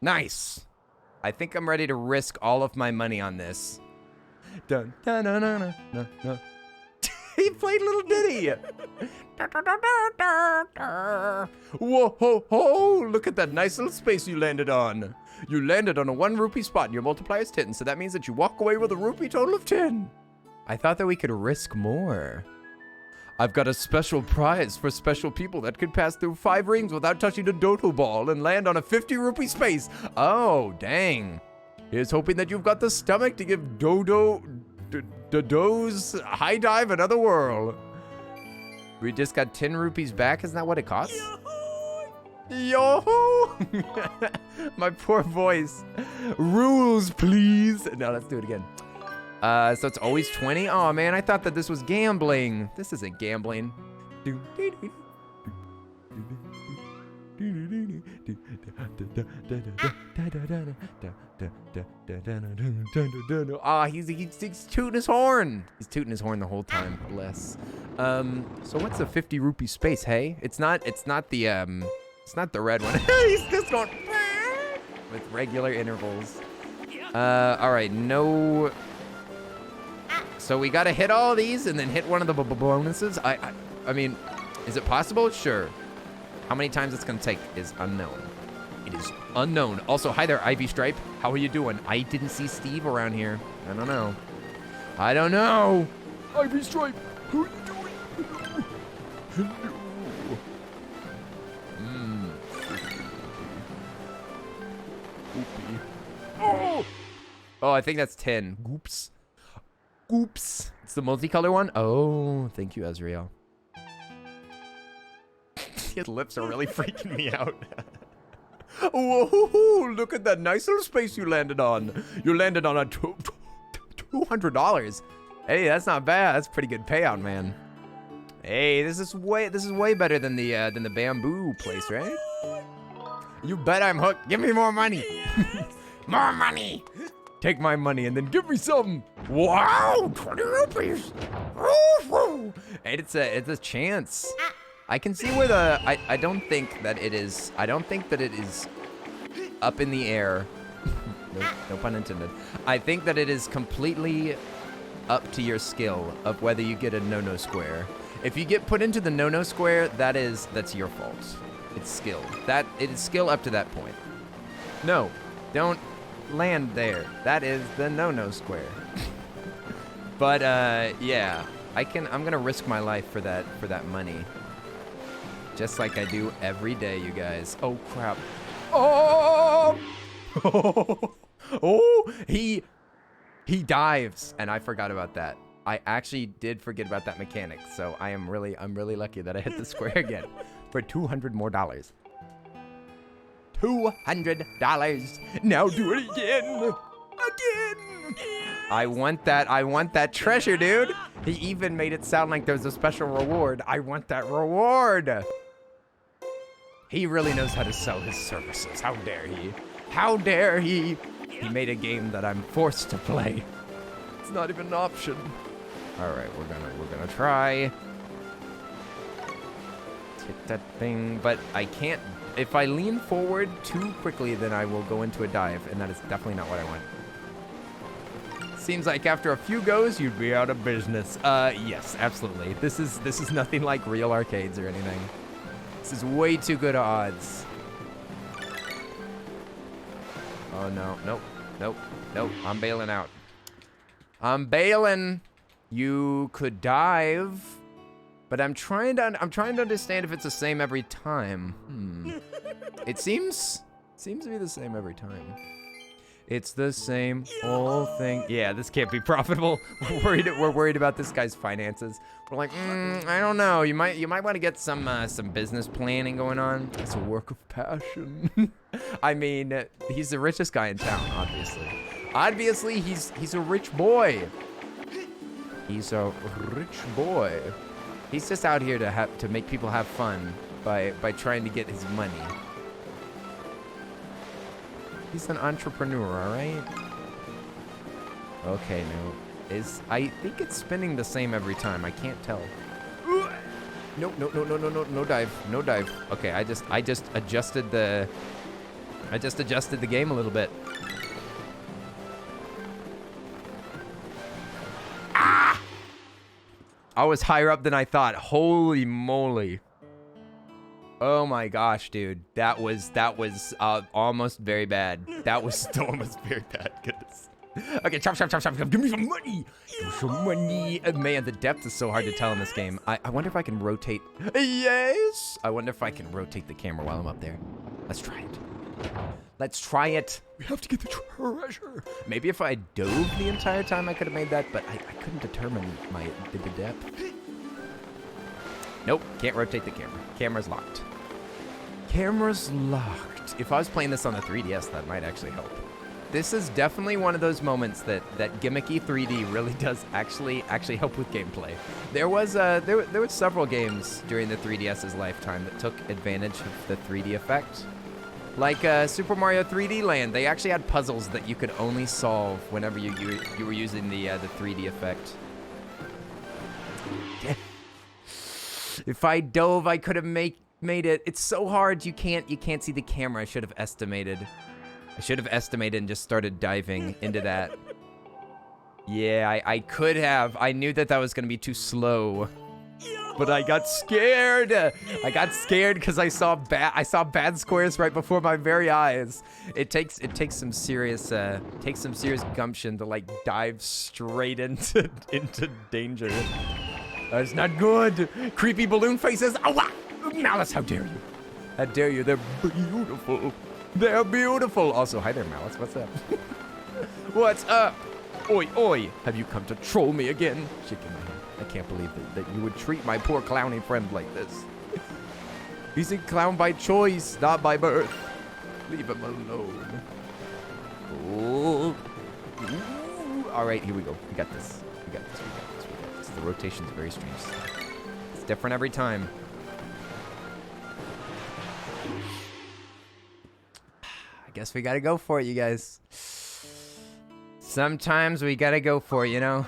Nice. I think I'm ready to risk all of my money on this. Dun, dun, dun, dun, dun, dun, dun. He played Little Diddy. Whoa, ho, ho. Look at that nice little space you landed on. You landed on a 1 rupee spot and your multiplier is 10, so that means that you walk away with a rupee total of 10. I thought that we could risk more. I've got a special prize for special people that could pass through 5 rings without touching a dodo ball and land on a 50 rupee space. Oh, dang. Here's hoping that you've got the stomach to give Dodo's high dive another whirl. We just got 10 rupees back. Isn't that what it costs? Yo-hoo! My poor voice. Rules, please. No, let's do it again. So it's always 20? Oh, man, I thought that this was gambling. This isn't gambling. Ah, he's tooting his horn. He's tooting his horn the whole time. Bless. So what's the 50 rupee space? Hey, it's not the red one. He's just going with regular intervals. All right, no. So we gotta hit all these and then hit one of the bonuses. I mean, is it possible? Sure. How many times it's gonna take is unknown. It is unknown. Also, hi there, Ivy Stripe. How are you doing? I didn't see Steve around here. I don't know. Ivy Stripe, how are you doing? Hello. Hello. Oh, I think that's 10. Goops. It's the multicolor one? Oh, thank you, Ezreal. His lips are really freaking me out. Whoa, look at that nice little space you landed on. You landed on a $200. Hey, that's not bad. That's a pretty good payout, man. Hey, this is way better than the bamboo place, right? You bet I'm hooked. Give me more money. More money. Take my money and then give me some. Wow, 20 rupees. Woo. And it's a chance. I can see where I don't think that it is up in the air. No pun intended. I think that it is completely up to your skill of whether you get a no-no square. If you get put into the no-no square, that's your fault. It's skill. It is skill up to that point. No, don't land there. That is the no-no square. But yeah, I'm gonna risk my life for that money. Just like I do every day, you guys. Oh crap. Oh! Oh, he dives, and I forgot about that. I actually did forget about that mechanic, so I'm really lucky that I hit the square again for $200 more. $200. Now do it again. I want that treasure, dude. He even made it sound like there's a special reward. I want that reward. He really knows how to sell his services. How dare he? How dare he? He made a game that I'm forced to play. It's not even an option. All right, we're gonna try. Hit that thing, but I can't. If I lean forward too quickly, then I will go into a dive, and that is definitely not what I want. Seems like after a few goes, you'd be out of business. Yes, absolutely. This is nothing like real arcades or anything. This is way too good odds. Oh no, nope. I'm bailing out. I'm bailing. You could dive, but I'm trying to understand if it's the same every time. It seems to be the same every time. It's the same whole thing. Yeah, this can't be profitable. We're worried about this guy's finances. We're like, I don't know. You might want to get some business planning going on. It's a work of passion. I mean, he's the richest guy in town, obviously. Obviously, he's a rich boy. He's a rich boy. He's just out here to make people have fun by trying to get his money. He's an entrepreneur, all right? Okay, no. I think it's spinning the same every time. I can't tell. No dive. Okay, I just adjusted the game a little bit. Ah! I was higher up than I thought. Holy moly. Oh my gosh, dude. That was almost very bad. That was almost very bad. Goodness. Okay, chop. Give me some money. Give me some money. Man, the depth is so hard to tell in this game. I wonder if I can rotate. Yes. I wonder if I can rotate the camera while I'm up there. Let's try it. We have to get the treasure. Maybe if I dove the entire time, I could have made that, but I couldn't determine the depth. Nope, can't rotate the camera. Camera's locked. If I was playing this on the 3DS, that might actually help. This is definitely one of those moments that gimmicky 3D really does actually help with gameplay. There were several games during the 3DS's lifetime that took advantage of the 3D effect. Like Super Mario 3D Land, they actually had puzzles that you could only solve whenever you were using the 3D effect. If I dove, I could have made it. It's so hard. You can't see the camera. I should have estimated and just started diving into that. Yeah, I could have. I knew that was going to be too slow. But I got scared. I got scared because I saw bad squares right before my very eyes. It takes some serious gumption to like dive straight into danger. That's not good. Creepy balloon faces. Oh, Malice, how dare you? How dare you? They're beautiful. They're beautiful. Also, hi there, Malice. What's up? What's up? Oi, oi. Have you come to troll me again? Shaking my head. I can't believe that you would treat my poor clowny friend like this. He's a clown by choice, not by birth. Leave him alone. Ooh. Ooh. All right, here we go. We got this. The rotation's very strange. It's different every time. I guess we gotta go for it, you guys. Sometimes we gotta go for it, you know?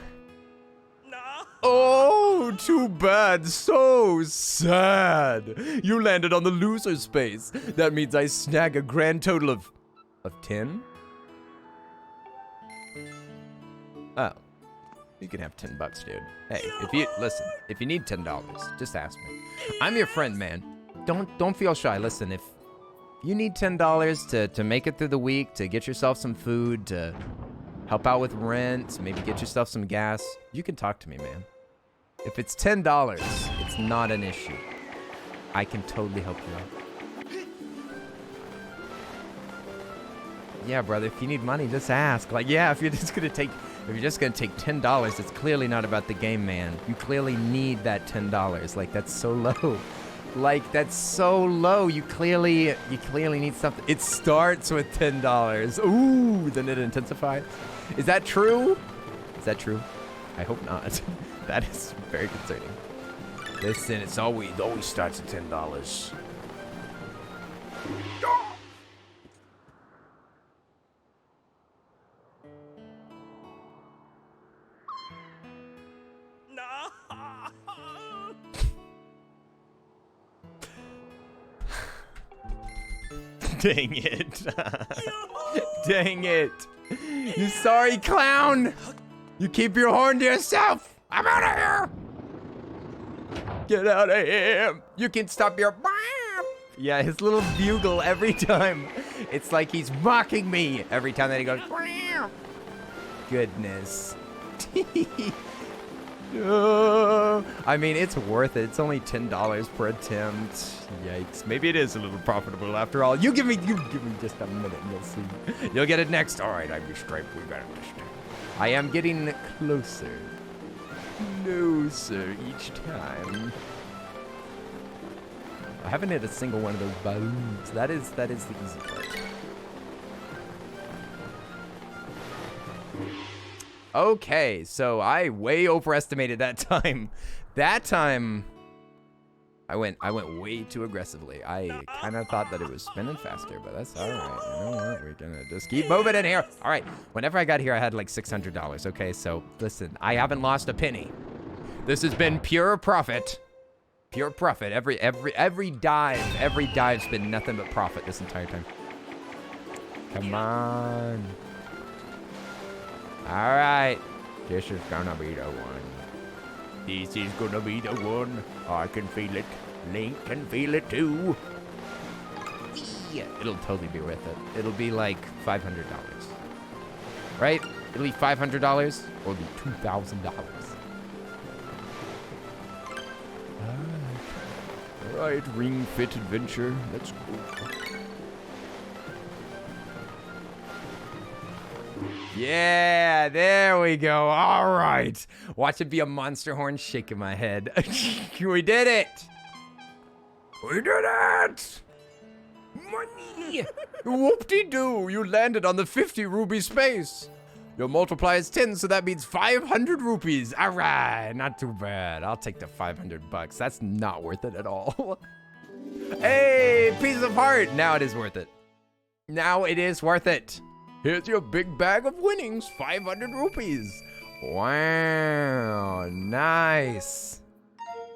Oh, too bad. So sad. You landed on the loser space. That means I snag a grand total of 10? Oh. You can have $10, dude. Hey, if you need $10, just ask me. I'm your friend, man. Don't feel shy. Listen, if you need $10 to make it through the week, to get yourself some food, to help out with rent, maybe get yourself some gas, you can talk to me, man. If it's $10, it's not an issue. I can totally help you out. Yeah, brother, if you need money, just ask. Like, yeah, if you're just gonna take $10, it's clearly not about the game, man. You clearly need that $10. Like, that's so low. Like, that's so low. You clearly need something. It starts with $10. Ooh, then it intensifies. Is that true? Is that true? I hope not. That is very concerning. Listen, it always starts at $10. Dang it. Dang it. You sorry clown. You keep your horn to yourself. I'm out of here. Get out of here. You can stop your... Yeah, his little bugle every time. It's like he's mocking me every time that he goes... Goodness. I mean, it's worth it. It's only $10 per attempt. Yikes. Maybe it is a little profitable after all. You give me just a minute and you'll see. You'll get it next. All right, I'm striped. We got it. I am getting closer. Closer each time. I haven't hit a single one of those balloons. That is the easy part. Okay, so I way overestimated that time. That time, I went way too aggressively. I kind of thought that it was spinning faster, but that's all right. You know what? We're gonna just keep moving in here. All right. Whenever I got here, I had like $600. Okay, so listen, I haven't lost a penny. This has been pure profit. Pure profit. Every dive's been nothing but profit this entire time. Come on. All right. This is gonna be the one. This is gonna be the one. I can feel it. Link can feel it too. Yeah, it'll totally be worth it. It'll be like $500. Right? It'll be $500 or be $2,000. All right, Ring Fit Adventure. Let's go. Yeah, there we go. All right. Watch it be a monster horn shaking my head. We did it. We did it. Money. Whoop-de-doo. You landed on the 50 ruby space. Your multiplier is 10, so that means 500 rupees. All right. Not too bad. I'll take the $500. That's not worth it at all. Hey, piece of heart. Now it is worth it. Now it is worth it. Here's your big bag of winnings, 500 rupees. Wow, nice.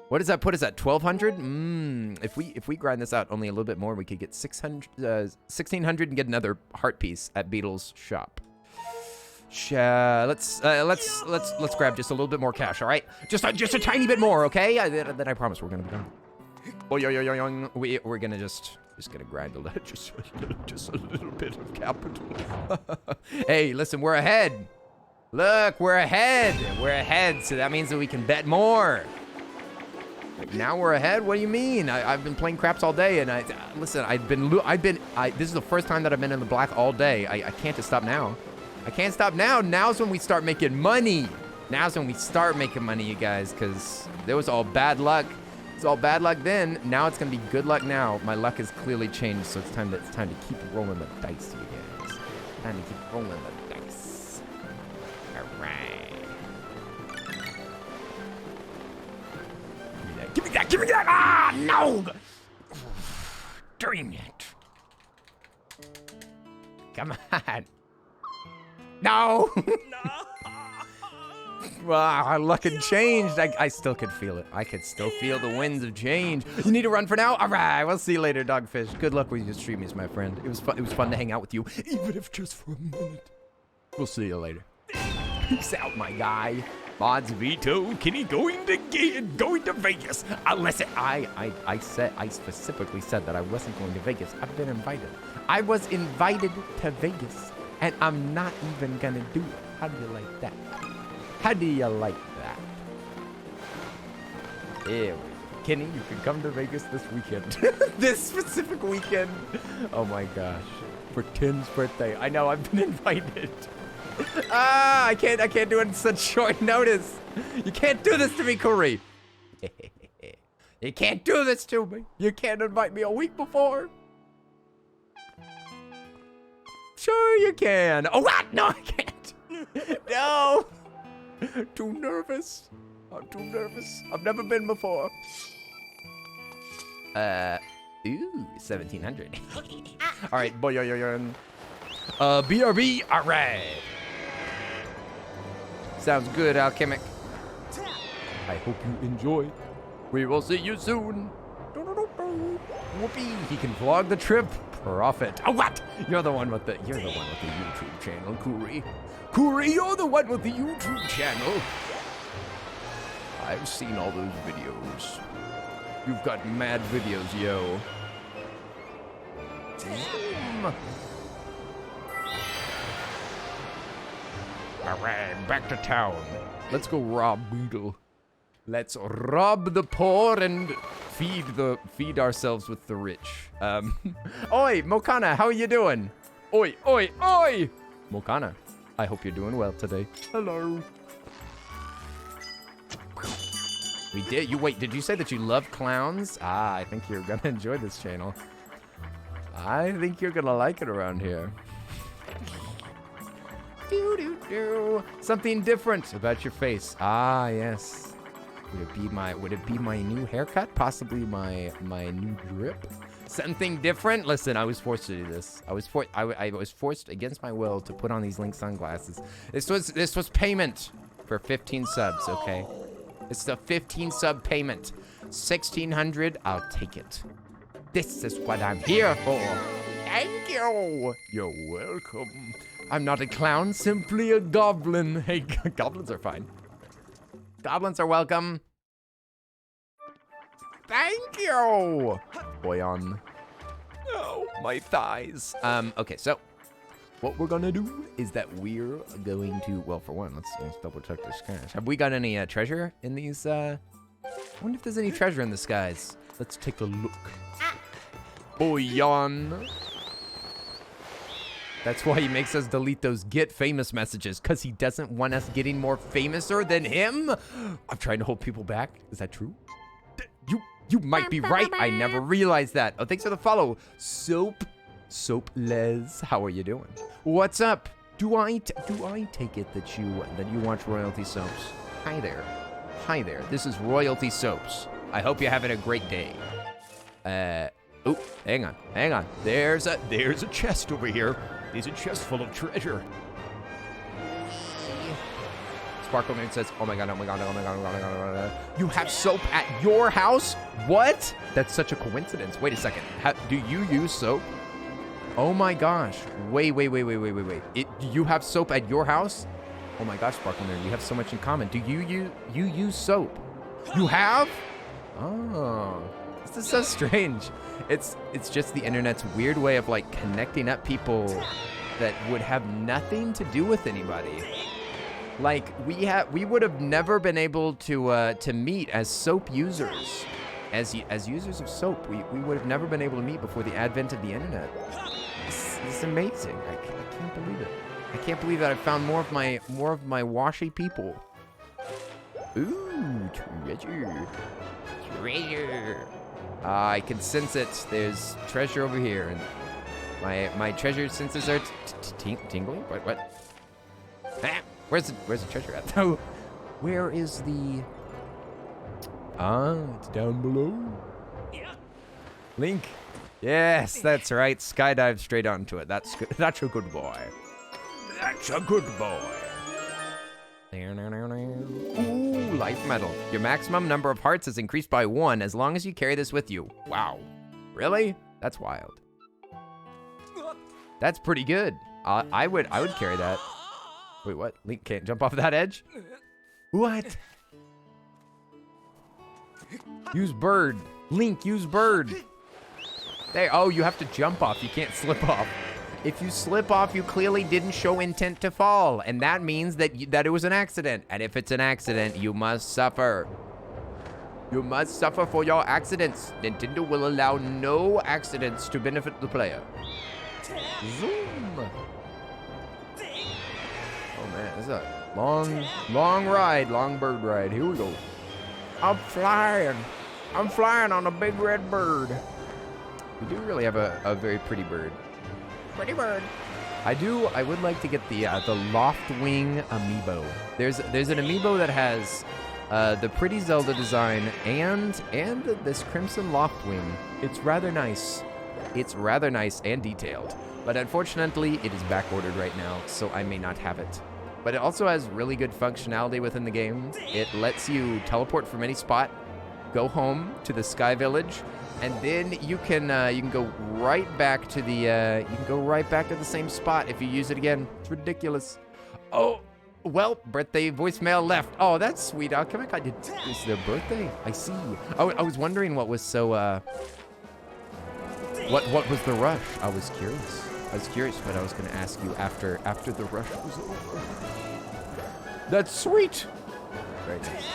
What does that put us at, 1,200? If we grind this out only a little bit more, we could get 1,600 and get another heart piece at Beetle's shop. Let's grab just a little bit more cash, all right? Just a tiny bit more, okay? Then I promise we're gonna be done. Oh, we're gonna just gonna grind a little, just a little bit of capital. Hey, listen, we're ahead. Look, we're ahead. We're ahead, so that means that we can bet more. Like, now we're ahead? What do you mean? I've been playing craps all day, and listen, this is the first time that I've been in the black all day. I can't just stop now. I can't stop now. Now's when we start making money. Now's when we start making money, you guys, because there was all bad luck. It's all bad luck then. Now it's gonna be good luck now. My luck has clearly changed, so it's time to keep rolling the dice, you guys. Time to keep rolling the dice. All right. Give me that! Give me that! Ah, no! Dang it! Come on. No. Wow, luck had changed. I still could feel it. I could still feel the winds of change. You need to run for now? All right, we'll see you later, Dogfish. Good luck with your streamies, my friend. It was fun to hang out with you, even if just for a minute. We'll see you later. Peace out, my guy. VODS veto. Kenny going to Vegas. Listen, I specifically said that I wasn't going to Vegas. I've been invited. I was invited to Vegas, and I'm not even gonna do it. How do you like that? How do you like that? Here we go. Kenny, you can come to Vegas this weekend. This specific weekend. Oh my gosh. For Tim's birthday. I know, I've been invited. I can't do it in such short notice. You can't do this to me, Corey. You can't do this to me. You can't invite me a week before. Sure you can. Oh, what? No, I can't. No. Too nervous. I'm too nervous. I've never been before. Ooh, 1700. All right, boy, BRB, all right. Sounds good, Alchemic. I hope you enjoy. We will see you soon. Whoopee, he can vlog the trip. Profit. Oh, what? You're the one with the YouTube channel, Kuri. Kuri, you're the one with the YouTube channel. I've seen all those videos. You've got mad videos, yo. Damn. All right, back to town. Let's go rob Beetle. Let's rob the poor and feed ourselves with the rich. Oi, Mokana, how are you doing? Oi, oi, oi! Mokana, I hope you're doing well today. Hello. We did. Did you say that you love clowns? I think you're gonna enjoy this channel. I think you're gonna like it around here. Something different about your face. Yes. Would it be my new haircut? Possibly my new drip? Something different? Listen, I was forced to do this. I was forced against my will to put on these Link sunglasses. This was payment for 15 subs, okay? It's the 15 sub payment. 1,600, I'll take it. This is what I'm here for. Thank you. You're welcome. I'm not a clown, simply a goblin. Hey, goblins are fine. Goblins are welcome. Thank you. Boyan. Oh, my thighs. Okay, so what we're gonna do is that we're going to, well, for one, let's double check the skies. Have we got any treasure in these? I wonder if there's any treasure in the skies. Let's take a look. Boyan. That's why he makes us delete those get famous messages, because he doesn't want us getting more famouser than him. I'm trying to hold people back. Is that true? You might be right. I never realized that. Oh, thanks for the follow. Soap Les, how are you doing? What's up? Do I take it that you watch Royalty Soaps? Hi there. Hi there. This is Royalty Soaps. I hope you're having a great day. Oh, hang on. There's a chest over here. There's a chest full of treasure. Sparkle Man says, oh my god. You have soap at your house? What? That's such a coincidence. Wait a second. Do you use soap? Oh my gosh. Wait. You have soap at your house? Oh my gosh, Sparkle Man, you have so much in common. Do you use soap? You have? Oh. This is so strange. It's just the internet's weird way of like connecting up people that would have nothing to do with anybody. Like we would have never been able to meet as soap users, as users of soap. We would have never been able to meet before the advent of the internet. It's amazing. I can't believe it. I can't believe that I found more of my washy people. Ooh, treasure. I can sense it. There's treasure over here, and my treasure senses are tingling. What? Ah, where's the treasure at? Oh, where is the? It's down below. Link. Yes, that's right. Skydive straight onto it. That's good. That's a good boy. That's a good boy. Ooh, life medal. Your maximum number of hearts is increased by 1 as long as you carry this with you. Wow. Really? That's wild. That's pretty good. I would carry that. Wait, what? Link can't jump off that edge? What? Use bird. Link, use bird. There. Oh, you have to jump off. You can't slip off. If you slip off, you clearly didn't show intent to fall, and that means that it was an accident. And if it's an accident, you must suffer. You must suffer for your accidents. Nintendo will allow no accidents to benefit the player. Zoom. Oh man, this is a long ride, long bird ride. Here we go. I'm flying on a big red bird. We do really have a very pretty bird. Pretty bird. I would like to get the loft wing amiibo. There's an amiibo that has the pretty Zelda design and this crimson loft wing. It's rather nice. It's rather nice and detailed. But unfortunately, it is back ordered right now, so I may not have it. But it also has really good functionality within the game. It lets you teleport from any spot, go home to the Sky Village, and then you can go right back to the same spot if you use it again. It's ridiculous. Oh, well, birthday voicemail left. Oh, that's sweet. I'll come back. It's their birthday. I see. I was wondering what was so what was the rush? I was curious what I was going to ask you after the rush was over. That's sweet. Very nice.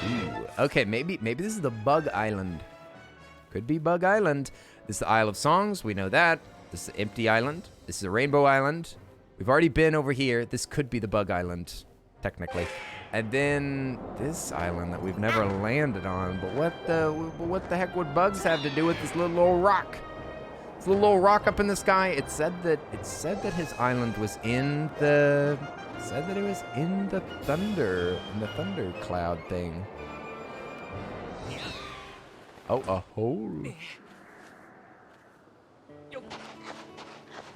Ooh, okay, maybe this is the Bug Island. Could be Bug Island. This is the Isle of Songs. We know that. This is the Empty Island. This is the Rainbow Island. We've already been over here. This could be the Bug Island, technically. And then this island that we've never landed on. But what the heck would bugs have to do with this little old rock? This little old rock up in the sky. It said that his island was in the. Said that it was in the thunder cloud thing. Oh, a hole.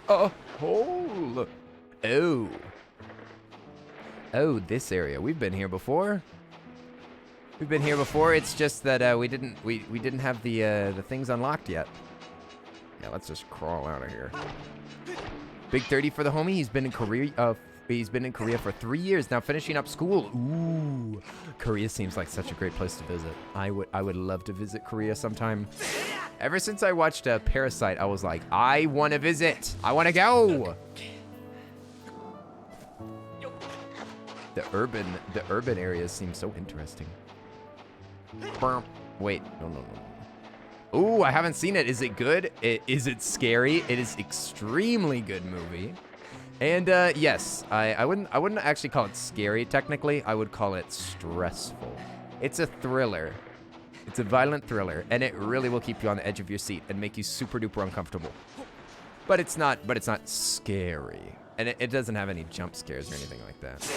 A hole. Oh. Oh, this area. We've been here before. It's just that we didn't have the things unlocked yet. Yeah, let's just crawl out of here. Big 30 for the homie. He's been in Korea for 3 years now, finishing up school. Ooh, Korea seems like such a great place to visit. I would love to visit Korea sometime. Ever since I watched Parasite, I was like, I want to visit. I want to go. The urban areas seem so interesting. Wait, no. Ooh, I haven't seen it. Is it good? Is it scary? It is extremely good movie. And yes, I wouldn't actually call it scary technically. I would call it stressful. It's a thriller. It's a violent thriller, and it really will keep you on the edge of your seat and make you super duper uncomfortable. But it's not scary. And it doesn't have any jump scares or anything like that.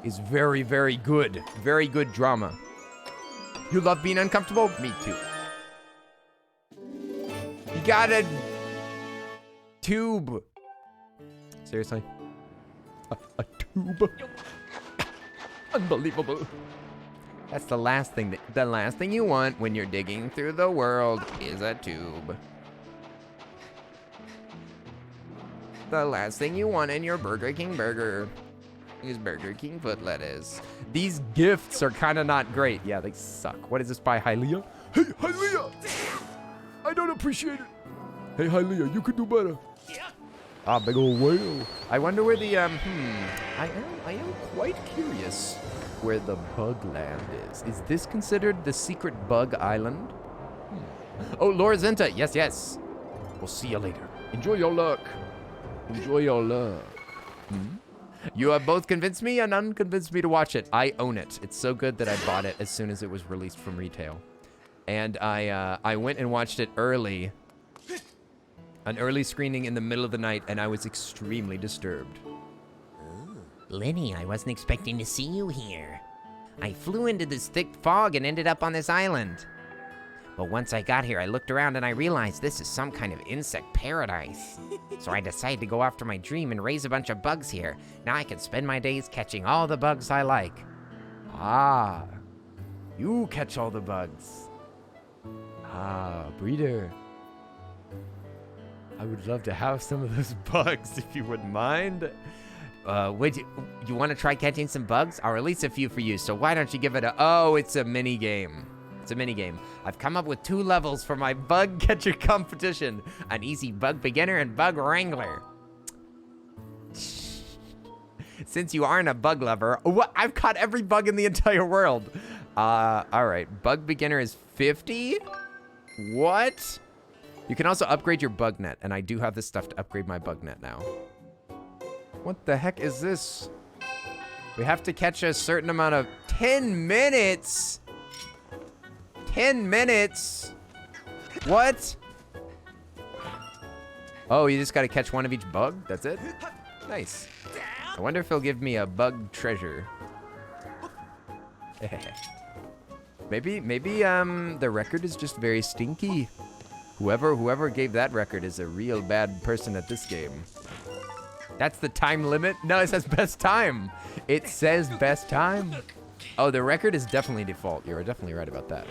It's very, very good. Very good drama. You love being uncomfortable? Me too. You got a tube. Seriously? A tube? Unbelievable. That's the last thing you want when you're digging through the world is a tube. The last thing you want in your Burger King burger is Burger King foot lettuce. These gifts are kind of not great. Yeah, they suck. What is this by Hylia? Hey, Hylia! I don't appreciate it. Hey, Hylia, you could do better. Ah, big old whale. I wonder where the, I am quite curious where the bug land is. Is this considered the secret bug island? Oh, Laura Zenta. Yes. We'll see you later. Enjoy your luck. You have both convinced me and unconvinced me to watch it. I own it. It's so good that I bought it as soon as it was released from retail. And I went and watched it early. An early screening in the middle of the night, and I was extremely disturbed. Lenny, I wasn't expecting to see you here. I flew into this thick fog and ended up on this island. But once I got here, I looked around and I realized this is some kind of insect paradise. So I decided to go after my dream and raise a bunch of bugs here. Now I can spend my days catching all the bugs I like. Ah, you catch all the bugs. Ah, breeder. I would love to have some of those bugs if you wouldn't mind. Would you want to try catching some bugs? I'll release a few for you, so why don't you give it a... Oh, it's a mini game. It's a mini game. I've come up with 2 levels for my bug catcher competition. An easy bug beginner and bug wrangler. Since you aren't a bug lover, what? I've caught every bug in the entire world. All right, bug beginner is 50. What? You can also upgrade your bug net, and I do have this stuff to upgrade my bug net now. What the heck is this? We have to catch a certain amount of 10 minutes. 10 minutes. What? Oh, you just got to catch one of each bug? That's it? Nice. I wonder if he'll give me a bug treasure. maybe the record is just very stinky. Whoever gave that record is a real bad person at this game. That's the time limit? No, it says best time. It says best time. Oh, the record is definitely default. You're definitely right about that.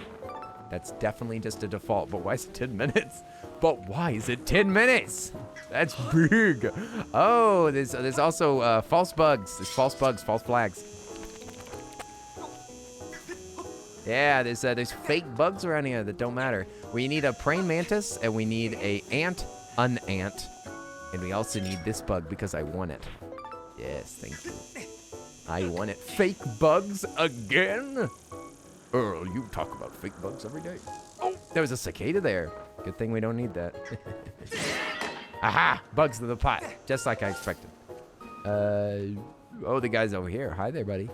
That's definitely just a default. But why is it 10 minutes? But why is it 10 minutes? That's big. Oh, there's also false bugs. There's false bugs, false flags. Yeah, there's fake bugs around here that don't matter. We need a praying mantis, and we need a unant. And we also need this bug because I want it. Yes, thank you. I want it. Fake bugs again? Earl, you talk about fake bugs every day. Oh, there was a cicada there. Good thing we don't need that. Aha! Bugs to the pot. Just like I expected. Oh, the guy's over here. Hi there, buddy.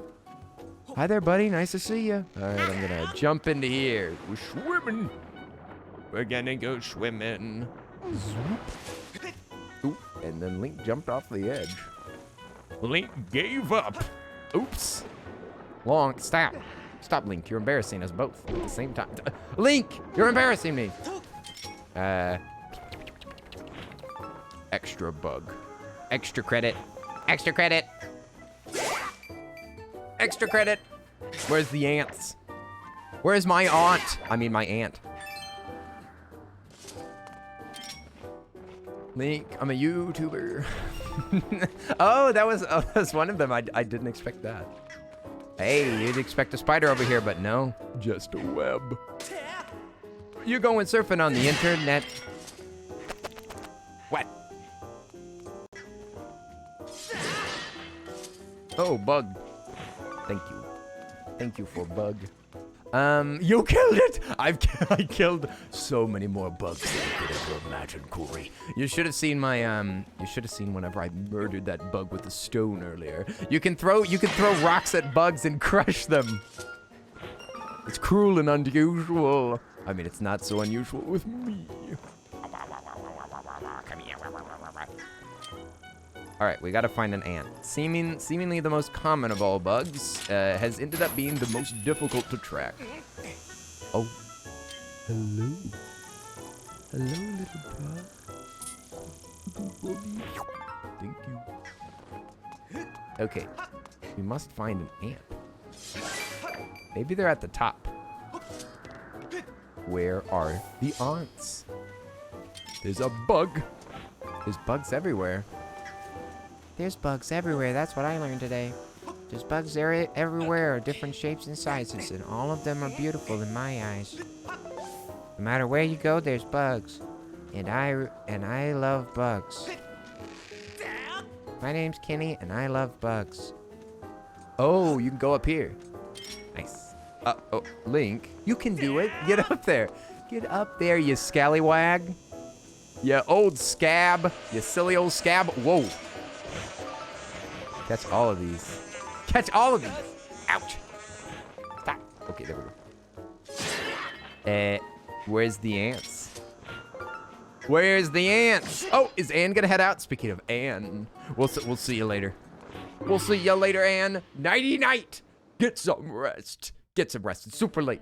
Hi there, buddy. Nice to see you. All right, I'm going to jump into here. We're swimming. We're going to go swimming. Oop, and then Link jumped off the edge. Link gave up. Oops. Long, stop. Stop, Link. You're embarrassing us both at the same time. Link, you're embarrassing me. Extra bug. Extra credit. Extra credit. Extra credit. Where's the ants? Where's my aunt? I mean, my aunt. Link, I'm a YouTuber. Oh, that was one of them. I didn't expect that. Hey, you'd expect a spider over here, but no, just a web. You're going surfing on the internet. What? Oh, bug. Thank you. Thank you for bug. You killed it! I killed so many more bugs than you could ever imagine, Corey. You should have seen my, you should have seen whenever I murdered that bug with a stone earlier. You can throw rocks at bugs and crush them. It's cruel and unusual. I mean, it's not so unusual with me. Come here. All right, we gotta find an ant. Seemingly the most common of all bugs, has ended up being the most difficult to track. Oh, hello. Hello, little bug. Thank you. Okay, we must find an ant. Maybe they're at the top. Where are the ants? There's a bug. There's bugs everywhere. There's bugs everywhere. That's what I learned today. There's bugs everywhere, different shapes and sizes, and all of them are beautiful in my eyes. No matter where you go, there's bugs, and I love bugs. My name's Kenny, and I love bugs. Oh, you can go up here. Nice. Oh, Link, you can do it. Get up there. Get up there, you scallywag. You old scab. You silly old scab. Whoa. Catch all of these. Catch all of these. Ouch. Stop. Okay, there we go. Where's the ants? Where's the ants? Oh, is Ann gonna head out? Speaking of Ann, we'll see you later. We'll see you later, Ann. Nighty night. Get some rest. Get some rest. It's super late.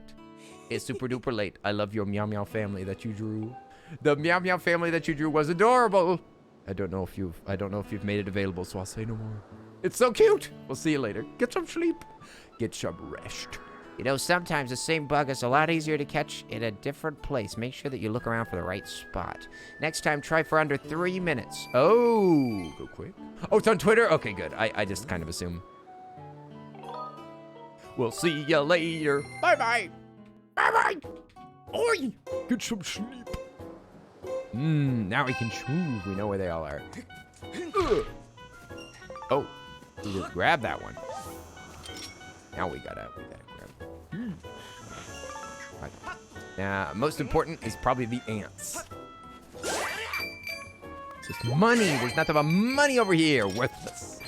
It's super duper late. I love your meow meow family that you drew. The meow meow family that you drew was adorable. I don't know if you've made it available, so I'll say no more. It's so cute. We'll see you later. Get some sleep. Get some rest. You know, sometimes the same bug is a lot easier to catch in a different place. Make sure that you look around for the right spot. Next time, try for under 3 minutes. Oh, go quick. Oh, it's on Twitter? Okay, good. I just kind of assume. We'll see you later. Bye-bye. Bye-bye. Oi. Get some sleep. Now we can choose. We know where they all are. Oh, we just grab that one. Now we gotta grab. Right. Now, most important is probably the ants. It's just money. There's nothing but money over here. Worthless.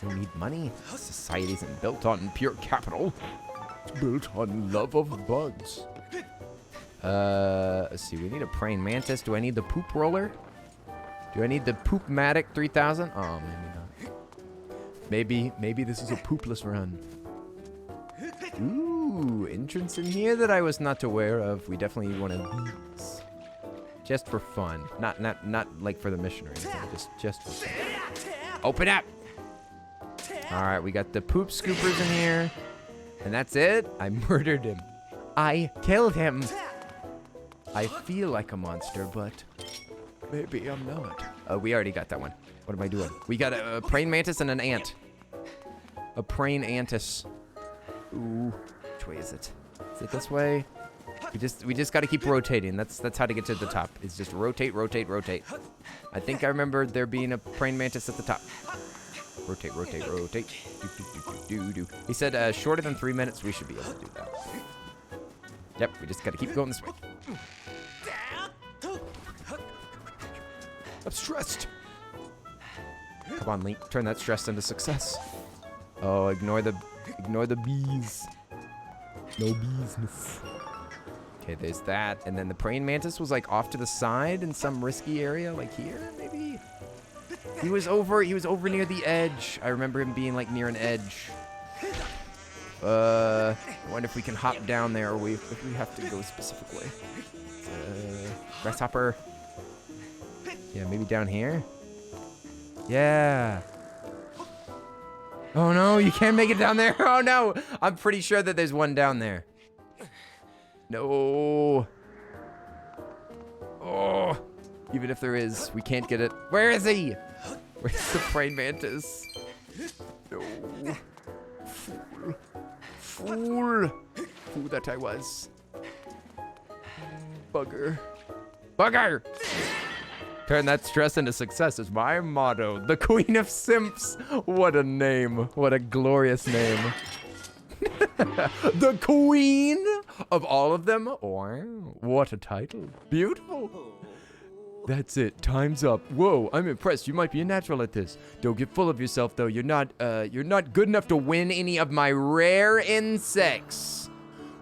We need money. Society isn't built on pure capital. It's built on love of bugs. Let's see. We need a praying mantis. Do I need the poop roller? Do I need the Poop-matic 3000? Oh, maybe not. Maybe this is a poopless run. Ooh, entrance in here that I was not aware of. We definitely need one of these. Just for fun. Not like for the mission or anything. Just for fun. Open up! Alright, we got the poop scoopers in here. And that's it. I murdered him. I killed him. I feel like a monster, but maybe I'm not. We already got that one. What am I doing? We got a praying mantis and an ant. A praying antis. Ooh, which way is it? Is it this way? We just got to keep rotating. That's how to get to the top. It's just rotate, rotate, rotate. I think I remember there being a praying mantis at the top. Rotate, rotate, rotate. Do. He said shorter than 3 minutes. We should be able to do that. Yep, we just got to keep going this way. I'm stressed. Come on, Link. Turn that stress into success. Oh, ignore the bees. No business. Okay, there's that. And then the praying mantis was like off to the side in some risky area, like here, maybe? He was over near the edge. I remember him being like near an edge. I wonder if we can hop down there or if we have to go a specific way. Grasshopper. Yeah, maybe down here? Yeah. Oh no, you can't make it down there. Oh no. I'm pretty sure that there's one down there. No. Oh. Even if there is, we can't get it. Where is he? Where's the praying mantis? No. Fool. Fool that I was. Bugger. Bugger! Turn that stress into success is my motto. The Queen of Simps. What a name. What a glorious name. The Queen of all of them. Wow. What a title. Beautiful. That's it. Time's up. Whoa, I'm impressed. You might be a natural at this. Don't get full of yourself, though. You're not good enough to win any of my rare insects.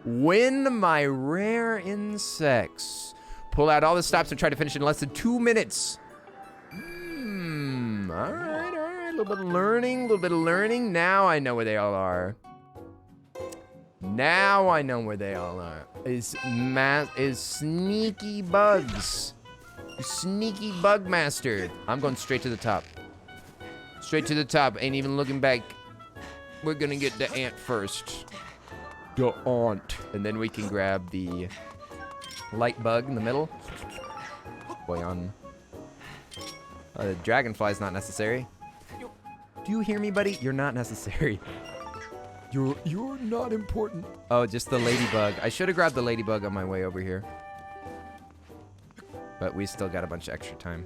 Win my rare insects. Pull out all the stops and try to finish in less than 2 minutes. All right. A little bit of learning. Now I know where they all are. Is sneaky bugs. Sneaky bug master. I'm going straight to the top. Straight to the top. Ain't even looking back. We're gonna get the ant first. The ant. And then we can grab the light bug in the middle. Boy on. The dragonfly's not necessary. Do you hear me, buddy? You're not necessary. You're not important. Oh, just the ladybug. I should have grabbed the ladybug on my way over here. But we still got a bunch of extra time.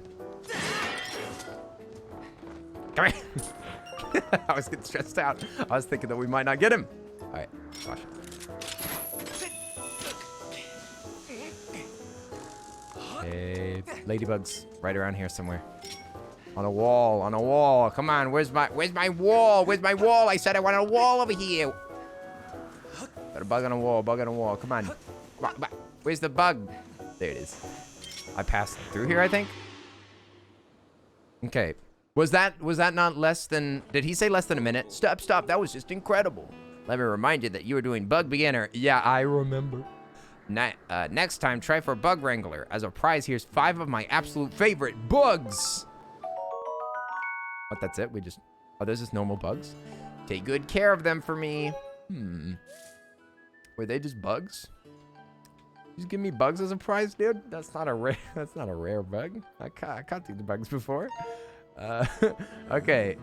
Come here. I was getting stressed out. I was thinking that we might not get him. All right, gosh. Hey, ladybug's right around here somewhere. On a wall. Come on, where's my wall? I said I want a wall over here. Got a bug on a wall, Come on. Where's the bug? There it is. I passed through here, I think. Okay. Was that not less than, did he say less than a minute? Stop. That was just incredible. Let me remind you that you were doing Bug Beginner. Yeah, I remember. Next time, try for Bug Wrangler. As a prize, here's 5 of my absolute favorite bugs. What, that's it? Oh, those just normal bugs? Take good care of them for me. Were they just bugs? Just give me bugs as a prize, dude? That's not a rare bug. I caught these bugs before. Okay.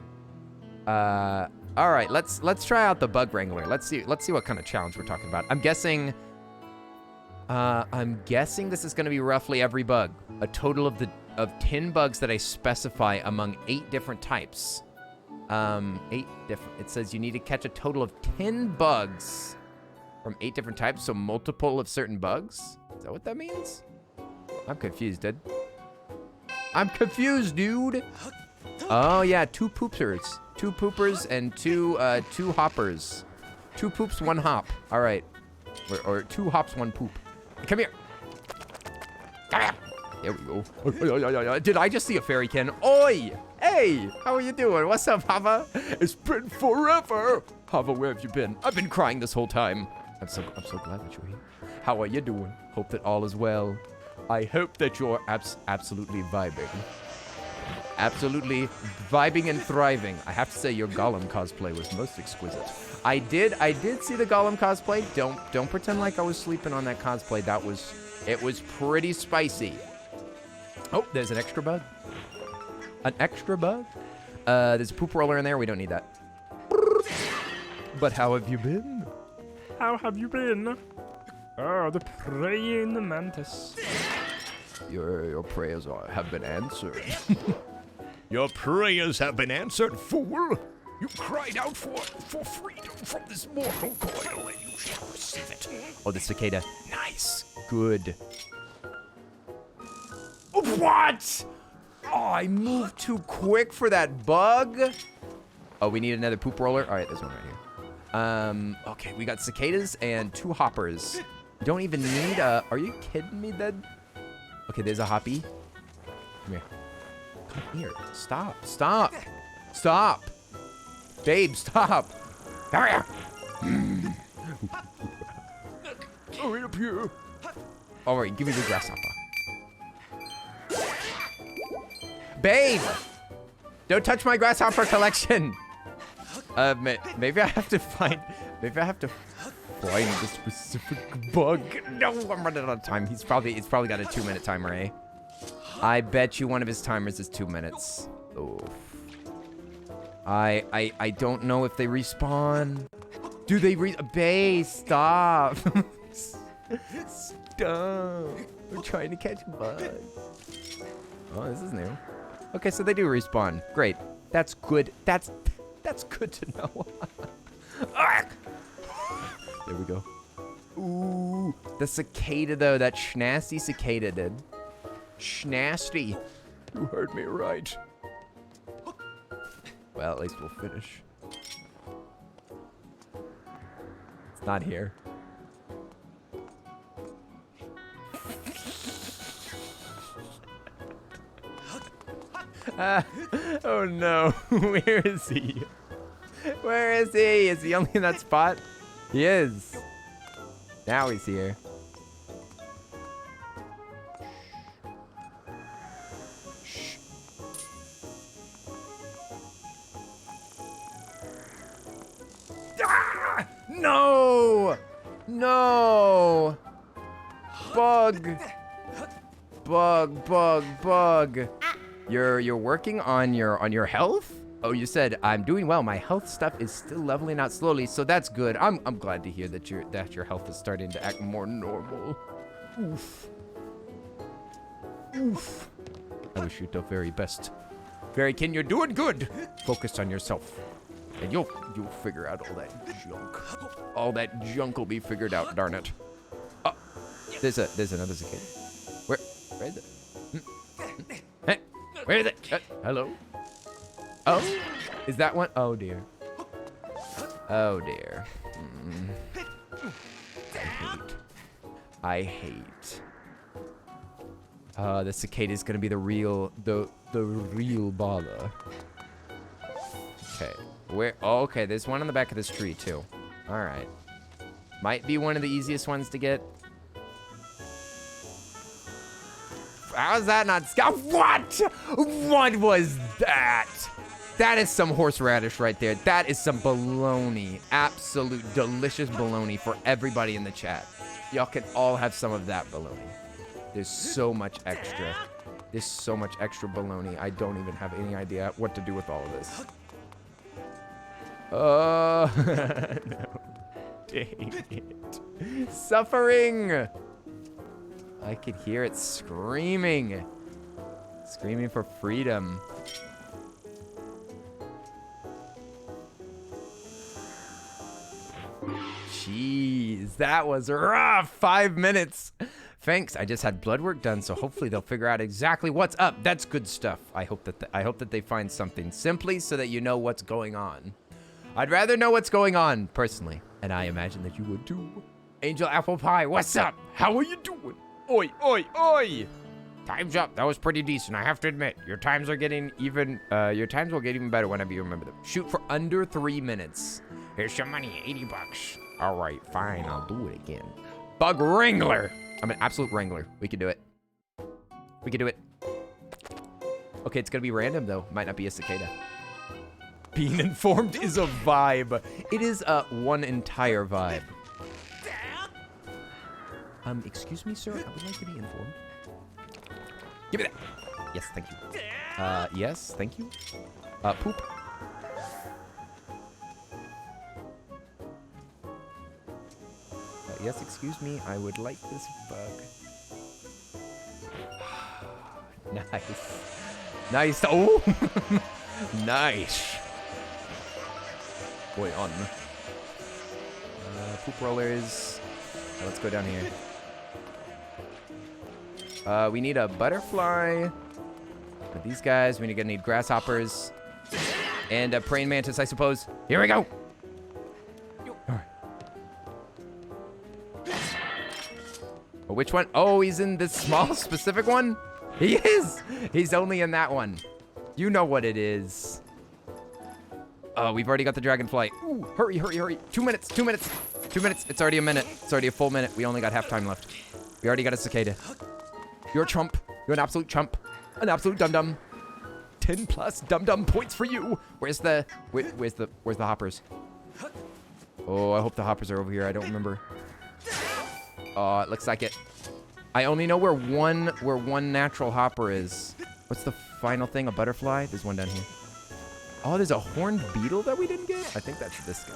All right, let's try out the Bug Wrangler. Let's see what kind of challenge we're talking about. I'm guessing this is gonna be roughly every bug. A total of 10 bugs that I specify among 8 different types. 8 different. It says you need to catch a total of 10 bugs from 8 different types, so multiple of certain bugs. Is that what that means? I'm confused, dude. I'm confused, dude. Oh yeah, 2 poopers. 2 poopers and 2 hoppers. 2 poops, 1 hop. All right. Or 2 hops, 1 poop. Come here. Come here. There we go. Did I just see a fairykin? Oi! Hey! How are you doing? What's up, Hava? It's been forever! Hava, where have you been? I've been crying this whole time. I'm so glad that you're here. How are you doing? Hope that all is well. I hope that you're absolutely vibing. Absolutely vibing and thriving. I have to say your Gollum cosplay was most exquisite. I did see the Gollum cosplay. Don't pretend like I was sleeping on that cosplay. It was pretty spicy. Oh, there's an extra bug. An extra bug? There's a poop roller in there. We don't need that. But how have you been? How have you been? Oh, the praying mantis. Your prayers have been answered. Your prayers have been answered, fool. You cried out for freedom from this mortal coil, and you shall receive it. Oh, the cicada. Nice. Good. What? Oh, I moved too quick for that bug. Oh, we need another poop roller. All right, there's one right here. Okay, we got cicadas and 2 hoppers. You don't even need a... Are you kidding me, then? Okay, there's a hoppy. Come here. Come here. Stop. Stop. Stop. Babe, stop. Come here. Hurry up here. All right, give me the grasshopper. Babe! Don't touch my grasshopper collection. Maybe I have to find the specific bug. No, I'm running out of time. It's probably got a 2-minute timer, eh? I bet you one of his timers is 2 minutes. Oof. I don't know if they respawn. Do they Babe, stop. Stop. We're trying to catch a bug. Oh, this is new. Okay, so they do respawn. Great. That's good. That's good to know. There we go. Ooh, the cicada though. That schnasty cicada did. Schnasty. You heard me right. Well, at least we'll finish. It's not here. Oh no. Where is he? Where is he? Is he only in that spot? He is. Now he's here. Shh. Ah! No! No! Bug! Bug. You're working on your health? Oh, you said I'm doing well. My health stuff is still leveling out slowly, so that's good. I'm glad to hear that your health is starting to act more normal. Oof. Oof. I wish you the very best. Fairykin, you're doing good. Focus on yourself, and you'll figure out all that junk. All that junk will be figured out. Darn it. Oh, there's another cicada. Where is it? Hey, where is it? Hello. Oh, is that one? Oh dear. Oh dear. I hate. The cicada is gonna be the real bother. Okay. Where? Oh, okay. There's one on the back of this tree too. All right. Might be one of the easiest ones to get. How's that not Scout? What? What was that? That is some horseradish right there. That is some bologna. Absolute delicious bologna for everybody in the chat. Y'all can all have some of that bologna. There's so much extra. There's so much extra bologna. I don't even have any idea what to do with all of this. Oh, no. Dang it. Suffering. I could hear it screaming. Screaming for freedom. Jeez, that was rough. 5 minutes. Thanks. I just had blood work done, so hopefully they'll figure out exactly what's up. That's good stuff. I hope that they find something simply so that you know what's going on. I'd rather know what's going on personally, and I imagine that you would too. Angel Apple Pie, what's up? How are you doing? Oi, oi, oi! Time's up. That was pretty decent, I have to admit. Your times are getting even. Your times will get even better whenever you remember them. Shoot for under 3 minutes. Here's your money, 80 bucks. All right, fine, I'll do it again. Bug Wrangler. I'm an absolute wrangler. We can do it. We can do it. Okay, it's gonna be random though. Might not be a cicada. Being informed is a vibe. It is one entire vibe. Excuse me, sir. I would like to be informed. Give me that. Yes, thank you. Yes, thank you. Poop. Yes, excuse me. I would like this bug. Nice. Nice. Oh! Nice. Going on. Poop rollers. Let's go down here. We need a butterfly. For these guys, we're gonna need grasshoppers. And a praying mantis, I suppose. Here we go! Oh, which one? Oh, he's in this small specific one? He is! He's only in that one. You know what it is. Oh, we've already got the dragonfly. Ooh, hurry, hurry, hurry. 2 minutes, 2 minutes. 2 minutes. It's already a minute. It's already a full minute. We only got half time left. We already got a cicada. You're a chump. You're an absolute chump. An absolute dum-dum. 10 plus dum-dum points for you. Where's the hoppers? Oh, I hope the hoppers are over here. I don't remember. Oh, it looks like it. I only know where one natural hopper is. What's the final thing? A butterfly? There's one down here. Oh, there's a horned beetle that we didn't get? I think that's this guy.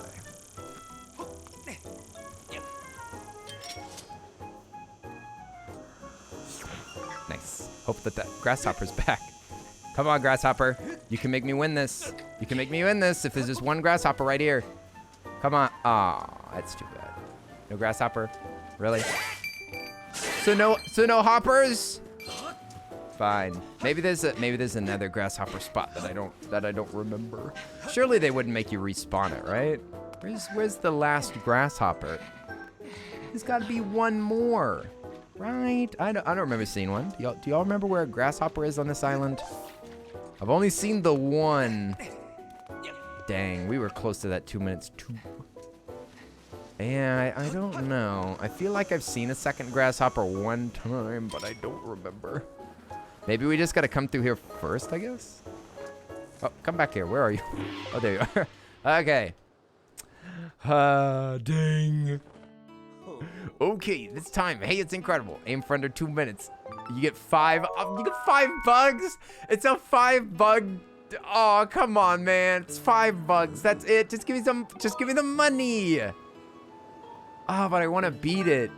Nice. Hope that grasshopper's back. Come on, grasshopper. You can make me win this. You can make me win this if there's just one grasshopper right here. Come on. Aw, that's too bad. No grasshopper? Really? So no hoppers? Fine. Maybe there's another grasshopper spot that I don't remember. Surely they wouldn't make you respawn it, right? Where's the last grasshopper? There's got to be one more, right? I don't remember seeing one. Do y'all remember where a grasshopper is on this island? I've only seen the one. Dang, we were close to that 2 minutes too. Yeah, I don't know. I feel like I've seen a second grasshopper one time, but I don't remember. Maybe we just gotta come through here first, I guess? Oh, come back here. Where are you? Oh, there you are. Okay. Dang. Okay, this time. Hey, it's incredible. Aim for under 2 minutes. You get 5 bugs? It's a 5 bug. Oh, come on, man. It's 5 bugs. That's it. Just give me the money. Oh, but I want to beat it.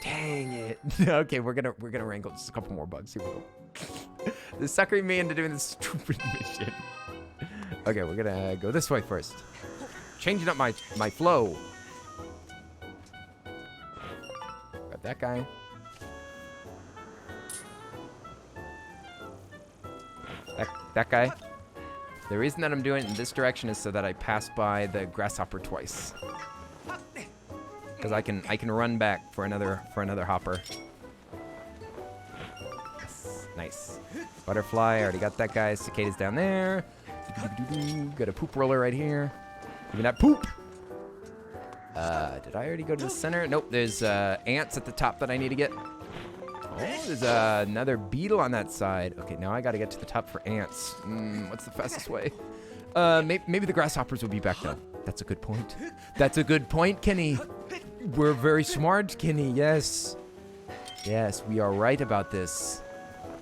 Dang it. Okay, we're gonna wrangle just a couple more bugs. Here we go. They're suckering me into doing this stupid mission. Okay, we're gonna go this way first. Changing up my flow. Got that guy. That guy. The reason that I'm doing it in this direction is so that I pass by the grasshopper twice. Because I can run back for another hopper. Yes, nice. Butterfly, I already got that guy. Cicada's down there. Got a poop roller right here. Give me that poop. Did I already go to the center? Nope, there's ants at the top that I need to get. Oh, there's another beetle on that side. Okay, now I gotta get to the top for ants. What's the fastest way? Maybe the grasshoppers will be back then. That's a good point. That's a good point, Kenny. We're very smart, Kenny, yes. Yes, we are right about this.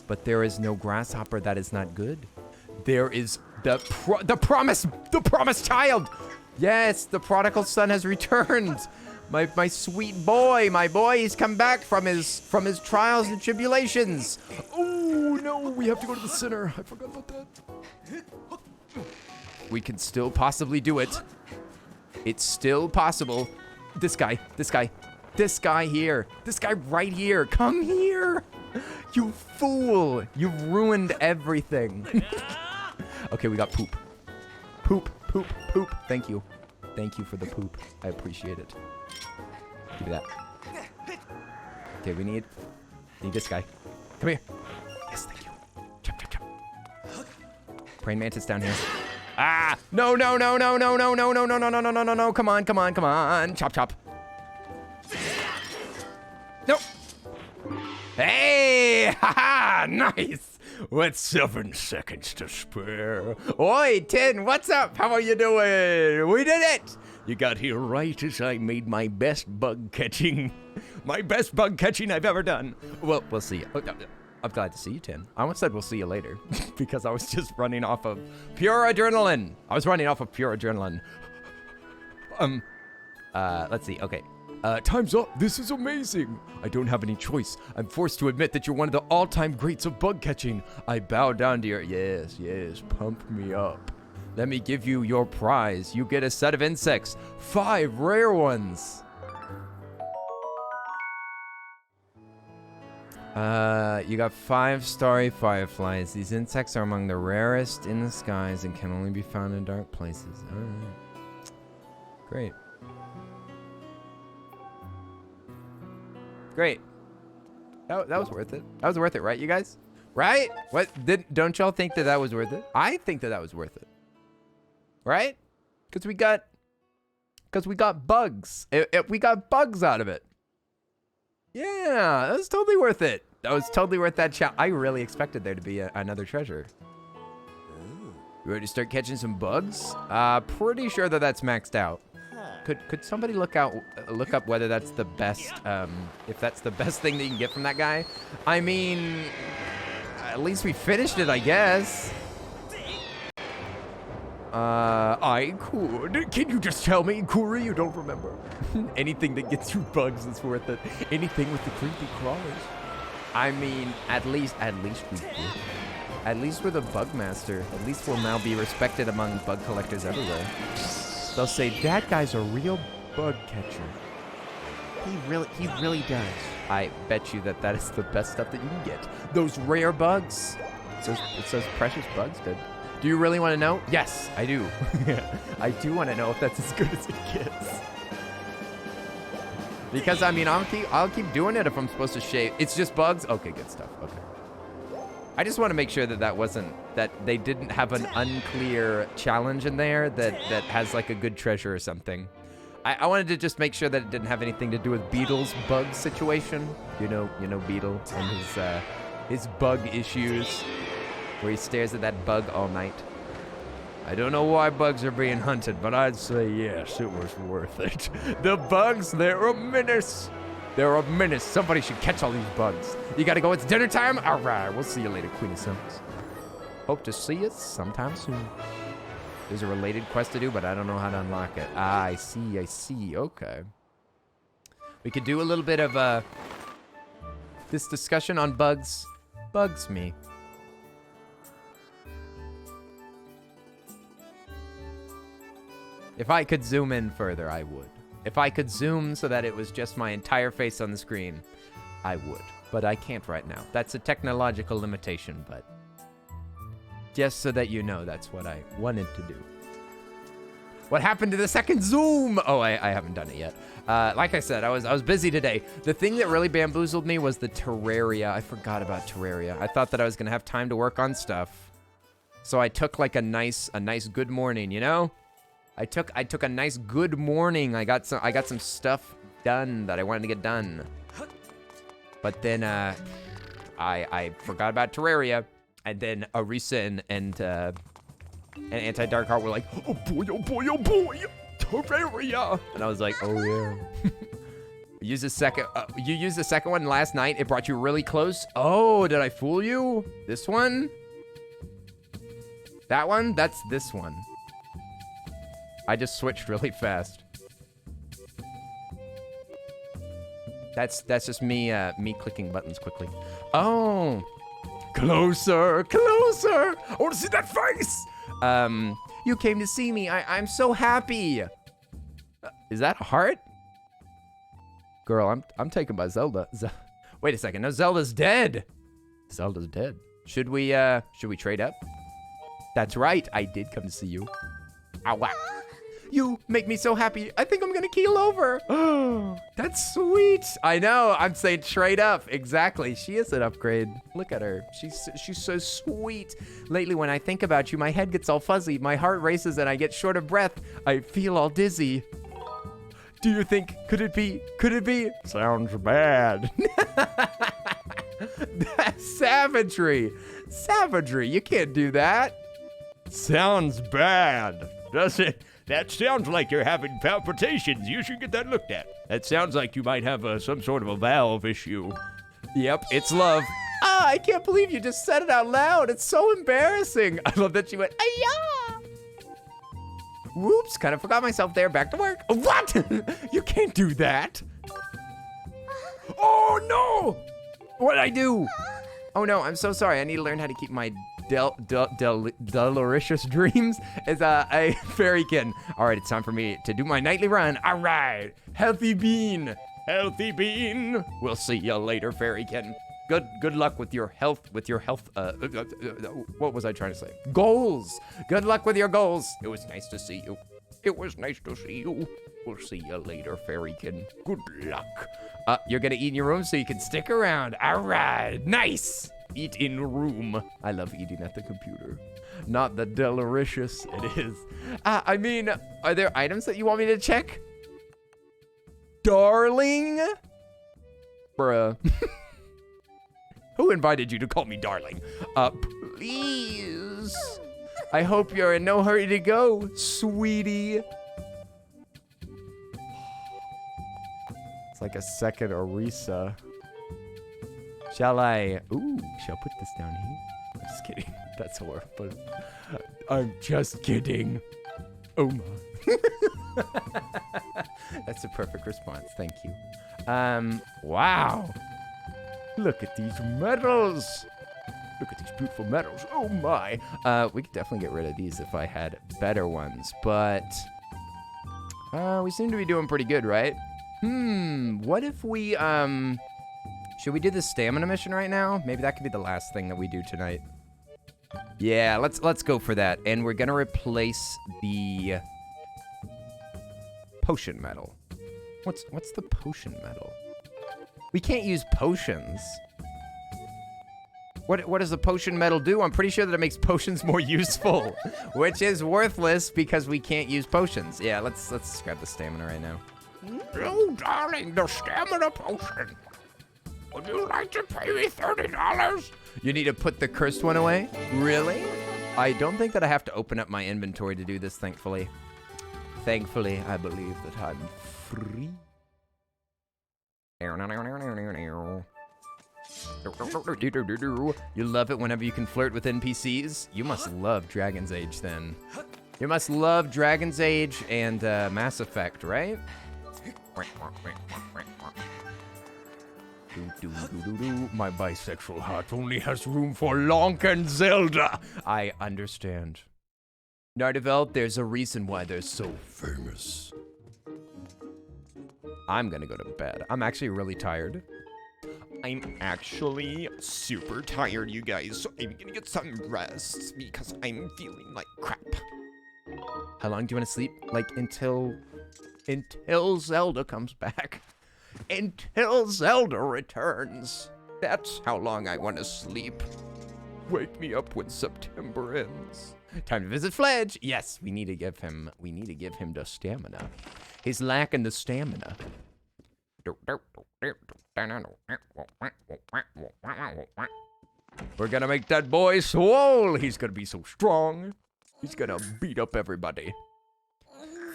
But there is no grasshopper that is not good. There is the promised child. Yes, the prodigal son has returned. My sweet boy, he's come back from his trials and tribulations. Oh no, we have to go to the center. I forgot about that. We can still possibly do it. It's still possible. This guy here, this guy right here, come here. You fool, you've ruined everything. Okay, we got poop. Poop. Thank you for the poop. I appreciate it. Give me that. Okay, we need this guy. Come here. Yes, thank you. Chop. Praying mantis down here. Ah! No. Come on. Chop. Nope. Hey! Haha! Nice! With 7 seconds to spare. Oi, Tin, what's up? How are you doing? We did it! You got here right as I made my best bug catching I've ever done. Well, we'll see you. I'm glad to see you, Tin. I almost said we'll see you later because I was just running off of pure adrenaline. Let's see. Okay. Time's up. This is amazing. I don't have any choice. I'm forced to admit that you're one of the all-time greats of bug catching. I bow down to your... Yes, pump me up. Let me give you your prize. You get a set of insects. 5 rare ones. You got 5 starry fireflies. These insects are among the rarest in the skies and can only be found in dark places. All right. Great. That was worth it. That was worth it, right, you guys? Right? Don't y'all think that was worth it? I think that was worth it. Right? Because we got bugs. We got bugs out of it. Yeah, that was totally worth it. That was totally worth that challenge. I really expected there to be another treasure. You ready to start catching some bugs? Pretty sure that's maxed out. Could somebody look up whether that's the best, if that's the best thing that you can get from that guy? I mean, at least we finished it, I guess. I could. Can you just tell me, Kuri, you don't remember? Anything that gets you bugs is worth it. Anything with the creepy crawlers. I mean, at least we did. At least we're the bug master. At least we'll now be respected among bug collectors everywhere. They'll say, that guy's a real bug catcher. He really does. I bet you that is the best stuff that you can get. Those rare bugs. It's those precious bugs, dude. Do you really want to know? Yes, I do. I do want to know if that's as good as it gets. Because, I mean, I'll keep doing it if I'm supposed to shave. It's just bugs? Okay, good stuff. Okay. I just want to make sure that they didn't have an unclear challenge in there that has like a good treasure or something. I wanted to just make sure that it didn't have anything to do with Beetle's bug situation. You know Beetle and his bug issues, where he stares at that bug all night. I don't know why bugs are being hunted, but I'd say yes, it was worth it. The bugs, they're a menace. They're a menace. Somebody should catch all these bugs. You gotta go, it's dinner time? All right, we'll see you later, Queenie Sims. Hope to see you sometime soon. There's a related quest to do, but I don't know how to unlock it. Ah, I see. Okay. We could do a little bit of this discussion on bugs. Bugs me. If I could zoom in further, I would. If I could zoom so that it was just my entire face on the screen, I would. But I can't right now. That's a technological limitation, but just so that you know, that's what I wanted to do. What happened to the second zoom? Oh, I haven't done it yet. Like I said, I was busy today. The thing that really bamboozled me was the Terraria. I forgot about Terraria. I thought that I was gonna have time to work on stuff. So I took like a nice good morning, you know? I took a nice good morning. I got some stuff done that I wanted to get done. But then I forgot about Terraria, and then Arisa and Anti-Dark Heart were like, oh boy, Terraria, and I was like, oh yeah. You used the second one last night. It brought you really close. Oh, did I fool you? This one? That one? That's this one. I just switched really fast. That's just me clicking buttons quickly. Oh, closer, closer. I want to see that face. You came to see me. I'm so happy. Is that a heart? Girl, I'm taken by Zelda. Wait a second. No, Zelda's dead. Zelda's dead. Should we trade up? That's right. I did come to see you. Ow, wow. You make me so happy. I think I'm gonna keel over. Oh, that's sweet. I know. I'm saying trade up. Exactly. She is an upgrade. Look at her. She's so sweet. Lately, when I think about you, my head gets all fuzzy. My heart races and I get short of breath. I feel all dizzy. Do you think, could it be? Could it be? Sounds bad. That's savagery. Savagery. You can't do that. Sounds bad, does it? That sounds like you're having palpitations. You should get that looked at. That sounds like you might have some sort of a valve issue. Yep, it's love. Ah, I can't believe you just said it out loud. It's so embarrassing. I love that she went, "Ay-ya!" Whoops, kind of forgot myself there. Back to work. What? You can't do that. Oh, no. What'd I do? Oh, no, I'm so sorry. I need to learn how to keep my delicious dreams as a fairykin. All right, it's time for me to do my nightly run. All right, healthy bean. Healthy bean. We'll see you later, fairykin. Good luck with your health, what was I trying to say? Goals. Good luck with your goals. It was nice to see you. It was nice to see you. We'll see you later, fairykin. Good luck. You're gonna eat in your room so you can stick around. All right, nice. Eat in room. I love eating at the computer. Not the delicious it is. I mean, are there items that you want me to check? Darling? Bruh. Who invited you to call me darling? Please. I hope you're in no hurry to go, sweetie. It's like a second Arisa. Shall I put this down here? I'm just kidding. That's horrible. I'm just kidding. Oh my. That's a perfect response. Thank you. Wow. Look at these medals. Look at these beautiful medals. Oh my. We could definitely get rid of these if I had better ones, but we seem to be doing pretty good, right? What if we, should we do the stamina mission right now? Maybe that could be the last thing that we do tonight. Yeah, let's go for that. And we're gonna replace the potion medal. What's the potion medal? We can't use potions. What does the potion medal do? I'm pretty sure that it makes potions more useful, which is worthless because we can't use potions. Yeah, let's grab the stamina right now. Oh, darling, the stamina potion. Would you like to pay me $30? You need to put the cursed one away? Really? I don't think that I have to open up my inventory to do this, thankfully. Thankfully, I believe that I'm free. You love it whenever you can flirt with NPCs? You must love Dragon's Age, then. You must love Dragon's Age and Mass Effect, right? My bisexual heart only has room for Lonk and Zelda. I understand. Nardevel, there's a reason why they're so famous. I'm gonna go to bed. I'm actually really tired. I'm actually super tired, you guys, so I'm gonna get some rest because I'm feeling like crap. How long do you want to sleep? Like until Zelda comes back. Until Zelda returns. That's how long I want to sleep. Wake me up when September ends. Time to visit Fledge. Yes, we need to give him the stamina. He's lacking the stamina. We're gonna make that boy swole. He's gonna be so strong. He's gonna beat up everybody.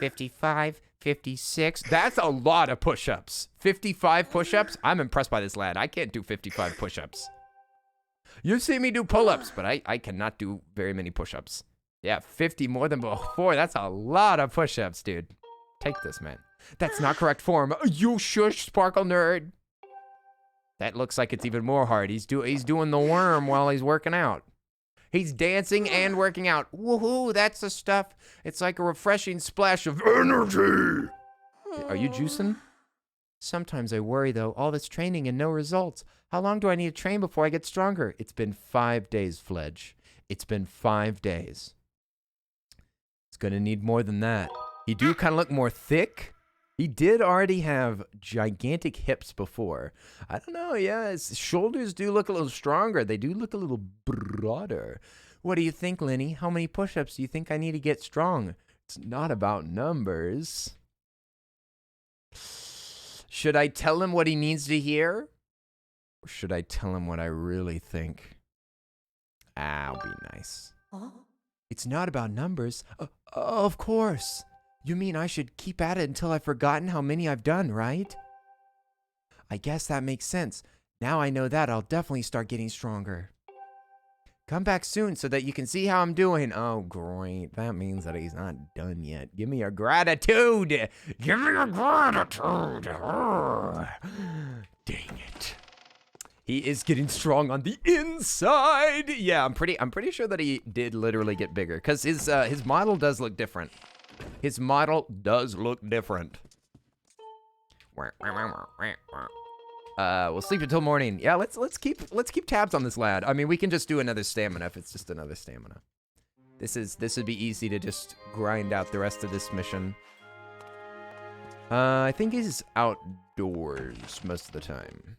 55, 56. That's a lot of push-ups. 55 push-ups? I'm impressed by this lad. I can't do 55 push-ups. You see me do pull-ups, but I cannot do very many push-ups. Yeah, 50 more than before. That's a lot of push-ups, dude. Take this, man. That's not correct form. You shush, Sparkle Nerd. That looks like it's even more hard. He's doing the worm while he's working out. He's dancing and working out. Woohoo, that's the stuff. It's like a refreshing splash of energy. Are you juicing? Sometimes I worry, though. All this training and no results. How long do I need to train before I get stronger? It's been 5 days, Fledge. It's been 5 days. It's gonna need more than that. He do kind of look more thick. He did already have gigantic hips before. I don't know, yeah, his shoulders do look a little stronger. They do look a little broader. What do you think, Lenny? How many push-ups do you think I need to get strong? It's not about numbers. Should I tell him what he needs to hear? Or should I tell him what I really think? I'll be nice. Huh? It's not about numbers. Of course. You mean I should keep at it until I've forgotten how many I've done, right? I guess that makes sense. Now I know that, I'll definitely start getting stronger. Come back soon so that you can see how I'm doing. Oh, great. That means that he's not done yet. Give me your gratitude. Give me your gratitude. Oh, dang it. He is getting strong on the inside. Yeah, I'm pretty sure that he did literally get bigger because his model does look different. His model does look different. We'll sleep until morning. Yeah, let's keep tabs on this lad. I mean, we can just do another stamina if it's just another stamina. This would be easy to just grind out the rest of this mission. I think he's outdoors most of the time.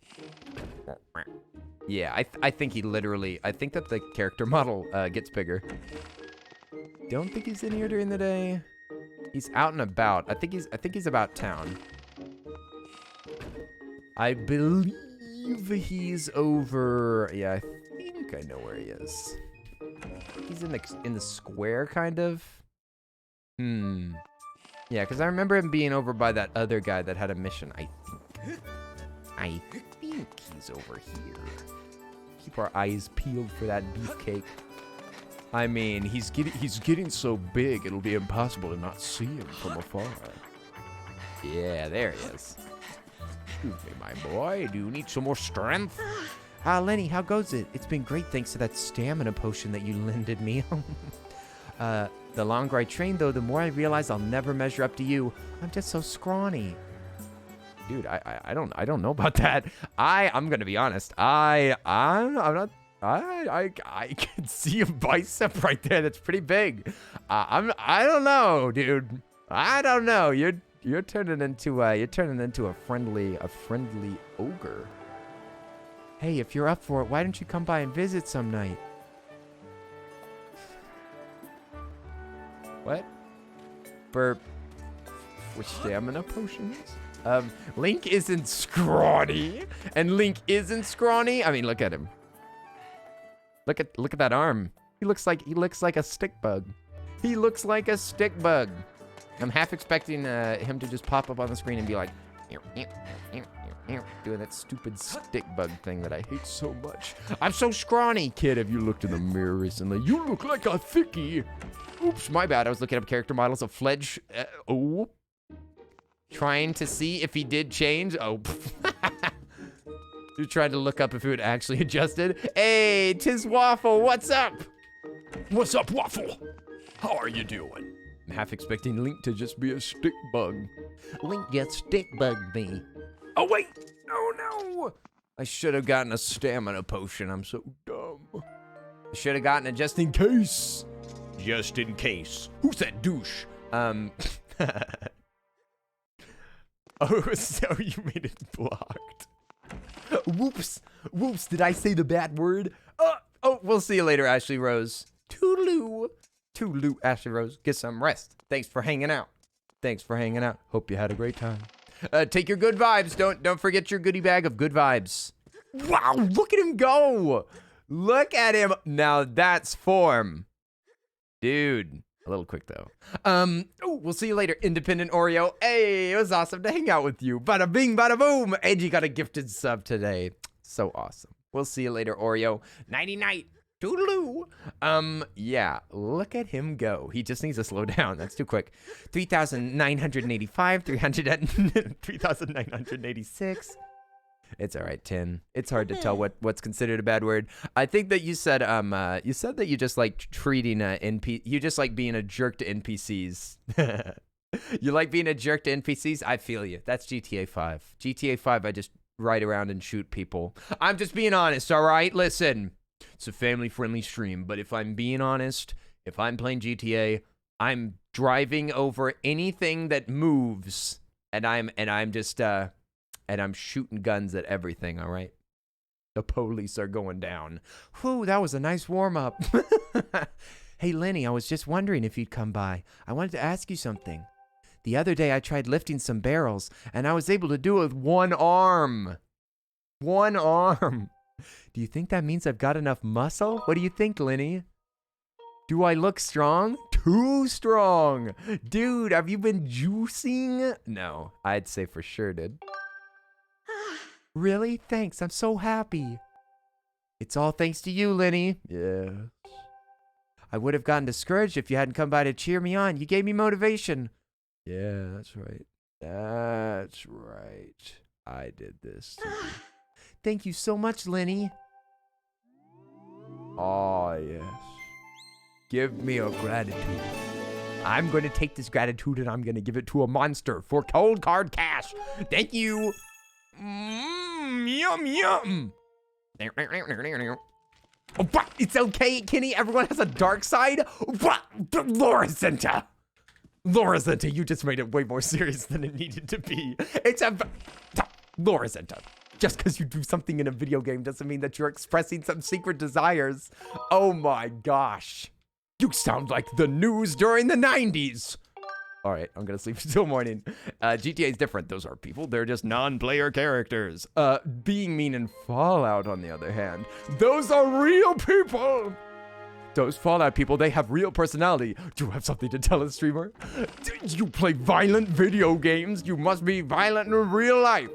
Yeah, I think he literally. I think that the character model gets bigger. Don't think he's in here during the day. He's out and about. I think he's about town. I believe he's over. Yeah, I think I know where he is. He's in the square, kind of. Yeah, because I remember him being over by that other guy that had a mission. I think he's over here. Keep our eyes peeled for that beefcake. I mean, he's getting so big, it'll be impossible to not see him from afar. Yeah, there he is. Excuse me, my boy. Do you need some more strength? Lenny, how goes it? It's been great thanks to that stamina potion that you lended me. The longer I train, though, the more I realize I'll never measure up to you. I'm just so scrawny. Dude, I don't know about that. I'm gonna be honest. I'm not. I can see a bicep right there. That's pretty big. I don't know, dude. I don't know. You're turning into a friendly ogre. Hey, if you're up for it, why don't you come by and visit some night? What? For stamina potions? Link isn't scrawny, and Link isn't scrawny. I mean, look at him. Look at that arm. He looks like a stick bug. He looks like a stick bug. I'm half expecting him to just pop up on the screen and be like, doing that stupid stick bug thing that I hate so much. I'm so scrawny, kid. Have you looked in the mirror recently? You look like a thickie. Oops, my bad. I was looking up character models of Fledge. Trying to see if he did change. Oh. You tried to look up if it would actually adjusted. Hey, Tiz Waffle, what's up? What's up, Waffle? How are you doing? I'm half expecting Link to just be a stick bug. Link just stick bugged me. Oh, wait. Oh, no. I should have gotten a stamina potion. I'm so dumb. I should have gotten it just in case. Just in case. Who's that douche? Oh, so you made it blocked. Whoops. Whoops. Did I say the bad word? Oh, we'll see you later, Ashley Rose. Toodaloo. 2 loot, Ashley Rose. Get some rest. Thanks for hanging out. Thanks for hanging out. Hope you had a great time. Take your good vibes. Don't forget your goodie bag of good vibes. Wow, look at him go. Look at him. Now that's form. Dude. A little quick, though. We'll see you later, Independent Oreo. Hey, it was awesome to hang out with you. Bada bing, bada boom. And you got a gifted sub today. So awesome. We'll see you later, Oreo. Nighty-night. Toodaloo. Yeah, look at him go. He just needs to slow down. That's too quick. 3,985, 3,986. It's all right, 10. It's hard to tell what's considered a bad word. I think that you said that you just like treating you just like being a jerk to NPCs. You like being a jerk to NPCs? I feel you. That's GTA 5. GTA 5, I just ride around and shoot people. I'm just being honest, all right? Listen, it's a family-friendly stream, but if I'm being honest, if I'm playing GTA, I'm driving over anything that moves, and I'm shooting guns at everything, all right? The police are going down. Whew, that was a nice warm-up. Hey, Lenny, I was just wondering if you'd come by. I wanted to ask you something. The other day, I tried lifting some barrels, and I was able to do it with one arm. One arm. Do you think that means I've got enough muscle? What do you think, Lenny? Do I look strong? Too strong. Dude, have you been juicing? No, I'd say for sure, dude. Really? Thanks. I'm so happy. It's all thanks to you, Lenny. Yes. I would have gotten discouraged if you hadn't come by to cheer me on. You gave me motivation. Yeah, that's right. That's right. I did this too. Thank you so much, Lenny. Oh, yes. Give me a gratitude. I'm going to take this gratitude and I'm going to give it to a monster for cold card cash. Thank you. Yum, yum. It's okay, Kenny. Everyone has a dark side. Laura Center. Laura Center, you just made it way more serious than it needed to be. It's a... Laura Center. Just because you do something in a video game doesn't mean that you're expressing some secret desires. Oh my gosh. You sound like the news during the 90s. All right, I'm going to sleep until morning. GTA is different. Those are people. They're just non-player characters. Being mean in Fallout, on the other hand, those are real people. Those Fallout people, they have real personality. Do you have something to tell us, streamer? Do you play violent video games? You must be violent in real life.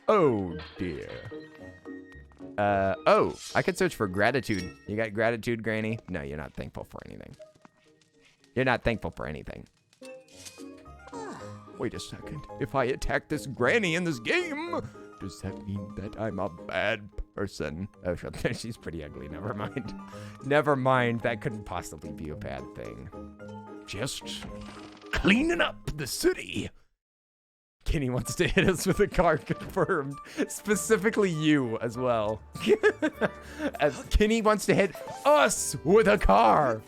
Oh, dear. Oh, I could search for gratitude. You got gratitude, Granny? No, you're not thankful for anything. You're not thankful for anything. Wait a second. If I attack this Granny in this game, does that mean that I'm a bad person? Oh, she's pretty ugly. Never mind. Never mind. That couldn't possibly be a bad thing. Just cleaning up the city. Kenny wants to hit us with a car, confirmed. Specifically you as well. As Kenny wants to hit us with a car.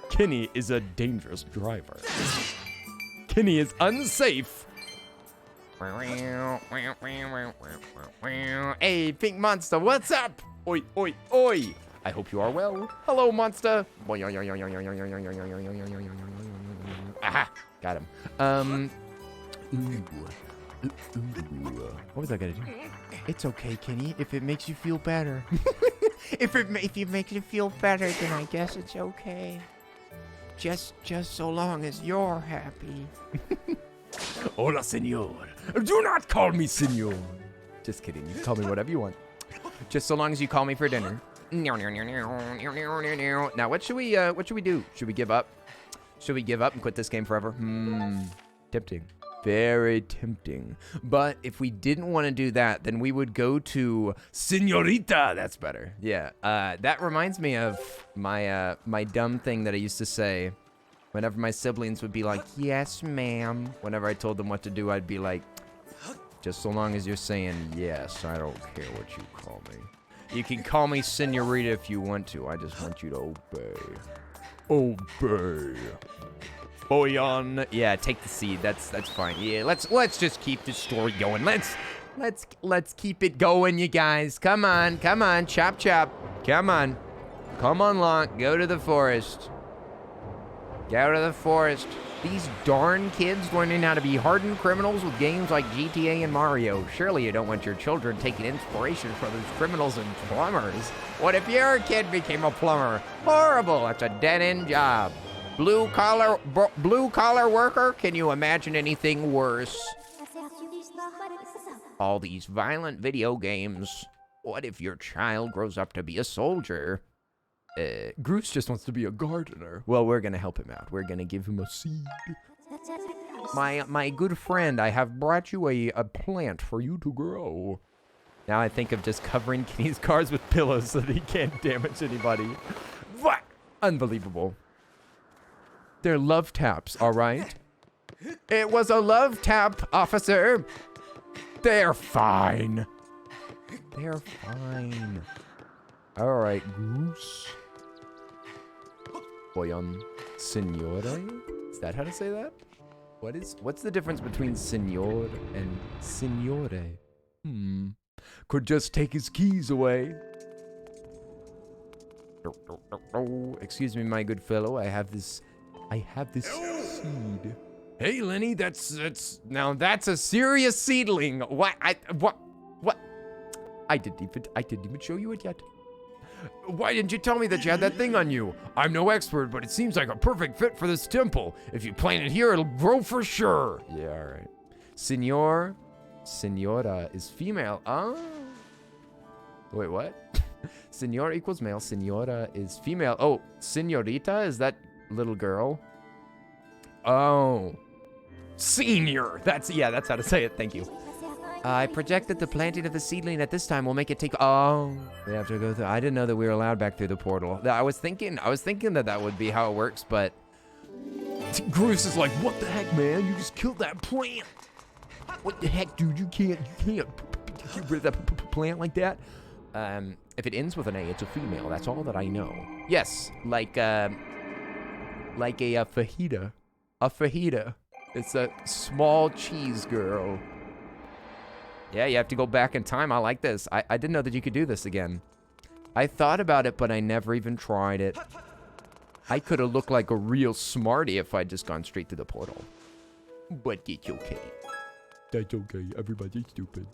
Kenny is a dangerous driver. Kenny is unsafe. Hey, Pink Monster, what's up? Oi, oi, oi. I hope you are well. Hello, Monster. Aha. Got him. What was I gonna do? It's okay, Kenny. If it makes you feel better. if it makes you feel better, then I guess it's okay. Just so long as you're happy. Hola, senor. Do not call me senor. Just kidding. You can call me whatever you want. Just so long as you call me for dinner. Now, what should we do? Should we give up? Should we give up and quit this game forever? Tempting. Very tempting. But if we didn't want to do that, then we would go to Senorita. That's better. Yeah. That reminds me of my my dumb thing that I used to say whenever my siblings would be like, yes, ma'am. Whenever I told them what to do, I'd be like, just so long as you're saying yes, I don't care what you call me. You can call me Senorita if you want to. I just want you to obey. Obey. Boyan. Yeah, take the seed. That's fine. Yeah, let's just keep this story going. Let's Let's keep it going, you guys. Come on, chop chop. Come on, Locke. Go to the forest. Go to the forest. These darn kids learning how to be hardened criminals with games like GTA and Mario. Surely you don't want your children taking inspiration from those criminals and plumbers. What if your kid became a plumber? Horrible. That's a dead-end job. Blue collar worker? Can you imagine anything worse? All these violent video games. What if your child grows up to be a soldier? Groose just wants to be a gardener. Well, we're gonna help him out. We're gonna give him a seed. My good friend, I have brought you a plant for you to grow. Now I think of just covering Kenny's cars with pillows so that he can't damage anybody. What? Unbelievable. They're love taps, all right? It was a love tap, officer. They're fine. They're fine. All right, Goose. Boyan Signore? Is that how to say that? What's the difference between Signor and Signore? Could just take his keys away. Oh, excuse me, my good fellow. I have this seed. Hey, Lenny, that's a serious seedling. What? I didn't even show you it yet. Why didn't you tell me that you had that thing on you? I'm no expert, but it seems like a perfect fit for this temple. If you plant it here, it'll grow for sure. Yeah, all right. Senora is female. Oh. Wait, what? Senor equals male. Senora is female. Oh, senorita is that little girl? Oh. Senior. That's how to say it. Thank you. I project that the planting of the seedling at this time will make it take. Oh, we have to go through. I didn't know that we were allowed back through the portal. I was thinking that would be how it works, but Groose is like, what the heck, man? You just killed that plant. What the heck, dude? You can't get rid of that plant like that. If it ends with an A, it's a female. That's all that I know. Yes, like a fajita. A fajita. It's a small cheese girl. Yeah, you have to go back in time. I like this. I didn't know that you could do this again. I thought about it, but I never even tried it. I could have looked like a real smarty if I'd just gone straight to the portal. But it's okay. That's okay. Everybody's stupid.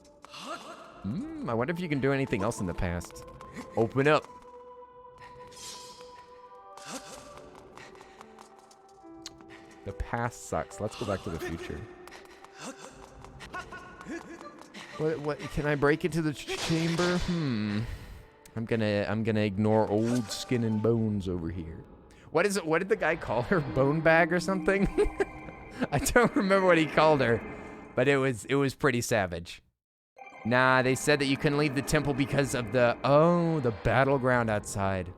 I wonder if you can do anything else in the past. Open up. The past sucks. Let's go back to the future. What can I break into the chamber? I'm gonna ignore old skin and bones over here. What is it? What did the guy call her? Bone bag or something? I don't remember what he called her, but it was pretty savage. Nah, they said that you couldn't leave the temple because of the battleground outside.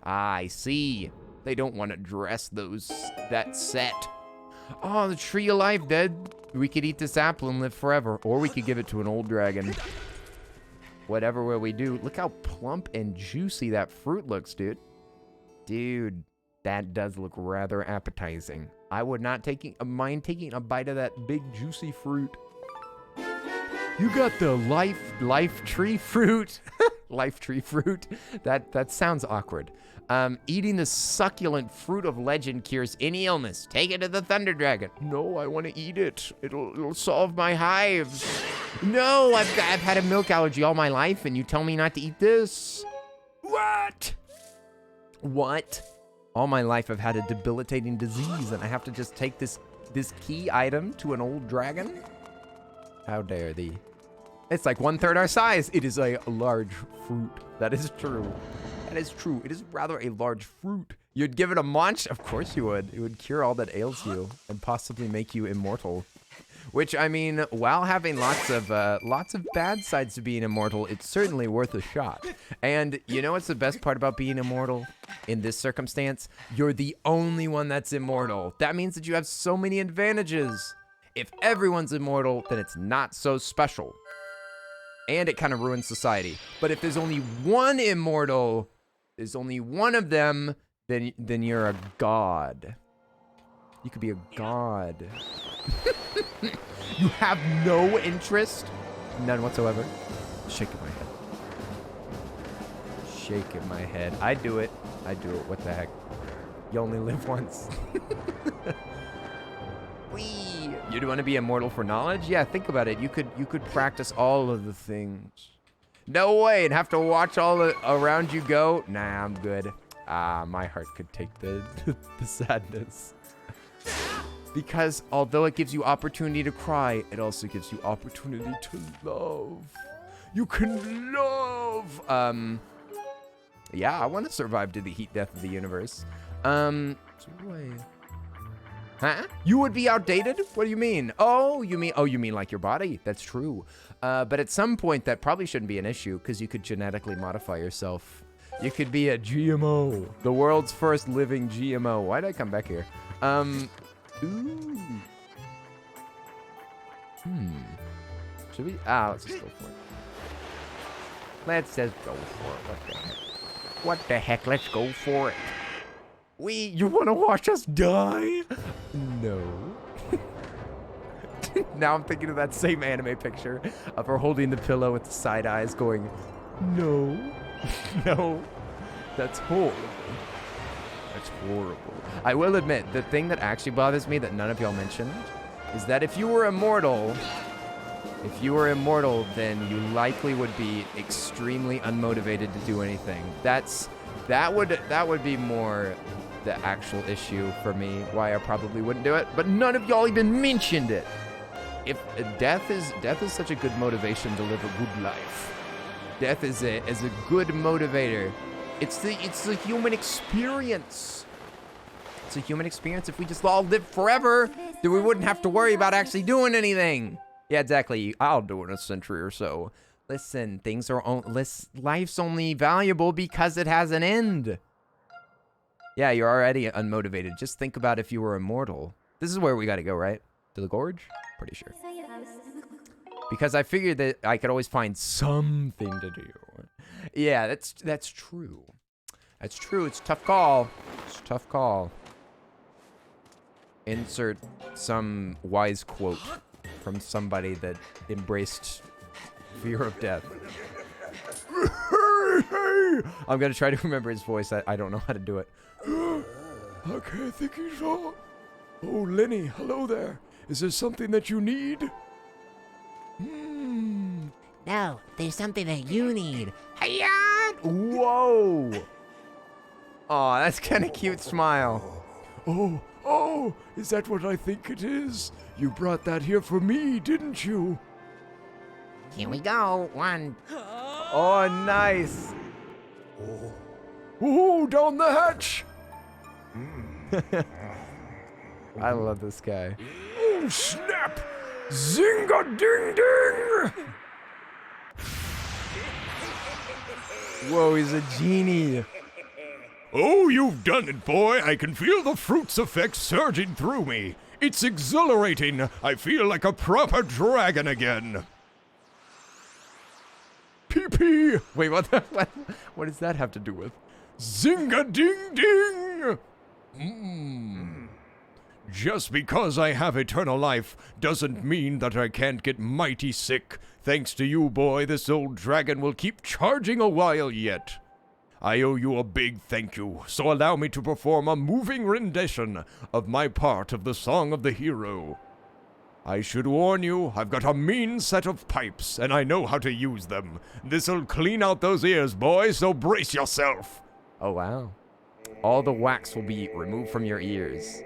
Ah, I see. They don't want to dress that set. Oh, the tree of life dead. We could eat this apple and live forever, or we could give it to an old dragon. Whatever will we do? Look how plump and juicy that fruit looks, dude. Dude, that does look rather appetizing. I would not mind taking a bite of that big juicy fruit. You got the life tree fruit. Life tree fruit. That sounds awkward. Eating the succulent fruit of legend cures any illness. Take it to the Thunder Dragon. No, I want to eat it. It'll solve my hives. No, I've had a milk allergy all my life, and you tell me not to eat this. What? All my life I've had a debilitating disease, and I have to just take this key item to an old dragon? How dare thee? It's like 1/3 our size. It is a large fruit. That is true. That is true. It is rather a large fruit. You'd give it a munch? Of course you would. It would cure all that ails you and possibly make you immortal. Which, I mean, while having lots of bad sides to being immortal, it's certainly worth a shot. And you know what's the best part about being immortal in this circumstance? You're the only one that's immortal. That means that you have so many advantages. If everyone's immortal, then it's not so special. And it kind of ruins society. But if there's only one immortal, there's only one of them, then you're a god. You could be a god. You have no interest None whatsoever. Shaking my head. Shaking my head. I do it. I do it. What the heck? You only live once. Whee! You'd want to be immortal for knowledge? Yeah, think about it. You could practice all of the things. No way, and have to watch all the around you go? Nah, I'm good. My heart could take the sadness. Because although it gives you opportunity to cry, it also gives you opportunity to love. You can love. Yeah, I want to survive to the heat death of the universe. Huh? You would be outdated? What do you mean? Oh, you mean like your body? That's true. But at some point, that probably shouldn't be an issue because you could genetically modify yourself. You could be a GMO, the world's first living GMO. Why did I come back here? Ooh. Should we? Let's just go for it. Let's just go for it. What the heck? What the heck? Let's go for it. You want to watch us die? No. Now I'm thinking of that same anime picture of her holding the pillow with the side eyes going, no. No. That's horrible. That's horrible. I will admit, the thing that actually bothers me that none of y'all mentioned is that if you were immortal, then you likely would be extremely unmotivated to do anything. That would be more the actual issue for me, why I probably wouldn't do it. But none of y'all even mentioned it. If death is such a good motivation to live a good life. Death is a good motivator. It's the human experience. It's a human experience. If we just all lived forever, then we wouldn't have to worry about actually doing anything. Yeah, exactly. I'll do it in a century or so. Listen, life's only valuable because it has an end. Yeah, you're already unmotivated. Just think about if you were immortal. This is where we got to go, right? To the gorge? Pretty sure. Because I figured that I could always find something to do. Yeah, that's true. That's true. It's a tough call. It's a tough call. Insert some wise quote from somebody that embraced fear of death. I'm going to try to remember his voice. I don't know how to do it. Okay, I think he's on. Oh, Lenny, hello there. Is there something that you need? No, there's something that you need. Hiya! Whoa! Aw, that's kind of cute smile. Oh, is that what I think it is? You brought that here for me, didn't you? Here we go. One. Oh, nice. Oh, down the hatch. I love this guy. Oh, snap! Zinga ding ding! Whoa, he's a genie. Oh, you've done it, boy. I can feel the fruits effect surging through me. It's exhilarating. I feel like a proper dragon again. Pee-pee. Wait, what does that have to do with? Zinga ding ding! Just because I have eternal life doesn't mean that I can't get mighty sick. Thanks to you, boy, this old dragon will keep charging a while yet. I owe you a big thank you, so allow me to perform a moving rendition of my part of the Song of the Hero. I should warn you, I've got a mean set of pipes, and I know how to use them. This'll clean out those ears, boy, so brace yourself. Oh, wow. All the wax will be removed from your ears.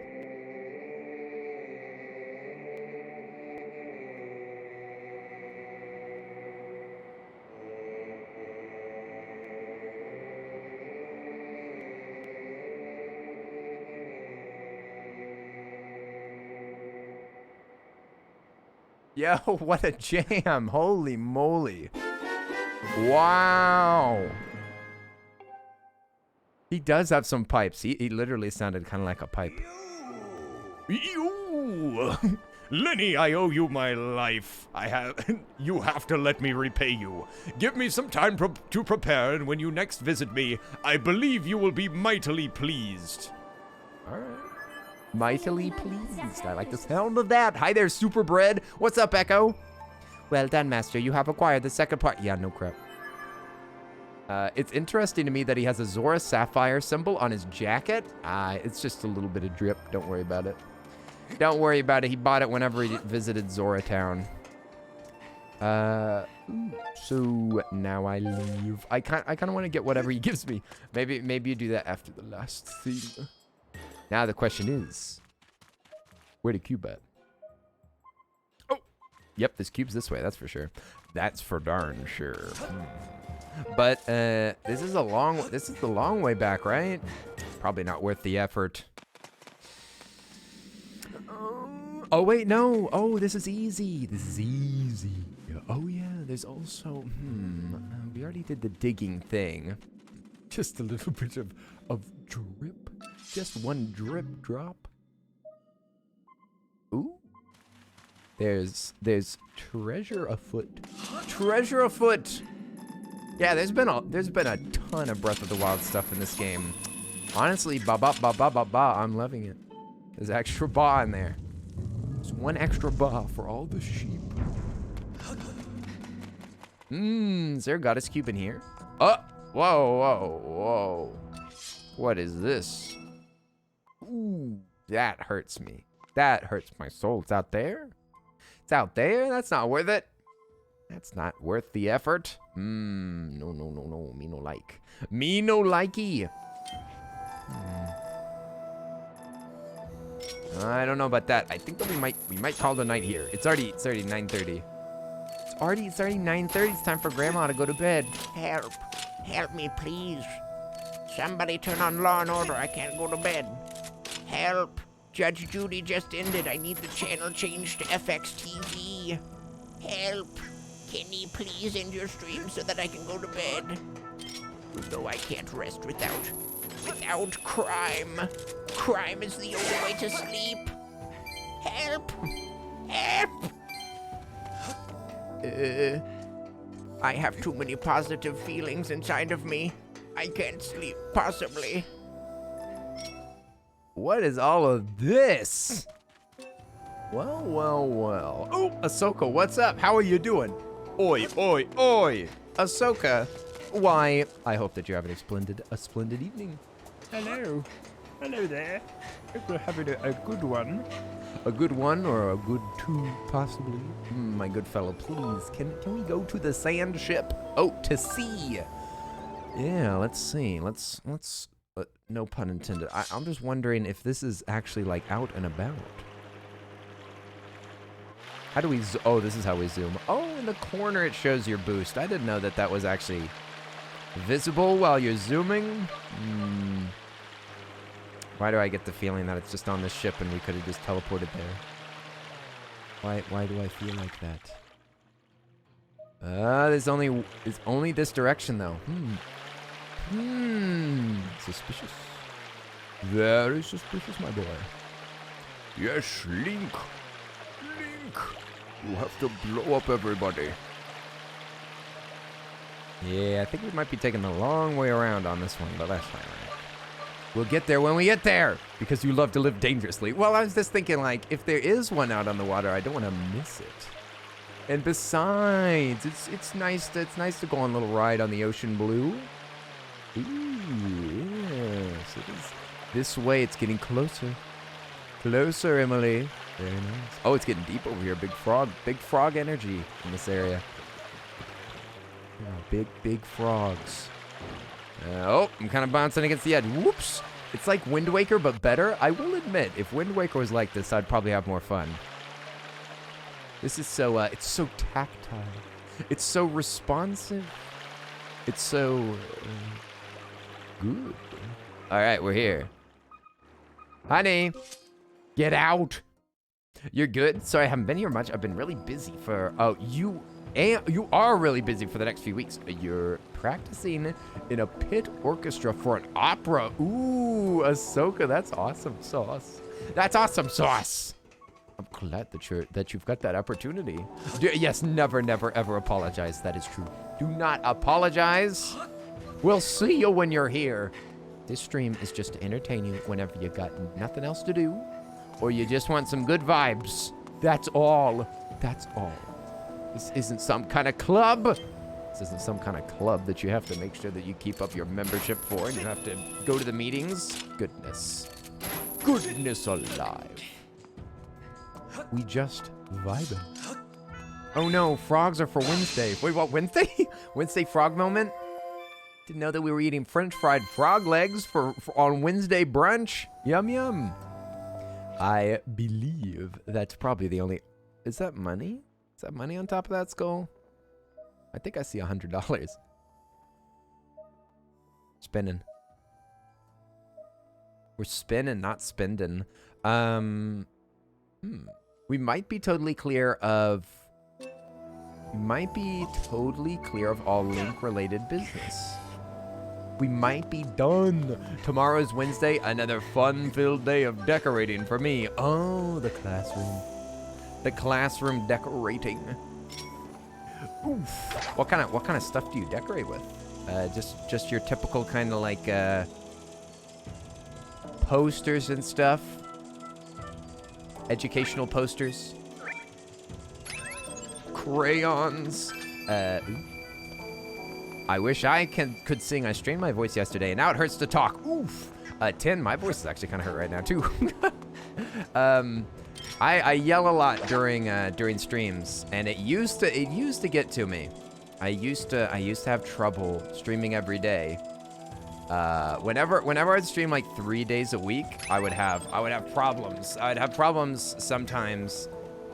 Yo, what a jam. Holy moly. Wow. He does have some pipes. He literally sounded kind of like a pipe. You! Lenny, I owe you my life. You have to let me repay you. Give me some time to prepare, and when you next visit me, I believe you will be mightily pleased. All right. Mightily pleased. I like the sound of that. Hi there, Super Bread. What's up, Echo? Well done, Master. You have acquired the second part. Yeah, no crap. It's interesting to me that he has a Zora Sapphire symbol on his jacket. It's just a little bit of drip. Don't worry about it. Don't worry about it. He bought it whenever he visited Zora Town. So now I leave. I kind of want to get whatever he gives me. Maybe you do that after the last thing. Now the question is, where the cube at? Oh, yep, this cube's this way. That's for sure. That's for darn sure. But this is the long way back, right? Probably not worth the effort. Oh wait, no. Oh, this is easy. This is easy. Oh yeah, there's also we already did the digging thing. Just a little bit of drip. Just one drip drop. Ooh. There's treasure afoot. Treasure afoot. Yeah, there's been a ton of Breath of the Wild stuff in this game. Honestly, I'm loving it. There's extra ba in there. There's one extra ba for all the sheep. Is there a goddess cube in here? Oh, whoa. What is this? Ooh, that hurts me. That hurts my soul. It's out there? It's out there? That's not worth it. That's not worth the effort. No. Me no like. Me no likey. I don't know about that. I think that we might call the night here. It's already 9:30. It's already 9:30. It's time for Grandma to go to bed. Help. Help me, please. Somebody turn on Law and Order. I can't go to bed. Help. Judge Judy just ended. I need the channel changed to FX TV. Help. Can you please end your stream so that I can go to bed? No, I can't rest without crime. Crime is the only way to sleep. Help. Help. I have too many positive feelings inside of me. I can't sleep, possibly. What is all of this? Well. Oh, Ahsoka, what's up? How are you doing? Oi. Ahsoka, why? I hope that you're having a splendid evening. Hello there. Hope we're having a good one. A good one or a good two, possibly? My good fellow, please, can we go to the sand ship? Oh, to sea. Yeah, let's see. Let's no pun intended. I'm just wondering if this is actually like out and about. How do we oh, this is how we zoom. Oh, in the corner it shows your boost. I didn't know that was actually visible while you're zooming. Why do I get the feeling that it's just on the ship and we could have just teleported there? Why do I feel like that? It's only this direction though. Suspicious. Very suspicious, my boy. Yes, Link. You have to blow up everybody. Yeah, I think we might be taking the long way around on this one, but that's fine. We'll get there when we get there, because you love to live dangerously. Well, I was just thinking, like, if there is one out on the water, I don't want to miss it. And besides, it's nice to go on a little ride on the ocean blue. Ooh, yes, it is. This way, it's getting closer. Closer, Emily. Very nice. Oh, it's getting deep over here. Big frog energy in this area. Yeah, big frogs. Oh, I'm kind of bouncing against the edge. Whoops. It's like Wind Waker, but better. I will admit, if Wind Waker was like this, I'd probably have more fun. This is so, it's so tactile. It's so responsive. It's so good. All right, we're here. Honey, get out. You're good? Sorry, I haven't been here much. I've been really busy for, you are really busy for the next few weeks. You're practicing in a pit orchestra for an opera. Ooh, Ahsoka, that's awesome sauce. That's awesome sauce. I'm glad that you've got that opportunity. Yes, never, ever apologize. That is true. Do not apologize. We'll see you when you're here. This stream is just to entertain you whenever you got nothing else to do, or you just want some good vibes. That's all. That's all. This isn't some kind of club. This isn't some kind of club that you have to make sure that you keep up your membership for, and you have to go to the meetings. Goodness. Goodness alive. We just vibing. Oh no, frogs are for Wednesday. Wait, what, Wednesday? Wednesday frog moment? Didn't know that we were eating French fried frog legs for on Wednesday brunch. Yum, yum. I believe that's probably the only... Is that money? Is that money on top of that skull? I think I see $100. Spinning. We're spinning, not spending. We might be totally clear of... Might be totally clear of all Link-related business. We might be done. Tomorrow's Wednesday, another fun-filled day of decorating for me. Oh, the classroom. The classroom decorating. Oof. What kind of stuff do you decorate with? Just your typical kind of like posters and stuff. Educational posters. Crayons. I wish I could sing. I strained my voice yesterday, and now it hurts to talk. Oof. 10. My voice is actually kind of hurt right now too. I yell a lot during streams, and it used to get to me. I used to have trouble streaming every day. Whenever I'd stream like 3 days a week, I would have problems. I'd have problems sometimes.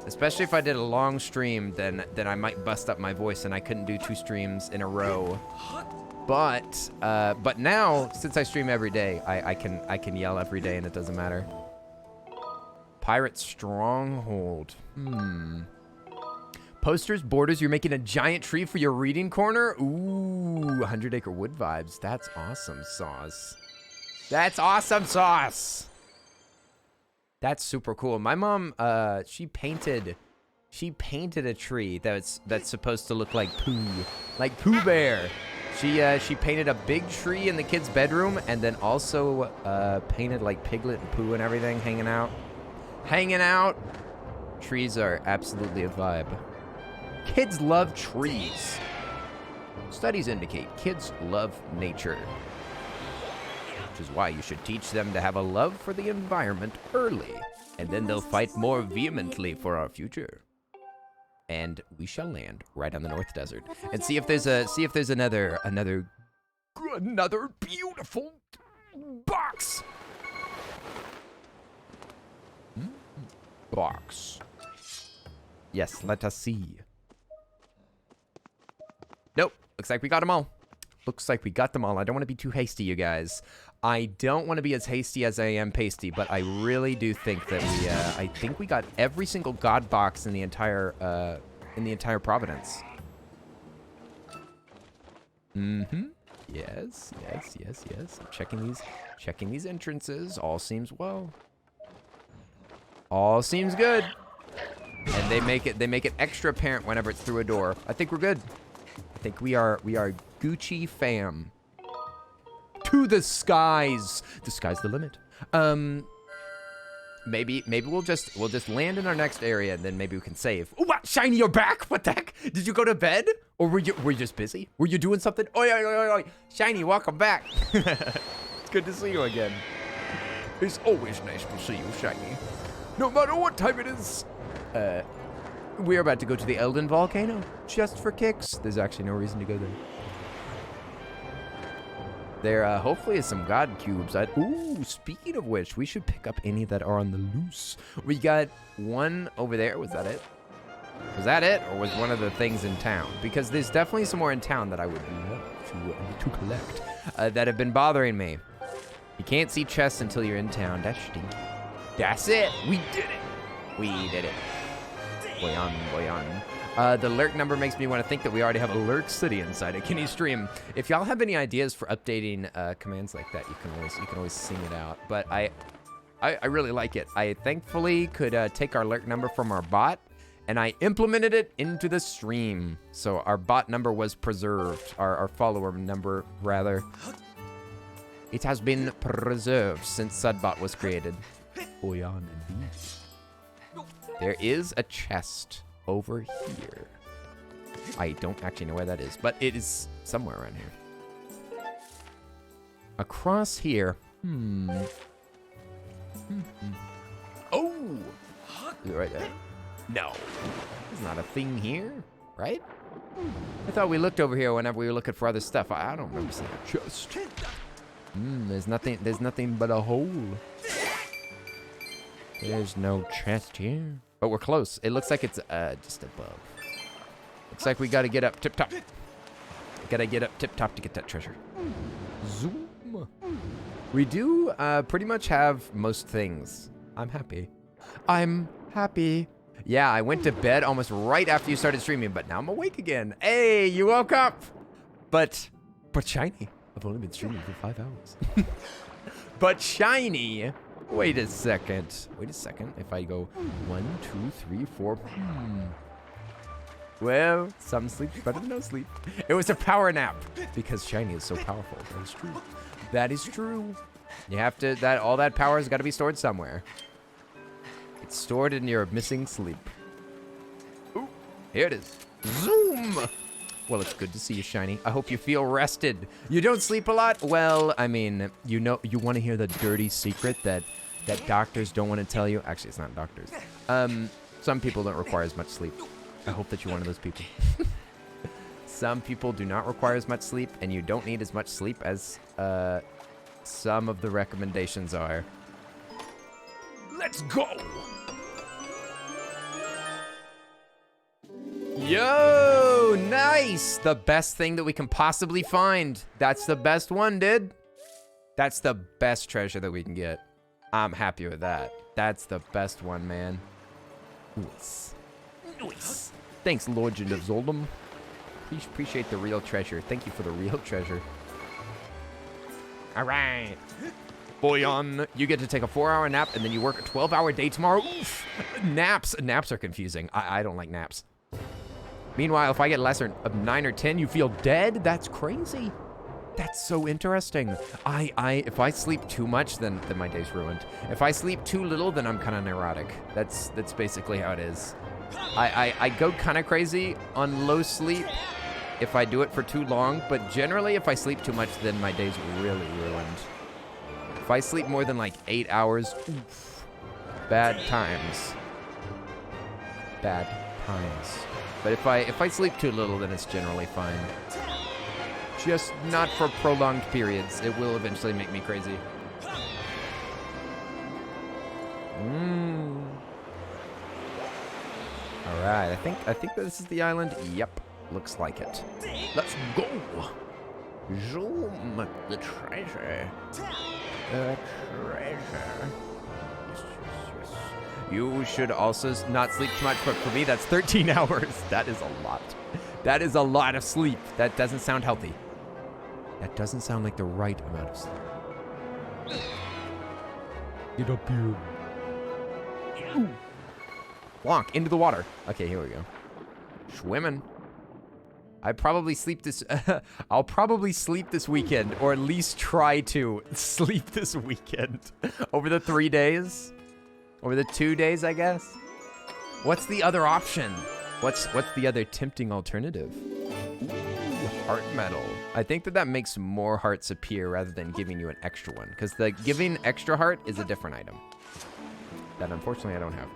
Especially if I did a long stream, then I might bust up my voice and I couldn't do 2 streams in a row. But now, since I stream every day, I can yell every day and it doesn't matter. Pirate Stronghold. Posters, borders, you're making a giant tree for your reading corner? Ooh, 100-acre wood vibes. That's awesome sauce. That's awesome sauce. That's super cool. My mom, she painted a tree that's supposed to look like Pooh Bear. She painted a big tree in the kid's bedroom, and then also painted like Piglet and Pooh and everything hanging out. Trees are absolutely a vibe. Kids love trees. Studies indicate kids love nature. Which is why you should teach them to have a love for the environment early, and then they'll fight more vehemently for our future. And we shall land right on the North Desert and see if there's another beautiful box. Box. Yes, let us see. Nope, looks like we got them all. Looks like we got them all. I don't want to be too hasty, you guys. I don't want to be as hasty as I am pasty, but I really do think that I think we got every single god box in the entire Providence. Yes. Checking these entrances. All seems well. All seems good. And they make it extra apparent whenever it's through a door. I think we're good. I think we are Gucci fam. To the skies. The sky's the limit. Maybe we'll just land in our next area, and then maybe we can save. Oh, what? Shiny, you're back? What the heck? Did you go to bed? Or were you just busy? Were you doing something? Oi. Shiny, welcome back. It's good to see you again. It's always nice to see you, Shiny. No matter what time it is. We're about to go to the Elden Volcano, just for kicks. There's actually no reason to go there. There hopefully is some god cubes. Ooh, speaking of which, we should pick up any that are on the loose. We got one over there. Was that it? Was that it? Or was one of the things in town? Because there's definitely some more in town that I would love to collect that have been bothering me. You can't see chests until you're in town. That's stinky. That's it. We did it. We did it. Boy on. The lurk number makes me want to think that we already have a lurk city inside a Kenny stream. If y'all have any ideas for updating commands like that, you can always sing it out. But I really like it. I thankfully could take our lurk number from our bot, and I implemented it into the stream. So our bot number was preserved. Our follower number, rather. It has been preserved since Sudbot was created. Boy on indeed. There is a chest over here. I don't actually know where that is, but it is somewhere around here. Across here. Oh! Is it right there? No. There's not a thing here, right? I thought we looked over here whenever we were looking for other stuff. I don't remember seeing a chest. There's nothing but a hole. There's no chest here. But we're close. It looks like it's just above. Looks like we gotta get up tip top. Gotta get up tip top to get that treasure. Zoom. We do pretty much have most things. I'm happy. I'm happy. Yeah, I went to bed almost right after you started streaming, but now I'm awake again. Hey, you woke up. But shiny. I've only been streaming for 5 hours. But shiny. Wait a second. If I go 1, 2, 3, 4. Well, some sleep's better than no sleep. It was a power nap because shiny is so powerful. That is true. That is true. You have to, all that power has got to be stored somewhere. It's stored in your missing sleep. Ooh, here it is. Zoom. Well, it's good to see you, shiny. I hope you feel rested. You don't sleep a lot? Well, I mean, you want to hear the dirty secret that doctors don't want to tell you? Actually, it's not doctors. Some people don't require as much sleep. I hope that you're one of those people. Some people do not require as much sleep, and you don't need as much sleep as some of the recommendations are. Let's go! Yo, nice! The best thing that we can possibly find. That's the best one, dude. That's the best treasure that we can get. I'm happy with that. That's the best one, man. Nice. Nice. Thanks, Legend of Zelda. Please appreciate the real treasure. Thank you for the real treasure. All right. Boyan, you get to take a 4-hour nap and then you work a 12-hour day tomorrow. Oof. Naps are confusing. I don't like naps. Meanwhile, if I get lesser of 9 or 10, you feel dead? That's crazy. That's so interesting. If I sleep too much, then my day's ruined. If I sleep too little, then I'm kind of neurotic. That's basically how it is. I go kind of crazy on low sleep if I do it for too long, but generally if I sleep too much, then my day's really ruined. If I sleep more than like 8 hours, oof, bad times. Bad times. But if I sleep too little, then it's generally fine. Just not for prolonged periods. It will eventually make me crazy. All right, I think this is the island. Yep, looks like it. Let's go. Zoom, the treasure. The treasure. Yes. You should also not sleep too much, but for me, that's 13 hours. That is a lot. That is a lot of sleep. That doesn't sound healthy. That doesn't sound like the right amount of sleep. Get up here. Ooh. Wonk, into the water. Okay, here we go. Swimming. I'll probably sleep this weekend, or at least try to sleep this weekend. Over the 3 days? Over the 2 days, I guess? What's the other option? What's the other tempting alternative? Ooh, heart medal. I think that makes more hearts appear rather than giving you an extra one, because the giving extra heart is a different item that unfortunately I don't have.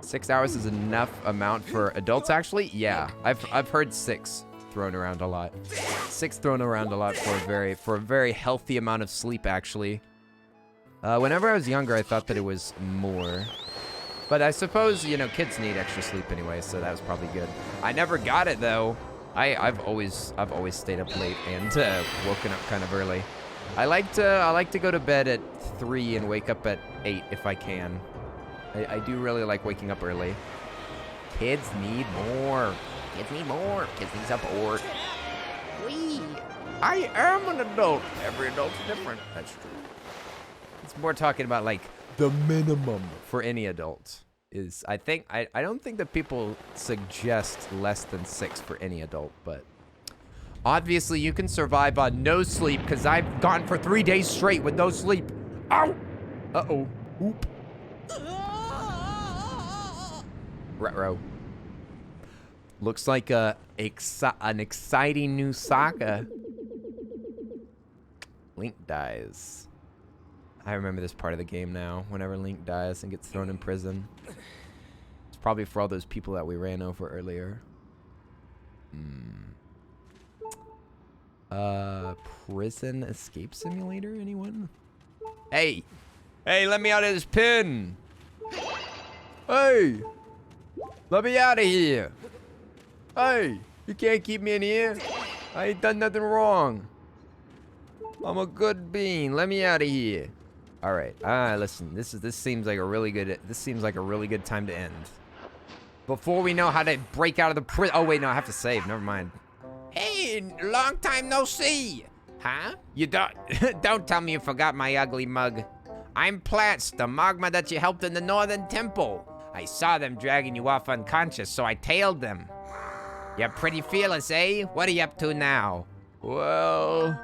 6 hours is enough amount for adults, actually? Yeah, I've heard 6 thrown around a lot. 6 thrown around a lot for a very healthy amount of sleep, actually. Whenever I was younger, I thought that it was more. But I suppose, you know, kids need extra sleep anyway, so that was probably good. I never got it, though. I've always stayed up late and woken up kind of early. I like to go to bed at 3 and wake up at 8 if I can. I do really like waking up early. Kids need more. Kids need more. Kids need support. Wee. I am an adult. Every adult's different. That's true. It's more talking about like the minimum for any adult is, I don't think that people suggest less than 6 for any adult, but obviously you can survive on no sleep because I've gone for 3 days straight with no sleep. Ow! Uh-oh. Oop. Retro. Looks like an exciting new saga. Link dies. I remember this part of the game now. Whenever Link dies and gets thrown in prison. It's probably for all those people that we ran over earlier. Prison escape simulator, anyone? Hey! Hey, let me out of this pen! Hey! Let me out of here! Hey! You can't keep me in here! I ain't done nothing wrong! I'm a good bean. Let me out of here. All right. Listen. This seems like a really good time to end. Before we know how to break out of the prison. Oh wait, no, I have to save. Never mind. Hey, long time no see. Huh? You don't tell me you forgot my ugly mug. I'm Platts, the magma that you helped in the Northern Temple. I saw them dragging you off unconscious, so I tailed them. You're pretty fearless, eh? What are you up to now? Well...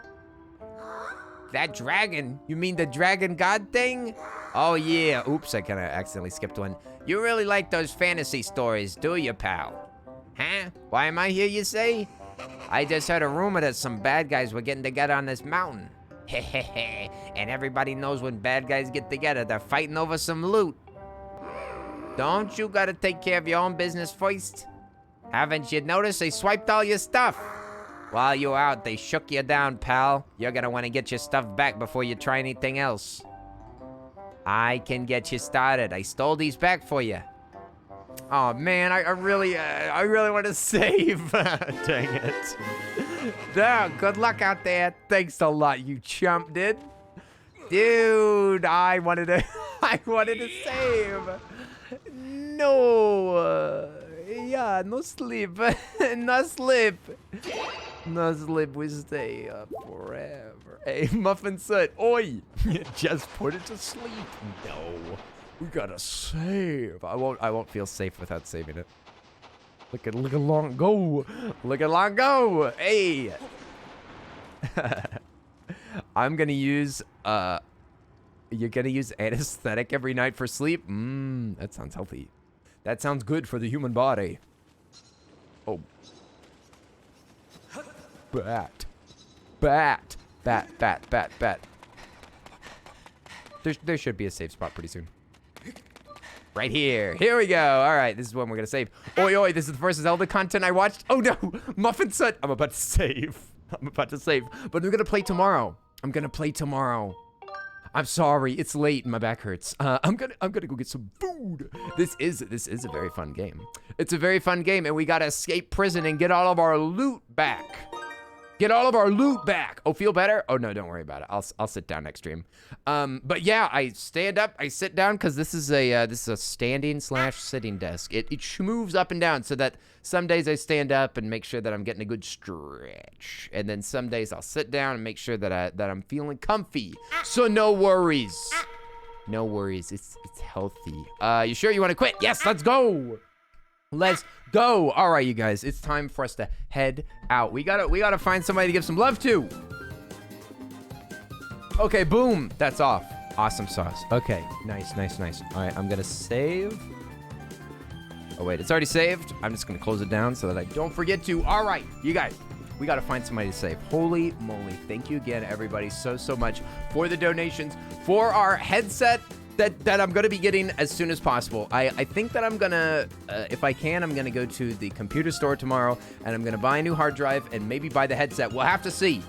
That dragon? You mean the dragon god thing? Oh yeah. Oops, I kind of accidentally skipped one. You really like those fantasy stories, do you, pal? Huh? Why am I here, you say? I just heard a rumor that some bad guys were getting together on this mountain. Hehehe. And everybody knows when bad guys get together, they're fighting over some loot. Don't you gotta take care of your own business first? Haven't you noticed they swiped all your stuff? While you were out, they shook you down, pal. You're gonna want to get your stuff back before you try anything else. I can get you started. I stole these back for you. Oh man, I really want to save. Dang it. No, good luck out there. Thanks a lot, you chump, dude. I wanted to save. No. Yeah, no sleep. No sleep. No sleep, we stay up forever. Hey, Muffin said, oi, just put it to sleep. No, we gotta save. I won't feel safe without saving it. Look at long go. Look at long go. Hey. I'm gonna use, you're gonna use anesthetic every night for sleep? That sounds healthy. That sounds good for the human body. Oh. Bat. There should be a safe spot pretty soon. Right here. Here we go. All right, this is when we're gonna save. Oi, this is the first Zelda content I watched. Oh no, Muffin said I'm about to save. But I'm gonna play tomorrow. I'm sorry, it's late and my back hurts. I'm gonna go get some food. This is a very fun game. It's a very fun game, and we gotta escape prison and get all of our loot back. Oh, feel better? Oh no, don't worry about it. I'll sit down next stream. But yeah, I stand up, I sit down, because this is a standing / sitting desk. It moves up and down, so that some days I stand up and make sure that I'm getting a good stretch, and then some days I'll sit down and make sure that I'm feeling comfy. So no worries. No worries. It's healthy. You sure you want to quit? Yes, let's go. Let's go. All right, you guys, it's time for us to head out. We gotta find somebody to give some love to. Okay, boom, that's off. Awesome sauce. Okay, nice. All right, I'm gonna save. Oh wait, it's already saved. I'm just gonna close it down so that I don't forget to. All right, you guys, we gotta find somebody to save. Holy moly, thank you again, everybody, so much for the donations, for our headset that I'm gonna be getting as soon as possible. I think that I'm gonna, if I can, I'm gonna go to the computer store tomorrow, and I'm gonna buy a new hard drive and maybe buy the headset. We'll have to see.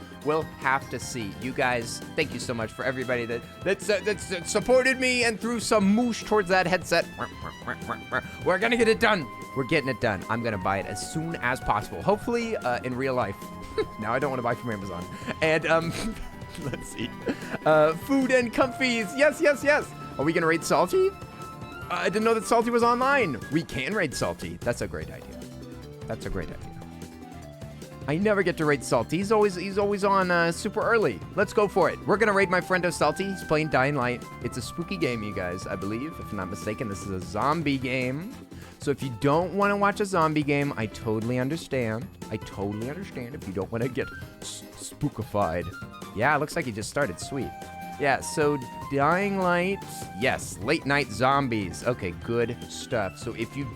You guys, thank you so much for everybody that supported me and threw some moosh towards that headset. We're gonna get it done. We're getting it done. I'm gonna buy it as soon as possible. Hopefully, in real life. Now I don't want to buy from Amazon. And let's see. Food and comfies. Yes. Are we gonna raid Salty? I didn't know that Salty was online. We can raid Salty. That's a great idea. I never get to raid Salty. He's always on super early. Let's go for it. We're gonna raid my friendo Salty. He's playing Dying Light. It's a spooky game, you guys, I believe. If I'm not mistaken, this is a zombie game. So if you don't want to watch a zombie game, I totally understand. If you don't want to get spookified. Yeah, it looks like he just started. Sweet. Yeah, so Dying Light, yes, late night zombies. Okay, good stuff. So if you're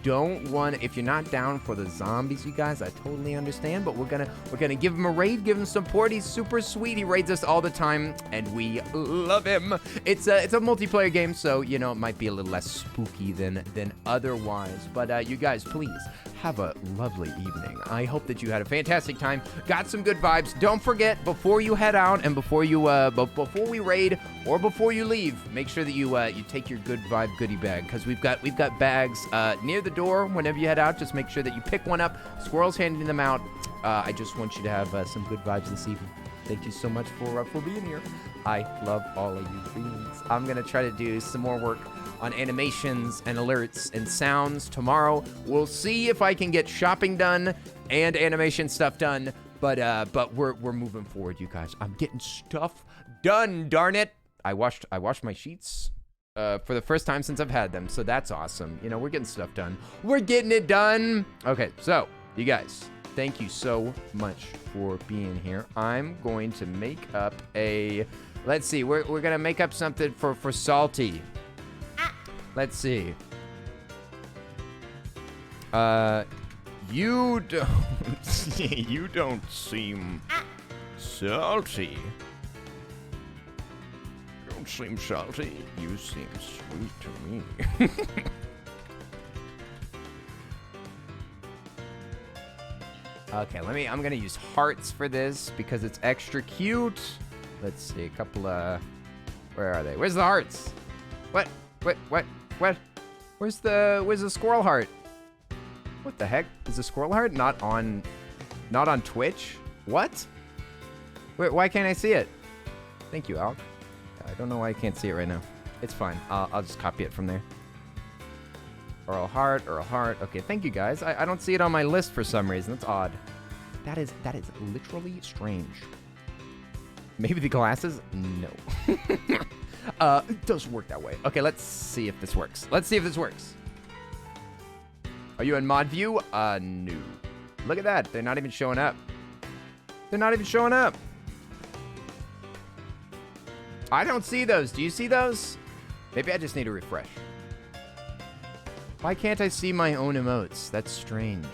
not down for the zombies, you guys, I totally understand, but we're gonna give him a raid, give him support. He's super sweet. He raids us all the time, and we love him. It's a multiplayer game, so you know it might be a little less spooky than otherwise. But you guys, please have a lovely evening. I hope that you had a fantastic time, got some good vibes. Don't forget, before you head out and before before we raid or before you leave, make sure that you take your good vibe goodie bag, because we've got bags near the door. Whenever you head out, just make sure that you pick one up. Squirrel's handing them out. I just want you to have some good vibes this evening. Thank you so much for being here. I love all of you beings. I'm gonna try to do some more work on animations and alerts and sounds tomorrow. We'll see if I can get shopping done and animation stuff done. But we're moving forward, you guys. I'm getting stuff done. Darn it! I washed my sheets for the first time since I've had them, so that's awesome. You know, we're getting stuff done. We're getting it done. Okay, so you guys, thank you so much for being here. I'm going to make up a. Let's see. We're gonna make up something for Salty. Let's see. You don't seem salty. You don't seem salty. You seem sweet to me. Okay, I'm gonna use hearts for this because it's extra cute. Let's see, a couple of, where are they? Where's the hearts? What? Where's the squirrel heart? What the heck? Is the squirrel heart not on Twitch? What? Why can't I see it? Thank you, Alk. I don't know why I can't see it right now. It's fine. I'll just copy it from there. Earl Heart. Okay, thank you guys. I don't see it on my list for some reason. That's odd. That is literally strange. Maybe the glasses? No. It doesn't work that way. Okay, let's see if this works. Are you in mod view? No. Look at that. They're not even showing up. I don't see those. Do you see those? Maybe I just need to refresh. Why can't I see my own emotes? That's strange.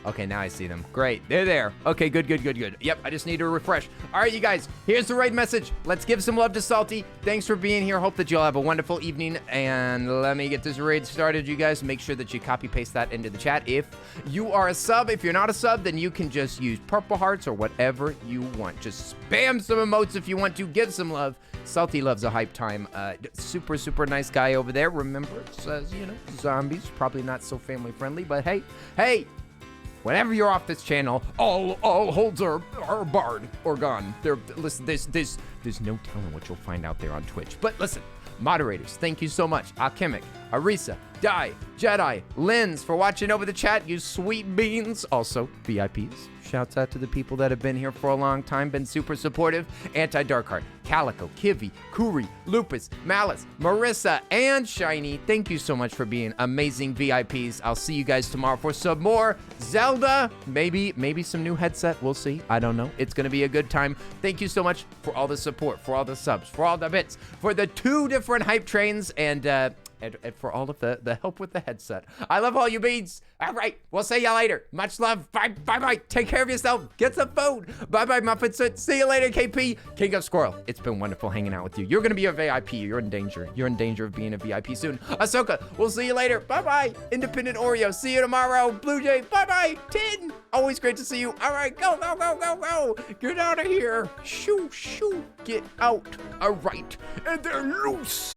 Okay, now I see them. Great. They're there. Okay, good. Yep, I just need to refresh. All right, you guys, here's the raid message. Let's give some love to Salty. Thanks for being here. Hope that you'll have a wonderful evening. And let me get this raid started, you guys. Make sure that you copy paste that into the chat. If you are a sub, if you're not a sub, then you can just use purple hearts or whatever you want. Just spam some emotes if you want to. Give some love. Salty loves a hype time. Super nice guy over there. Remember, it says, you know, zombies. Probably not so family friendly, but hey. Whenever you're off this channel, all holds are barred or gone. Listen, there's no telling what you'll find out there on Twitch. But listen, moderators, thank you so much. Alchemic, Arisa, Die, Jedi, Lens for watching over the chat, you sweet beans. Also, VIPs. Shouts out to the people that have been here for a long time, been super supportive. Anti-Darkheart, Calico, Kivi, Kuri, Lupus, Malice, Marissa, and Shiny. Thank you so much for being amazing VIPs. I'll see you guys tomorrow for some more Zelda. Maybe some new headset. We'll see. I don't know. It's going to be a good time. Thank you so much for all the support, for all the subs, for all the bits, for the 2 different hype trains, and for all of the help with the headset. I love all you beans. All right, we'll see you later. Much love. Bye. Take care of yourself. Get some food. Bye, Muffin. See you later, KP. King of Squirrel. It's been wonderful hanging out with you. You're going to be a VIP. You're in danger. You're in danger of being a VIP soon. Ahsoka, we'll see you later. Bye. Independent Oreo, see you tomorrow. Blue Jay, bye. Tin, always great to see you. All right, go. Get out of here. Shoo. Get out. All right, and they're loose.